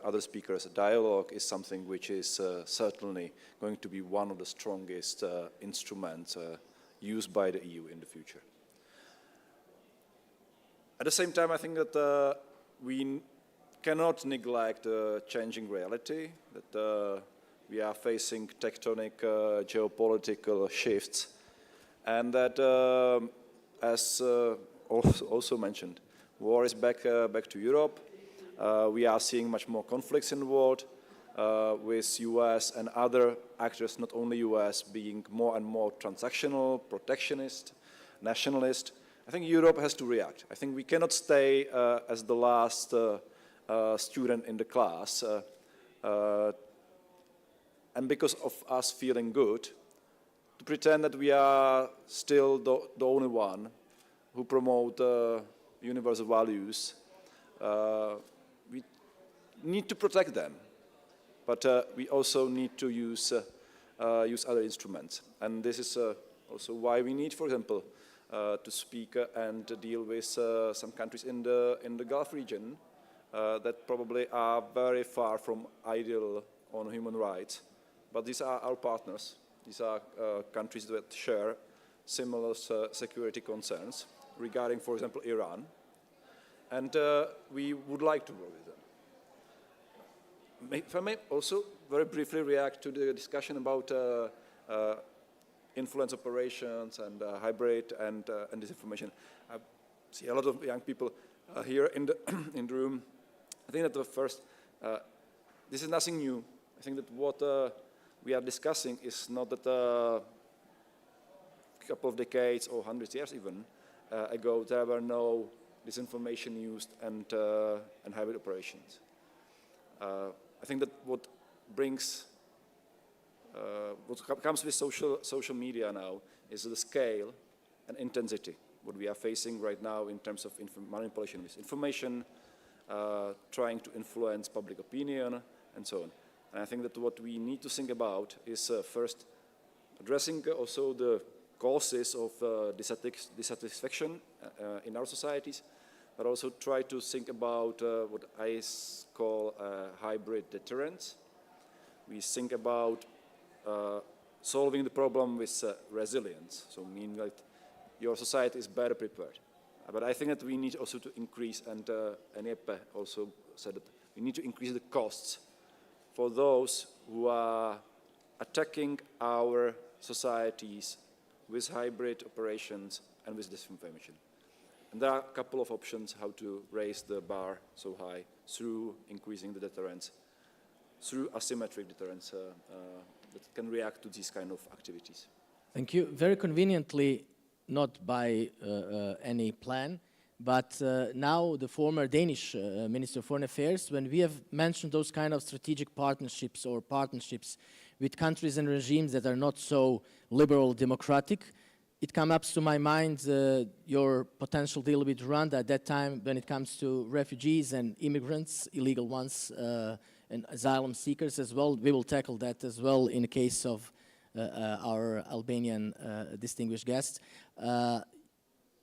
other speakers, dialogue is something which is certainly going to be one of the strongest instruments used by the EU in the future. At the same time, I think that we cannot neglect the changing reality, that we are facing tectonic geopolitical shifts, and that as also mentioned, war is back to Europe. We are seeing much more conflicts in the world, with US and other actors, not only US, being more and more transactional, protectionist, nationalist. I think Europe has to react. I think we cannot stay as the last student in the class, and because of us feeling good, to pretend that we are still the only one who promote universal values. We need to protect them, but we also need to use other instruments. And this is also why we need, for example, to speak and deal with some countries in the Gulf region that probably are very far from ideal on human rights, but these are our partners. These are countries that share similar security concerns regarding, for example, Iran, and we would like to work with them. If I may also very briefly react to the discussion about influence operations and hybrid and disinformation. I see a lot of young people here in the room. I think that the first, this is nothing new. I think that what we are discussing is not that a couple of decades or hundreds of years even ago there were no disinformation used and hybrid operations. I think that what comes with social media now is the scale and intensity what we are facing right now in terms of manipulation with information, trying to influence public opinion, and so on. And I think that what we need to think about is first addressing also the causes of dissatisfaction in our societies, but also try to think about what I call hybrid deterrence. We think about solving the problem with resilience, so meaning like your society is better prepared. But I think that we need also to increase, and Epe also said that we need to increase the costs for those who are attacking our societies with hybrid operations and with disinformation. And there are a couple of options how to raise the bar so high through increasing the deterrence, through asymmetric deterrence that can react to these kind of activities. Thank you. Very conveniently, not by any plan, but now the former Danish Minister of Foreign Affairs, when we have mentioned those kind of strategic partnerships or partnerships with countries and regimes that are not so liberal democratic, it comes up to my mind your potential deal with Rwanda at that time when it comes to refugees and immigrants, illegal ones, and asylum seekers as well. We will tackle that as well in the case of our Albanian distinguished guest.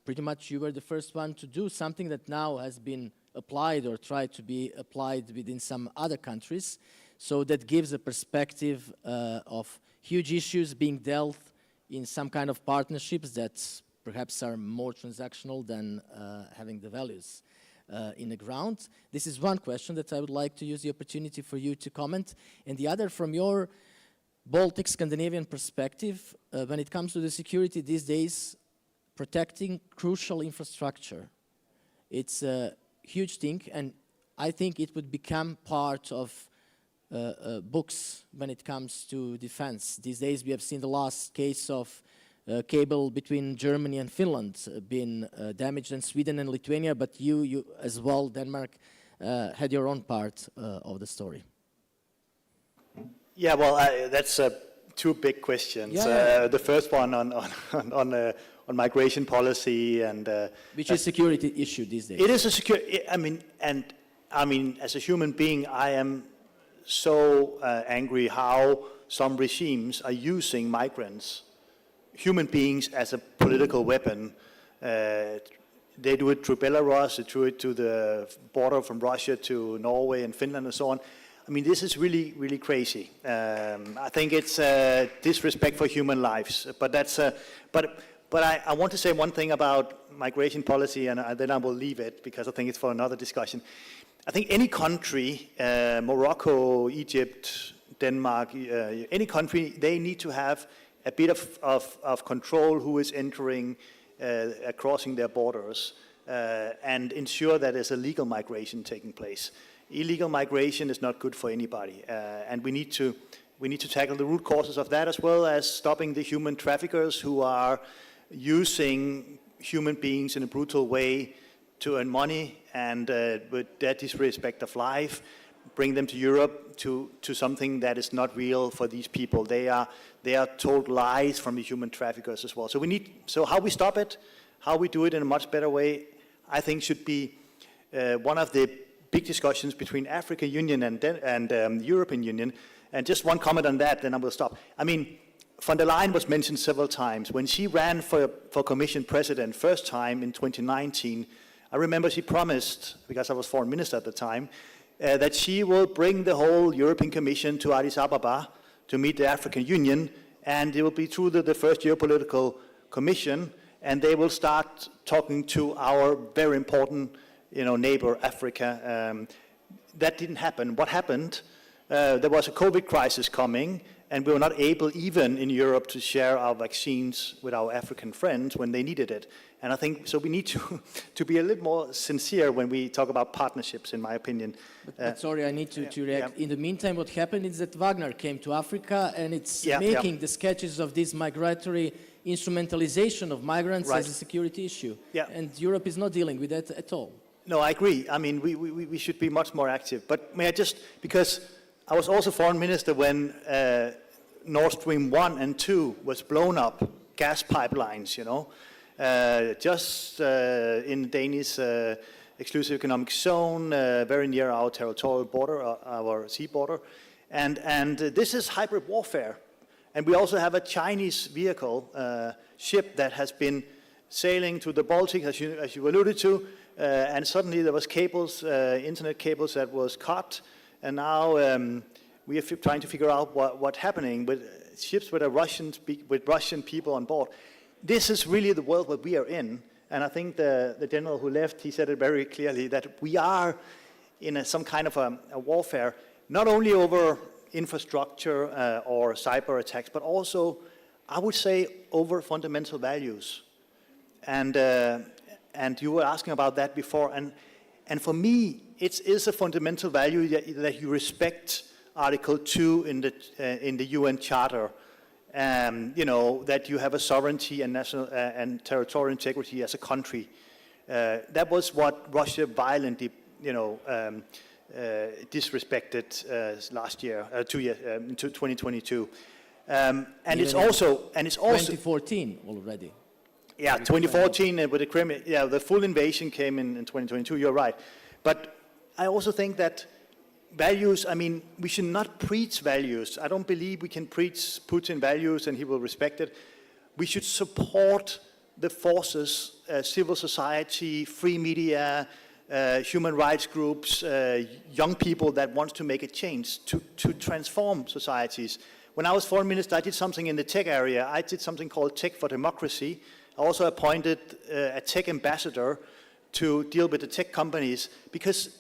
Pretty much you were the first one to do something that now has been applied or tried to be applied within some other countries. So that gives a perspective of huge issues being dealt in some kind of partnerships that perhaps are more transactional than having the values in the ground. This is one question that I would like to use the opportunity for you to comment. And the other, from your Baltic Scandinavian perspective, when it comes to the security these days, protecting crucial infrastructure, it's a huge thing, and I think it would become part of books when it comes to defense. These days we have seen the last case of cable between Germany and Finland being damaged, and Sweden and Lithuania, but you as well, Denmark, had your own part of the story. Yeah, well, that's two big questions. Yeah. The first one on migration policy and which is a security issue these days. It is a security. I mean, as a human being, I am so angry how some regimes are using migrants, human beings, as a political weapon. They do it through Belarus, they do it to the border from Russia to Norway and Finland and so on. I mean, this is really, really crazy. I think it's disrespect for human lives. But that's. But I want to say one thing about migration policy, and then I will leave it because I think it's for another discussion. I think any country, Morocco, Egypt, Denmark, any country, they need to have a bit of control who is entering, crossing their borders, and ensure that there's a legal migration taking place. Illegal migration is not good for anybody, and we need to tackle the root causes of that, as well as stopping the human traffickers who are using human beings in a brutal way to earn money, and with that disrespect of life, bring them to Europe to something that is not real for these people. They are told lies from the human traffickers as well. So how we stop it, how we do it in a much better way, I think should be one of the big discussions between African Union and European Union. And just one comment on that, then I will stop. I mean, von der Leyen was mentioned several times. When she ran for Commission President first time in 2019, I remember she promised, because I was foreign minister at the time, that she will bring the whole European Commission to Addis Ababa to meet the African Union, and it will be through the first geopolitical commission, and they will start talking to our very important neighbor, Africa. That didn't happen. What happened? There was a COVID crisis coming, and we were not able, even in Europe, to share our vaccines with our African friends when they needed it. And I think, so we need to be a little more sincere when we talk about partnerships, in my opinion. But sorry, I need to react. Yeah. In the meantime, what happened is that Wagner came to Africa, and it's making the sketches of this migratory instrumentalization of migrants as a security issue. Yeah. And Europe is not dealing with that at all. No, I agree. I mean, we should be much more active. But may I just, because I was also foreign minister when Nord Stream 1 and 2 was blown up, gas pipelines, just in Danish exclusive economic zone, very near our territorial border, our sea border. And this is hybrid warfare. And we also have a Chinese vehicle, ship that has been sailing to the Baltic, as you alluded to, and suddenly there was cables, internet cables that was cut, and now we are trying to figure out what's happening with ships with Russian people on board. this is really the world that we are in. And I think the general who left, he said it very clearly, that we are in some kind of a warfare, not only over infrastructure or cyber attacks, but also, I would say, over fundamental values. And you were asking about that before. And for me, it is a fundamental value that you respect Article 2 in the UN Charter. You know, that you have a sovereignty and national and territorial integrity as a country. That was what Russia violently, disrespected last year, 2 years, in 2022. And it's also 2014 already. Yeah, 2014 with the Crimea. Yeah, the full invasion came in 2022. You're right, but I also think that values, I mean, we should not preach values. I don't believe we can preach Putin values and he will respect it. We should support the forces, civil society, free media, human rights groups, young people that want to make a change, to transform societies. When I was foreign minister, I did something in the tech area. I did something called Tech for Democracy. I also appointed a tech ambassador to deal with the tech companies because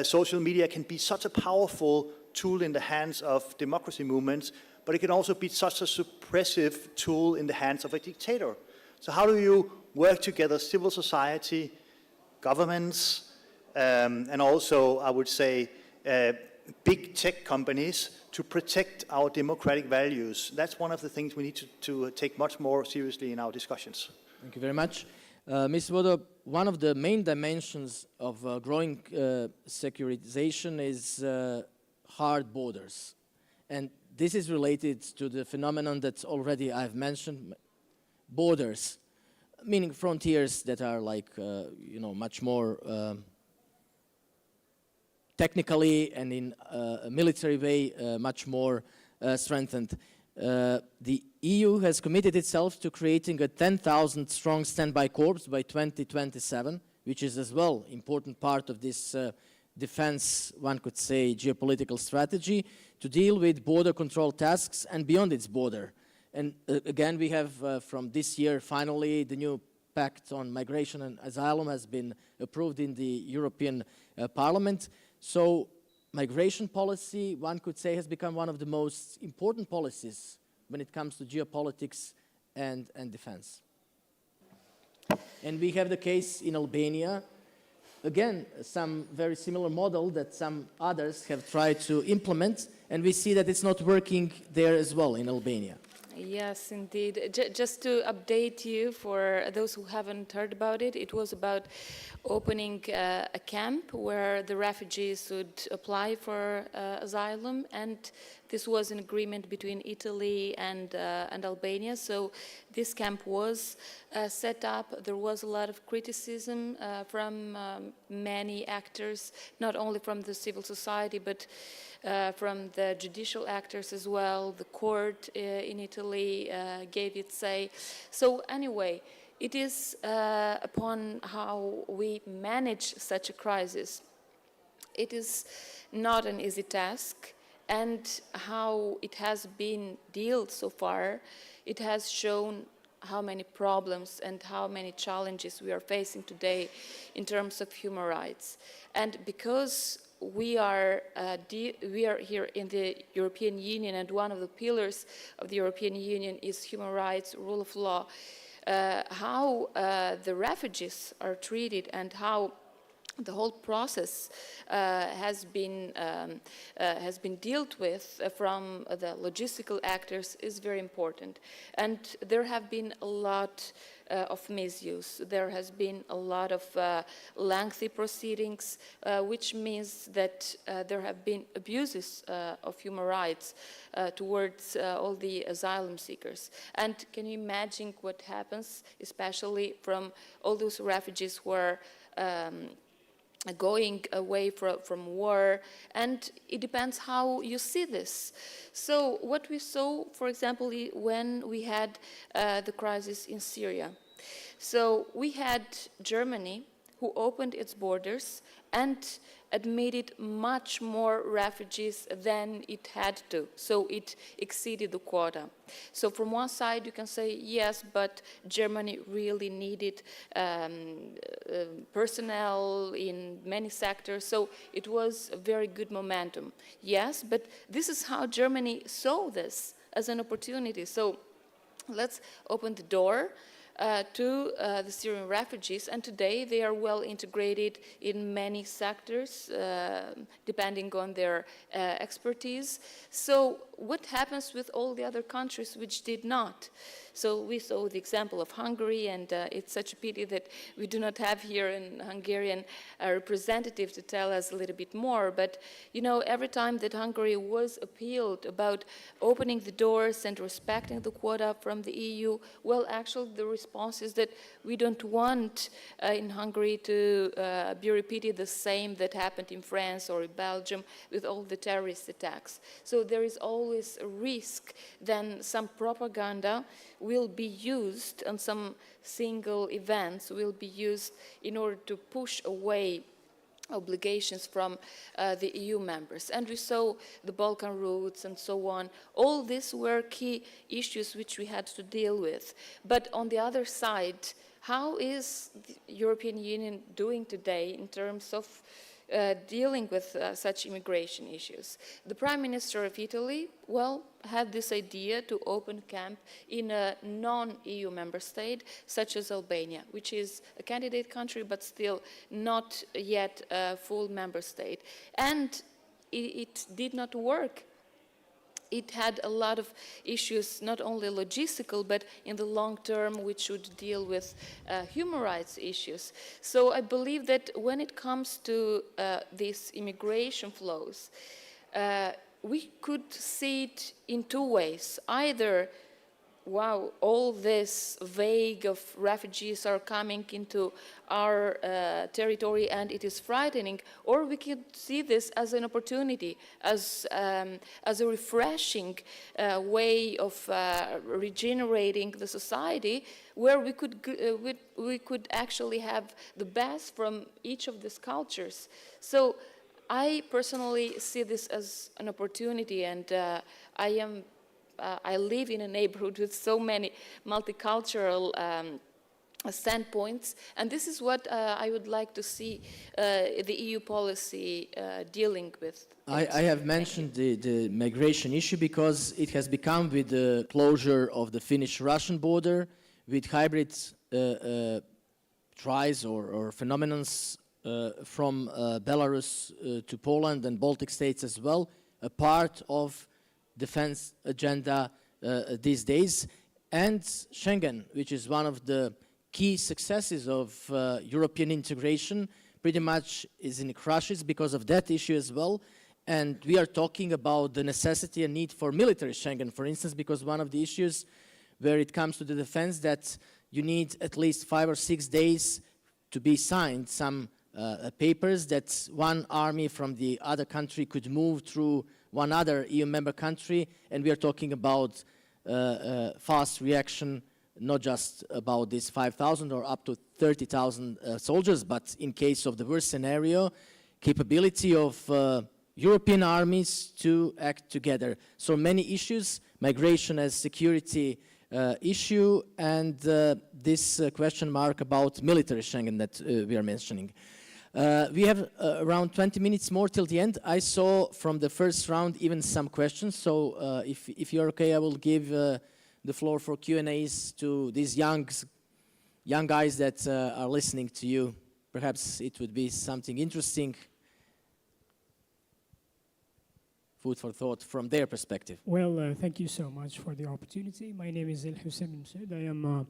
social media can be such a powerful tool in the hands of democracy movements, but it can also be such a suppressive tool in the hands of a dictator. So how do you work together, civil society, governments, and also, I would say, big tech companies to protect our democratic values? That's one of the things we need to take much more seriously in our discussions. Thank you very much. Ms. Wodo, one of the main dimensions of growing securitization is hard borders. And this is related to the phenomenon that already I've mentioned, borders, meaning frontiers that are like, much more technically and in a military way, much more strengthened. The EU has committed itself to creating a 10,000 strong standby corps by 2027, which is as well an important part of this defense, one could say, geopolitical strategy to deal with border control tasks and beyond its border. And again, we have from this year, finally, the new Pact on Migration and Asylum has been approved in the European Parliament. So migration policy, one could say, has become one of the most important policies when it comes to geopolitics and defense. And we have the case in Albania, again, some very similar model that some others have tried to implement, and we see that it's not working there as well in Albania. Yes, indeed. Just to update you, for those who haven't heard about it, it was about opening a camp where the refugees would apply for asylum, and this was an agreement between Italy and Albania. So this camp was set up. There was a lot of criticism from many actors, not only from the civil society, but from the judicial actors as well. The court in Italy gave its say. So anyway, it is upon how we manage such a crisis. It is not an easy task, and how it has been dealt so far, it has shown how many problems and how many challenges we are facing today in terms of human rights. And because we are here in the European Union, and one of the pillars of the European Union is human rights, rule of law, how the refugees are treated and how the whole process has been dealt with from the logistical actors is very important. And there have been a lot of misuse. There has been a lot of lengthy proceedings, which means that there have been abuses of human rights towards all the asylum seekers. And can you imagine what happens, especially from all those refugees who are going away from war, and it depends how you see this. So what we saw, for example, when we had the crisis in Syria. So we had Germany who opened its borders and admitted much more refugees than it had to. So it exceeded the quota. So from one side you can say, yes, but Germany really needed personnel in many sectors, so it was a very good momentum. Yes, but this is how Germany saw this, as an opportunity. So let's open the door to the Syrian refugees, and today they are well integrated in many sectors, depending on their expertise. So what happens with all the other countries which did not? So we saw the example of Hungary, and it's such a pity that we do not have here an Hungarian representative to tell us a little bit more. But, you know, every time that Hungary was appealed about opening the doors and respecting the quota from the EU, well, actually the response is that we don't want in Hungary to be repeated the same that happened in France or in Belgium with all the terrorist attacks. So there is always a risk then some propaganda will be used, and some single events will be used in order to push away obligations from the EU members. And we saw the Balkan routes and so on. All these were key issues which we had to deal with. But on the other side, how is the European Union doing today in terms of dealing with such immigration issues? The Prime Minister of Italy, well, had this idea to open camp in a non-EU member state, such as Albania, which is a candidate country, but still not yet a full member state. And it did not work. It had a lot of issues, not only logistical, but in the long term, which should deal with human rights issues. So I believe that when it comes to these immigration flows, we could see it in two ways. Either, wow, all this vague of refugees are coming into our territory and it is frightening, or we could see this as an opportunity, as a refreshing way of regenerating the society, where we could actually have the best from each of these cultures. So I personally see this as an opportunity, and I live in a neighborhood with so many multicultural standpoints, and this is what I would like to see the EU policy dealing with. I have mentioned the migration issue because it has become, with the closure of the Finnish-Russian border, with hybrid tries or phenomenons from Belarus to Poland and Baltic states as well, a part of defense agenda these days. And Schengen, which is one of the key successes of European integration, pretty much is in crashes because of that issue as well. And we are talking about the necessity and need for military Schengen, for instance, because one of the issues where it comes to the defense, that you need at least 5 or 6 days to be signed some papers that one army from the other country could move through one other EU member country, and we are talking about fast reaction, not just about these 5,000 or up to 30,000 soldiers, but in case of the worst scenario, capability of European armies to act together. So many issues, migration as security issue, and this question mark about military Schengen that we are mentioning. We have around 20 minutes more till the end. I saw from the first round even some questions, so if you're okay, I will give the floor for Q&As to these young guys that are listening to you. Perhaps it would be something interesting, food for thought from their perspective. Well, thank you so much for the opportunity. My name is El Hussein Msoud. I am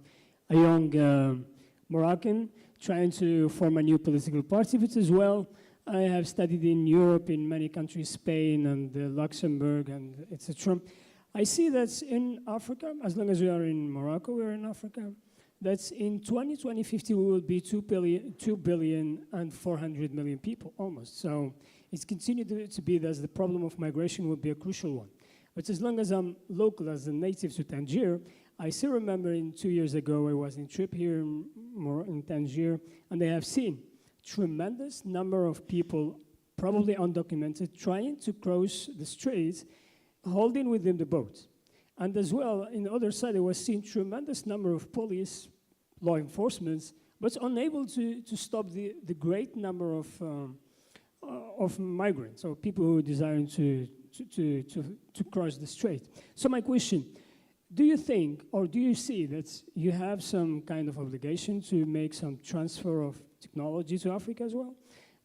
a young Moroccan trying to form a new political party, but as well, I have studied in Europe, in many countries, Spain and Luxembourg and etc. I see that in Africa, as long as we are in Morocco, we are in Africa, that in 2050 we will be 2 billion and 400 million people, almost. So it's continued to be that the problem of migration will be a crucial one. But as long as I'm local, as a native to Tangier, I still remember 2 years ago I was in trip here in Tangier, and I have seen tremendous number of people, probably undocumented, trying to cross the strait, holding within the boat. And as well, in the other side, I was seeing tremendous number of police, law enforcement, but unable to stop the great number of migrants, or people who are desiring to cross the strait. So my question, do you think, or do you see that you have some kind of obligation to make some transfer of technology to Africa as well?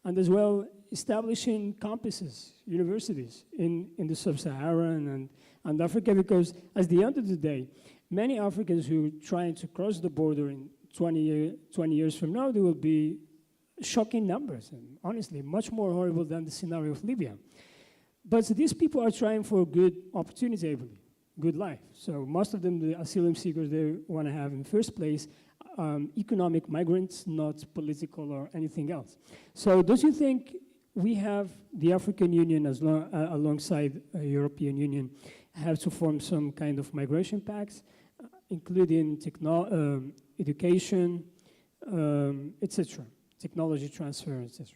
And as well, establishing campuses, universities in the sub-Saharan and Africa, because at the end of the day, many Africans who are trying to cross the border in 20 years from now, there will be shocking numbers, and honestly, much more horrible than the scenario of Libya. But these people are trying for a good opportunity, I believe, good life. So most of them, the asylum seekers, they want to have in first place economic migrants, not political or anything else. So don't you think we have the African Union alongside the European Union have to form some kind of migration pacts, including education, etc., technology transfer, etc.?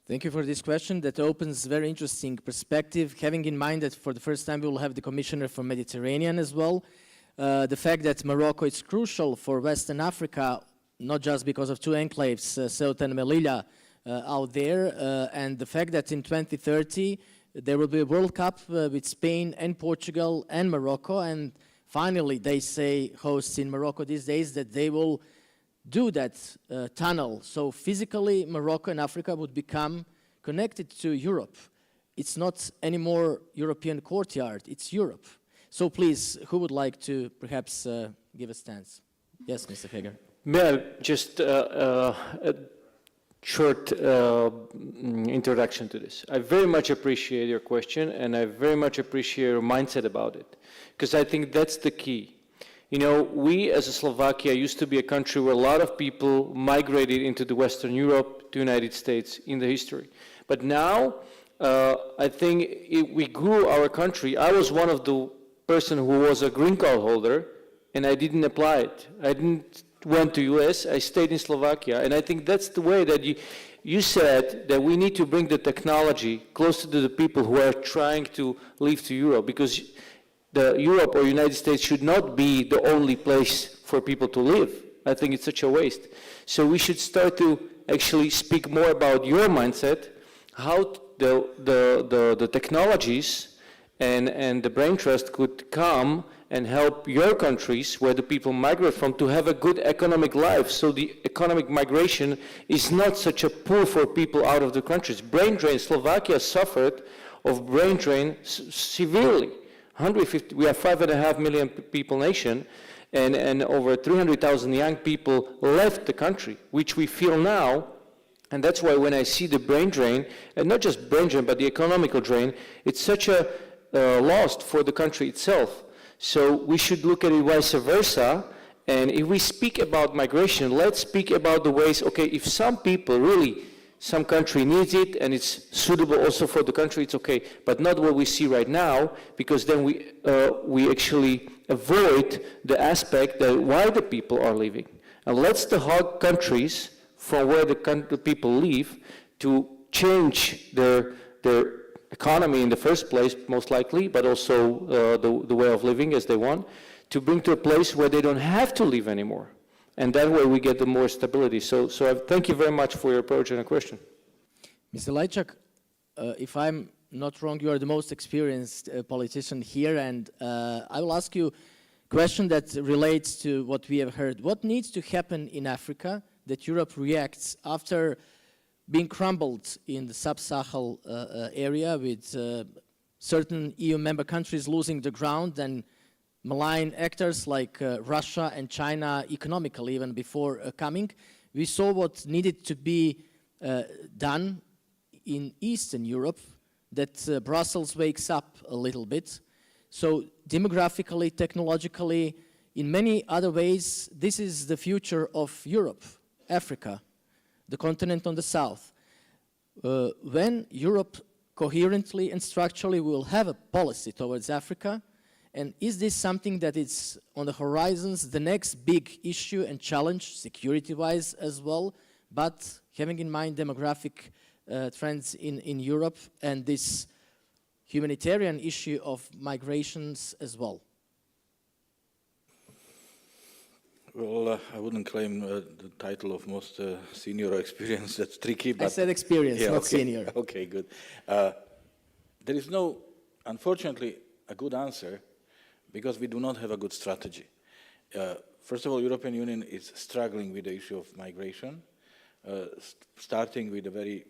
Thank you for this question. That opens very interesting perspective, having in mind that for the first time we will have the Commissioner for Mediterranean as well. The fact that Morocco is crucial for Western Africa, not just because of two enclaves, Ceuta and Melilla, out there, and the fact that in 2030 there will be a World Cup with Spain and Portugal and Morocco, and finally they say, hosts in Morocco these days, that they will do that tunnel. So physically Morocco and Africa would become connected to Europe. It's not anymore European courtyard, it's Europe. So please, who would like to perhaps give a stance? Yes, Mr. Hager. May I just a short introduction to this. I very much appreciate your question, and I very much appreciate your mindset about it, because I think that's the key. You know, we as a Slovakia used to be a country where a lot of people migrated into the Western Europe, the United States in the history. But now, I think we grew our country. I was one of the person who was a green card holder, and I didn't apply it. I didn't went to US, I stayed in Slovakia, and I think that's the way that you said that we need to bring the technology closer to the people who are trying to leave to Europe, because the Europe or United States should not be the only place for people to live. I think it's such a waste. So we should start to actually speak more about your mindset, how the technologies and the brain trust could come and help your countries where the people migrate from to have a good economic life. So the economic migration is not such a pull for people out of the countries. Brain drain, Slovakia suffered of brain drain severely. 150, we are 5.5 million people nation, and over 300,000 young people left the country, which we feel now. And that's why when I see the brain drain, and not just brain drain, but the economical drain, it's such a loss for the country itself. So we should look at it vice versa. And if we speak about migration, let's speak about the ways, okay, if some people really, some country needs it and it's suitable also for the country, it's okay. But not what we see right now, because then we actually avoid the aspect that why the people are leaving. And let's the hard countries from where the people live to change their economy in the first place, most likely, but also the way of living as they want, to bring to a place where they don't have to live anymore. And that way we get the more stability. So I thank you very much for your approach and a question. Mr. Lajčák, if I'm not wrong, you are the most experienced politician here, and I will ask you a question that relates to what we have heard. What needs to happen in Africa that Europe reacts after being crumbled in the sub-Sahel area with certain EU member countries losing the ground and malign actors like Russia and China economically even before coming? We saw what needed to be done in Eastern Europe, that Brussels wakes up a little bit. So demographically, technologically, in many other ways, this is the future of Europe, Africa, the continent on the south. When Europe coherently and structurally will have a policy towards Africa, and is this something that is on the horizons, the next big issue and challenge, security-wise as well, but having in mind demographic trends in Europe and this humanitarian issue of migrations as well? Well, I wouldn't claim the title of most senior or experienced. That's tricky. But I said experience, yeah, not okay. senior. Okay, good. There is no, unfortunately, a good answer because we do not have a good strategy. First of all, European Union is struggling with the issue of migration, starting with a very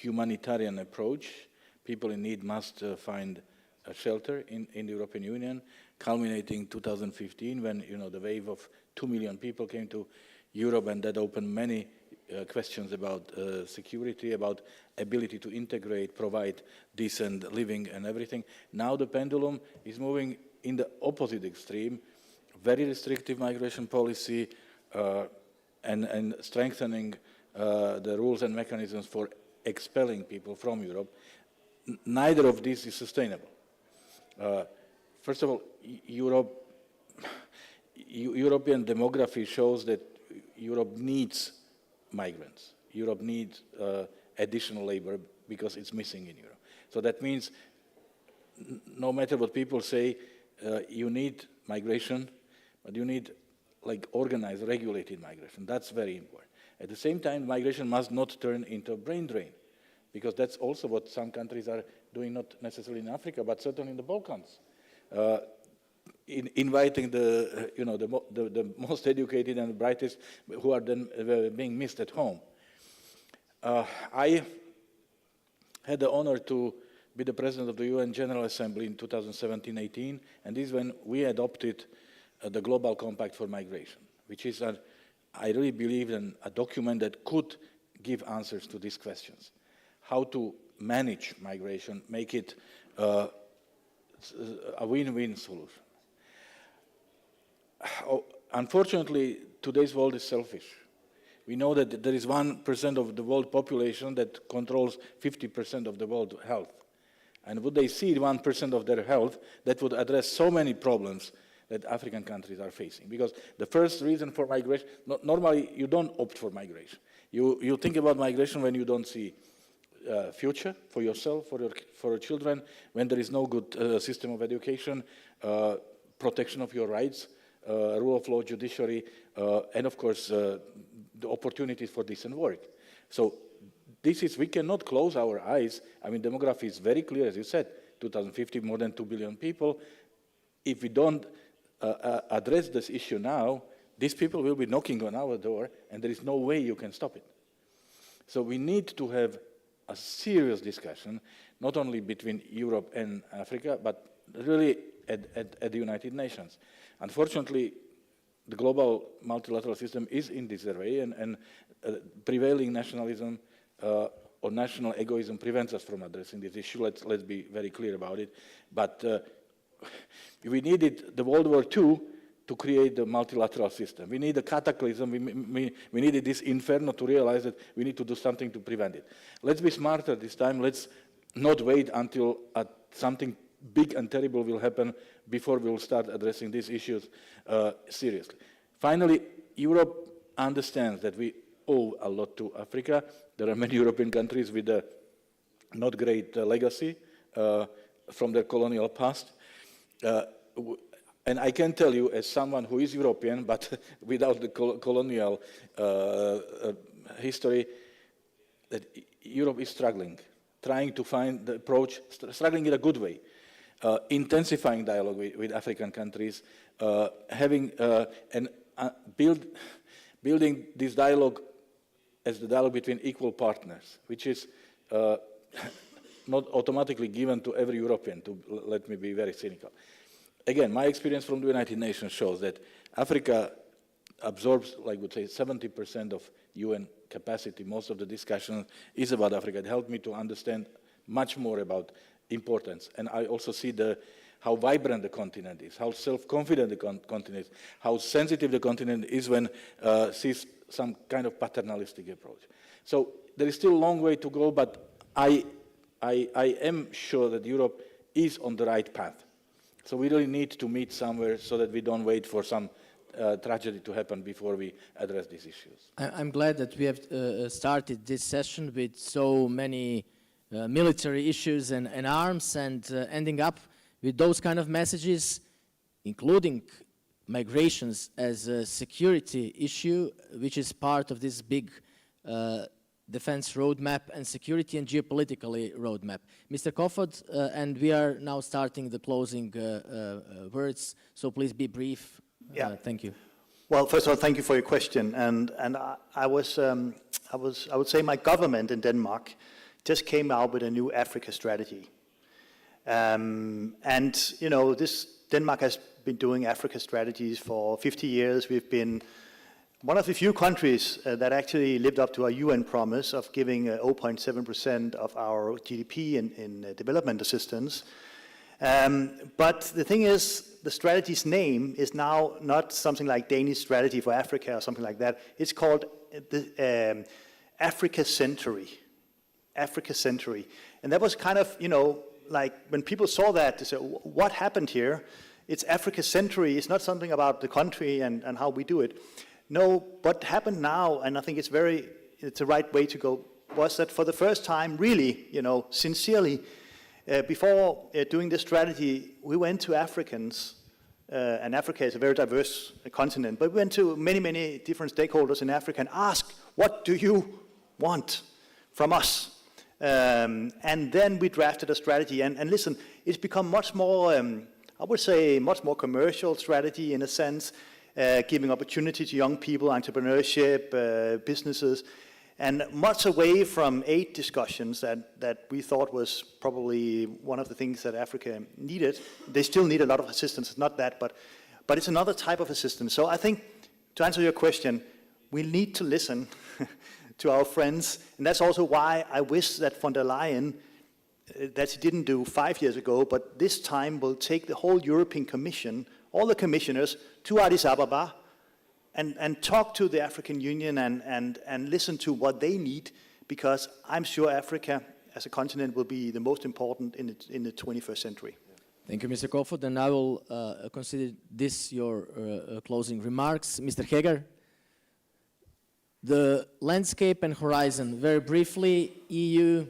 humanitarian approach. People in need must find a shelter in the European Union, culminating 2015 when the wave of 2 million people came to Europe, and that opened many questions about security, about ability to integrate, provide decent living and everything. Now the pendulum is moving in the opposite extreme, very restrictive migration policy and strengthening the rules and mechanisms for expelling people from Europe. Neither of these is sustainable. First of all, European demography shows that Europe needs migrants. Europe needs additional labor because it's missing in Europe. So that means no matter what people say, you need migration, but you need organized, regulated migration. That's very important. At the same time, migration must not turn into a brain drain, because that's also what some countries are doing, not necessarily in Africa, but certainly in the Balkans. Inviting the most educated and the brightest who are then being missed at home. I had the honor to be the president of the UN General Assembly in 2017-18, and this is when we adopted the Global Compact for Migration, which is, I really believe, a document that could give answers to these questions. How to manage migration, make it a win-win solution. Unfortunately, today's world is selfish. We know that there is 1% of the world population that controls 50% of the world health. And would they see 1% of their health, that would address so many problems that African countries are facing. Because the first reason for migration, normally you don't opt for migration. You think about migration when you don't see future for yourself, for your children, when there is no good system of education, protection of your rights, rule of law, judiciary, and of course the opportunities for decent work. So we cannot close our eyes. I mean, demography is very clear, as you said, 2050, more than 2 billion people. If we don't address this issue now, these people will be knocking on our door, and there is no way you can stop it. So we need to have a serious discussion, not only between Europe and Africa, but really at the United Nations. Unfortunately, the global multilateral system is in disarray, and prevailing nationalism or national egoism prevents us from addressing this issue. Let's be very clear about it. But we needed the World War II to create the multilateral system. We need a cataclysm. We needed this inferno to realize that we need to do something to prevent it. Let's be smarter this time. Let's not wait until something big and terrible will happen before we will start addressing these issues seriously. Finally, Europe understands that we owe a lot to Africa. There are many European countries with a not great legacy from their colonial past. And I can tell you, as someone who is European, but without the colonial history, that Europe is struggling, trying to find the approach, struggling in a good way, intensifying dialogue with African countries, building this dialogue as the dialogue between equal partners, which is not automatically given to every European, let me be very cynical. Again, my experience from the United Nations shows that Africa absorbs, like would say, 70% of UN capacity. Most of the discussion is about Africa. It helped me to understand much more about importance. And I also see how vibrant the continent is, how self-confident the continent is, how sensitive the continent is when sees some kind of paternalistic approach. So there is still a long way to go, but I am sure that Europe is on the right path. So we really need to meet somewhere so that we don't wait for some tragedy to happen before we address these issues. I'm glad that we have started this session with so many military issues and arms, and ending up with those kind of messages, including migrations as a security issue, which is part of this big defense roadmap and security and geopolitically roadmap. Mr. Kofod, and we are now starting the closing words, so please be brief. Yeah. Thank you. Well, first of all, thank you for your question. And I would say my government in Denmark just came out with a new Africa strategy. And, you know, Denmark has been doing Africa strategies for 50 years. We've been one of the few countries that actually lived up to our UN promise of giving 0.7% of our GDP in development assistance. But the thing is, the strategy's name is now not something like Danish Strategy for Africa or something like that. It's called the Africa Century. Africa Century. And that was kind of, you know, like when people saw that, they said, what happened here? It's Africa Century. It's not something about the country and how we do it. No, what happened now, and I think it's the right way to go, was that for the first time, really, you know, sincerely, before doing this strategy, we went to Africans, and Africa is a very diverse continent, but we went to many, many different stakeholders in Africa and asked, what do you want from us? And then we drafted a strategy, and listen, it's become much more, I would say, much more commercial strategy in a sense, giving opportunity to young people, entrepreneurship, businesses, and much away from aid discussions that we thought was probably one of the things that Africa needed. They still need a lot of assistance, it's not that, but it's another type of assistance. So I think, to answer your question, we need to listen to our friends, and that's also why I wish that von der Leyen, that she didn't do 5 years ago, but this time will take the whole European Commission, all the commissioners, to Addis Ababa, and talk to the African Union and listen to what they need, because I'm sure Africa as a continent will be the most important in the 21st century. Thank you, Mr. Kofod, and I will consider this your closing remarks. Mr. Heger, the landscape and horizon, very briefly, EU,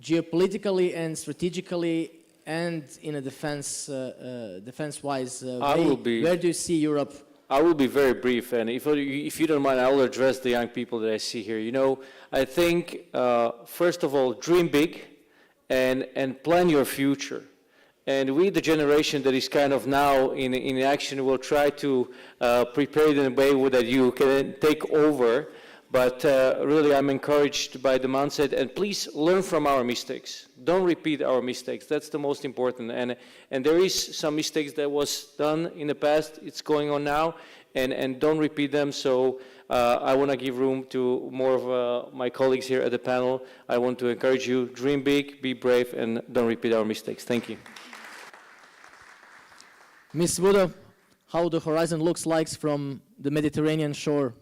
geopolitically and strategically, and in a defense-wise way, where do you see Europe? I will be very brief, and if you don't mind, I will address the young people that I see here. You know, I think, first of all, dream big and plan your future. And we, the generation that is kind of now in action, will try to prepare it in a way that you can take over. But really, I'm encouraged by the mindset, and please learn from our mistakes. Don't repeat our mistakes. That's the most important. And there is some mistakes that was done in the past. It's going on now, and don't repeat them. So I want to give room to more of my colleagues here at the panel. I want to encourage you: dream big, be brave, and don't repeat our mistakes. Thank you. Ms. Wood, how the horizon looks like from the Mediterranean shore?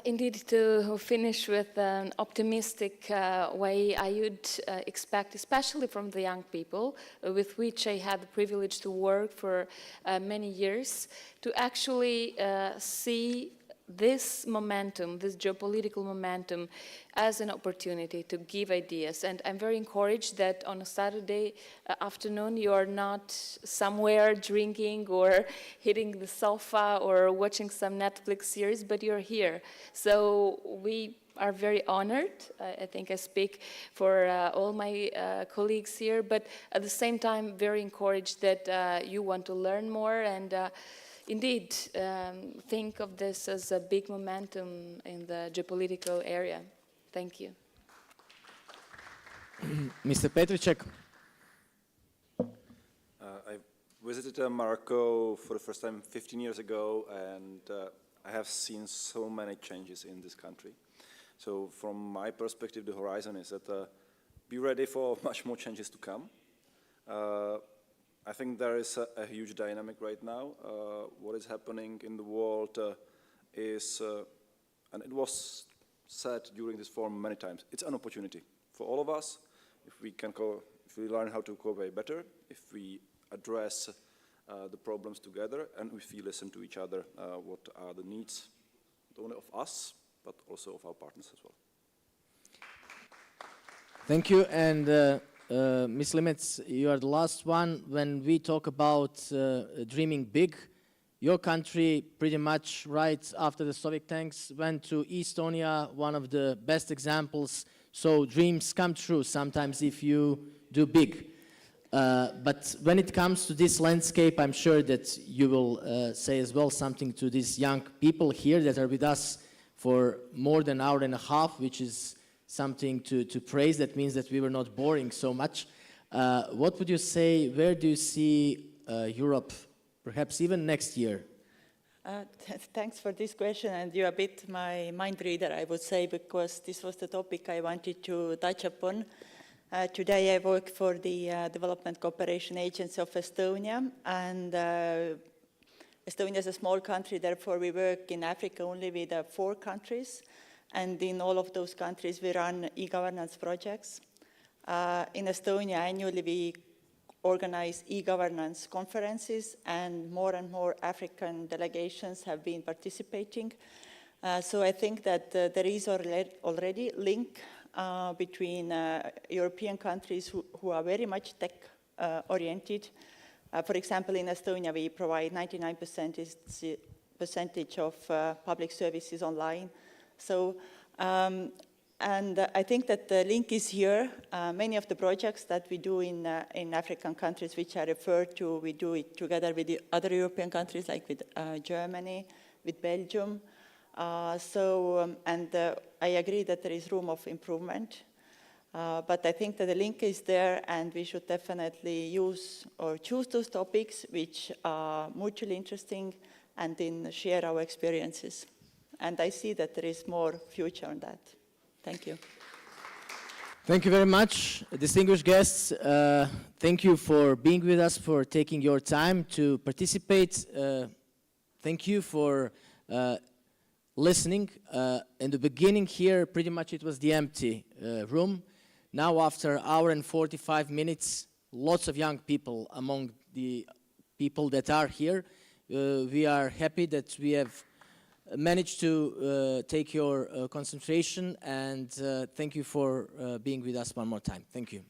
Indeed, to finish with an optimistic way, I would expect, especially from the young people, with which I had the privilege to work for many years, to actually see this momentum, this geopolitical momentum, as an opportunity to give ideas. And I'm very encouraged that on a Saturday afternoon you are not somewhere drinking or hitting the sofa or watching some Netflix series, but you're here. So we are very honored. I think I speak for all my colleagues here, but at the same time very encouraged that you want to learn more and indeed think of this as a big momentum in the geopolitical area. Thank you. Mr. Petricek. I visited Morocco for the first time 15 years ago, and I have seen so many changes in this country. So from my perspective, the horizon is that be ready for much more changes to come. I think there is a huge dynamic right now. What is happening in the world is, and it was said during this forum many times, it's an opportunity for all of us. If we learn how to cooperate better, if we address the problems together, and if we listen to each other, what are the needs, not only of us, but also of our partners as well. Thank you, and Ms. Limits, you are the last one. When we talk about dreaming big, your country pretty much right after the Soviet tanks went to Estonia, one of the best examples. So dreams come true sometimes if you do big. But when it comes to this landscape, I'm sure that you will say as well something to these young people here that are with us for more than an hour and a half, which is something to praise. That means that we were not boring so much. What would you say, where do you see Europe, perhaps even next year? Thanks for this question, and you're a bit my mind reader, I would say, because this was the topic I wanted to touch upon. Today I work for the Development Cooperation Agency of Estonia, and Estonia is a small country, therefore we work in Africa only with 4 countries, and in all of those countries we run e-governance projects. In Estonia, annually we organize e-governance conferences, and more African delegations have been participating. So I think that there is already link between European countries who are very much tech oriented. For example, in Estonia, we provide 99% percentage of public services online. So, and I think that the link is here. Many of the projects that we do in African countries, which I referred to, we do it together with the other European countries, like with Germany, with Belgium. And I agree that there is room of improvement. But I think that the link is there, and we should definitely use or choose those topics which are mutually interesting and then share our experiences. And I see that there is more future on that. Thank you. Thank you very much, distinguished guests. Thank you for being with us, for taking your time to participate. Thank you for listening. In the beginning here, pretty much it was the empty room. Now, after an hour and 45 minutes, lots of young people among the people that are here. We are happy that we have managed to take your concentration, and thank you for being with us one more time. Thank you.